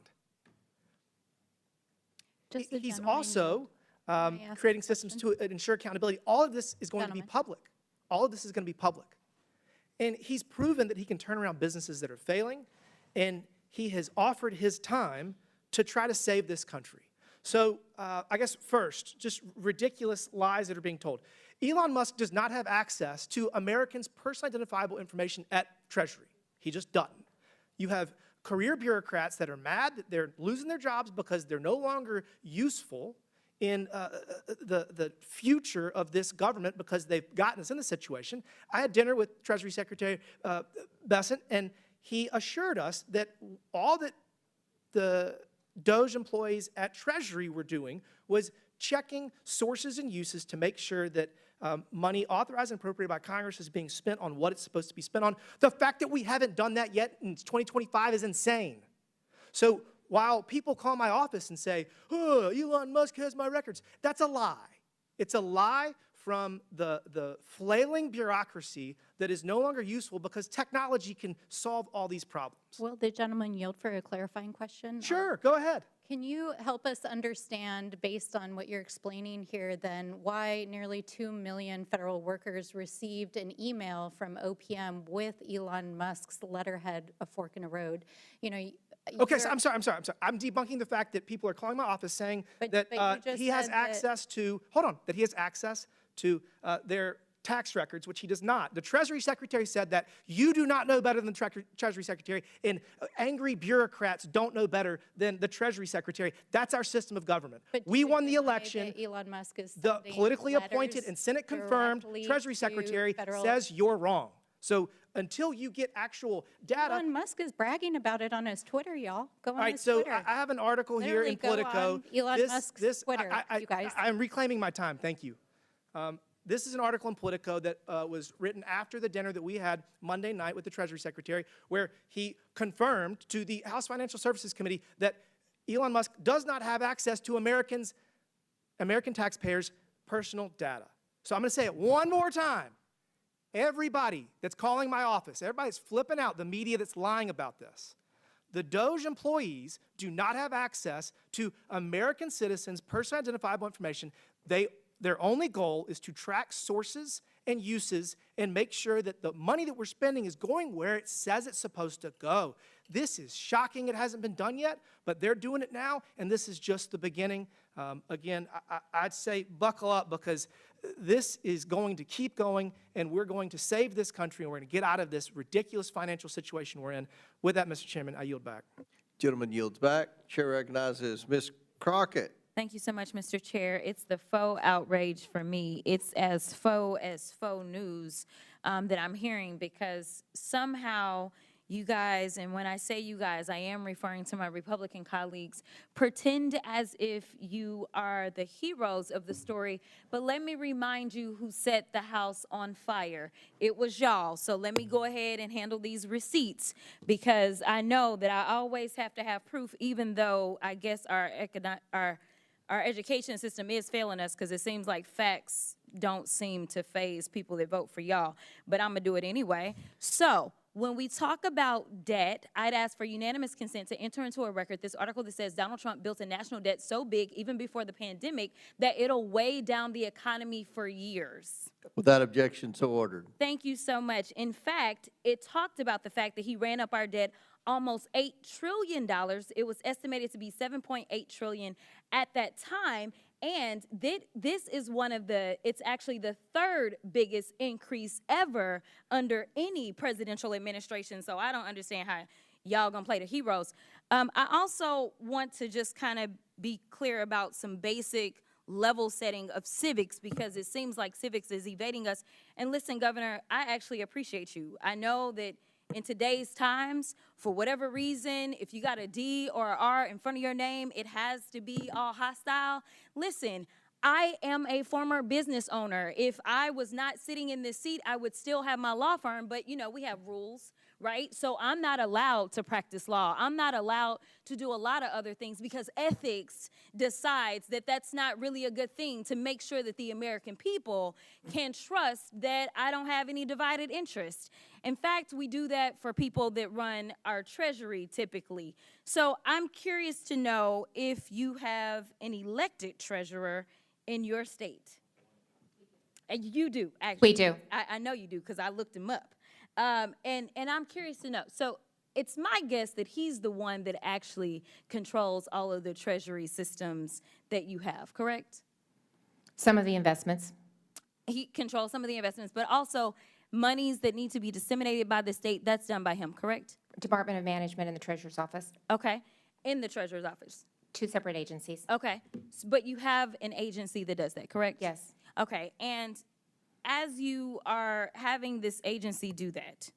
He's also creating systems to ensure accountability. All of this is going to be public. All of this is going to be public. And he's proven that he can turn around businesses that are failing, and he has offered his time to try to save this country. So I guess first, just ridiculous lies that are being told. Elon Musk does not have access to Americans' personally identifiable information at Treasury. He just doesn't. You have career bureaucrats that are mad that they're losing their jobs because they're no longer useful in the future of this government because they've gotten us in this situation. I had dinner with Treasury Secretary Bessent, and he assured us that all that the DOGE employees at Treasury were doing was checking sources and uses to make sure that money authorized and appropriated by Congress is being spent on what it's supposed to be spent on. The fact that we haven't done that yet in 2025 is insane. So while people call my office and say, oh, Elon Musk has my records, that's a lie. It's a lie from the flailing bureaucracy that is no longer useful because technology can solve all these problems. Will the gentleman yield for a clarifying question? Sure, go ahead. Can you help us understand, based on what you're explaining here, then why nearly 2 million federal workers received an email from OPM with Elon Musk's letterhead, A Fork in the Road? You know, okay, so I'm sorry. I'm debunking the fact that people are calling my office saying that he has access to, that he has access to their tax records, which he does not. The Treasury Secretary said that you do not know better than the Treasury Secretary, and angry bureaucrats don't know better than the Treasury Secretary. That's our system of government. We won the election. Elon Musk is the politically appointed and Senate-confirmed Treasury Secretary says you're wrong. So until you get actual data. Elon Musk is bragging about it on his Twitter, y'all. Go on his Twitter. Twitter. I have an article here in Politico. Elon Musk's Twitter, you guys. I'm reclaiming my time. Thank you. This is an article in Politico that was written after the dinner that we had Monday night with the Treasury Secretary, where he confirmed to the House Financial Services Committee that Elon Musk does not have access to American taxpayers' personal data. So I'm going to say it one more time. everybody that's calling my office, everybody's flipping out, the media that's lying about this. The DOGE employees do not have access to American citizens' personally identifiable information. Their only goal is to track sources and uses and make sure that the money that we're spending is going where it says it's supposed to go. This is shocking. It hasn't been done yet, but they're doing it now, and this is just the beginning. Again, I'd say buckle up, because this is going to keep going, and we're going to save this country, and we're going to get out of this ridiculous financial situation we're in. With that, Mr. Chairman, I yield back. Gentleman yields back. Chair recognizes Ms. Crockett. Thank you so much, Mr. Chair. It's the faux outrage for me. It's as faux news that I'm hearing, because somehow you guys, and when I say you guys, I am referring to my Republican colleagues, pretend as if you are the heroes of the story. But let me remind you who set the House on fire. It was y'all. So let me go ahead and handle these receipts, because I know that I always have to have proof, even though I guess our education system is failing us, because it seems like facts don't seem to faze people that vote for y'all. But I'm going to do it anyway. So when we talk about debt, I'd ask for unanimous consent to enter into a record this article that says Donald Trump built a national debt so big, even before the pandemic, that it'll weigh down the economy for years. Without objection, so ordered. Thank you so much. In fact, it talked about the fact that he ran up our debt almost $8 trillion. It was estimated to be $7.8 trillion at that time. And this is it's actually the third biggest increase ever under any presidential administration. So I don't understand how y'all gonna play the heroes. I also want to just kind of be clear about some basic level setting of civics, because it seems like civics is evading us. And listen, Governor, I actually appreciate you. I know that in today's times, for whatever reason, if you got a D or an R in front of your name, it has to be all hostile. Listen, I am a former business owner. If I was not sitting in this seat, I would still have my law firm, but you know, we have rules, right? So I'm not allowed to practice law. I'm not allowed to do a lot of other things, because ethics decides that that's not really a good thing, to make sure that the American people can trust that I don't have any divided interest. In fact, we do that for people that run our treasury typically. So I'm curious to know if you have an elected treasurer in your state. And you do, actually. We do. I know you do, because I looked him up. And I'm curious to know. So it's my guess that he's the one that actually controls all of the treasury systems that you have, correct? Some of the investments. He controls some of the investments, but also monies that need to be disseminated by the state, that's done by him, correct? Department of Management and the Treasurer's Office. Okay. In the Treasurer's Office. Two separate agencies. Okay. But you have an agency that does that, correct? Yes. Okay. And as you are having this agency do that,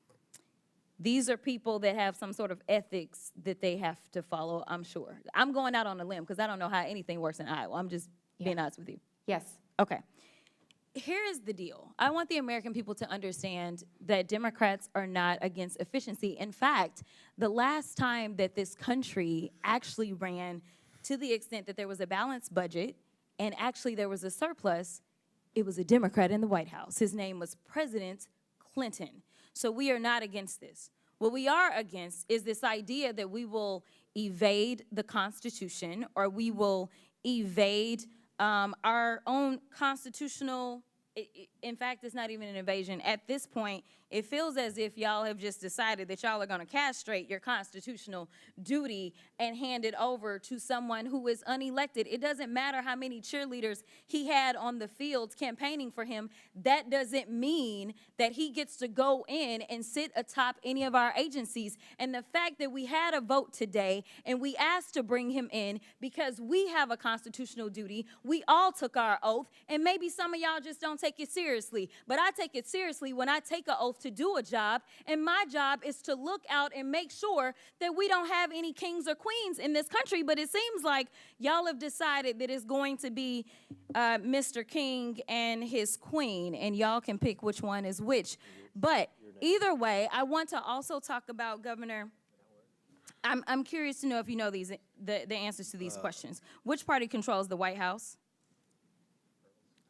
these are people that have some sort of ethics that they have to follow, I'm sure. I'm going out on a limb, because I don't know how anything works in Iowa. I'm just being honest with you. Yes. Okay. Here is the deal. I want the American people to understand that Democrats are not against efficiency. In fact, the last time that this country actually ran to the extent that there was a balanced budget and actually there was a surplus, it was a Democrat in the White House. His name was President Clinton. So we are not against this. What we are against is this idea that we will evade the Constitution, or we will evade our own constitutional. In fact, it's not even an invasion. At this point, it feels as if y'all have just decided that y'all are going to castrate your constitutional duty and hand it over to someone who is unelected. It doesn't matter how many cheerleaders he had on the fields campaigning for him. That doesn't mean that he gets to go in and sit atop any of our agencies. And the fact that we had a vote today and we asked to bring him in because we have a constitutional duty, we all took our oath, and maybe some of y'all just don't take it seriously. But I take it seriously when I take an oath to do a job, and my job is to look out and make sure that we don't have any kings or queens in this country. But it seems like y'all have decided that it's going to be Mr. King and his queen, and y'all can pick which one is which. But either way, I want to also talk about, Governor, I'm curious to know if you know the answers to these questions. Which party controls the White House?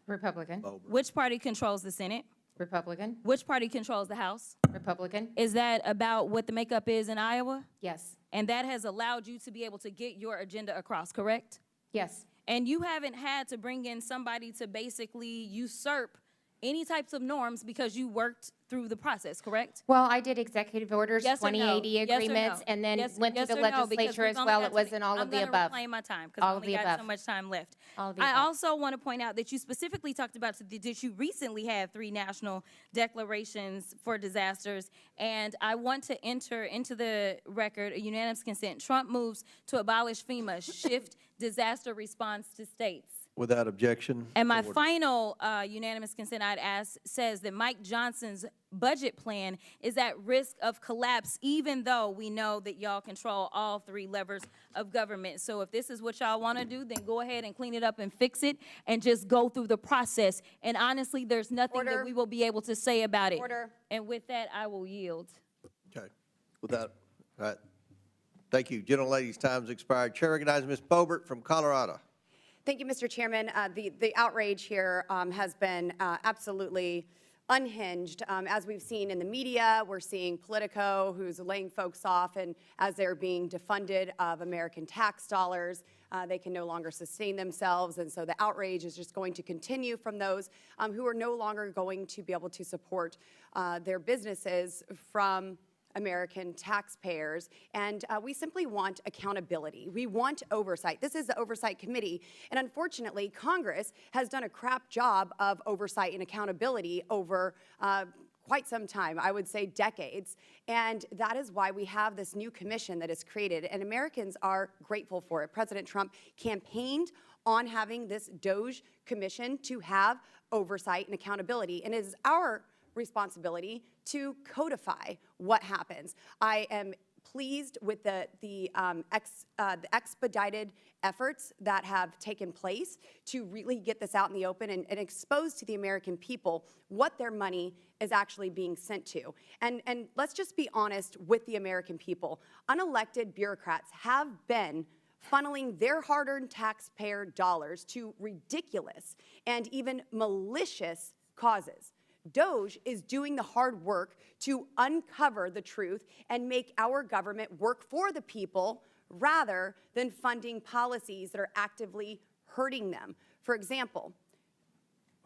Republican. Which party controls the Senate? Republican. Which party controls the House? Republican. Is that about what the makeup is in Iowa? Yes. And that has allowed you to be able to get your agenda across, correct? Yes. And you haven't had to bring in somebody to basically usurp any types of norms because you worked through the process, correct? Well, I did executive orders, Yes or no? 2080 Yes or agreements, no? and then Yes- went yes to the or no? Because legislature we've as only well. got It to wasn't all of the I'm above. gonna reclaim my time because I All of only the got above. so much time left. All of the I above. also want to point out that you specifically talked about that you recently had 3 national declarations for disasters, and I want to enter into the record a unanimous consent. Trump moves to abolish FEMA, shift disaster response to states. Without objection. And my so ordered. final unanimous consent I'd ask says that Mike Johnson's budget plan is at risk of collapse, even though we know that y'all control all 3 levers of government. So if this is what y'all want to do, then go ahead and clean it up and fix it and just go through the process. And honestly, there's nothing that we will be able to say about it. Order. And with that, I will yield. Okay. Without, all right. Thank you. Gentlelady's time's expired. Chair recognizes Ms. Boebert from Colorado. Thank you, Mr. Chairman. The outrage here has been absolutely unhinged. As we've seen in the media, we're seeing Politico, who's laying folks off, and as they're being defunded of American tax dollars, they can no longer sustain themselves. And so the outrage is just going to continue from those who are no longer going to be able to support their businesses from American taxpayers, and we simply want accountability. We want oversight. This is the Oversight Committee, and unfortunately, Congress has done a crap job of oversight and accountability over quite some time, I would say decades, and that is why we have this new commission that is created, and Americans are grateful for it. President Trump campaigned on having this DOGE commission to have oversight and accountability, and it is our responsibility to codify what happens. I am pleased with the expedited efforts that have taken place to really get this out in the open and expose to the American people what their money is actually being sent to. And let's just be honest with the American people. Unelected bureaucrats have been funneling their hard-earned taxpayer dollars to ridiculous and even malicious causes. DOGE is doing the hard work to uncover the truth and make our government work for the people rather than funding policies that are actively hurting them. For example,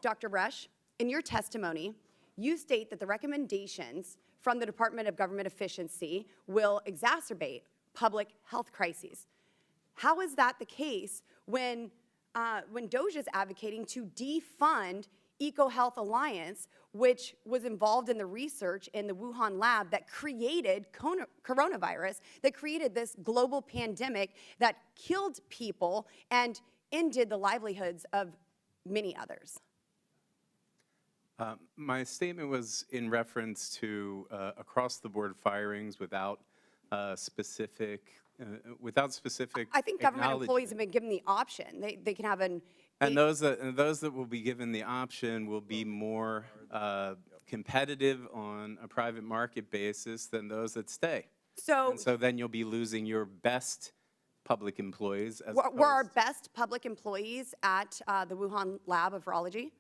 Dr. Resch, in your testimony, you state that the recommendations from the Department of Government Efficiency will exacerbate public health crises. How is that the case when DOGE is advocating to defund EcoHealth Alliance, which was involved in the research in the Wuhan lab that created coronavirus, that created this global pandemic that killed people and ended the livelihoods of many others? My statement was in reference to across-the-board firings without specific I think government employees have been given the option. They can have an And those that will be given the option will be more competitive on a private market basis than those that stay. So then you'll be losing your best public employees. As were our best public employees at the Wuhan lab of virology?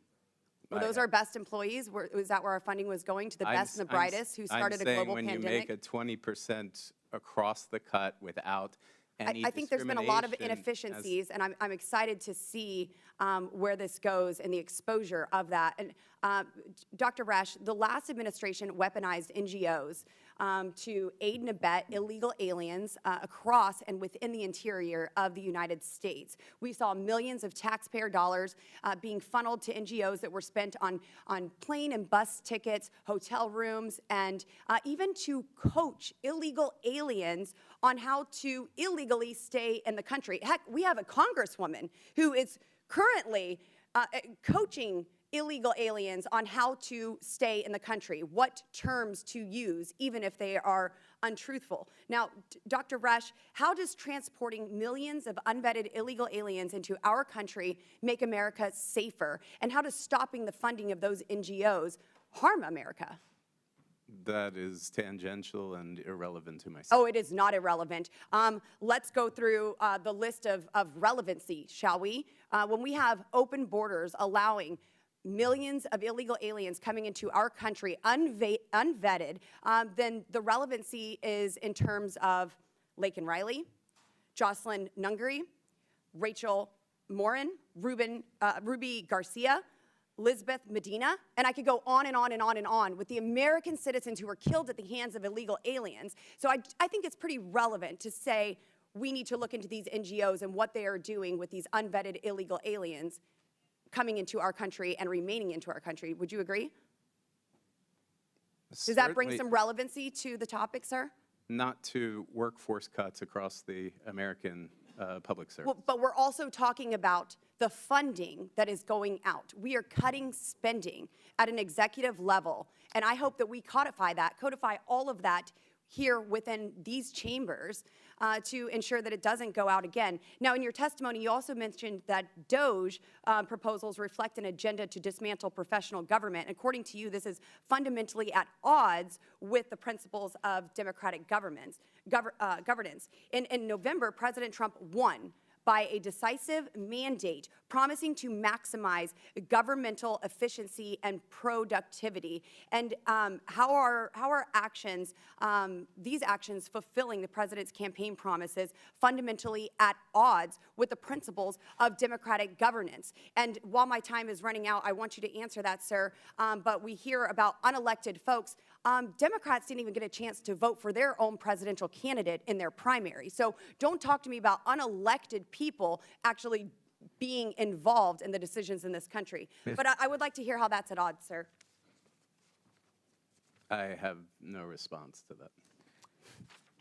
Were those our best employees? Was that where our funding was going, to the best and the brightest who started a global pandemic? I'm saying when you make a 20% across the cut without any I think there's been a lot of inefficiencies, and I'm excited to see where this goes and the exposure of that. And Dr. Resch, the last administration weaponized NGOs to aid and abet illegal aliens across and within the interior of the United States. We saw millions of taxpayer dollars being funneled to NGOs that were spent on plane and bus tickets, hotel rooms, and even to coach illegal aliens on how to illegally stay in the country. Heck, we have a congresswoman who is currently coaching illegal aliens on how to stay in the country, what terms to use, even if they are untruthful. Now, Dr. Resch, how does transporting millions of unvetted illegal aliens into our country make America safer? And how does stopping the funding of those NGOs harm America? That is tangential and irrelevant to myself. Oh, it is not irrelevant. Let's go through the list of relevancy, shall we? When we have open borders allowing millions of illegal aliens coming into our country unvetted, then the relevancy is in terms of Laken Riley, Jocelyn Nungary, Rachel Morin, Ruby Garcia, Lisbeth Medina, and I could go on and on and on and on with the American citizens who were killed at the hands of illegal aliens. So I think it's pretty relevant to say we need to look into these NGOs and what they are doing with these unvetted illegal aliens coming into our country and remaining into our country. Would you agree? Does that bring some relevancy to the topic, sir? Not to workforce cuts across the American public service. Well, but we're also talking about the funding that is going out. We are cutting spending at an executive level, and I hope that we codify all of that here within these chambers to ensure that it doesn't go out again. Now, in your testimony, you also mentioned that DOGE proposals reflect an agenda to dismantle professional government. According to you, this is fundamentally at odds with the principles of democratic governance. In November, President Trump won by a decisive mandate promising to maximize governmental efficiency and productivity. And how are actions, these actions fulfilling the president's campaign promises fundamentally at odds with the principles of democratic governance? And while my time is running out, I want you to answer that, sir. But we hear about unelected folks. Democrats didn't even get a chance to vote for their own presidential candidate in their primary. So don't talk to me about unelected people actually being involved in the decisions in this country. But I would like to hear how that's at odds, sir. I have no response to that.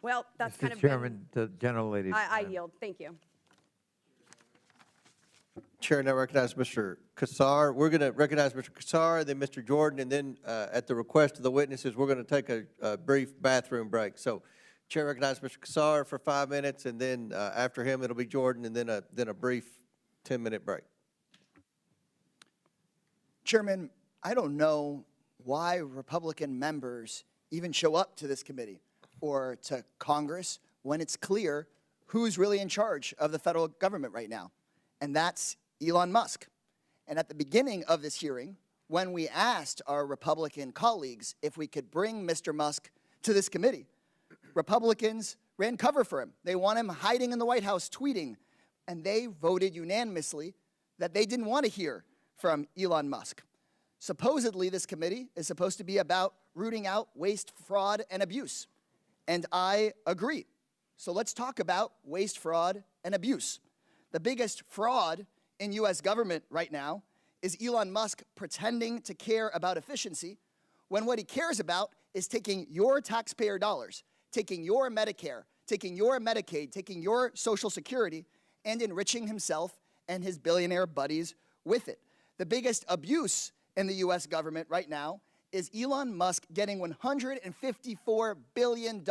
Well, that's kind of Chairman, the gentlelady. I yield. Thank you. Chair now recognizes Mr. Kassar. We're going to recognize Mr. Kassar, then Mr. Jordan, and then at the request of the witnesses, we're going to take a brief bathroom break. So Chair recognizes Mr. Kassar for 5 minutes, and then after him, it'll be Jordan, and then a brief 10-minute break. Chairman, I don't know why Republican members even show up to this committee or to Congress when it's clear who's really in charge of the federal government right now, and that's Elon Musk. And at the beginning of this hearing, when we asked our Republican colleagues if we could bring Mr. Musk to this committee, Republicans ran cover for him. They want him hiding in the White House tweeting, and they voted unanimously that they didn't want to hear from Elon Musk. Supposedly, this committee is supposed to be about rooting out waste, fraud, and abuse. And I agree. So let's talk about waste, fraud, and abuse. The biggest fraud in U.S. government right now is Elon Musk pretending to care about efficiency when what he cares about is taking your taxpayer dollars, taking your Medicare, taking your Medicaid, taking your Social Security, and enriching himself and his billionaire buddies with it. The biggest abuse in the U.S. government right now is Elon Musk getting $154 billion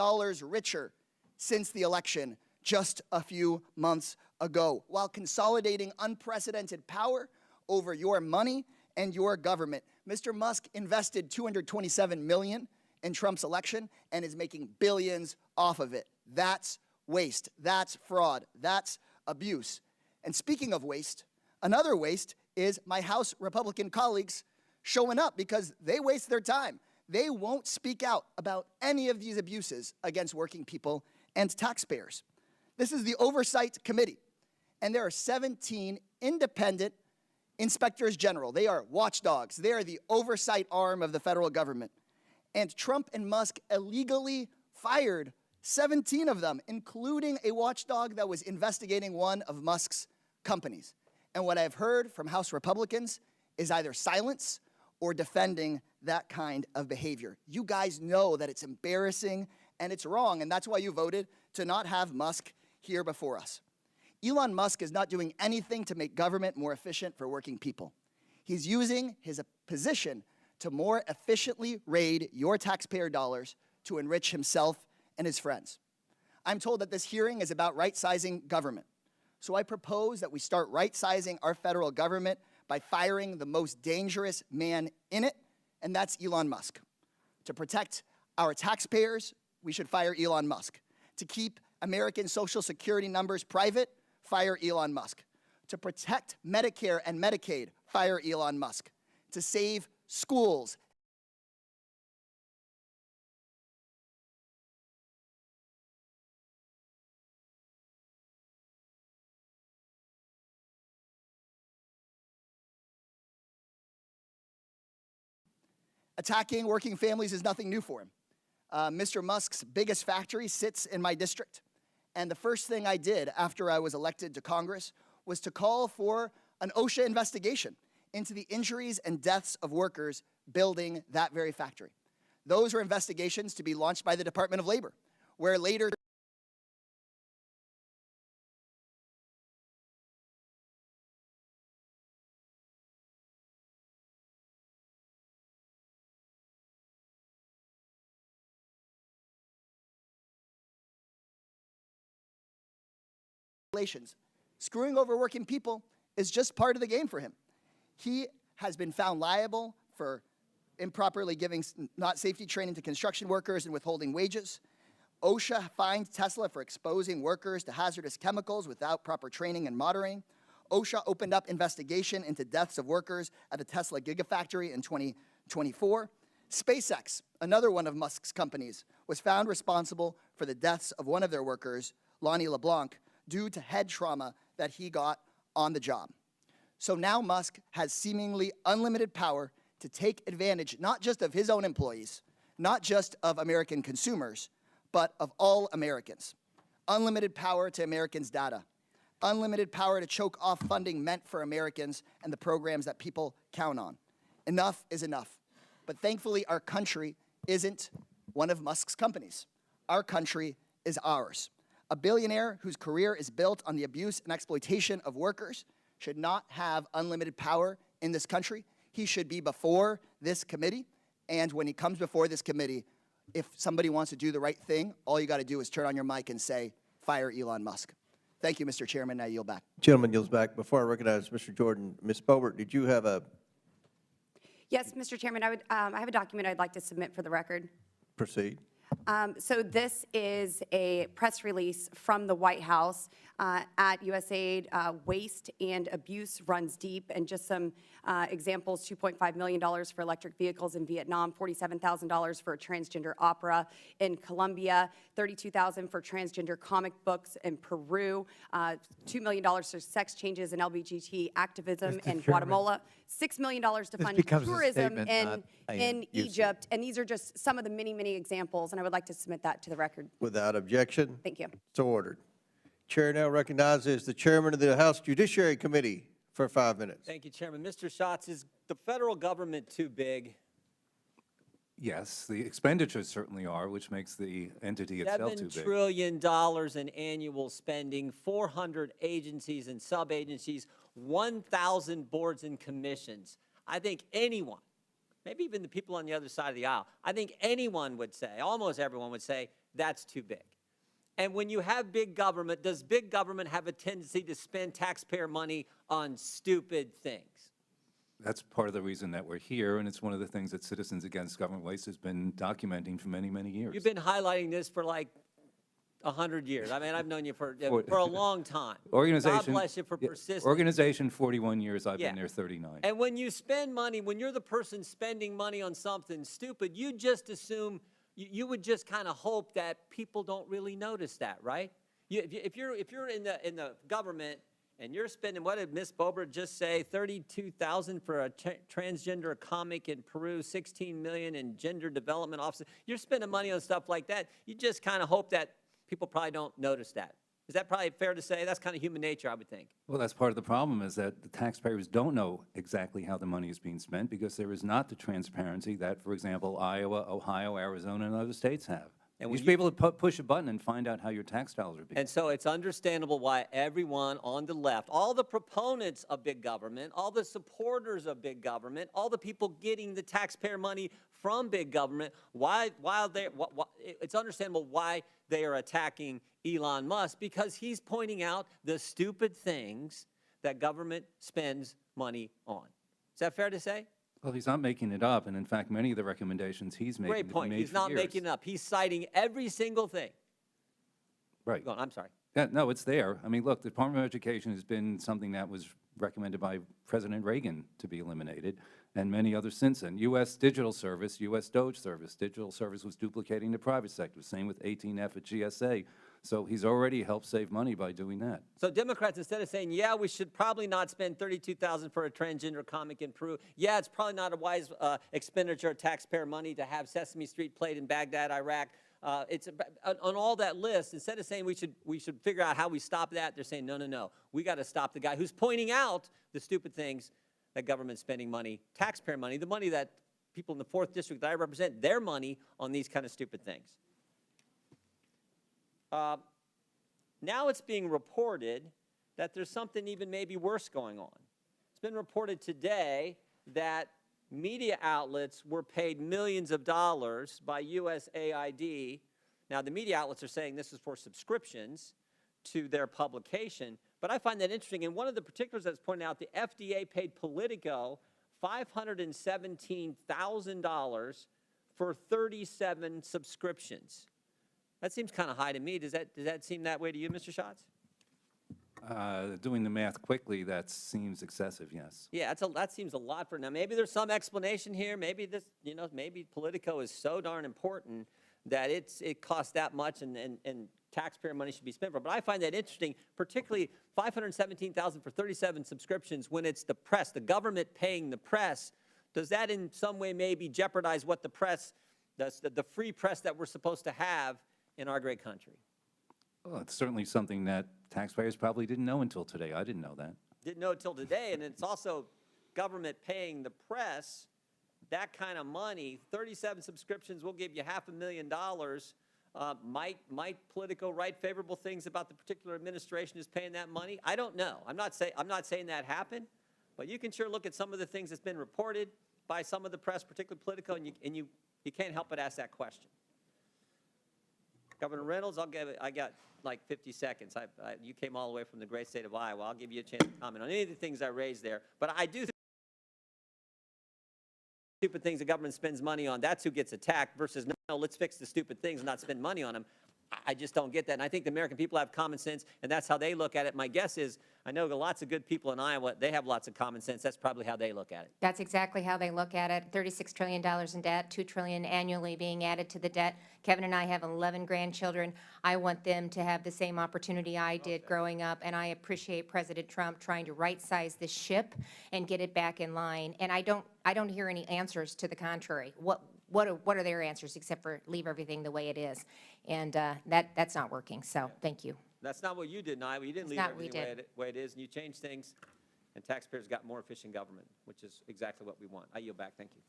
richer since the election just a few months ago, while consolidating unprecedented power over your money and your government. Mr. Musk invested $227 million in Trump's election and is making billions off of it. That's waste. That's fraud. That's abuse. And speaking of waste, another waste is my House Republican colleagues showing up because they waste their time. They won't speak out about any of these abuses against working people and taxpayers. This is the Oversight Committee, and there are 17 independent inspectors general. They are watchdogs. They are the oversight arm of the federal government. And Trump and Musk illegally fired 17 of them, including a watchdog that was investigating one of Musk's companies. And what I've heard from House Republicans is either silence or defending that kind of behavior. You guys know that it's embarrassing and it's wrong, and that's why you voted to not have Musk here before us. Elon Musk is not doing anything to make government more efficient for working people. He's using his position to more efficiently raid your taxpayer dollars to enrich himself and his friends. I'm told that this hearing is about right-sizing government. So I propose that we start right-sizing our federal government by firing the most dangerous man in it, and that's Elon Musk. To protect our taxpayers, we should fire Elon Musk. To keep American Social Security numbers private, fire Elon Musk. To protect Medicare and Medicaid, fire Elon Musk. to save schools. Attacking working families is nothing new for him. Mr. Musk's biggest factory sits in my district. And the first thing I did after I was elected to Congress was to call for an OSHA investigation into the injuries and deaths of workers building that very factory. Those were investigations to be launched by the Department of Labor, where later screwing over working people is just part of the game for him. He has been found liable for improperly giving not safety training to construction workers and withholding wages. OSHA fined Tesla for exposing workers to hazardous chemicals without proper training and monitoring. OSHA opened up investigation into deaths of workers at the Tesla Gigafactory in 2024. SpaceX, another one of Musk's companies, was found responsible for the deaths of one of their workers, Lonnie LeBlanc, due to head trauma that he got on the job. So now Musk has seemingly unlimited power to take advantage not just of his own employees, not just of American consumers, but of all Americans. Unlimited power to Americans' data. Unlimited power to choke off funding meant for Americans and the programs that people count on. Enough is enough. But thankfully, our country isn't one of Musk's companies. Our country is ours. A billionaire whose career is built on the abuse and exploitation of workers should not have unlimited power in this country. He should be before this committee, and when he comes before this committee, if somebody wants to do the right thing, all you got to do is turn on your mic and say, fire Elon Musk. Thank you, Mr. Chairman. I yield back. Gentleman yields back. Before I recognize Mr. Jordan, Ms. Boebert, did you have a... Yes, Mr. Chairman, I have a document I'd like to submit for the record. Proceed. So this is a press release from the White House at USAID. Waste and abuse runs deep, and just some examples: $2.5 million for electric vehicles in Vietnam, $47,000 for a transgender opera in Colombia, $32,000 for transgender comic books in Peru, $2 million for sex changes and LGBT activism in Guatemala, $6 million to fund tourism in Egypt, and these are just some of the many, many examples, and I would like to submit that to the record. Without objection. Thank you. So ordered. Chair now recognizes the chairman of the House Judiciary Committee for 5 minutes. Thank you, Chairman. Mr. Schatz, is the federal government too big? Yes, the expenditures certainly are, which makes the entity itself too big. $7 trillion in annual spending, 400 agencies and sub-agencies, 1,000 boards and commissions. I think anyone, maybe even the people on the other side of the aisle, I think anyone would say, almost everyone would say, that's too big. And when you have big government, does big government have a tendency to spend taxpayer money on stupid things? That's part of the reason that we're here, and it's one of the things that Citizens Against Government Waste has been documenting for many, many years. You've been highlighting this for like 100 years. I mean, I've known you for a long time. Organization, God bless you for persisting. Organization, 41 years. I've been there 39. And when you spend money, when you're the person spending money on something stupid, you just assume, you would just kind of hope that people don't really notice that, right? If you're in the government and you're spending, what did Ms. Boebert just say, $32,000 for a transgender comic in Peru, $16 million in gender development office. You're spending money on stuff like that. You just kind of hope that people probably don't notice that. Is that probably fair to say? That's kind of human nature, I would think. Well, that's part of the problem, is that the taxpayers don't know exactly how the money is being spent because there is not the transparency that, for example, Iowa, Ohio, Arizona, and other states have. And you should be able to push a button and find out how your tax dollars are being. And so it's understandable why everyone on the left, all the proponents of big government, all the supporters of big government, all the people getting the taxpayer money from big government, it's understandable why they are attacking Elon Musk, because he's pointing out the stupid things that government spends money on. Is that fair to say? Well, he's not making it up, and in fact, many of the recommendations he's making Great point. He's not making it up. He's citing every single thing. Right. Go on, I'm sorry. Yeah, no, it's there. I mean, look, the Department of Education has been something that was recommended by President Reagan to be eliminated, and many others since then. U.S. Digital Service, U.S. DOGE Service. Digital Service was duplicating the private sector. Same with 18F at GSA. So he's already helped save money by doing that. So Democrats, instead of saying, yeah, we should probably not spend $32,000 for a transgender comic in Peru. Yeah, it's probably not a wise expenditure of taxpayer money to have Sesame Street played in Baghdad, Iraq. It's on all that list. Instead of saying we should figure out how we stop that, they're saying, no, no, no. We got to stop the guy who's pointing out the stupid things that government's spending money, taxpayer money, the money that people in the 4th District that I represent, their money on these kind of stupid things. Now it's being reported that there's something even maybe worse going on. It's been reported today that media outlets were paid millions of dollars by USAID. Now, the media outlets are saying this is for subscriptions to their publication, but I find that interesting. And one of the particulars that's pointed out, the FDA paid Politico $517,000 for 37 subscriptions. That seems kind of high to me. Does that seem that way to you, Mr. Schatz? Doing the math quickly, that seems excessive, yes. Yeah, that seems a lot for now. Maybe there's some explanation here. Maybe this, maybe Politico is so darn important that it costs that much and taxpayer money should be spent for it. But I find that interesting, particularly $517,000 for 37 subscriptions when it's the press, the government paying the press. Does that in some way maybe jeopardize what the press, the free press that we're supposed to have in our great country? Well, it's certainly something that taxpayers probably didn't know until today. I didn't know that. Didn't know until today, and it's also government paying the press that kind of money. 37 subscriptions will give you $500,000. Might Politico write favorable things about the particular administration who's paying that money? I don't know. I'm not saying that happened, but you can sure look at some of the things that's been reported by some of the press, particularly Politico, and you can't help but ask that question. Governor Reynolds, I got like 50 seconds. You came all the way from the great state of Iowa. I'll give you a chance to comment on any of the things I raised there. But I do think stupid things the government spends money on, that's who gets attacked versus, no, let's fix the stupid things and not spend money on them. I just don't get that. And I think the American people have common sense, and that's how they look at it. My guess is, I know lots of good people in Iowa, they have lots of common sense. That's probably how they look at it. That's exactly how they look at it. $36 trillion in debt, $2 trillion annually being added to the debt. Kevin and I have 11 grandchildren. I want them to have the same opportunity I did growing up, and I appreciate President Trump trying to right-size this ship and get it back in line. And I don't hear any answers to the contrary. What are their answers except for leave everything the way it is? And that's not working, so thank you. That's not what you did in Iowa. You didn't leave everything the way it is, and you changed things, and taxpayers got more efficient government, which is exactly what we want. I yield back. Thank you.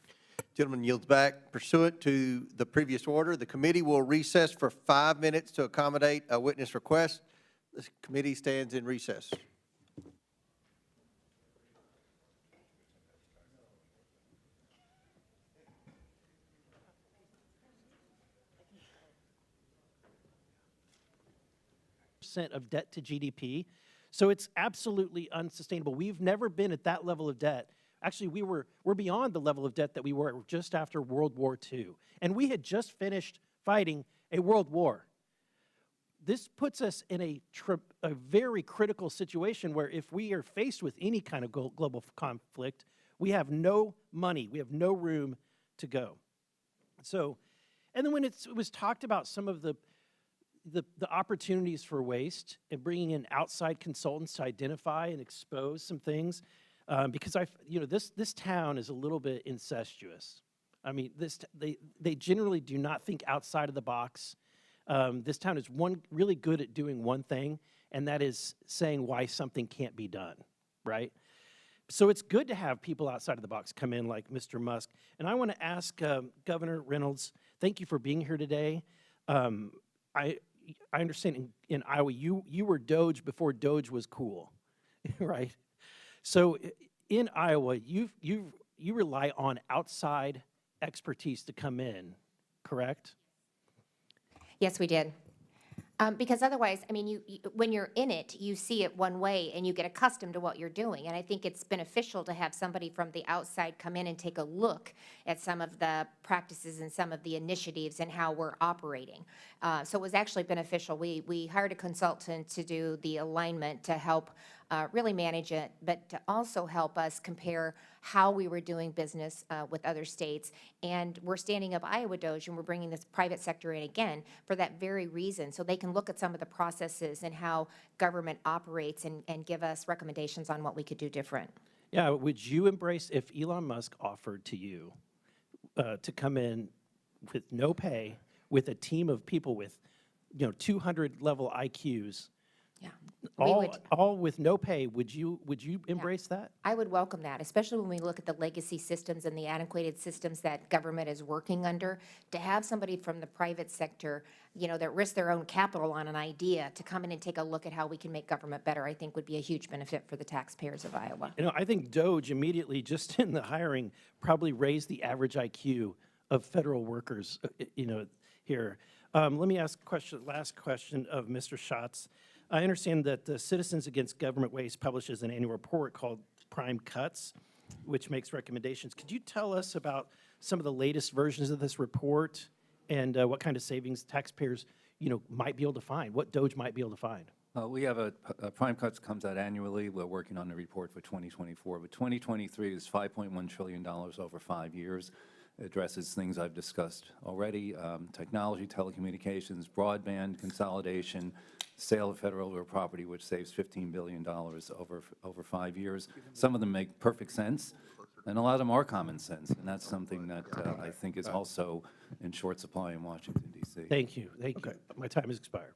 Gentleman yields back. Pursuant to the previous order, the committee will recess for 5 minutes to accommodate a witness request. This committee stands in recess. Of debt to GDP. So it's absolutely unsustainable. We've never been at that level of debt. Actually, we're beyond the level of debt that we were just after World War II. And we had just finished fighting a world war. This puts us in a very critical situation where if we are faced with any kind of global conflict, we have no money, we have no room to go. So, and then when it was talked about some of the opportunities for waste and bringing in outside consultants to identify and expose some things, because this town is a little bit incestuous. I mean, they generally do not think outside of the box. This town is really good at doing one thing, and that is saying why something can't be done, right? So it's good to have people outside of the box come in like Mr. Musk. And I want to ask Governor Reynolds, thank you for being here today. I understand in Iowa, you were DOGE before DOGE was cool, right? So in Iowa, you rely on outside expertise to come in, correct? Yes, we did. Because otherwise, I mean, when you're in it, you see it one way and you get accustomed to what you're doing. And I think it's beneficial to have somebody from the outside come in and take a look at some of the practices and some of the initiatives and how we're operating. So it was actually beneficial. We hired a consultant to do the alignment to help really manage it, but to also help us compare how we were doing business with other states. And we're standing up Iowa DOGE, and we're bringing this private sector in again for that very reason, so they can look at some of the processes and how government operates and give us recommendations on what we could do different. Yeah, would you embrace if Elon Musk offered to you to come in with no pay, with a team of people with, 200 level IQs? Yeah. All with no pay, would you embrace that? I would welcome that, especially when we look at the legacy systems and the antiquated systems that government is working under. To have somebody from the private sector, that risk their own capital on an idea to come in and take a look at how we can make government better, I think would be a huge benefit for the taxpayers of Iowa. I think DOGE immediately, just in the hiring, probably raised the average IQ of federal workers, here. Let me ask last question of Mr. Schatz. I understand that the Citizens Against Government Waste publishes an annual report called Prime Cuts, which makes recommendations. Could you tell us about some of the latest versions of this report and what kind of savings taxpayers, might be able to find, what DOGE might be able to find? We have a Prime Cuts comes out annually. We're working on the report for 2024, but 2023 is $5.1 trillion over 5 years. It addresses things I've discussed already, technology, telecommunications, broadband, consolidation, sale of federal property, which saves $15 billion over 5 years. Some of them make perfect sense, and a lot of them are common sense, and that's something that I think is also in short supply in Washington, D.C. Thank you. Thank you. My time has expired.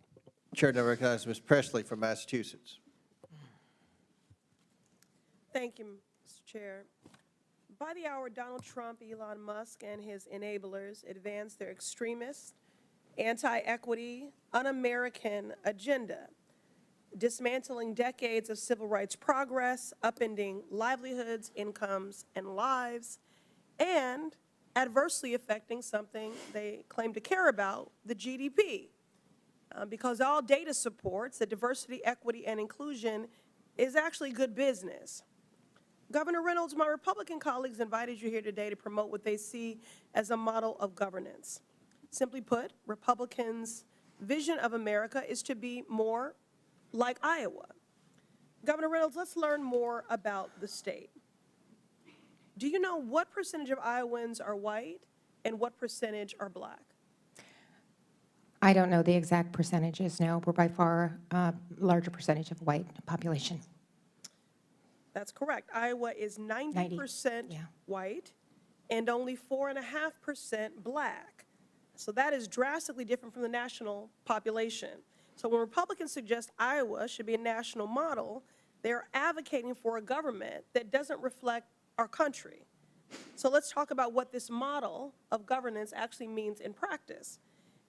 Chair now recognizes Ms. Presley from Massachusetts. Thank you, Mr. Chair. By the hour, Donald Trump, Elon Musk, and his enablers advance their extremist, anti-equity, un-American agenda, dismantling decades of civil rights progress, upending livelihoods, incomes, and lives, and adversely affecting something they claim to care about, the GDP. Because all data supports that diversity, equity, and inclusion is actually good business. Governor Reynolds, my Republican colleagues invited you here today to promote what they see as a model of governance. Simply put, Republicans' vision of America is to be more like Iowa. Governor Reynolds, let's learn more about the state. Do you know what percentage of Iowans are white and what percentage are black? I don't know the exact percentages, no. We're by far a larger percentage of white population. That's correct. Iowa is 90% white and only 4.5% black. So that is drastically different from the national population. So when Republicans suggest Iowa should be a national model, they're advocating for a government that doesn't reflect our country. So let's talk about what this model of governance actually means in practice.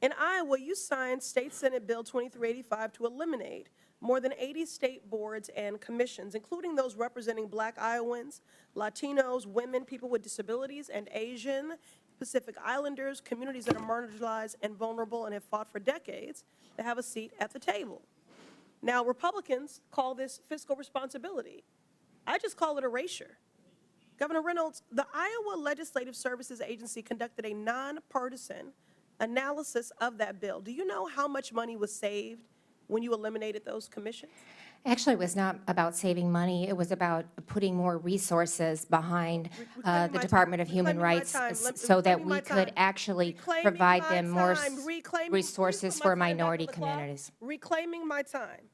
In Iowa, you signed State Senate Bill 2385 to eliminate more than 80 state boards and commissions, including those representing Black Iowans, Latinos, women, people with disabilities, and Asian, Pacific Islanders, communities that are marginalized and vulnerable and have fought for decades to have a seat at the table. Now, Republicans call this fiscal responsibility. I just call it erasure. Governor Reynolds, the Iowa Legislative Services Agency conducted a nonpartisan analysis of that bill. Do you know how much money was saved when you eliminated those commissions? Actually, it was not about saving money. It was about putting more resources behind the Department of Human Rights so that we could actually provide them more resources for minority communities. Reclaiming my time.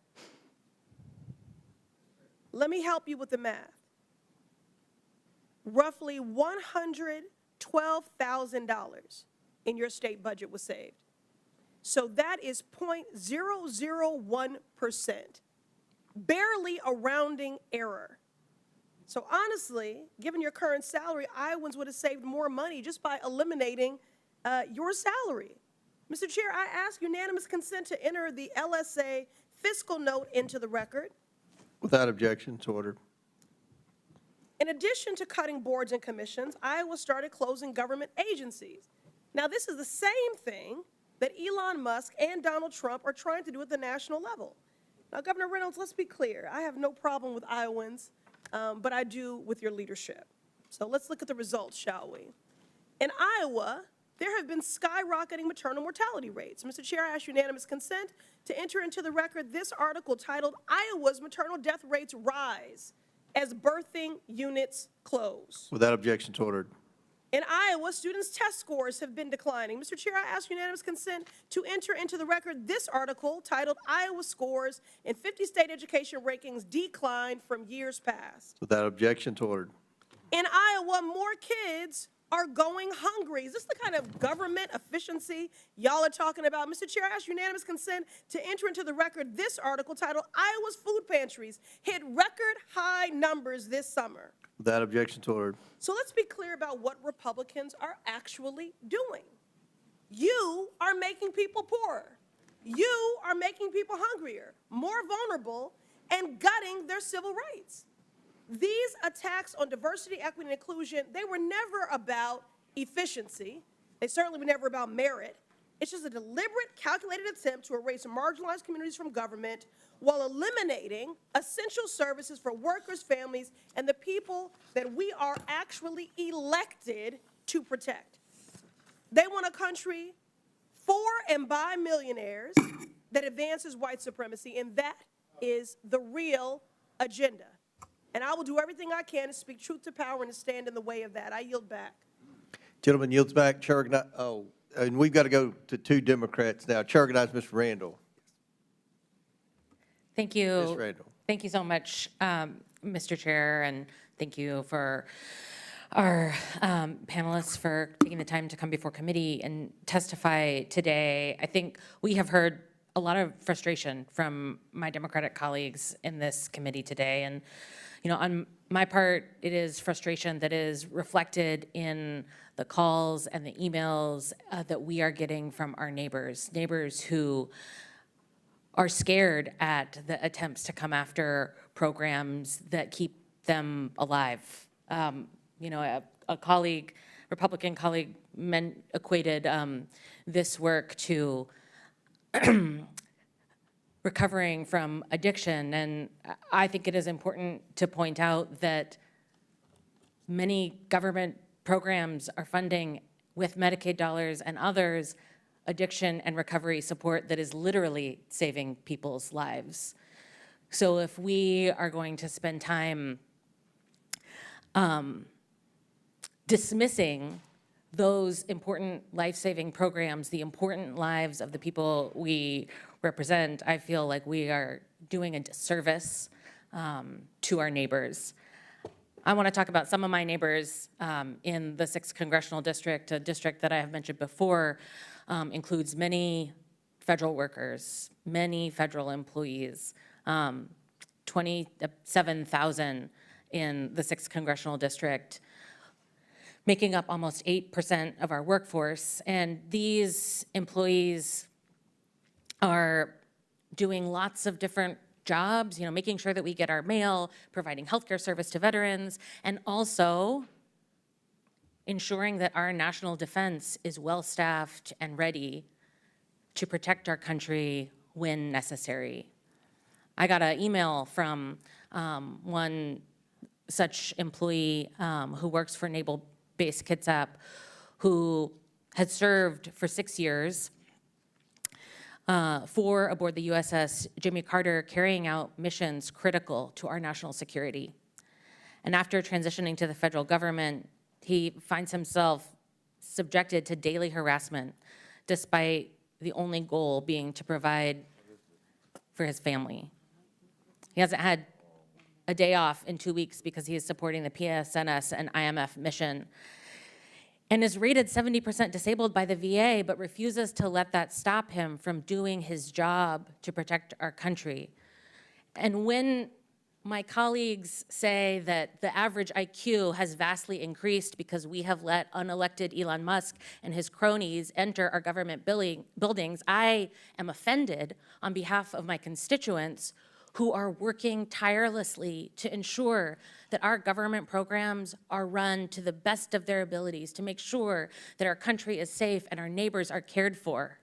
Let me help you with the math. Roughly $112,000 in your state budget was saved. So that is 0.001%, barely a rounding error. So honestly, given your current salary, Iowans would have saved more money just by eliminating your salary. Mr. Chair, I ask unanimous consent to enter the LSA fiscal note into the record. Without objection, it's ordered. In addition to cutting boards and commissions, Iowa started closing government agencies. Now, this is the same thing that Elon Musk and Donald Trump are trying to do at the national level. Now, Governor Reynolds, let's be clear. I have no problem with Iowans, but I do with your leadership. So let's look at the results, shall we? In Iowa, there have been skyrocketing maternal mortality rates. Mr. Chair, I ask unanimous consent to enter into the record this article titled, Iowa's Maternal Death Rates Rise as Birthing Units Close. Without objection, so ordered. In Iowa, students' test scores have been declining. Mr. Chair, I ask unanimous consent to enter into the record this article titled, Iowa Scores in 50 State Education Rankings Decline from Years Past. Without objection, so ordered. In Iowa, more kids are going hungry. Is this the kind of government efficiency y'all are talking about? Mr. Chair, I ask unanimous consent to enter into the record this article titled, Iowa's food pantries hit record high numbers this summer. Without objection, so ordered. So let's be clear about what Republicans are actually doing. You are making people poorer. You are making people hungrier, more vulnerable, and gutting their civil rights. These attacks on diversity, equity, and inclusion, they were never about efficiency. They certainly were never about merit. It's just a deliberate, calculated attempt to erase marginalized communities from government while eliminating essential services for workers, families, and the people that we are actually elected to protect. They want a country for and by millionaires that advances white supremacy, and that is the real agenda. And I will do everything I can to speak truth to power and to stand in the way of that. I yield back. Gentleman yields back. Chair, and we've got to go to two Democrats now. Chair recognizes Mr. Randall. Thank you. Ms. Randall. Thank you so much, Mr. Chair, and thank you for our panelists for taking the time to come before committee and testify today. I think we have heard a lot of frustration from my Democratic colleagues in this committee today. And, you know, on my part, it is frustration that is reflected in the calls and the emails that we are getting from our neighbors who are scared at the attempts to come after programs that keep them alive. You know, a colleague, Republican colleague, equated this work to recovering from addiction. And I think it is important to point out that many government programs are funding, with Medicaid dollars and others, addiction and recovery support that is literally saving people's lives. So if we are going to spend time dismissing those important life-saving programs, the important lives of the people we represent, I feel like we are doing a disservice to our neighbors. I want to talk about some of my neighbors in the 6th Congressional District, a district that I have mentioned before, includes many federal workers, many federal employees, 27,000 in the 6th Congressional District, making up almost 8% of our workforce. And these employees are doing lots of different jobs, you know, making sure that we get our mail, providing healthcare service to veterans, and also ensuring that our national defense is well-staffed and ready to protect our country when necessary. I got an email from one such employee who works for Naval Base Kitsap, who had served for 6 years aboard the USS Jimmy Carter, carrying out missions critical to our national security. And after transitioning to the federal government, he finds himself subjected to daily harassment, despite the only goal being to provide for his family. He hasn't had a day off in 2 weeks because he is supporting the PSNS and IMF mission, and is rated 70% disabled by the VA, but refuses to let that stop him from doing his job to protect our country. And when my colleagues say that the average IQ has vastly increased because we have let unelected Elon Musk and his cronies enter our government buildings, I am offended on behalf of my constituents who are working tirelessly to ensure that our government programs are run to the best of their abilities to make sure that our country is safe and our neighbors are cared for.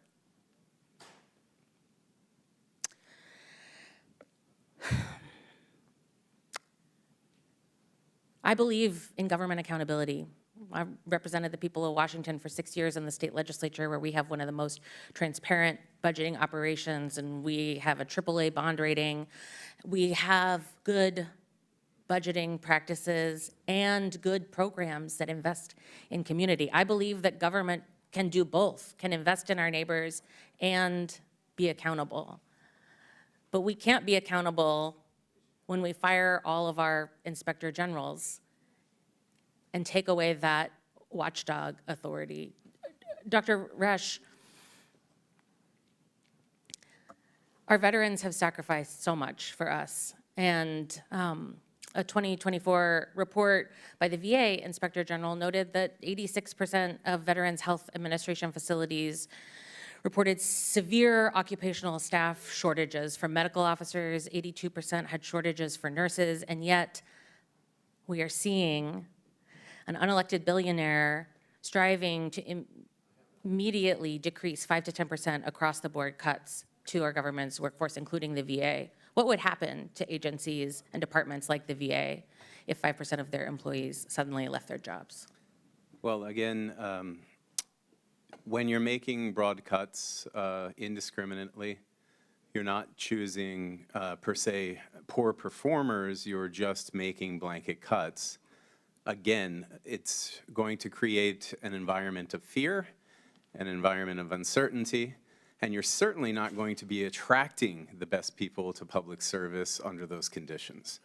I believe in government accountability. I represented the people of Washington for 6 years in the state legislature, where we have one of the most transparent budgeting operations, and we have a AAA bond rating. We have good budgeting practices and good programs that invest in community. I believe that government can do both, can invest in our neighbors and be accountable. But we can't be accountable when we fire all of our inspector generals and take away that watchdog authority. Dr. Resch, our veterans have sacrificed so much for us, and a 2024 report by the VA Inspector General noted that 86% of Veterans Health Administration facilities reported severe occupational staff shortages for medical officers, 82% had shortages for nurses, and yet we are seeing an unelected billionaire striving to immediately decrease 5 to 10% across the board cuts to our government's workforce, including the VA. What would happen to agencies and departments like the VA if 5% of their employees suddenly left their jobs? Well, again, when you're making broad cuts indiscriminately, you're not choosing, per se, poor performers, you're just making blanket cuts. Again, it's going to create an environment of fear, an environment of uncertainty, and you're certainly not going to be attracting the best people to public service under those conditions.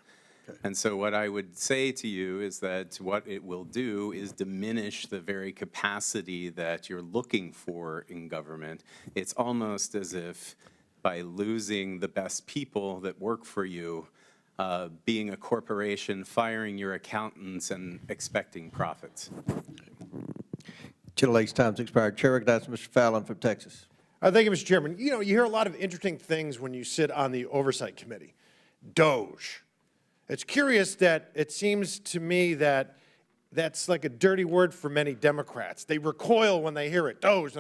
Okay. And so what I would say to you is that what it will do is diminish the very capacity that you're looking for in government. It's almost as if by losing the best people that work for you, being a corporation, firing your accountants, and expecting profits. Chittle Lake's time's expired. Chair recognizes Mr. Fallon from Texas. Thank you, Mr. Chairman. You know, you hear a lot of interesting things when you sit on the Oversight Committee. DOGE. It's curious that it seems to me that that's like a dirty word for many Democrats. They recoil when they hear it, DOGE.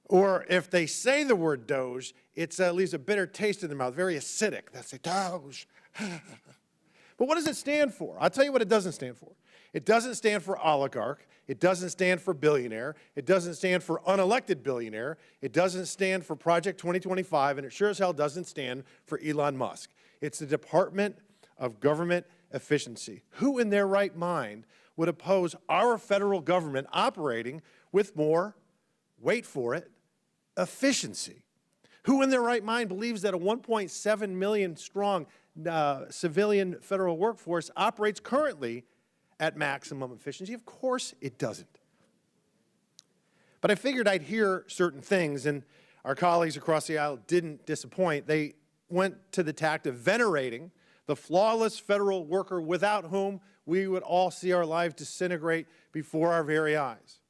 Or if they say the word DOGE, it leaves a bitter taste in their mouth, very acidic. They'll say, DOGE. But what does it stand for? I'll tell you what it doesn't stand for. It doesn't stand for oligarch. It doesn't stand for billionaire. It doesn't stand for unelected billionaire. It doesn't stand for Project 2025, and it sure as hell doesn't stand for Elon Musk. It's the Department of Government Efficiency. Who in their right mind would oppose our federal government operating with more, wait for it, efficiency? Who in their right mind believes that a 1.7 million strong civilian federal workforce operates currently at maximum efficiency? Of course it doesn't. But I figured I'd hear certain things, and our colleagues across the aisle didn't disappoint. They went to the tact of venerating the flawless federal worker without whom we would all see our lives disintegrate before our very eyes.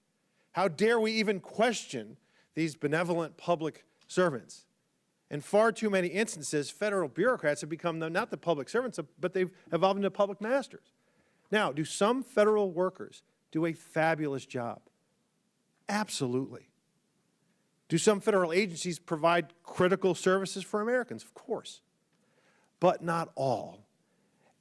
How dare we even question these benevolent public servants? In far too many instances, federal bureaucrats have become not the public servants, but they've evolved into public masters. Now, do some federal workers do a fabulous job? Absolutely. Do some federal agencies provide critical services for Americans? Of course. But not all.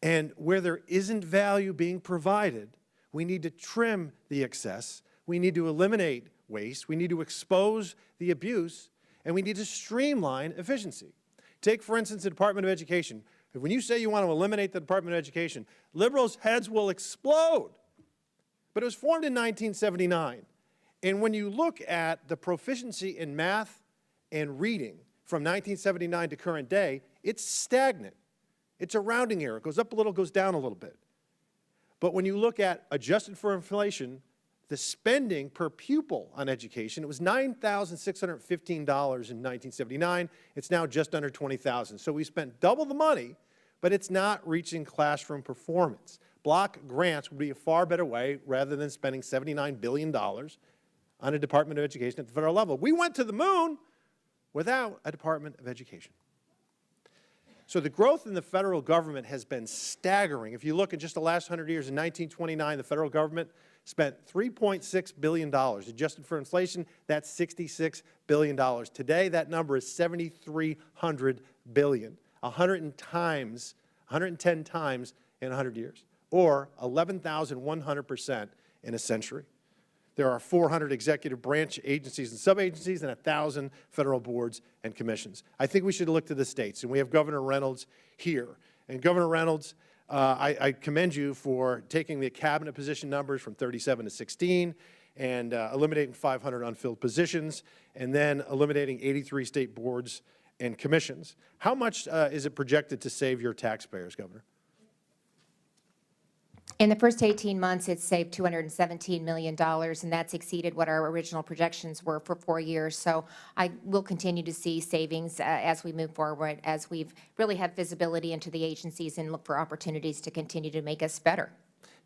And where there isn't value being provided, we need to trim the excess, we need to eliminate waste, we need to expose the abuse, and we need to streamline efficiency. Take, for instance, the Department of Education. When you say you want to eliminate the Department of Education, liberals' heads will explode. But it was formed in 1979. And when you look at the proficiency in math and reading from 1979 to current day, it's stagnant. It's a rounding error. It goes up a little, goes down a little bit. But when you look at adjusted for inflation, the spending per pupil on education, it was $9,615 in 1979. It's now just under $20,000. So we spent double the money, but it's not reaching classroom performance. Block grants would be a far better way rather than spending $79 billion on a Department of Education at the federal level. We went to the moon without a Department of Education. So the growth in the federal government has been staggering. If you look at just the last 100 years, in 1929, the federal government spent $3.6 billion. Adjusted for inflation, that's $66 billion. Today, that number is $7,300 billion, 110 times in 100 years. or 11,100% in a century. There are 400 executive branch agencies and sub-agencies and 1,000 federal boards and commissions. I think we should look to the states, and we have Governor Reynolds here. And Governor Reynolds, I commend you for taking the cabinet position numbers from 37 to 16 and eliminating 500 unfilled positions, and then eliminating 83 state boards and commissions. How much is it projected to save your taxpayers, Governor? In the first 18 months, it's saved $217 million, and that's exceeded what our original projections were for 4 years. So I will continue to see savings as we move forward, as we've really had visibility into the agencies and look for opportunities to continue to make us better.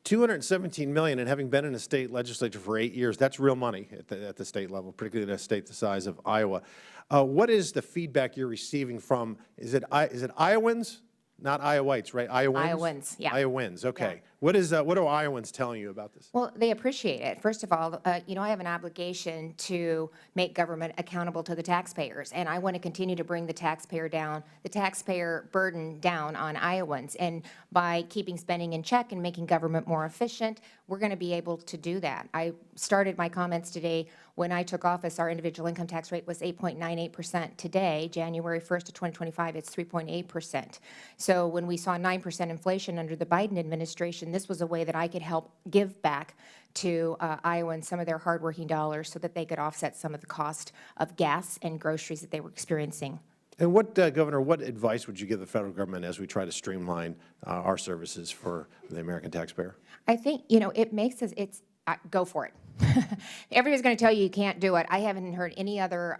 $217 million, and having been in a state legislature for 8 years, that's real money at the state level, particularly in a state the size of Iowa. What is the feedback you're receiving from, is it Iowans? Not Iowites, right? Iowans? Iowans, yeah. Iowans, okay. Yeah. What are Iowans telling you about this? Well, they appreciate it. First of all, I have an obligation to make government accountable to the taxpayers, and I want to continue to bring the taxpayer burden down on Iowans. And by keeping spending in check and making government more efficient, we're going to be able to do that. I started my comments today. When I took office, our individual income tax rate was 8.98%. Today, January 1st of 2025, it's 3.8%. So when we saw 9% inflation under the Biden administration, this was a way that I could help give back to Iowans some of their hardworking dollars so that they could offset some of the cost of gas and groceries that they were experiencing. And what, Governor, what advice would you give the federal government as we try to streamline our services for the American taxpayer? I think, it makes us, go for it. Everybody's going to tell you can't do it. I haven't heard any other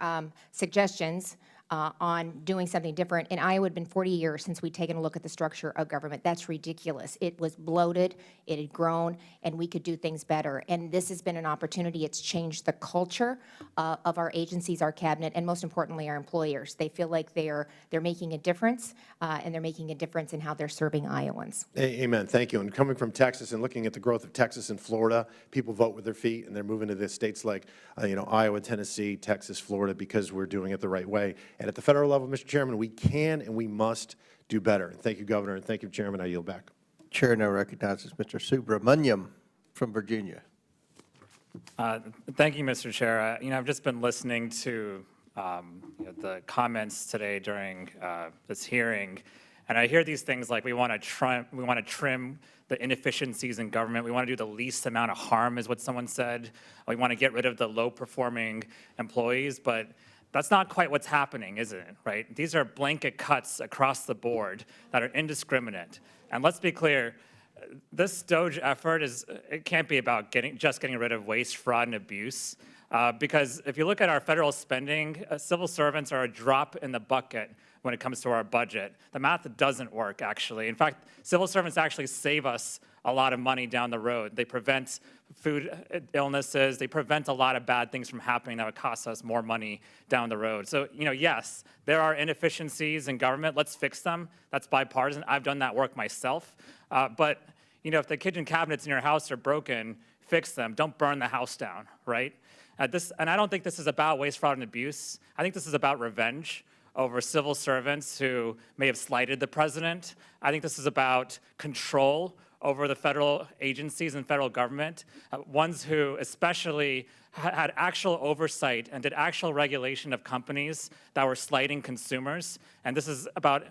suggestions on doing something different. In Iowa, it had been 40 years since we'd taken a look at the structure of government. That's ridiculous. It was bloated, it had grown, and we could do things better. And this has been an opportunity. It's changed the culture of our agencies, our cabinet, and most importantly, our employers. They feel like they're making a difference, and they're making a difference in how they're serving Iowans. Amen. Thank you. And coming from Texas and looking at the growth of Texas and Florida, people vote with their feet, and they're moving to the states like Iowa, Tennessee, Texas, Florida, because we're doing it the right way. And at the federal level, Mr. Chairman, we can and we must do better. And thank you, Governor, and thank you, Chairman. I yield back. Chair now recognizes Mr. Subramaniam from Virginia. Thank you, Mr. Chair. I've just been listening to the comments today during this hearing, and I hear these things like we want to trim the inefficiencies in government. We want to do the least amount of harm, is what someone said. We want to get rid of the low-performing employees, but that's not quite what's happening, is it, right? These are blanket cuts across the board that are indiscriminate. And let's be clear, this DOGE effort it can't be about just getting rid of waste, fraud, and abuse. Because if you look at our federal spending, civil servants are a drop in the bucket when it comes to our budget. The math doesn't work, actually. In fact, civil servants actually save us a lot of money down the road. They prevent food illnesses. They prevent a lot of bad things from happening that would cost us more money down the road. So, yes, there are inefficiencies in government. Let's fix them. That's bipartisan. I've done that work myself. But, if the kitchen cabinets in your house are broken, fix them. Don't burn the house down, right? And I don't think this is about waste, fraud, and abuse. I think this is about revenge over civil servants who may have slighted the president. I think this is about control over the federal agencies and federal government, ones who especially had actual oversight and did actual regulation of companies that were slighting consumers. And this is about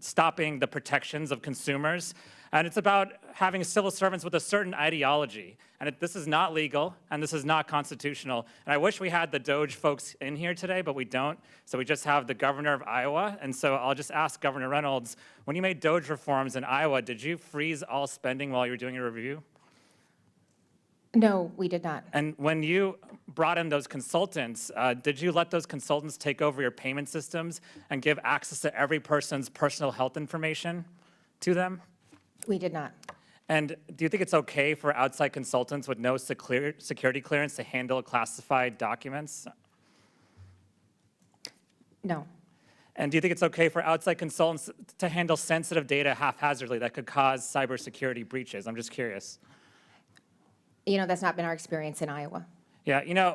stopping the protections of consumers. And it's about having civil servants with a certain ideology. And this is not legal, and this is not constitutional. And I wish we had the DOGE folks in here today, but we don't. So we just have the governor of Iowa. And so I'll just ask Governor Reynolds, when you made DOGE reforms in Iowa, did you freeze all spending while you were doing your review? No, we did not. And when you brought in those consultants, did you let those consultants take over your payment systems and give access to every person's personal health information to them? We did not. And do you think it's okay for outside consultants with no security clearance to handle classified documents? No. And do you think it's okay for outside consultants to handle sensitive data haphazardly that could cause cybersecurity breaches? I'm just curious. That's not been our experience in Iowa. Yeah,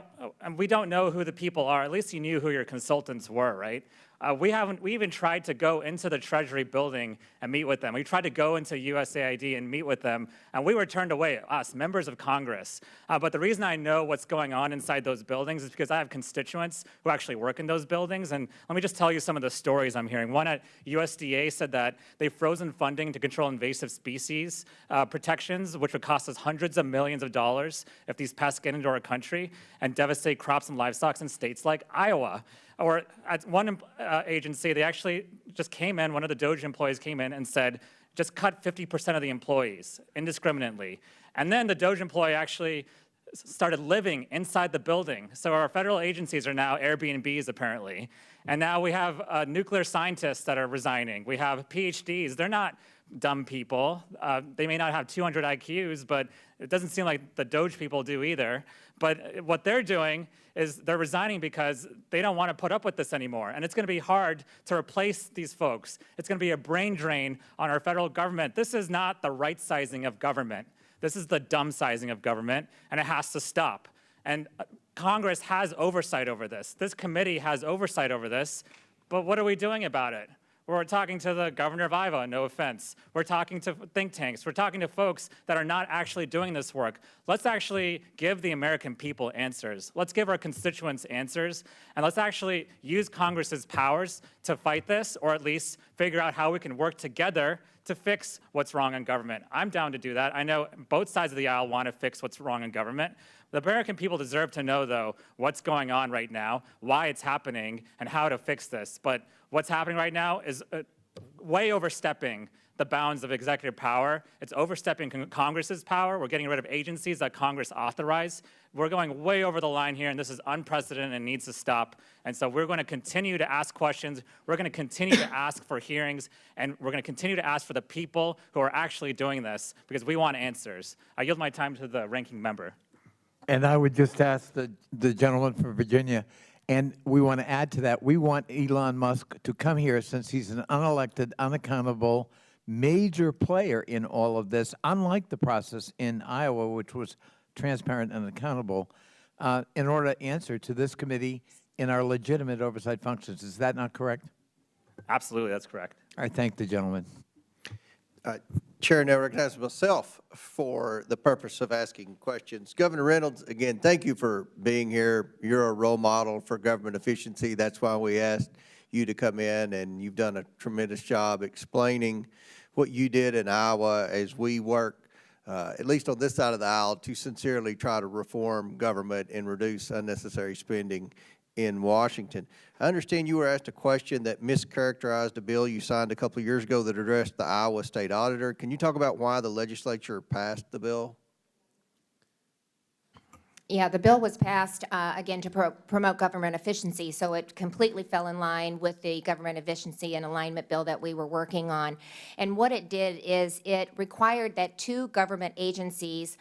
we don't know who the people are. At least you knew who your consultants were, right? We even tried to go into the Treasury building and meet with them. We tried to go into USAID and meet with them, and we were turned away, us, members of Congress. But the reason I know what's going on inside those buildings is because I have constituents who actually work in those buildings, and let me just tell you some of the stories I'm hearing. One at USDA said that they've frozen funding to control invasive species protections, which would cost us hundreds of millions of dollars if these pests get into our country and devastate crops and livestock in states like Iowa. Or at one agency, they actually just came in, one of the DOGE employees came in and said, just cut 50% of the employees indiscriminately. And then the DOGE employee actually started living inside the building. So our federal agencies are now Airbnbs, apparently. And now we have nuclear scientists that are resigning. We have PhDs. They're not dumb people. They may not have 200 IQs, but it doesn't seem like the DOGE people do either. But what they're doing is they're resigning because they don't want to put up with this anymore. And it's going to be hard to replace these folks. It's going to be a brain drain on our federal government. This is not the right sizing of government. This is the dumb sizing of government, and it has to stop. And Congress has oversight over this. This committee has oversight over this, but what are we doing about it? We're talking to the governor of Iowa, no offense. We're talking to think tanks. We're talking to folks that are not actually doing this work. Let's actually give the American people answers. Let's give our constituents answers, and let's actually use Congress's powers to fight this, or at least figure out how we can work together to fix what's wrong in government. I'm down to do that. I know both sides of the aisle want to fix what's wrong in government. The American people deserve to know, though, what's going on right now, why it's happening, and how to fix this. But what's happening right now is way overstepping the bounds of executive power. It's overstepping Congress's power. We're getting rid of agencies that Congress authorized. We're going way over the line here, and this is unprecedented and needs to stop. And so we're going to continue to ask questions. We're going to continue to ask for hearings, and we're going to continue to ask for the people who are actually doing this, because we want answers. I yield my time to the ranking member. And I would just ask the gentleman from Virginia, and we want to add to that, we want Elon Musk to come here since he's an unelected, unaccountable, major player in all of this, unlike the process in Iowa, which was transparent and accountable, in order to answer to this committee in our legitimate oversight functions. Is that not correct? Absolutely, that's correct. I thank the gentleman. Chair now recognizes myself for the purpose of asking questions. Governor Reynolds, again, thank you for being here. You're a role model for government efficiency. That's why we asked you to come in, and you've done a tremendous job explaining what you did in Iowa as we work, at least on this side of the aisle, to sincerely try to reform government and reduce unnecessary spending in Washington. I understand you were asked a question that mischaracterized a bill you signed a couple of years ago that addressed the Iowa State Auditor. Can you talk about why the legislature passed the bill? Yeah, the bill was passed, again, to promote government efficiency, so it completely fell in line with the government efficiency and alignment bill that we were working on. And what it did is it required that two government agencies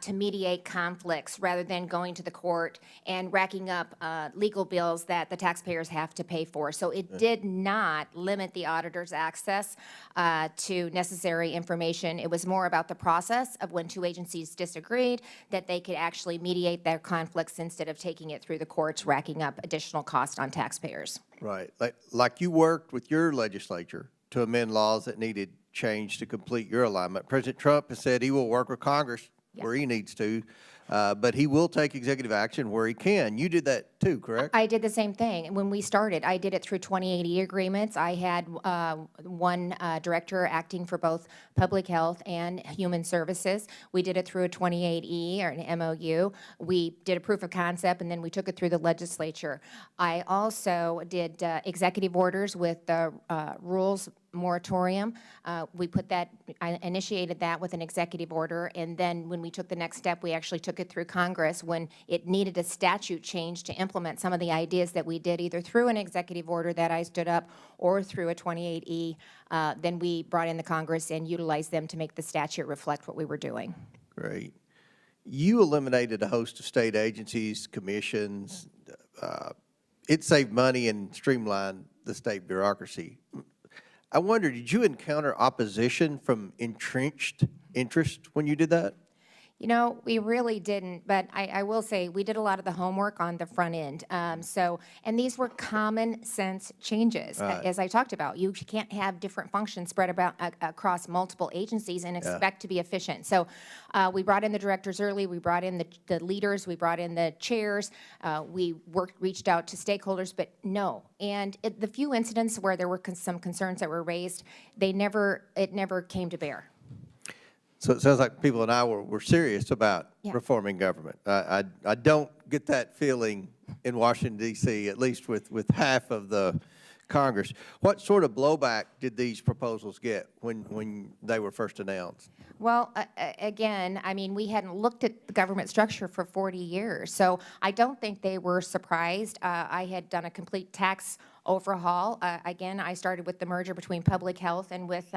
to mediate conflicts rather than going to the court and racking up legal bills that the taxpayers have to pay for. So it did not limit the auditor's access to necessary information. It was more about the process of when two agencies disagreed, that they could actually mediate their conflicts instead of taking it through the courts, racking up additional cost on taxpayers. Right. Like you worked with your legislature to amend laws that needed change to complete your alignment. President Trump has said he will work with Congress where he needs to, but he will take executive action where he can. You did that too, correct? I did the same thing. When we started, I did it through 2080 agreements. I had one director acting for both public health and human services. We did it through a 28E or an MOU. We did a proof of concept, and then we took it through the legislature. I also did executive orders with the rules moratorium. We put that, I initiated that with an executive order, and then when we took the next step, we actually took it through Congress when it needed a statute change to implement some of the ideas that we did either through an executive order that I stood up or through a 28E. Then we brought in the Congress and utilized them to make the statute reflect what we were doing. Great. You eliminated a host of state agencies, commissions. It saved money and streamlined the state bureaucracy. I wonder, did you encounter opposition from entrenched interest when you did that? You know, we really didn't, but I will say we did a lot of the homework on the front end. And these were common sense changes, as I talked about. You can't have different functions spread about across multiple agencies and expect to be efficient. So we brought in the directors early, we brought in the leaders, we brought in the chairs, we reached out to stakeholders, but no. And the few incidents where there were some concerns that were raised, it never came to bear. So it sounds like people in Iowa were serious about reforming government. I don't get that feeling in Washington, D.C., at least with half of the Congress. What sort of blowback did these proposals get when they were first announced? Well, again, I mean, we hadn't looked at the government structure for 40 years, so I don't think they were surprised. I had done a complete tax overhaul. Again, I started with the merger between public health and with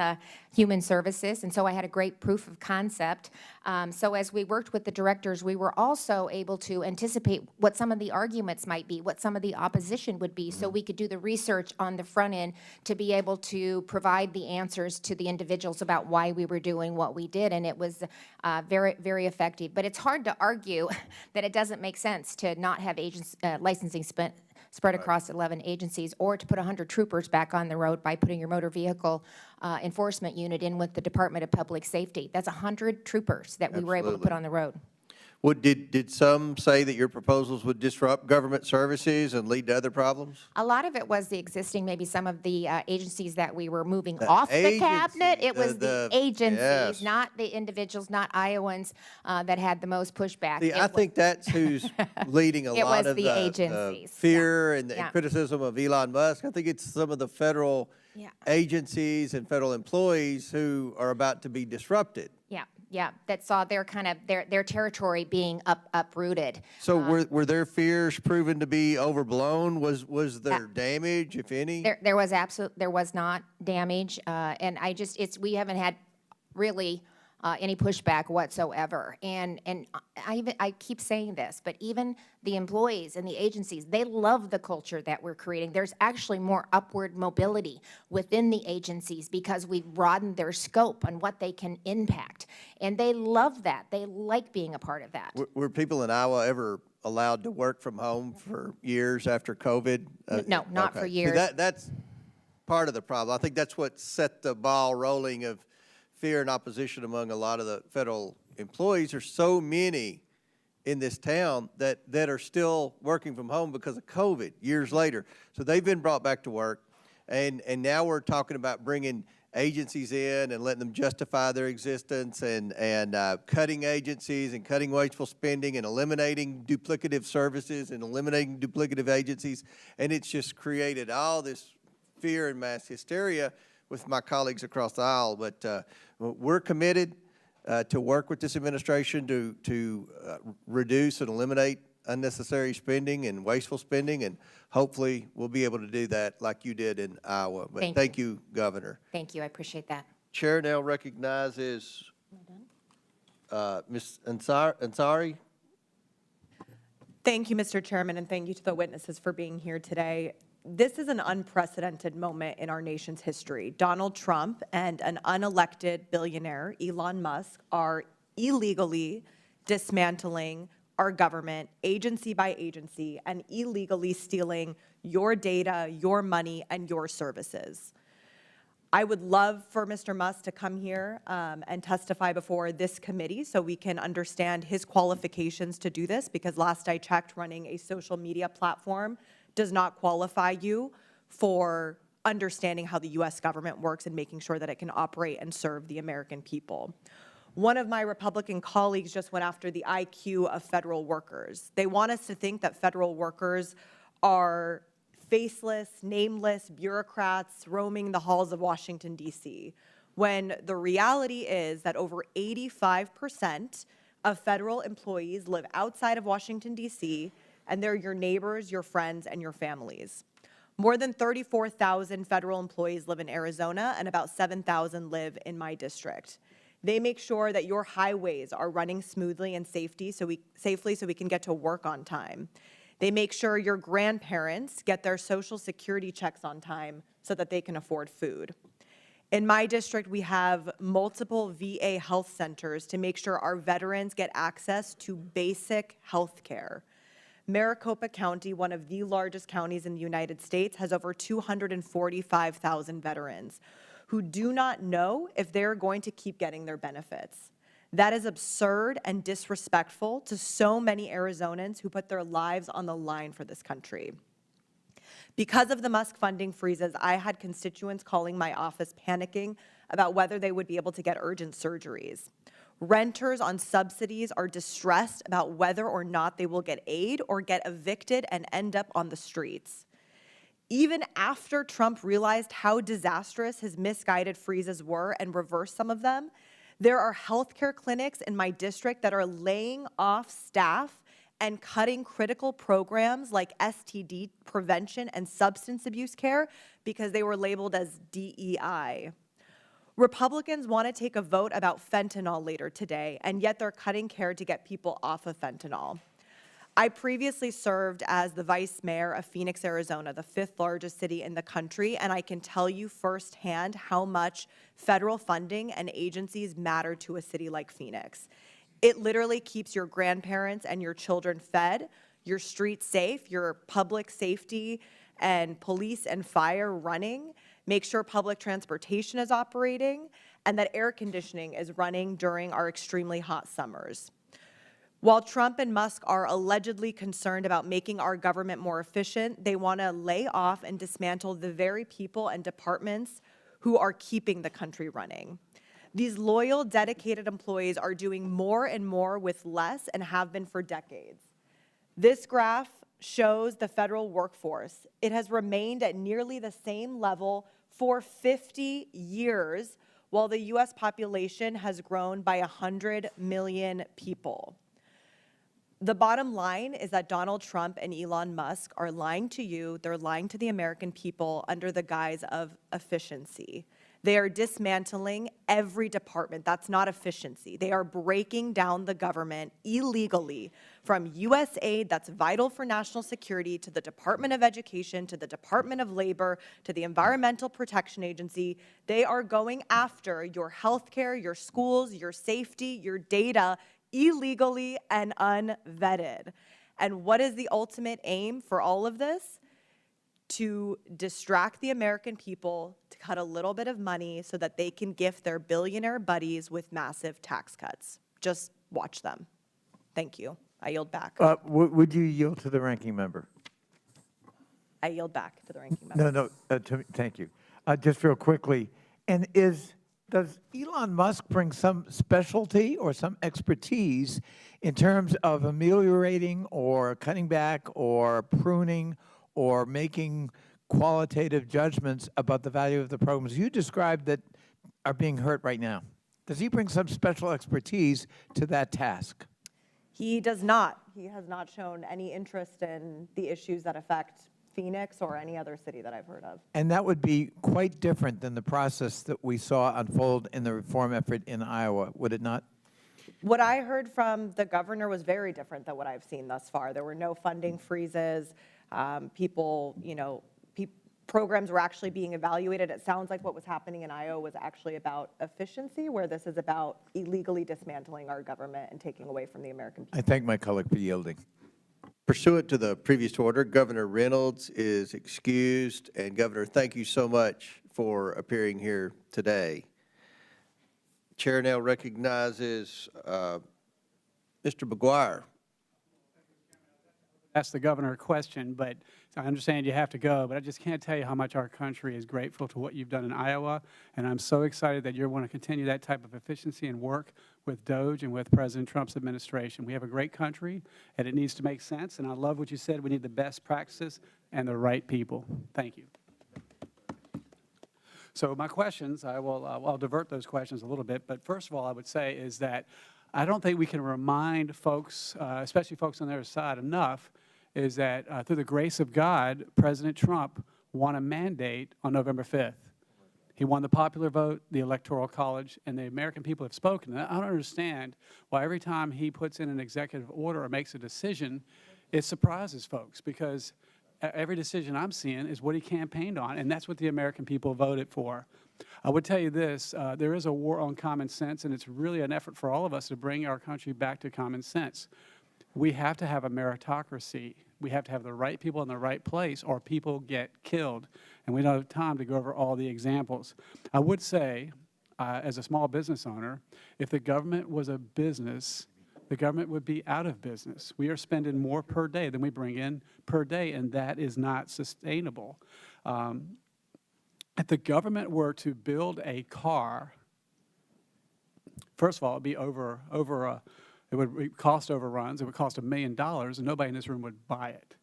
human services, and so I had a great proof of concept. So as we worked with the directors, we were also able to anticipate what some of the arguments might be, what some of the opposition would be, so we could do the research on the front end to be able to provide the answers to the individuals about why we were doing what we did, and it was very, very effective. But it's hard to argue that it doesn't make sense to not have licensing spread across 11 agencies, or to put 100 troopers back on the road by putting your motor vehicle enforcement unit in with the Department of Public Safety. That's 100 troopers that we were able to put on the road. Well, did some say that your proposals would disrupt government services and lead to other problems? A lot of it was the existing, maybe some of the agencies that we were moving off the cabinet. It was the agencies, not the individuals, not Iowans that had the most pushback. See, I think that's who's leading a lot of the agencies. Fear and the criticism of Elon Musk. I think it's some of the federal agencies and federal employees who are about to be disrupted. Yeah, that saw their kind of their territory being uprooted. So were their fears proven to be overblown? Was there damage, if any? There was not damage, and we haven't had really any pushback whatsoever. And I keep saying this, but even the employees and the agencies, they love the culture that we're creating. There's actually more upward mobility within the agencies because we've broadened their scope on what they can impact. And they love that. They like being a part of that. Were people in Iowa ever allowed to work from home for years after COVID? No, not for years. See, that's part of the problem. I think that's what set the ball rolling of fear and opposition among a lot of the federal employees. There's so many in this town that are still working from home because of COVID years later. So they've been brought back to work, and now we're talking about bringing agencies in and letting them justify their existence, and cutting agencies and cutting wasteful spending and eliminating duplicative services and eliminating duplicative agencies. And it's just created all this fear and mass hysteria with my colleagues across the aisle. But we're committed to work with this administration to reduce and eliminate unnecessary spending and wasteful spending, and hopefully we'll be able to do that like you did in Iowa. But thank you, Governor. Thank you, I appreciate that. Chair now recognizes Ms. Ansari. Thank you, Mr. Chairman, and thank you to the witnesses for being here today. This is an unprecedented moment in our nation's history. Donald Trump and an unelected billionaire, Elon Musk, are illegally dismantling our government agency by agency and illegally stealing your data, your money, and your services. I would love for Mr. Musk to come here and testify before this committee so we can understand his qualifications to do this, because last I checked, running a social media platform does not qualify you for understanding how the U.S. government works and making sure that it can operate and serve the American people. One of my Republican colleagues just went after the IQ of federal workers. They want us to think that federal workers are faceless, nameless bureaucrats roaming the halls of Washington, D.C., when the reality is that over 85% of federal employees live outside of Washington, D.C., and they're your neighbors, your friends, and your families. More than 34,000 federal employees live in Arizona, and about 7,000 live in my district. They make sure that your highways are running smoothly and safely so we can get to work on time. They make sure your grandparents get their Social Security checks on time so that they can afford food. In my district, we have multiple VA health centers to make sure our veterans get access to basic health care. Maricopa County, one of the largest counties in the United States, has over 245,000 veterans who do not know if they're going to keep getting their benefits. That is absurd and disrespectful to so many Arizonans who put their lives on the line for this country. Because of the Musk funding freezes, I had constituents calling my office panicking about whether they would be able to get urgent surgeries. Renters on subsidies are distressed about whether or not they will get aid or get evicted and end up on the streets. Even after Trump realized how disastrous his misguided freezes were and reversed some of them, there are healthcare clinics in my district that are laying off staff and cutting critical programs like STD prevention and substance abuse care because they were labeled as DEI. Republicans want to take a vote about fentanyl later today, and yet they're cutting care to get people off of fentanyl. I previously served as the vice mayor of Phoenix, Arizona, the 5th largest city in the country, and I can tell you firsthand how much federal funding and agencies matter to a city like Phoenix. It literally keeps your grandparents and your children fed, your streets safe, your public safety and police and fire running, make sure public transportation is operating, and that air conditioning is running during our extremely hot summers. While Trump and Musk are allegedly concerned about making our government more efficient, they want to lay off and dismantle the very people and departments who are keeping the country running. These loyal, dedicated employees are doing more and more with less and have been for decades. This graph shows the federal workforce. It has remained at nearly the same level for 50 years, while the U.S. population has grown by 100 million people. The bottom line is that Donald Trump and Elon Musk are lying to you, they're lying to the American people under the guise of efficiency. They are dismantling every department. That's not efficiency. They are breaking down the government illegally, from USAID, that's vital for national security, to the Department of Education, to the Department of Labor, to the Environmental Protection Agency. They are going after your health care, your schools, your safety, your data illegally and unvetted. And what is the ultimate aim for all of this? To distract the American people, to cut a little bit of money so that they can gift their billionaire buddies with massive tax cuts. Just watch them. Thank you. I yield back. Would you yield to the ranking member? I yield back to the ranking member. Thank you. Just real quickly, and does Elon Musk bring some specialty or some expertise in terms of ameliorating or cutting back or pruning or making qualitative judgments about the value of the programs you described that are being hurt right now? Does he bring some special expertise to that task? He does not. He has not shown any interest in the issues that affect Phoenix or any other city that I've heard of. And that would be quite different than the process that we saw unfold in the reform effort in Iowa, would it not? What I heard from the governor was very different than what I've seen thus far. There were no funding freezes. Programs were actually being evaluated. It sounds like what was happening in Iowa was actually about efficiency, where this is about illegally dismantling our government and taking away from the American people. I thank my colleague for yielding. Pursuant to the previous order, Governor Reynolds is excused. And Governor, thank you so much for appearing here today. Chair now recognizes Mr. McGuire. Ask the governor a question, but I understand you have to go, but I just can't tell you how much our country is grateful to what you've done in Iowa, and I'm so excited that you want to continue that type of efficiency and work with DOGE and with President Trump's administration. We have a great country, and it needs to make sense, and I love what you said. We need the best practices and the right people. Thank you. So my questions, I'll divert those questions a little bit, but first of all, I would say is that I don't think we can remind folks, especially folks on their side, enough is that through the grace of God, President Trump won a mandate on November 5th. He won the popular vote, the Electoral College, and the American people have spoken. And I don't understand why every time he puts in an executive order or makes a decision, it surprises folks, because every decision I'm seeing is what he campaigned on, and that's what the American people voted for. I would tell you this, there is a war on common sense, and it's really an effort for all of us to bring our country back to common sense. We have to have a meritocracy. We have to have the right people in the right place, or people get killed. And we don't have time to go over all the examples. I would say, as a small business owner, if the government was a business, the government would be out of business. We are spending more per day than we bring in per day, and that is not sustainable. If the government were to build a car, first of all, it'd be it would cost overruns. It would cost $1 million, and nobody in this room would buy it.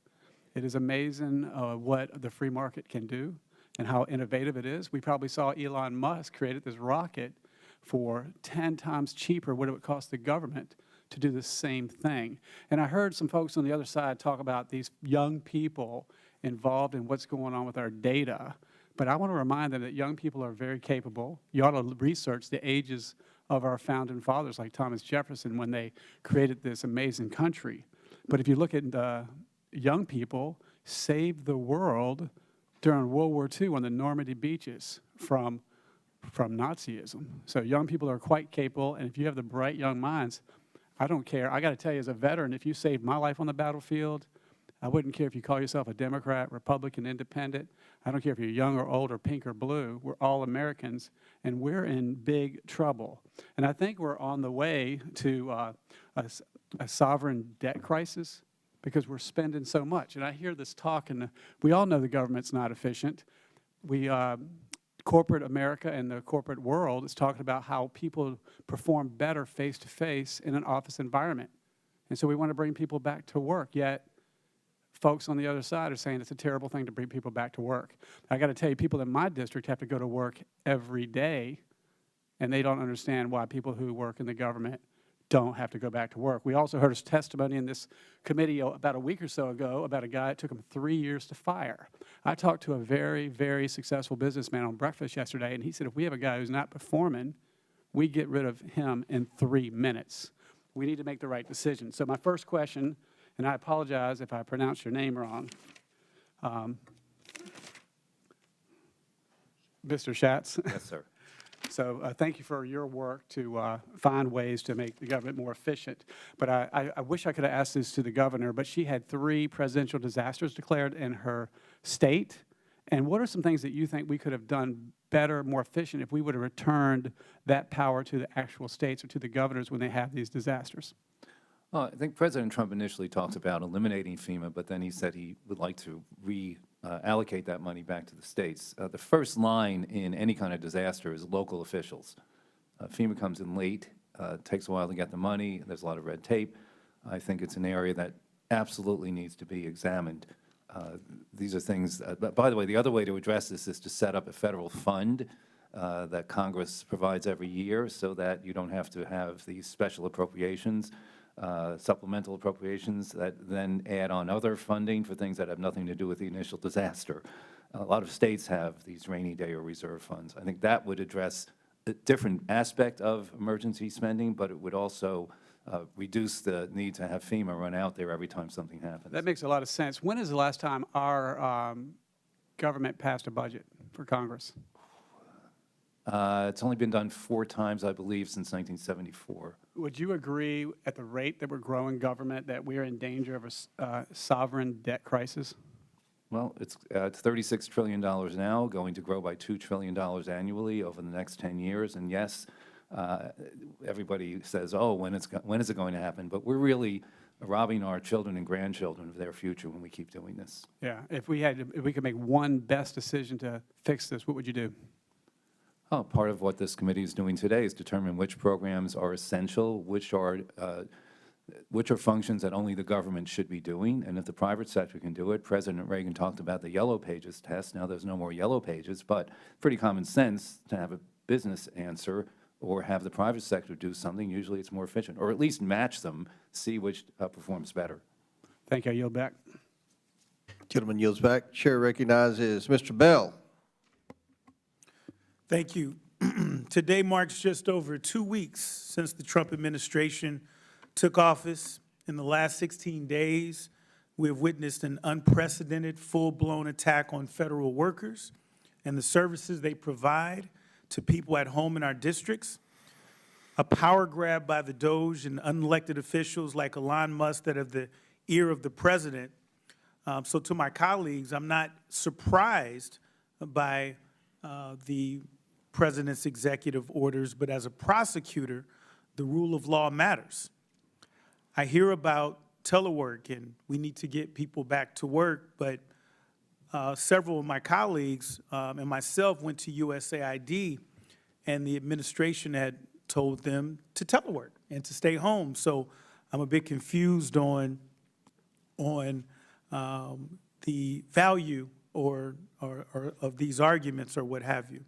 It is amazing what the free market can do and how innovative it is. We probably saw Elon Musk created this rocket for 10 times cheaper what it would cost the government to do the same thing. And I heard some folks on the other side talk about these young people involved in what's going on with our data. But I want to remind them that young people are very capable. You ought to research the ages of our founding fathers, like Thomas Jefferson, when they created this amazing country. But if you look at the young people, saved the world during World War II on the Normandy beaches from Nazism. So young people are quite capable, and if you have the bright young minds, I don't care. I got to tell you, as a veteran, if you saved my life on the battlefield, I wouldn't care if you call yourself a Democrat, Republican, Independent. I don't care if you're young or old or pink or blue. We're all Americans, and we're in big trouble. And I think we're on the way to a sovereign debt crisis because we're spending so much. And I hear this talk, and we all know the government's not efficient. Corporate America and the corporate world is talking about how people perform better face-to-face in an office environment. And so we want to bring people back to work, yet folks on the other side are saying it's a terrible thing to bring people back to work. I got to tell you, people in my district have to go to work every day, and they don't understand why people who work in the government don't have to go back to work. We also heard a testimony in this committee about a week or so ago about a guy it took him 3 years to fire. I talked to a very, very successful businessman on breakfast yesterday, and he said if we have a guy who's not performing, we get rid of him in 3 minutes. We need to make the right decision. So my first question, and I apologize if I pronounce your name wrong, Mr. Schatz. Yes, sir. So thank you for your work to find ways to make the government more efficient. But I wish I could have asked this to the governor, but she had 3 presidential disasters declared in her state. And what are some things that you think we could have done better, more efficient, if we would have returned that power to the actual states or to the governors when they have these disasters? Well, I think President Trump initially talked about eliminating FEMA, but then he said he would like to allocate that money back to the states. The first line in any kind of disaster is local officials. FEMA comes in late, takes a while to get the money, there's a lot of red tape. I think it's an area that absolutely needs to be examined. These are things, by the way, the other way to address this is to set up a federal fund that Congress provides every year so that you don't have to have these special appropriations, supplemental appropriations that then add on other funding for things that have nothing to do with the initial disaster. A lot of states have these rainy day or reserve funds. I think that would address a different aspect of emergency spending, but it would also reduce the need to have FEMA run out there every time something happens. That makes a lot of sense. When is the last time our government passed a budget for Congress? It's only been done 4 times, I believe, since 1974. Would you agree at the rate that we're growing government that we are in danger of a sovereign debt crisis? Well, it's $36 trillion now, going to grow by $2 trillion annually over the next 10 years. And yes, everybody says, oh, when is it going to happen? But we're really robbing our children and grandchildren of their future when we keep doing this. Yeah, if we could make one best decision to fix this, what would you do? Oh, part of what this committee is doing today is determine which programs are essential, which are functions that only the government should be doing, and if the private sector can do it. President Reagan talked about the yellow pages test. Now there's no more yellow pages, but pretty common sense to have a business answer or have the private sector do something. Usually it's more efficient, or at least match them, see which performs better. Thank you. I yield back. Gentleman yields back. Chair recognizes Mr. Bell. Thank you. Today marks just over 2 weeks since the Trump administration took office. In the last 16 days, we have witnessed an unprecedented, full-blown attack on federal workers and the services they provide, to people at home in our districts, a power grab by the DOGE and unelected officials like Elon Musk that have the ear of the president. So to my colleagues, I'm not surprised by the president's executive orders, but as a prosecutor, the rule of law matters. I hear about telework and we need to get people back to work, but several of my colleagues and myself went to USAID, and the administration had told them to telework and to stay home. So I'm a bit confused on the value or of these arguments or what have you.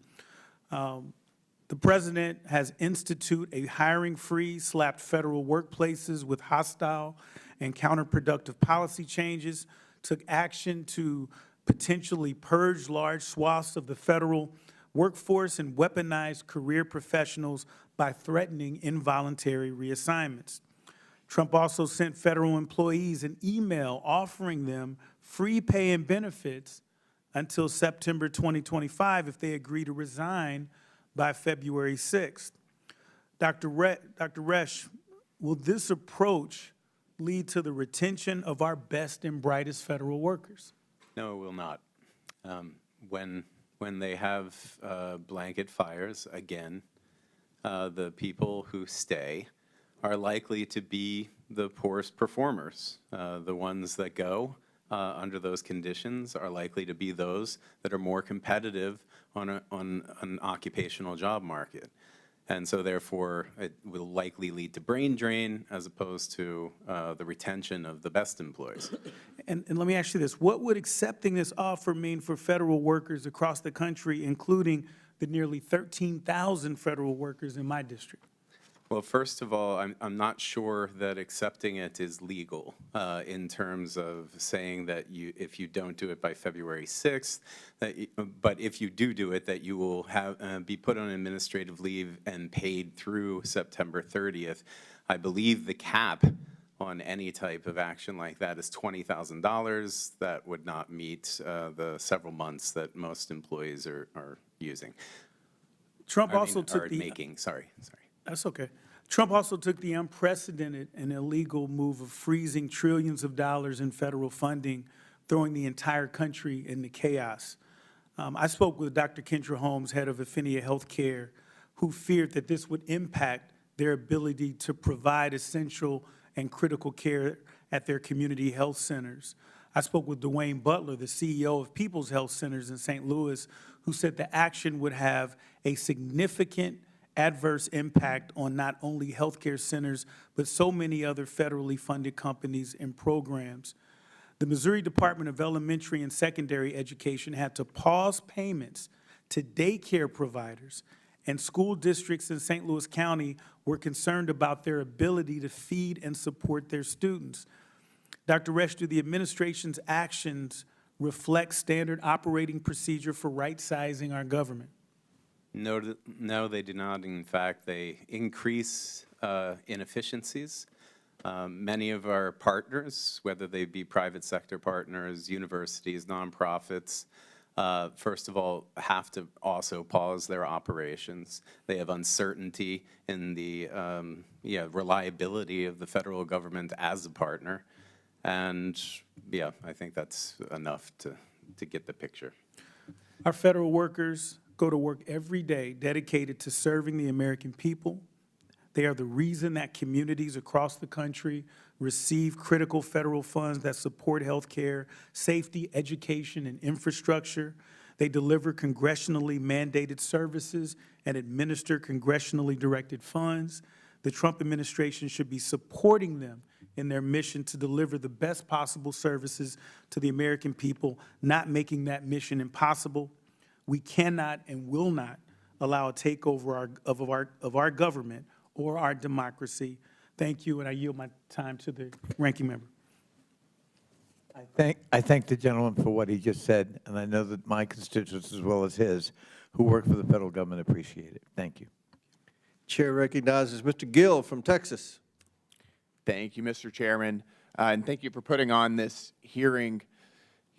The president has instituted a hiring freeze, slapped federal workplaces with hostile and counterproductive policy changes, took action to potentially purge large swaths of the federal workforce, and weaponized career professionals by threatening involuntary reassignments. Trump also sent federal employees an email offering them free pay and benefits until September 2025 if they agree to resign by February 6th. Dr. Resch, will this approach lead to the retention of our best and brightest federal workers? No, it will not. When they have blanket fires, again, the people who stay are likely to be the poorest performers. The ones that go under those conditions are likely to be those that are more competitive on an occupational job market. And so therefore, it will likely lead to brain drain as opposed to the retention of the best employees. And let me ask you this. What would accepting this offer mean for federal workers across the country, including the nearly 13,000 federal workers in my district? Well, first of all, I'm not sure that accepting it is legal in terms of saying that if you don't do it by February 6th, but if you do it, that you will be put on administrative leave and paid through September 30th. I believe the cap on any type of action like that is $20,000. That would not meet the several months that most employees are using. Trump also took the making. Sorry. That's okay. Trump also took the unprecedented and illegal move of freezing trillions of dollars in federal funding, throwing the entire country into chaos. I spoke with Dr. Kendra Holmes, head of Affinia Healthcare, who feared that this would impact their ability to provide essential and critical care at their community health centers. I spoke with Dwayne Butler, the CEO of People's Health Centers in St. Louis, who said the action would have a significant adverse impact on not only healthcare centers, but so many other federally funded companies and programs. The Missouri Department of Elementary and Secondary Education had to pause payments to daycare providers, and school districts in St. Louis County were concerned about their ability to feed and support their students. Dr. Resch, do the administration's actions reflect standard operating procedure for right-sizing our government? No, they do not. In fact, they increase inefficiencies. Many of our partners, whether they be private sector partners, universities, nonprofits, first of all, have to also pause their operations. They have uncertainty in the reliability of the federal government as a partner. And yeah, I think that's enough to get the picture. Our federal workers go to work every day dedicated to serving the American people. They are the reason that communities across the country receive critical federal funds that support health care, safety, education, and infrastructure. They deliver congressionally mandated services and administer congressionally directed funds. The Trump administration should be supporting them in their mission to deliver the best possible services to the American people, not making that mission impossible. We cannot and will not allow a takeover of our government or our democracy. Thank you, and I yield my time to the ranking member. I thank the gentleman for what he just said, and I know that my constituents as well as his who work for the federal government appreciate it. Thank you. Chair recognizes Mr. Gill from Texas. Thank you, Mr. Chairman, and thank you for putting on this hearing.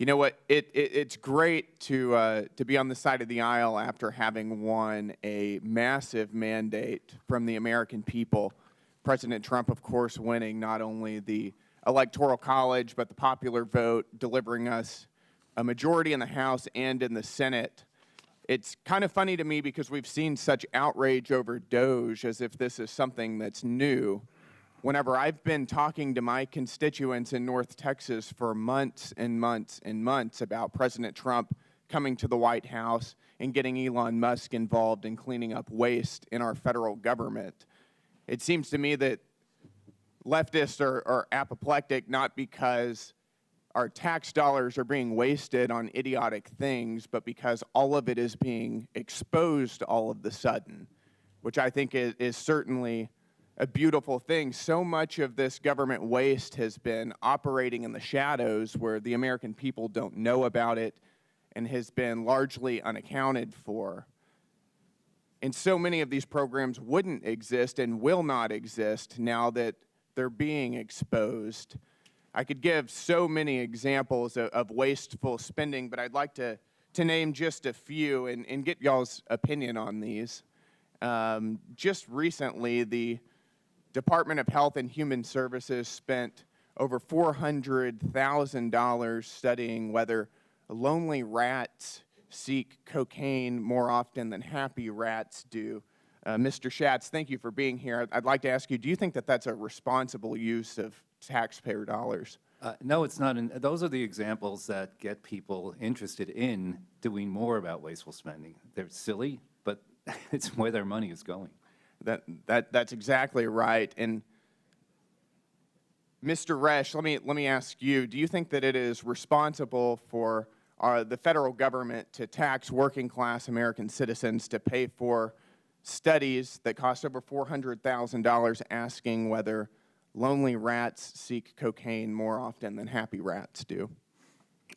You know what? It's great to be on the side of the aisle after having won a massive mandate from the American people. President Trump, of course, winning not only the Electoral College, but the popular vote, delivering us a majority in the House and in the Senate. It's kind of funny to me because we've seen such outrage over DOGE as if this is something that's new. Whenever I've been talking to my constituents in North Texas for months and months and months about President Trump coming to the White House and getting Elon Musk involved in cleaning up waste in our federal government, it seems to me that leftists are apoplectic not because our tax dollars are being wasted on idiotic things, but because all of it is being exposed all of the sudden, which I think is certainly a beautiful thing. So much of this government waste has been operating in the shadows where the American people don't know about it and has been largely unaccounted for. And so many of these programs wouldn't exist and will not exist now that they're being exposed. I could give so many examples of wasteful spending, but I'd like to name just a few and get y'all's opinion on these. Just recently, the Department of Health and Human Services spent over $400,000 studying whether lonely rats seek cocaine more often than happy rats do. Mr. Schatz, thank you for being here. I'd like to ask you, do you think that that's a responsible use of taxpayer dollars? No, it's not. And those are the examples that get people interested in doing more about wasteful spending. They're silly, but it's where their money is going. That's exactly right. And Mr. Resch, let me ask you, do you think that it is responsible for the federal government to tax working class American citizens to pay for studies that cost over $400,000 asking whether lonely rats seek cocaine more often than happy rats do?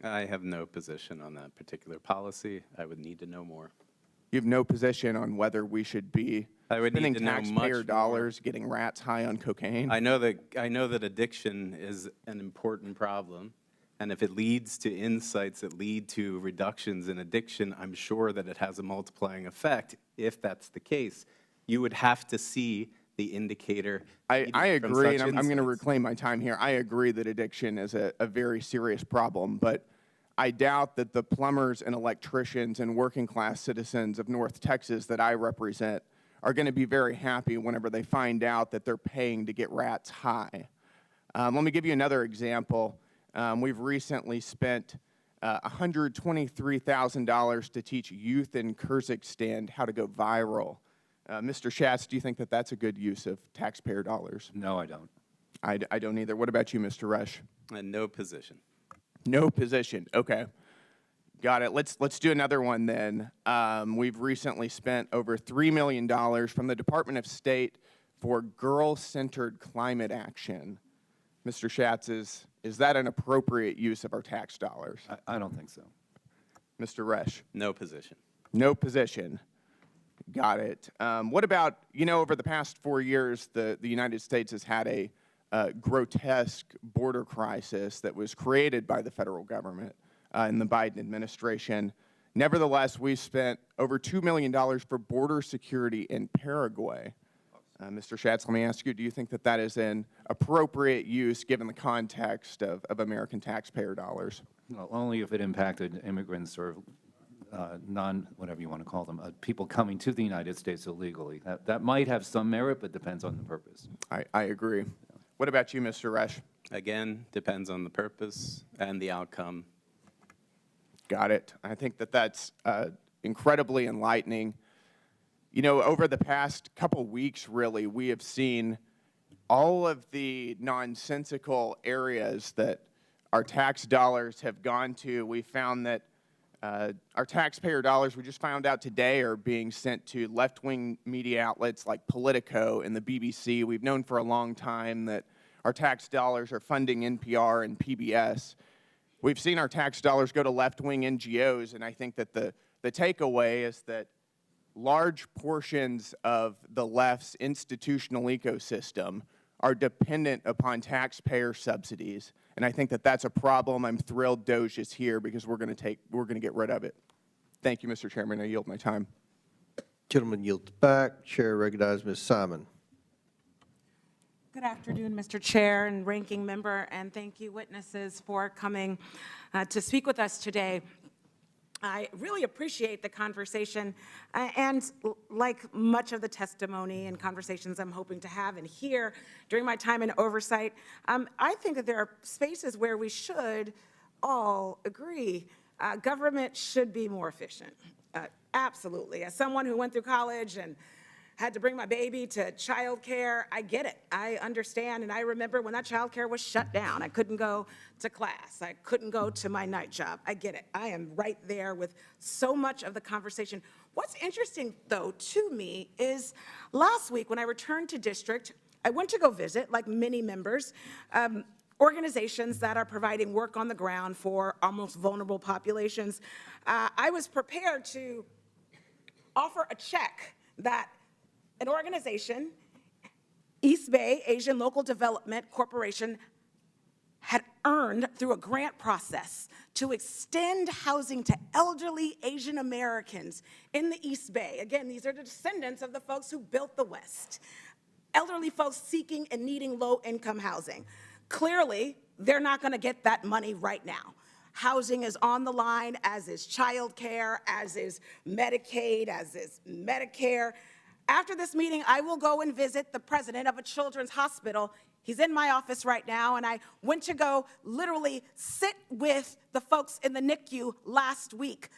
I have no position on that particular policy. I would need to know more. You have no position on whether we should be spending taxpayer dollars getting rats high on cocaine? I know that addiction is an important problem, and if it leads to insights that lead to reductions in addiction, I'm sure that it has a multiplying effect. If that's the case, you would have to see the indicator. I agree, and I'm going to reclaim my time here. I agree that addiction is a very serious problem, but I doubt that the plumbers and electricians and working class citizens of North Texas that I represent are going to be very happy whenever they find out that they're paying to get rats high. Let me give you another example. We've recently spent $123,000 to teach youth in Kyrgyzstan how to go viral. Mr. Schatz, do you think that that's a good use of taxpayer dollars? No, I don't. I don't either. What about you, Mr. Resch? No position. No position. Okay. Got it. Let's do another one then. We've recently spent over $3 million from the Department of State for girl-centered climate action. Mr. Schatz, is that an appropriate use of our tax dollars? I don't think so. Mr. Resch? No position. No position. Got it. What about, over the past 4 years, the United States has had a grotesque border crisis that was created by the federal government in the Biden administration. Nevertheless, we spent over $2 million for border security in Paraguay. Mr. Schatz, let me ask you, do you think that that is an appropriate use given the context of American taxpayer dollars? Well, only if it impacted immigrants or whatever you want to call them, people coming to the United States illegally. That might have some merit, but depends on the purpose. I agree. What about you, Mr. Resch? Again, depends on the purpose and the outcome. Got it. I think that that's incredibly enlightening. Over the past couple weeks, really, we have seen all of the nonsensical areas that our tax dollars have gone to. We found that our taxpayer dollars, we just found out today, are being sent to left-wing media outlets like Politico and the BBC. We've known for a long time that our tax dollars are funding NPR and PBS. We've seen our tax dollars go to left-wing NGOs, and I think that the takeaway is that large portions of the left's institutional ecosystem are dependent upon taxpayer subsidies. And I think that that's a problem. I'm thrilled DOGE is here because we're going to get rid of it. Thank you, Mr. Chairman. I yield my time. Gentleman yields back. Chair recognizes Ms. Simon. Good afternoon, Mr. Chair and Ranking Member, and thank you, witnesses, for coming to speak with us today. I really appreciate the conversation, and like much of the testimony and conversations I'm hoping to have and hear during my time in oversight, I think that there are spaces where we should all agree government should be more efficient. Absolutely. As someone who went through college and had to bring my baby to childcare, I get it. I understand, and I remember when that childcare was shut down. I couldn't go to class. I couldn't go to my night job. I get it. I am right there with so much of the conversation. What's interesting, though, to me is last week when I returned to district, I went to go visit, like many members, organizations that are providing work on the ground for almost vulnerable populations. I was prepared to offer a check that an organization, East Bay Asian Local Development Corporation, had earned through a grant process to extend housing to elderly Asian Americans in the East Bay. Again, these are the descendants of the folks who built the West. Elderly folks seeking and needing low-income housing. Clearly, they're not going to get that money right now. Housing is on the line, as is childcare, as is Medicaid, as is Medicare. After this meeting, I will go and visit the president of a children's hospital. He's in my office right now, and I went to go literally sit with the folks in the NICU last week.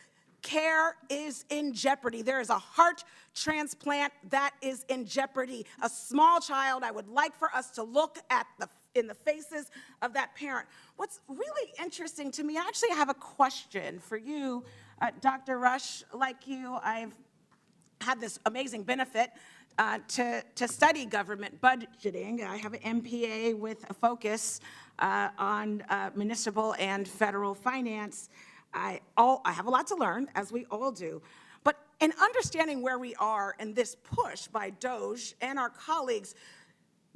Care is in jeopardy. There is a heart transplant that is in jeopardy. A small child, I would like for us to look at in the faces of that parent. What's really interesting to me, I actually have a question for you, Dr. Rush. Like you, I've had this amazing benefit to study government budgeting. I have an MPA with a focus on municipal and federal finance. I have a lot to learn, as we all do. But in understanding where we are in this push by DOGE and our colleagues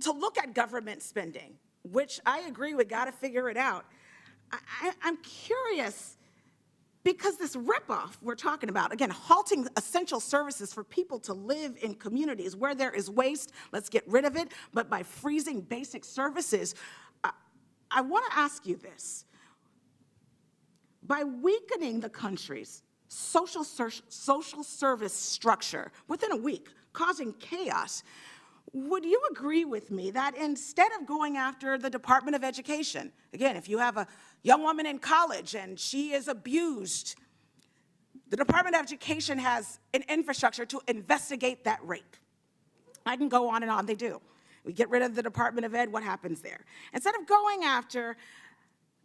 to look at government spending, which I agree we got to figure it out, I'm curious, because this ripoff we're talking about, again, halting essential services for people to live in communities where there is waste, let's get rid of it, but by freezing basic services, I want to ask you this. By weakening the country's social service structure within a week, causing chaos, would you agree with me that instead of going after the Department of Education, again, if you have a young woman in college and she is abused, the Department of Education has an infrastructure to investigate that rape. I can go on and on, they do. We get rid of the Department of Ed, what happens there? Instead of going after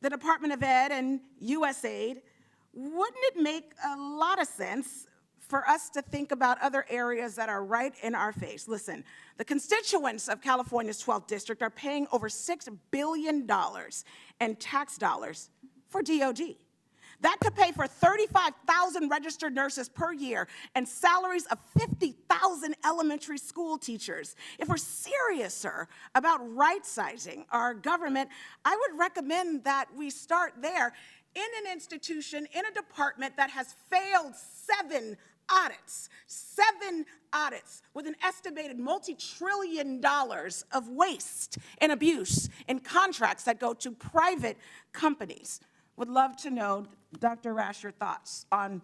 the Department of Ed and USAID, wouldn't it make a lot of sense for us to think about other areas that are right in our face? Listen, the constituents of California's 12th district are paying over $6 billion in tax dollars for DOD. That could pay for 35,000 registered nurses per year and salaries of 50,000 elementary school teachers. If we're serious, sir, about right-sizing our government, I would recommend that we start there in an institution, in a department that has failed 7 audits with an estimated multi-trillion dollars of waste and abuse in contracts that go to private companies. Would love to know, Dr. Rash, your thoughts on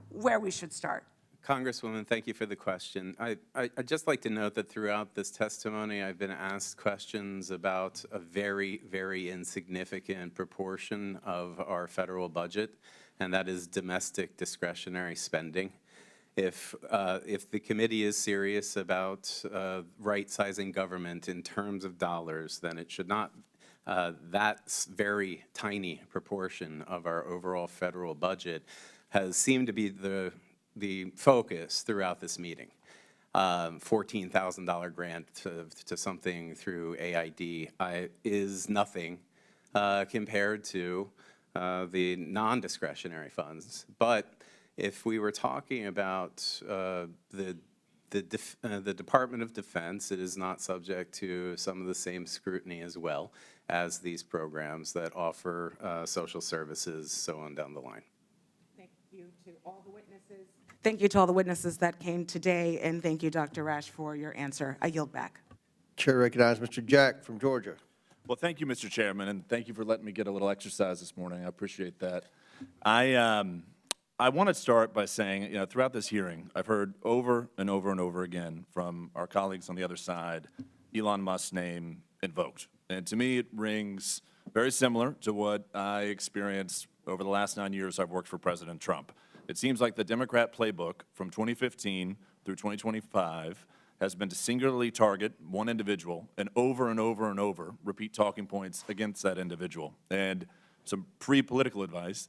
where we should start. Congresswoman, thank you for the question. I'd just like to note that throughout this testimony, I've been asked questions about a very, very insignificant proportion of our federal budget, and that is domestic discretionary spending. If the committee is serious about right-sizing government in terms of dollars, then it should not, that very tiny proportion of our overall federal budget has seemed to be the focus throughout this meeting. $14,000 grant to something through AID is nothing compared to the non-discretionary funds. But if we were talking about the the Department of Defense, it is not subject to some of the same scrutiny as well as these programs that offer social services, so on down the line. Thank you to all the witnesses. Thank you to all the witnesses that came today, and thank you, Dr. Rash, for your answer. I yield back. Chair recognizes Mr. Jack from Georgia. Well, thank you, Mr. Chairman, and thank you for letting me get a little exercise this morning. I appreciate that. I want to start by saying, throughout this hearing, I've heard over and over and over again from our colleagues on the other side, Elon Musk's name invoked. And to me, it rings very similar to what I experienced over the last 9 years I've worked for President Trump. It seems like the Democrat playbook from 2015 through 2025 has been to singularly target one individual and over and over repeat talking points against that individual. And some pre-political advice,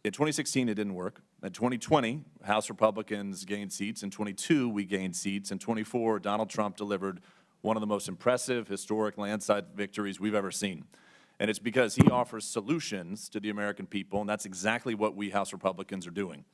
in 2016, it didn't work. In 2020, House Republicans gained seats. In 22, we gained seats. In 24, Donald Trump delivered one of the most impressive historic landslide victories we've ever seen. And it's because he offers solutions to the American people, and that's exactly what we House Republicans are doing.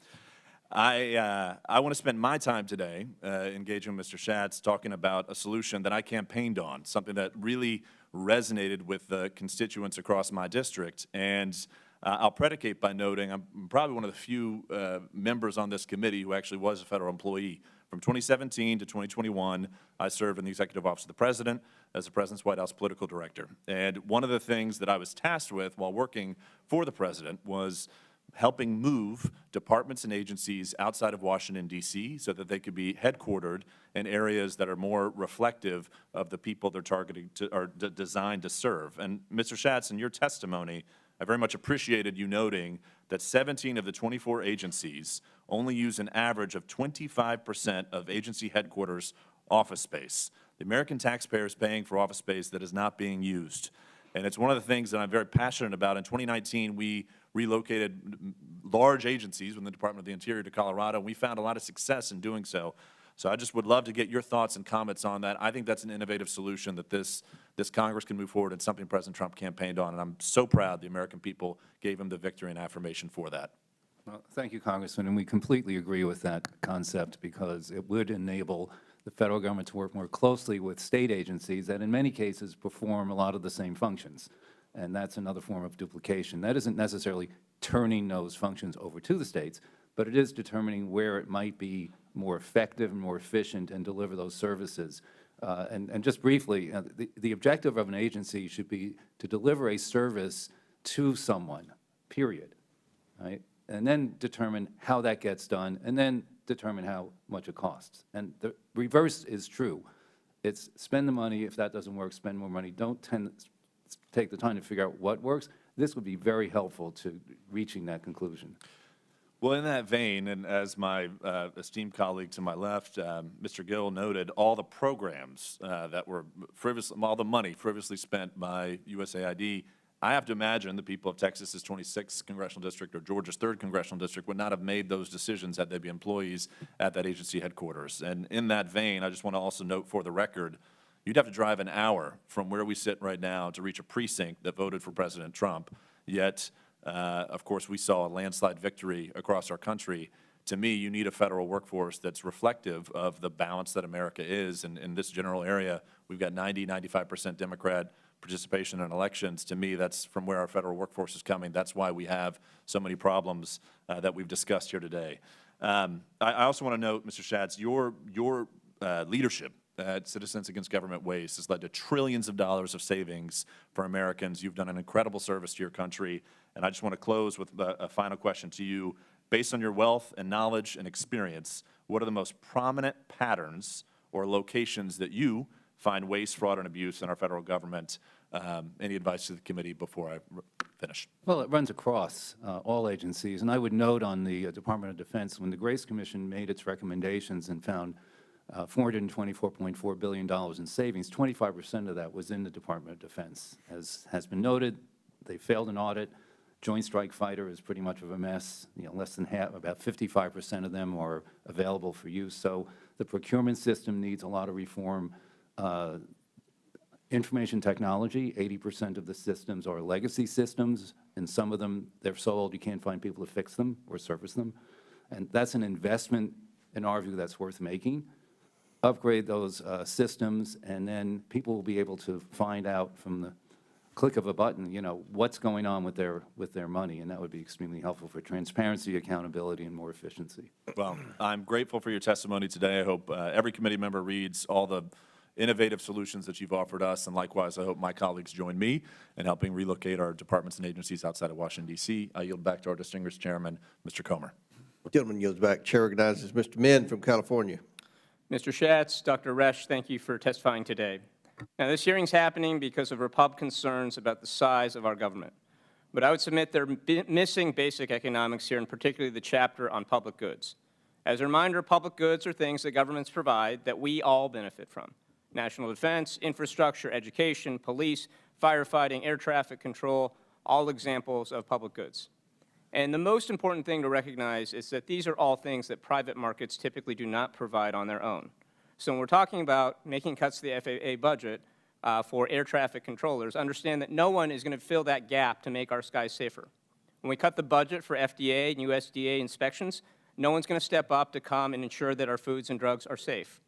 I want to spend my time today engaging with Mr. Schatz, talking about a solution that I campaigned on, something that really resonated with the constituents across my district. And I'll predicate by noting I'm probably one of the few members on this committee who actually was a federal employee. From 2017 to 2021, I served in the Executive Office of the President as the President's White House Political Director. And one of the things that I was tasked with while working for the President was helping move departments and agencies outside of Washington, D.C. so that they could be headquartered in areas that are more reflective of the people they're targeting to, or designed to serve. And Mr. Schatz, in your testimony, I very much appreciated you noting that 17 of the 24 agencies only use an average of 25% of agency headquarters office space. The American taxpayer is paying for office space that is not being used. And it's one of the things that I'm very passionate about. In 2019, we relocated large agencies within the Department of the Interior to Colorado, and we found a lot of success in doing so. So I just would love to get your thoughts and comments on that. I think that's an innovative solution that this Congress can move forward and something President Trump campaigned on, and I'm so proud the American people gave him the victory and affirmation for that. Well, thank you, Congressman, and we completely agree with that concept because it would enable the federal government to work more closely with state agencies that in many cases perform a lot of the same functions, and that's another form of duplication. That isn't necessarily turning those functions over to the states, but it is determining where it might be more effective and more efficient and deliver those services. And just briefly, the objective of an agency should be to deliver a service to someone, period, right? And then determine how that gets done, and then determine how much it costs. And the reverse is true. It's spend the money. If that doesn't work, spend more money. Don't take the time to figure out what works. This would be very helpful to reaching that conclusion. Well, in that vein, and as my esteemed colleague to my left, Mr. Gill, noted, all the programs that were all the money previously spent by USAID, I have to imagine the people of Texas's 26th Congressional District or Georgia's 3rd Congressional District would not have made those decisions had they been employees at that agency headquarters. And in that vein, I just want to also note for the record, you'd have to drive an hour from where we sit right now to reach a precinct that voted for President Trump, yet of course, we saw a landslide victory across our country. To me, you need a federal workforce that's reflective of the balance that America is. And in this general area, we've got 95% Democrat participation in elections. To me, that's from where our federal workforce is coming. That's why we have so many problems that we've discussed here today. I also want to note, Mr. Schatz, your leadership at Citizens Against Government Waste has led to trillions of dollars of savings for Americans. You've done an incredible service to your country. And I just want to close with a final question to you. Based on your wealth and knowledge and experience, what are the most prominent patterns or locations that you find waste, fraud, and abuse in our federal government? Any advice to the committee before I finish? Well, it runs across all agencies. And I would note on the Department of Defense, when the Grace Commission made its recommendations and found $424.4 billion in savings, 25% of that was in the Department of Defense. As has been noted, they failed an audit. Joint Strike Fighter is pretty much of a mess. Less than half, about 55% of them are available for use. So the procurement system needs a lot of reform. Information technology, 80% of the systems are legacy systems, and some of them, they're so old you can't find people to fix them or service them. And that's an investment, in our view, that's worth making. upgrade those systems, and then people will be able to find out from the click of a button, you know, what's going on with their money, and that would be extremely helpful for transparency, accountability, and more efficiency. Well, I'm grateful for your testimony today. I hope every committee member reads all the innovative solutions that you've offered us, and likewise, I hope my colleagues join me in helping relocate our departments and agencies outside of Washington, D.C. I yield back to our distinguished chairman, Mr. Comer. Gentleman yields back. Chair recognizes Mr. Min from California. Mr. Schatz, Dr. Resch, thank you for testifying today. Now, this hearing is happening because of Republican concerns about the size of our government. But I would submit they're missing basic economics here, and particularly the chapter on public goods. As a reminder, public goods are things that governments provide that we all benefit from. National defense, infrastructure, education, police, firefighting, air traffic control, all examples of public goods. And the most important thing to recognize is that these are all things that private markets typically do not provide on their own. So when we're talking about making cuts to the FAA budget for air traffic controllers, understand that no one is going to fill that gap to make our skies safer. When we cut the budget for FDA and USDA inspections, no one's going to step up to come and ensure that our foods and drugs are safe.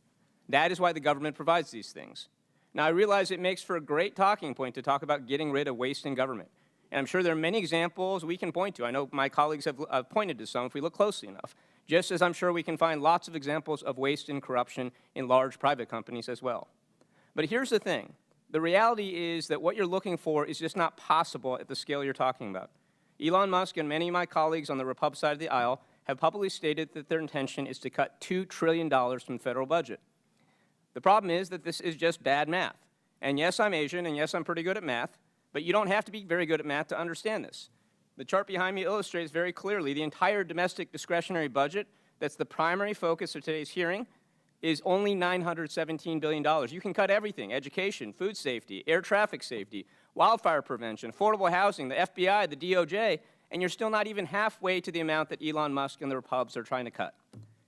That is why the government provides these things. Now, I realize it makes for a great talking point to talk about getting rid of waste in government. And I'm sure there are many examples we can point to. I know my colleagues have pointed to some if we look closely enough, just as I'm sure we can find lots of examples of waste and corruption in large private companies as well. But here's the thing. The reality is that what you're looking for is just not possible at the scale you're talking about. Elon Musk and many of my colleagues on the Republican side of the aisle have publicly stated that their intention is to cut $2 trillion from the federal budget. The problem is that this is just bad math. And yes, I'm Asian, and yes, I'm pretty good at math, but you don't have to be very good at math to understand this. The chart behind me illustrates very clearly the entire domestic discretionary budget that's the primary focus of today's hearing is only $917 billion. You can cut everything: education, food safety, air traffic safety, wildfire prevention, affordable housing, the FBI, the DOJ, and you're still not even halfway to the amount that Elon Musk and the Republicans are trying to cut.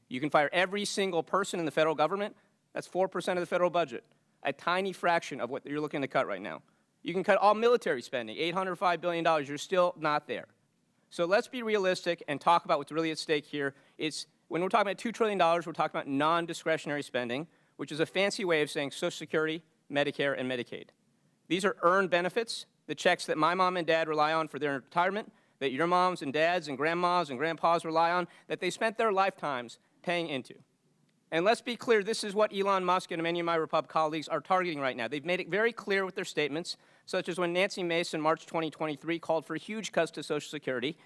You can fire every single person in the federal government. That's 4% of the federal budget, a tiny fraction of what you're looking to cut right now. You can cut all military spending, $805 billion. You're still not there. So let's be realistic and talk about what's really at stake here. When we're talking about $2 trillion, we're talking about non-discretionary spending, which is a fancy way of saying Social Security, Medicare, and Medicaid. These are earned benefits, the checks that my mom and dad rely on for their retirement, that your moms and dads and grandmas and grandpas rely on, that they spent their lifetimes paying into. And let's be clear, this is what Elon Musk and many of my Republican colleagues are targeting right now. They've made it very clear with their statements, such as when Nancy Mace in March 2023 called for huge cuts to Social Security,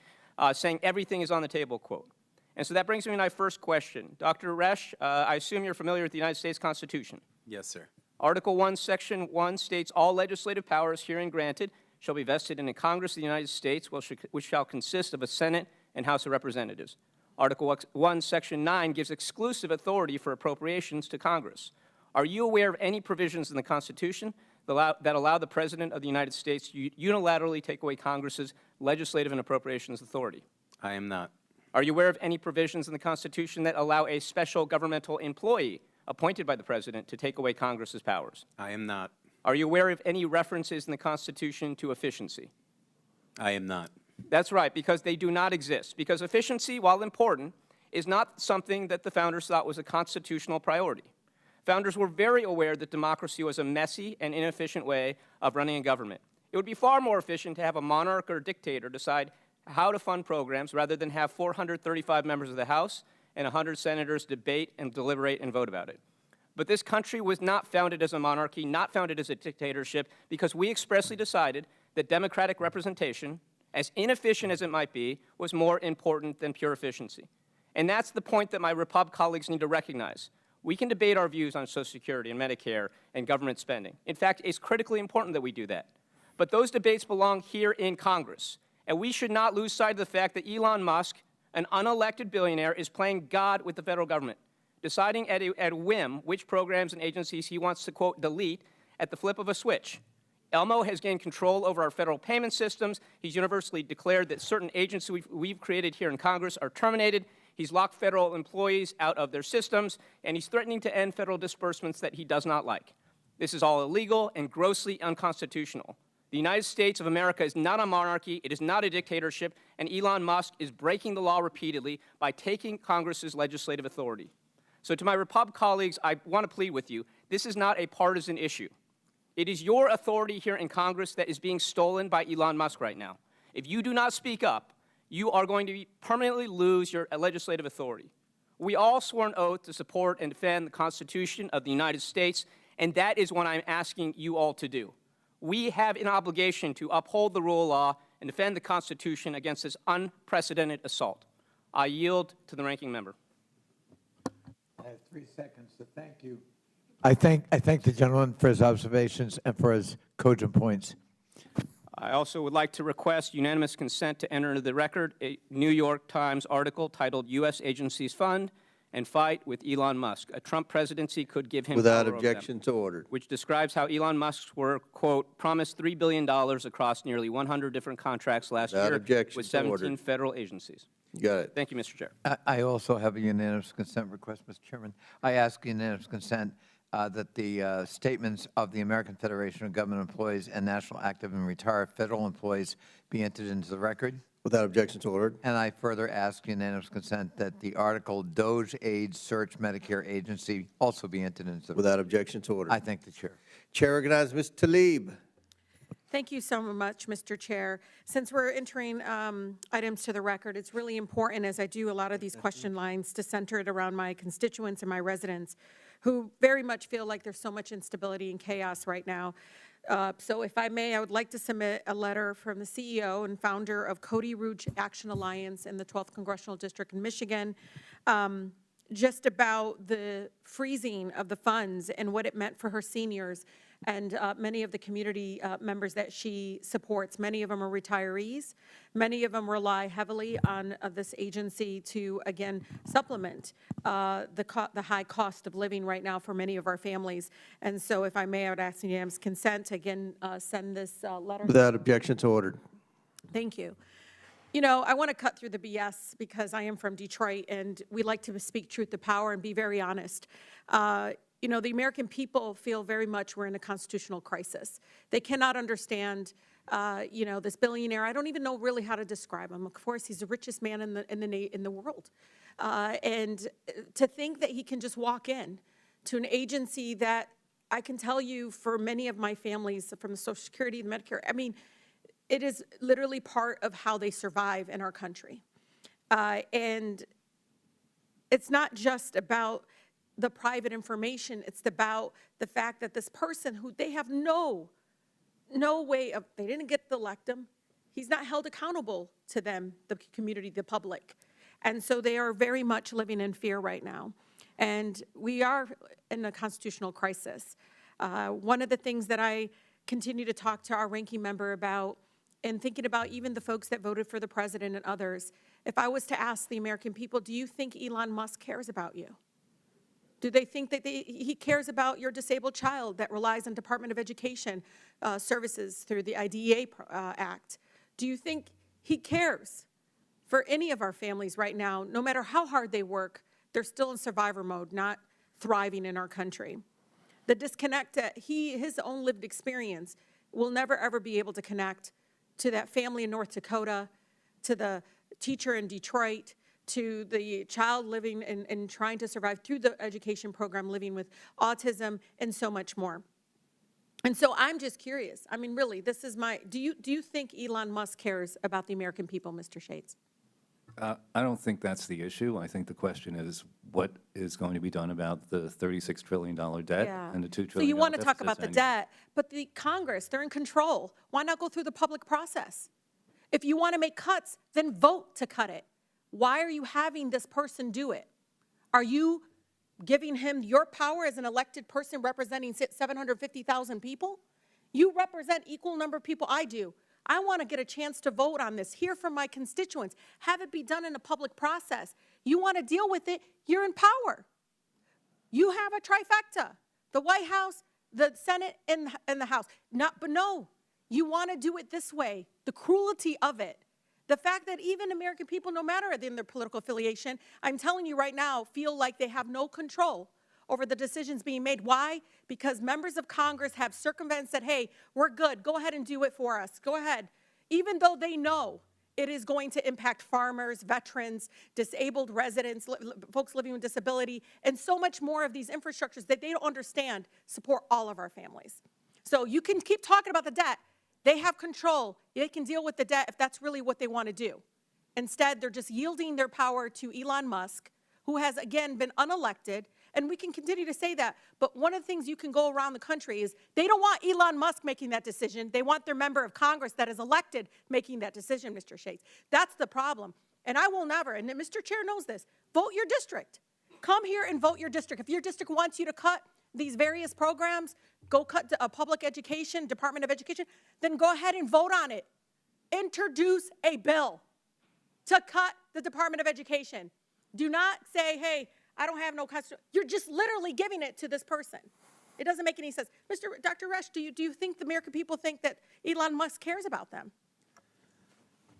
saying everything is on the table, quote. And so that brings me to my first question. Dr. Resch, I assume you're familiar with the United States Constitution. Yes, sir. Article 1, Section 1 states, all legislative powers herein granted shall be vested in a Congress of the United States, which shall consist of a Senate and House of Representatives. Article 1, Section 9 gives exclusive authority for appropriations to Congress. Are you aware of any provisions in the Constitution that allow the President of the United States to unilaterally take away Congress's legislative and appropriations authority? I am not. Are you aware of any provisions in the Constitution that allow a special governmental employee appointed by the President to take away Congress's powers? I am not. Are you aware of any references in the Constitution to efficiency? I am not. That's right, because they do not exist. Because efficiency, while important, is not something that the founders thought was a constitutional priority. Founders were very aware that democracy was a messy and inefficient way of running a government. It would be far more efficient to have a monarch or a dictator decide how to fund programs rather than have 435 members of the House and 100 senators debate and deliberate and vote about it. But this country was not founded as a monarchy, not founded as a dictatorship, because we expressly decided that democratic representation, as inefficient as it might be, was more important than pure efficiency. And that's the point that my Republican colleagues need to recognize. We can debate our views on Social Security and Medicare and government spending. In fact, it's critically important that we do that. But those debates belong here in Congress. And we should not lose sight of the fact that Elon Musk, an unelected billionaire, is playing God with the federal government, deciding at whim which programs and agencies he wants to, quote, delete at the flip of a switch. Elmo has gained control over our federal payment systems. He's universally declared that certain agencies we've created here in Congress are terminated. He's locked federal employees out of their systems, and he's threatening to end federal disbursements that he does not like. This is all illegal and grossly unconstitutional. The United States of America is not a monarchy, it is not a dictatorship, and Elon Musk is breaking the law repeatedly by taking Congress's legislative authority. So to my Repub colleagues, I want to plead with you, this is not a partisan issue. It is your authority here in Congress that is being stolen by Elon Musk right now. If you do not speak up, you are going to permanently lose your legislative authority. We all swore an oath to support and defend the Constitution of the United States, and that is what I'm asking you all to do. We have an obligation to uphold the rule of law and defend the Constitution against this unprecedented assault. I yield to the ranking member. I have 3 seconds to thank you. I thank the gentleman for his observations and for his cogent points. I also would like to request unanimous consent to enter into the record a New York Times article titled U.S. Agencies Fund and Fight with Elon Musk. A Trump presidency could give him Without power over them, objection to order. which describes how Elon Musk were, quote, promised $3 billion across nearly 100 different contracts last Without year objection with to 17 order. federal agencies. You got it. Thank you, Mr. Chair. I also have a unanimous consent request, Mr. Chairman. I ask unanimous consent that the statements of the American Federation of Government Employees and National Active and Retired Federal Employees be entered into the record. Without objection to order. And I further ask unanimous consent that the article DOGE AIDS Search Medicare Agency also be entered into the record. Without objection to order. I thank the Chair. Chair recognizes Ms. Tlaib. Thank you so much, Mr. Chair. Since we're entering items to the record, it's really important, as I do a lot of these question lines, to center it around my constituents and my residents who very much feel like there's so much instability and chaos right now. So if I may, I would like to submit a letter from the CEO and founder of Cody Rouge Action Alliance in the 12th Congressional District in Michigan, just about the freezing of the funds and what it meant for her seniors and many of the community members that she supports. Many of them are retirees. Many of them rely heavily on this agency to, again, supplement the high cost of living right now for many of our families. And so if I may, I would ask unanimous consent to, again, send this letter. Without objection to order. Thank you. You know, I want to cut through the BS because I am from Detroit, and we like to speak truth to power and be very honest. You know, the American people feel very much we're in a constitutional crisis. They cannot understand, you know, this billionaire. I don't even know really how to describe him. Of course, he's the richest man in the world. And to think that he can just walk in to an agency that I can tell you for many of my families, from the Social Security, the Medicare, I mean, it is literally part of how they survive in our country. And it's not just about the private information. It's about the fact that this person who they have no way of, they didn't get to elect him. He's not held accountable to them, the community, the public. And so they are very much living in fear right now. And we are in a constitutional crisis. One of the things that I continue to talk to our ranking member about, and thinking about even the folks that voted for the president and others, if I was to ask the American people, do you think Elon Musk cares about you? Do they think that he cares about your disabled child that relies on Department of Education services through the IDEA Act? Do you think he cares for any of our families right now? No matter how hard they work, they're still in survivor mode, not thriving in our country. The disconnect that his own lived experience will never, ever be able to connect to that family in North Dakota, to the teacher in Detroit, to the child living and trying to survive through the education program, living with autism, and so much more. And so I'm just curious. I mean, really, this is my, do you think Elon Musk cares about the American people, Mr. Schatz? I don't think that's the issue. I think the question is what is going to be done about the $36 trillion debt and the $2 trillion. So you want to talk about the annually. debt, but the Congress, they're in control. Why not go through the public process? If you want to make cuts, then vote to cut it. Why are you having this person do it? Are you giving him your power as an elected person representing 750,000 people? You represent equal number of people I do. I want to get a chance to vote on this, hear from my constituents, have it be done in a public process. You want to deal with it, you're in power. You have a trifecta, the White House, the Senate, and the House. But no, you want to do it this way, the cruelty of it. The fact that even American people, no matter in their political affiliation, I'm telling you right now, feel like they have no control over the decisions being made. Why? Because members of Congress have circumvented and said, hey, we're good. Go ahead and do it for us. Go ahead. Even though they know It is going to impact farmers, veterans, disabled residents, folks living with disability, and so much more of these infrastructures that they don't understand support all of our families. So you can keep talking about the debt. They have control. They can deal with the debt if that's really what they want to do. Instead, they're just yielding their power to Elon Musk, who has, again, been unelected. And we can continue to say that. But one of the things you can go around the country is they don't want Elon Musk making that decision. They want their member of Congress that is elected making that decision, Mr. Schatz. That's the problem. And I will never, and Mr. Chair knows this, vote your district. Come here and vote your district. If your district wants you to cut these various programs, go cut a public education, Department of Education, then go ahead and vote on it. Introduce a bill to cut the Department of Education. Do not say, hey, I don't have no constitution. You're just literally giving it to this person. It doesn't make any sense. Dr. Resch, do you think the American people think that Elon Musk cares about them?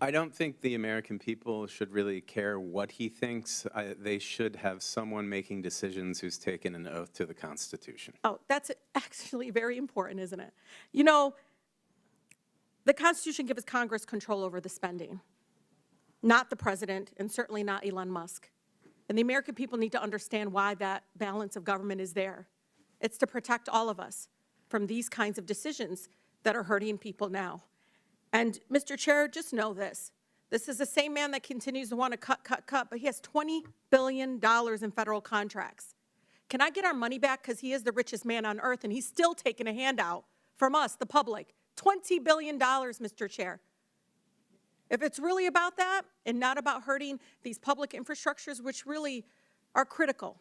I don't think the American people should really care what he thinks. They should have someone making decisions who's taken an oath to the Constitution. Oh, that's actually very important, isn't it? You know, the Constitution gives Congress control over the spending, not the president, and certainly not Elon Musk. And the American people need to understand why that balance of government is there. It's to protect all of us from these kinds of decisions that are hurting people now. And Mr. Chair, just know this. This is the same man that continues to want to cut, but he has $20 billion in federal contracts. Can I get our money back? Because he is the richest man on earth, and he's still taking a handout from us, the public. $20 billion, Mr. Chair. If it's really about that and not about hurting these public infrastructures, which really are critical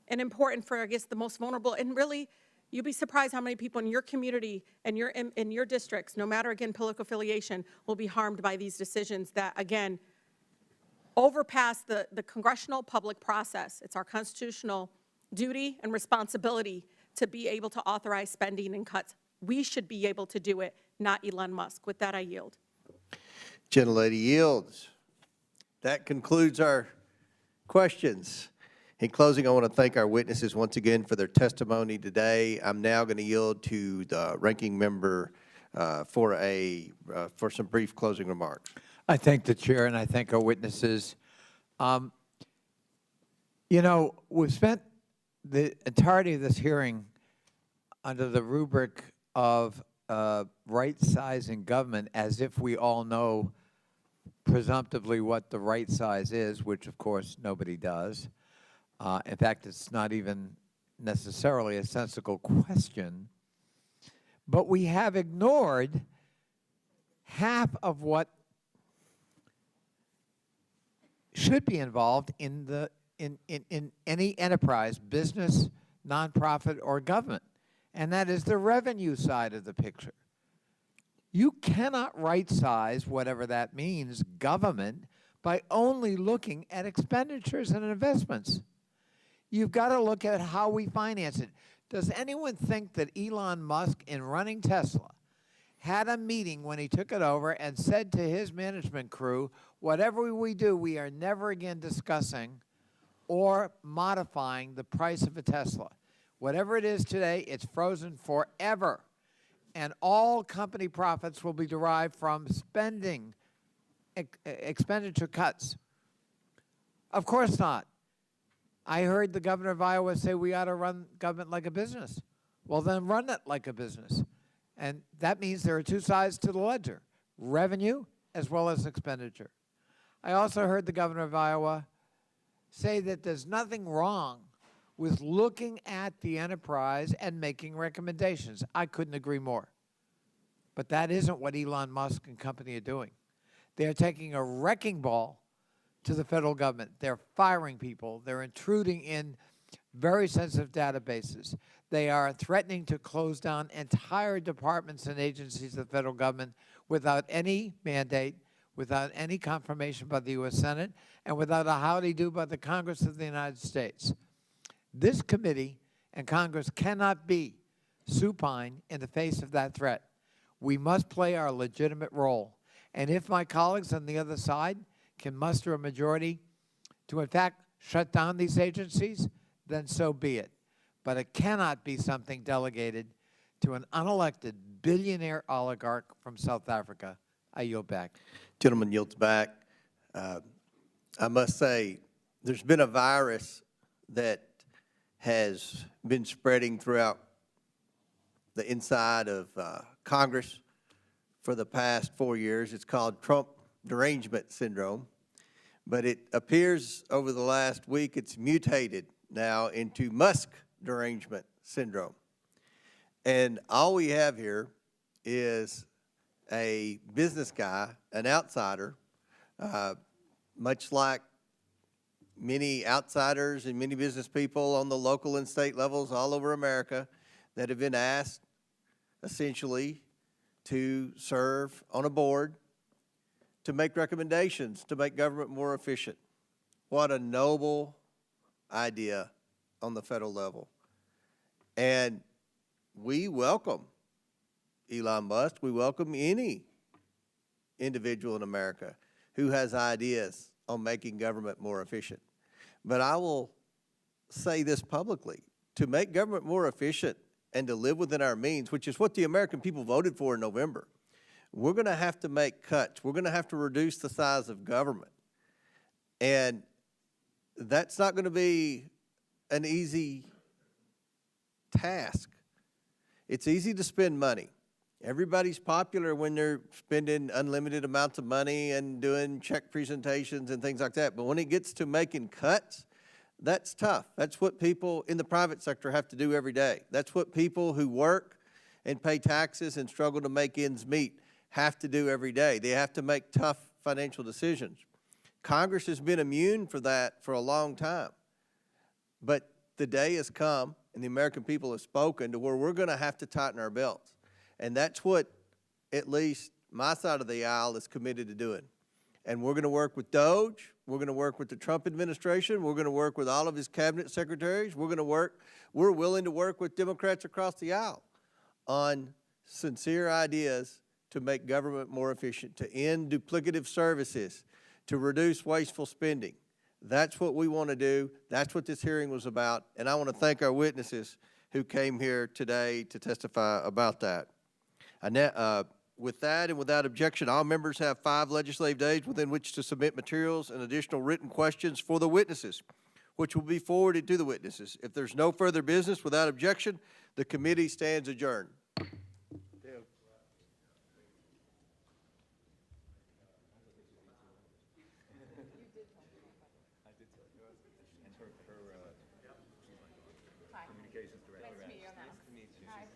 and important for, I guess, the most vulnerable, and really, you'd be surprised how many people in your community and in your districts, no matter, again, political affiliation, will be harmed by these decisions that, again, overpass the congressional public process. It's our constitutional duty and responsibility to be able to authorize spending and cuts. We should be able to do it, not Elon Musk. With that, I yield. Gentlelady yields. That concludes our questions. In closing, I want to thank our witnesses once again for their testimony today. I'm now going to yield to the ranking member for some brief closing remarks. I thank the chair and I thank our witnesses. You know, we've spent the entirety of this hearing under the rubric of right-sizing government, as if we all know presumptively what the right size is, which of course nobody does. In fact, it's not even necessarily a sensical question. But we have ignored half of what should be involved in any enterprise, business, nonprofit, or government, and that is the revenue side of the picture. You cannot right-size, whatever that means, government by only looking at expenditures and investments. You've got to look at how we finance it. Does anyone think that Elon Musk, in running Tesla, had a meeting when he took it over and said to his management crew, whatever we do, we are never again discussing or modifying the price of a Tesla. Whatever it is today, it's frozen forever. And all company profits will be derived from spending, expenditure cuts. Of course not. I heard the governor of Iowa say we ought to run government like a business. Well, then run it like a business. And that means there are two sides to the ledger, revenue as well as expenditure. I also heard the governor of Iowa say that there's nothing wrong with looking at the enterprise and making recommendations. I couldn't agree more. But that isn't what Elon Musk and company are doing. They're taking a wrecking ball to the federal government. They're firing people. They're intruding in very sensitive databases. They are threatening to close down entire departments and agencies of the federal government without any mandate, without any confirmation by the U.S. Senate, and without a howdy-do by the Congress of the United States. This committee and Congress cannot be supine in the face of that threat. We must play our legitimate role. And if my colleagues on the other side can muster a majority to, in fact, shut down these agencies, then so be it. But it cannot be something delegated to an unelected billionaire oligarch from South Africa. I yield back. Gentleman yields back. I must say, there's been a virus that has been spreading throughout the inside of Congress for the past 4 years. It's called Trump derangement syndrome, but it appears over the last week it's mutated now into Musk derangement syndrome. And all we have here is a business guy, an outsider, much like many outsiders and many business people on the local and state levels all over America that have been asked essentially to serve on a board to make recommendations to make government more efficient. What a noble idea on the federal level. And we welcome Elon Musk. We welcome any individual in America who has ideas on making government more efficient. But I will say this publicly, to make government more efficient and to live within our means, which is what the American people voted for in November, we're going to have to make cuts. We're going to have to reduce the size of government. And that's not going to be an easy task. It's easy to spend money. Everybody's popular when they're spending unlimited amounts of money and doing check presentations and things like that. But when it gets to making cuts, that's tough. That's what people in the private sector have to do every day. That's what people who work and pay taxes and struggle to make ends meet have to do every day. They have to make tough financial decisions. Congress has been immune for that for a long time. But the day has come, and the American people have spoken, to where we're going to have to tighten our belts. And that's what at least my side of the aisle is committed to doing. And we're going to work with DOGE. We're going to work with the Trump administration. We're going to work with all of his cabinet secretaries. We're willing to work with Democrats across the aisle on sincere ideas to make government more efficient, to end duplicative services, to reduce wasteful spending. That's what we want to do. That's what this hearing was about. And I want to thank our witnesses who came here today to testify about that. With that and without objection, all members have 5 legislative days within which to submit materials and additional written questions for the witnesses, which will be forwarded to the witnesses. If there's no further business, without objection, the committee stands adjourned. Communications director. Nice to meet you.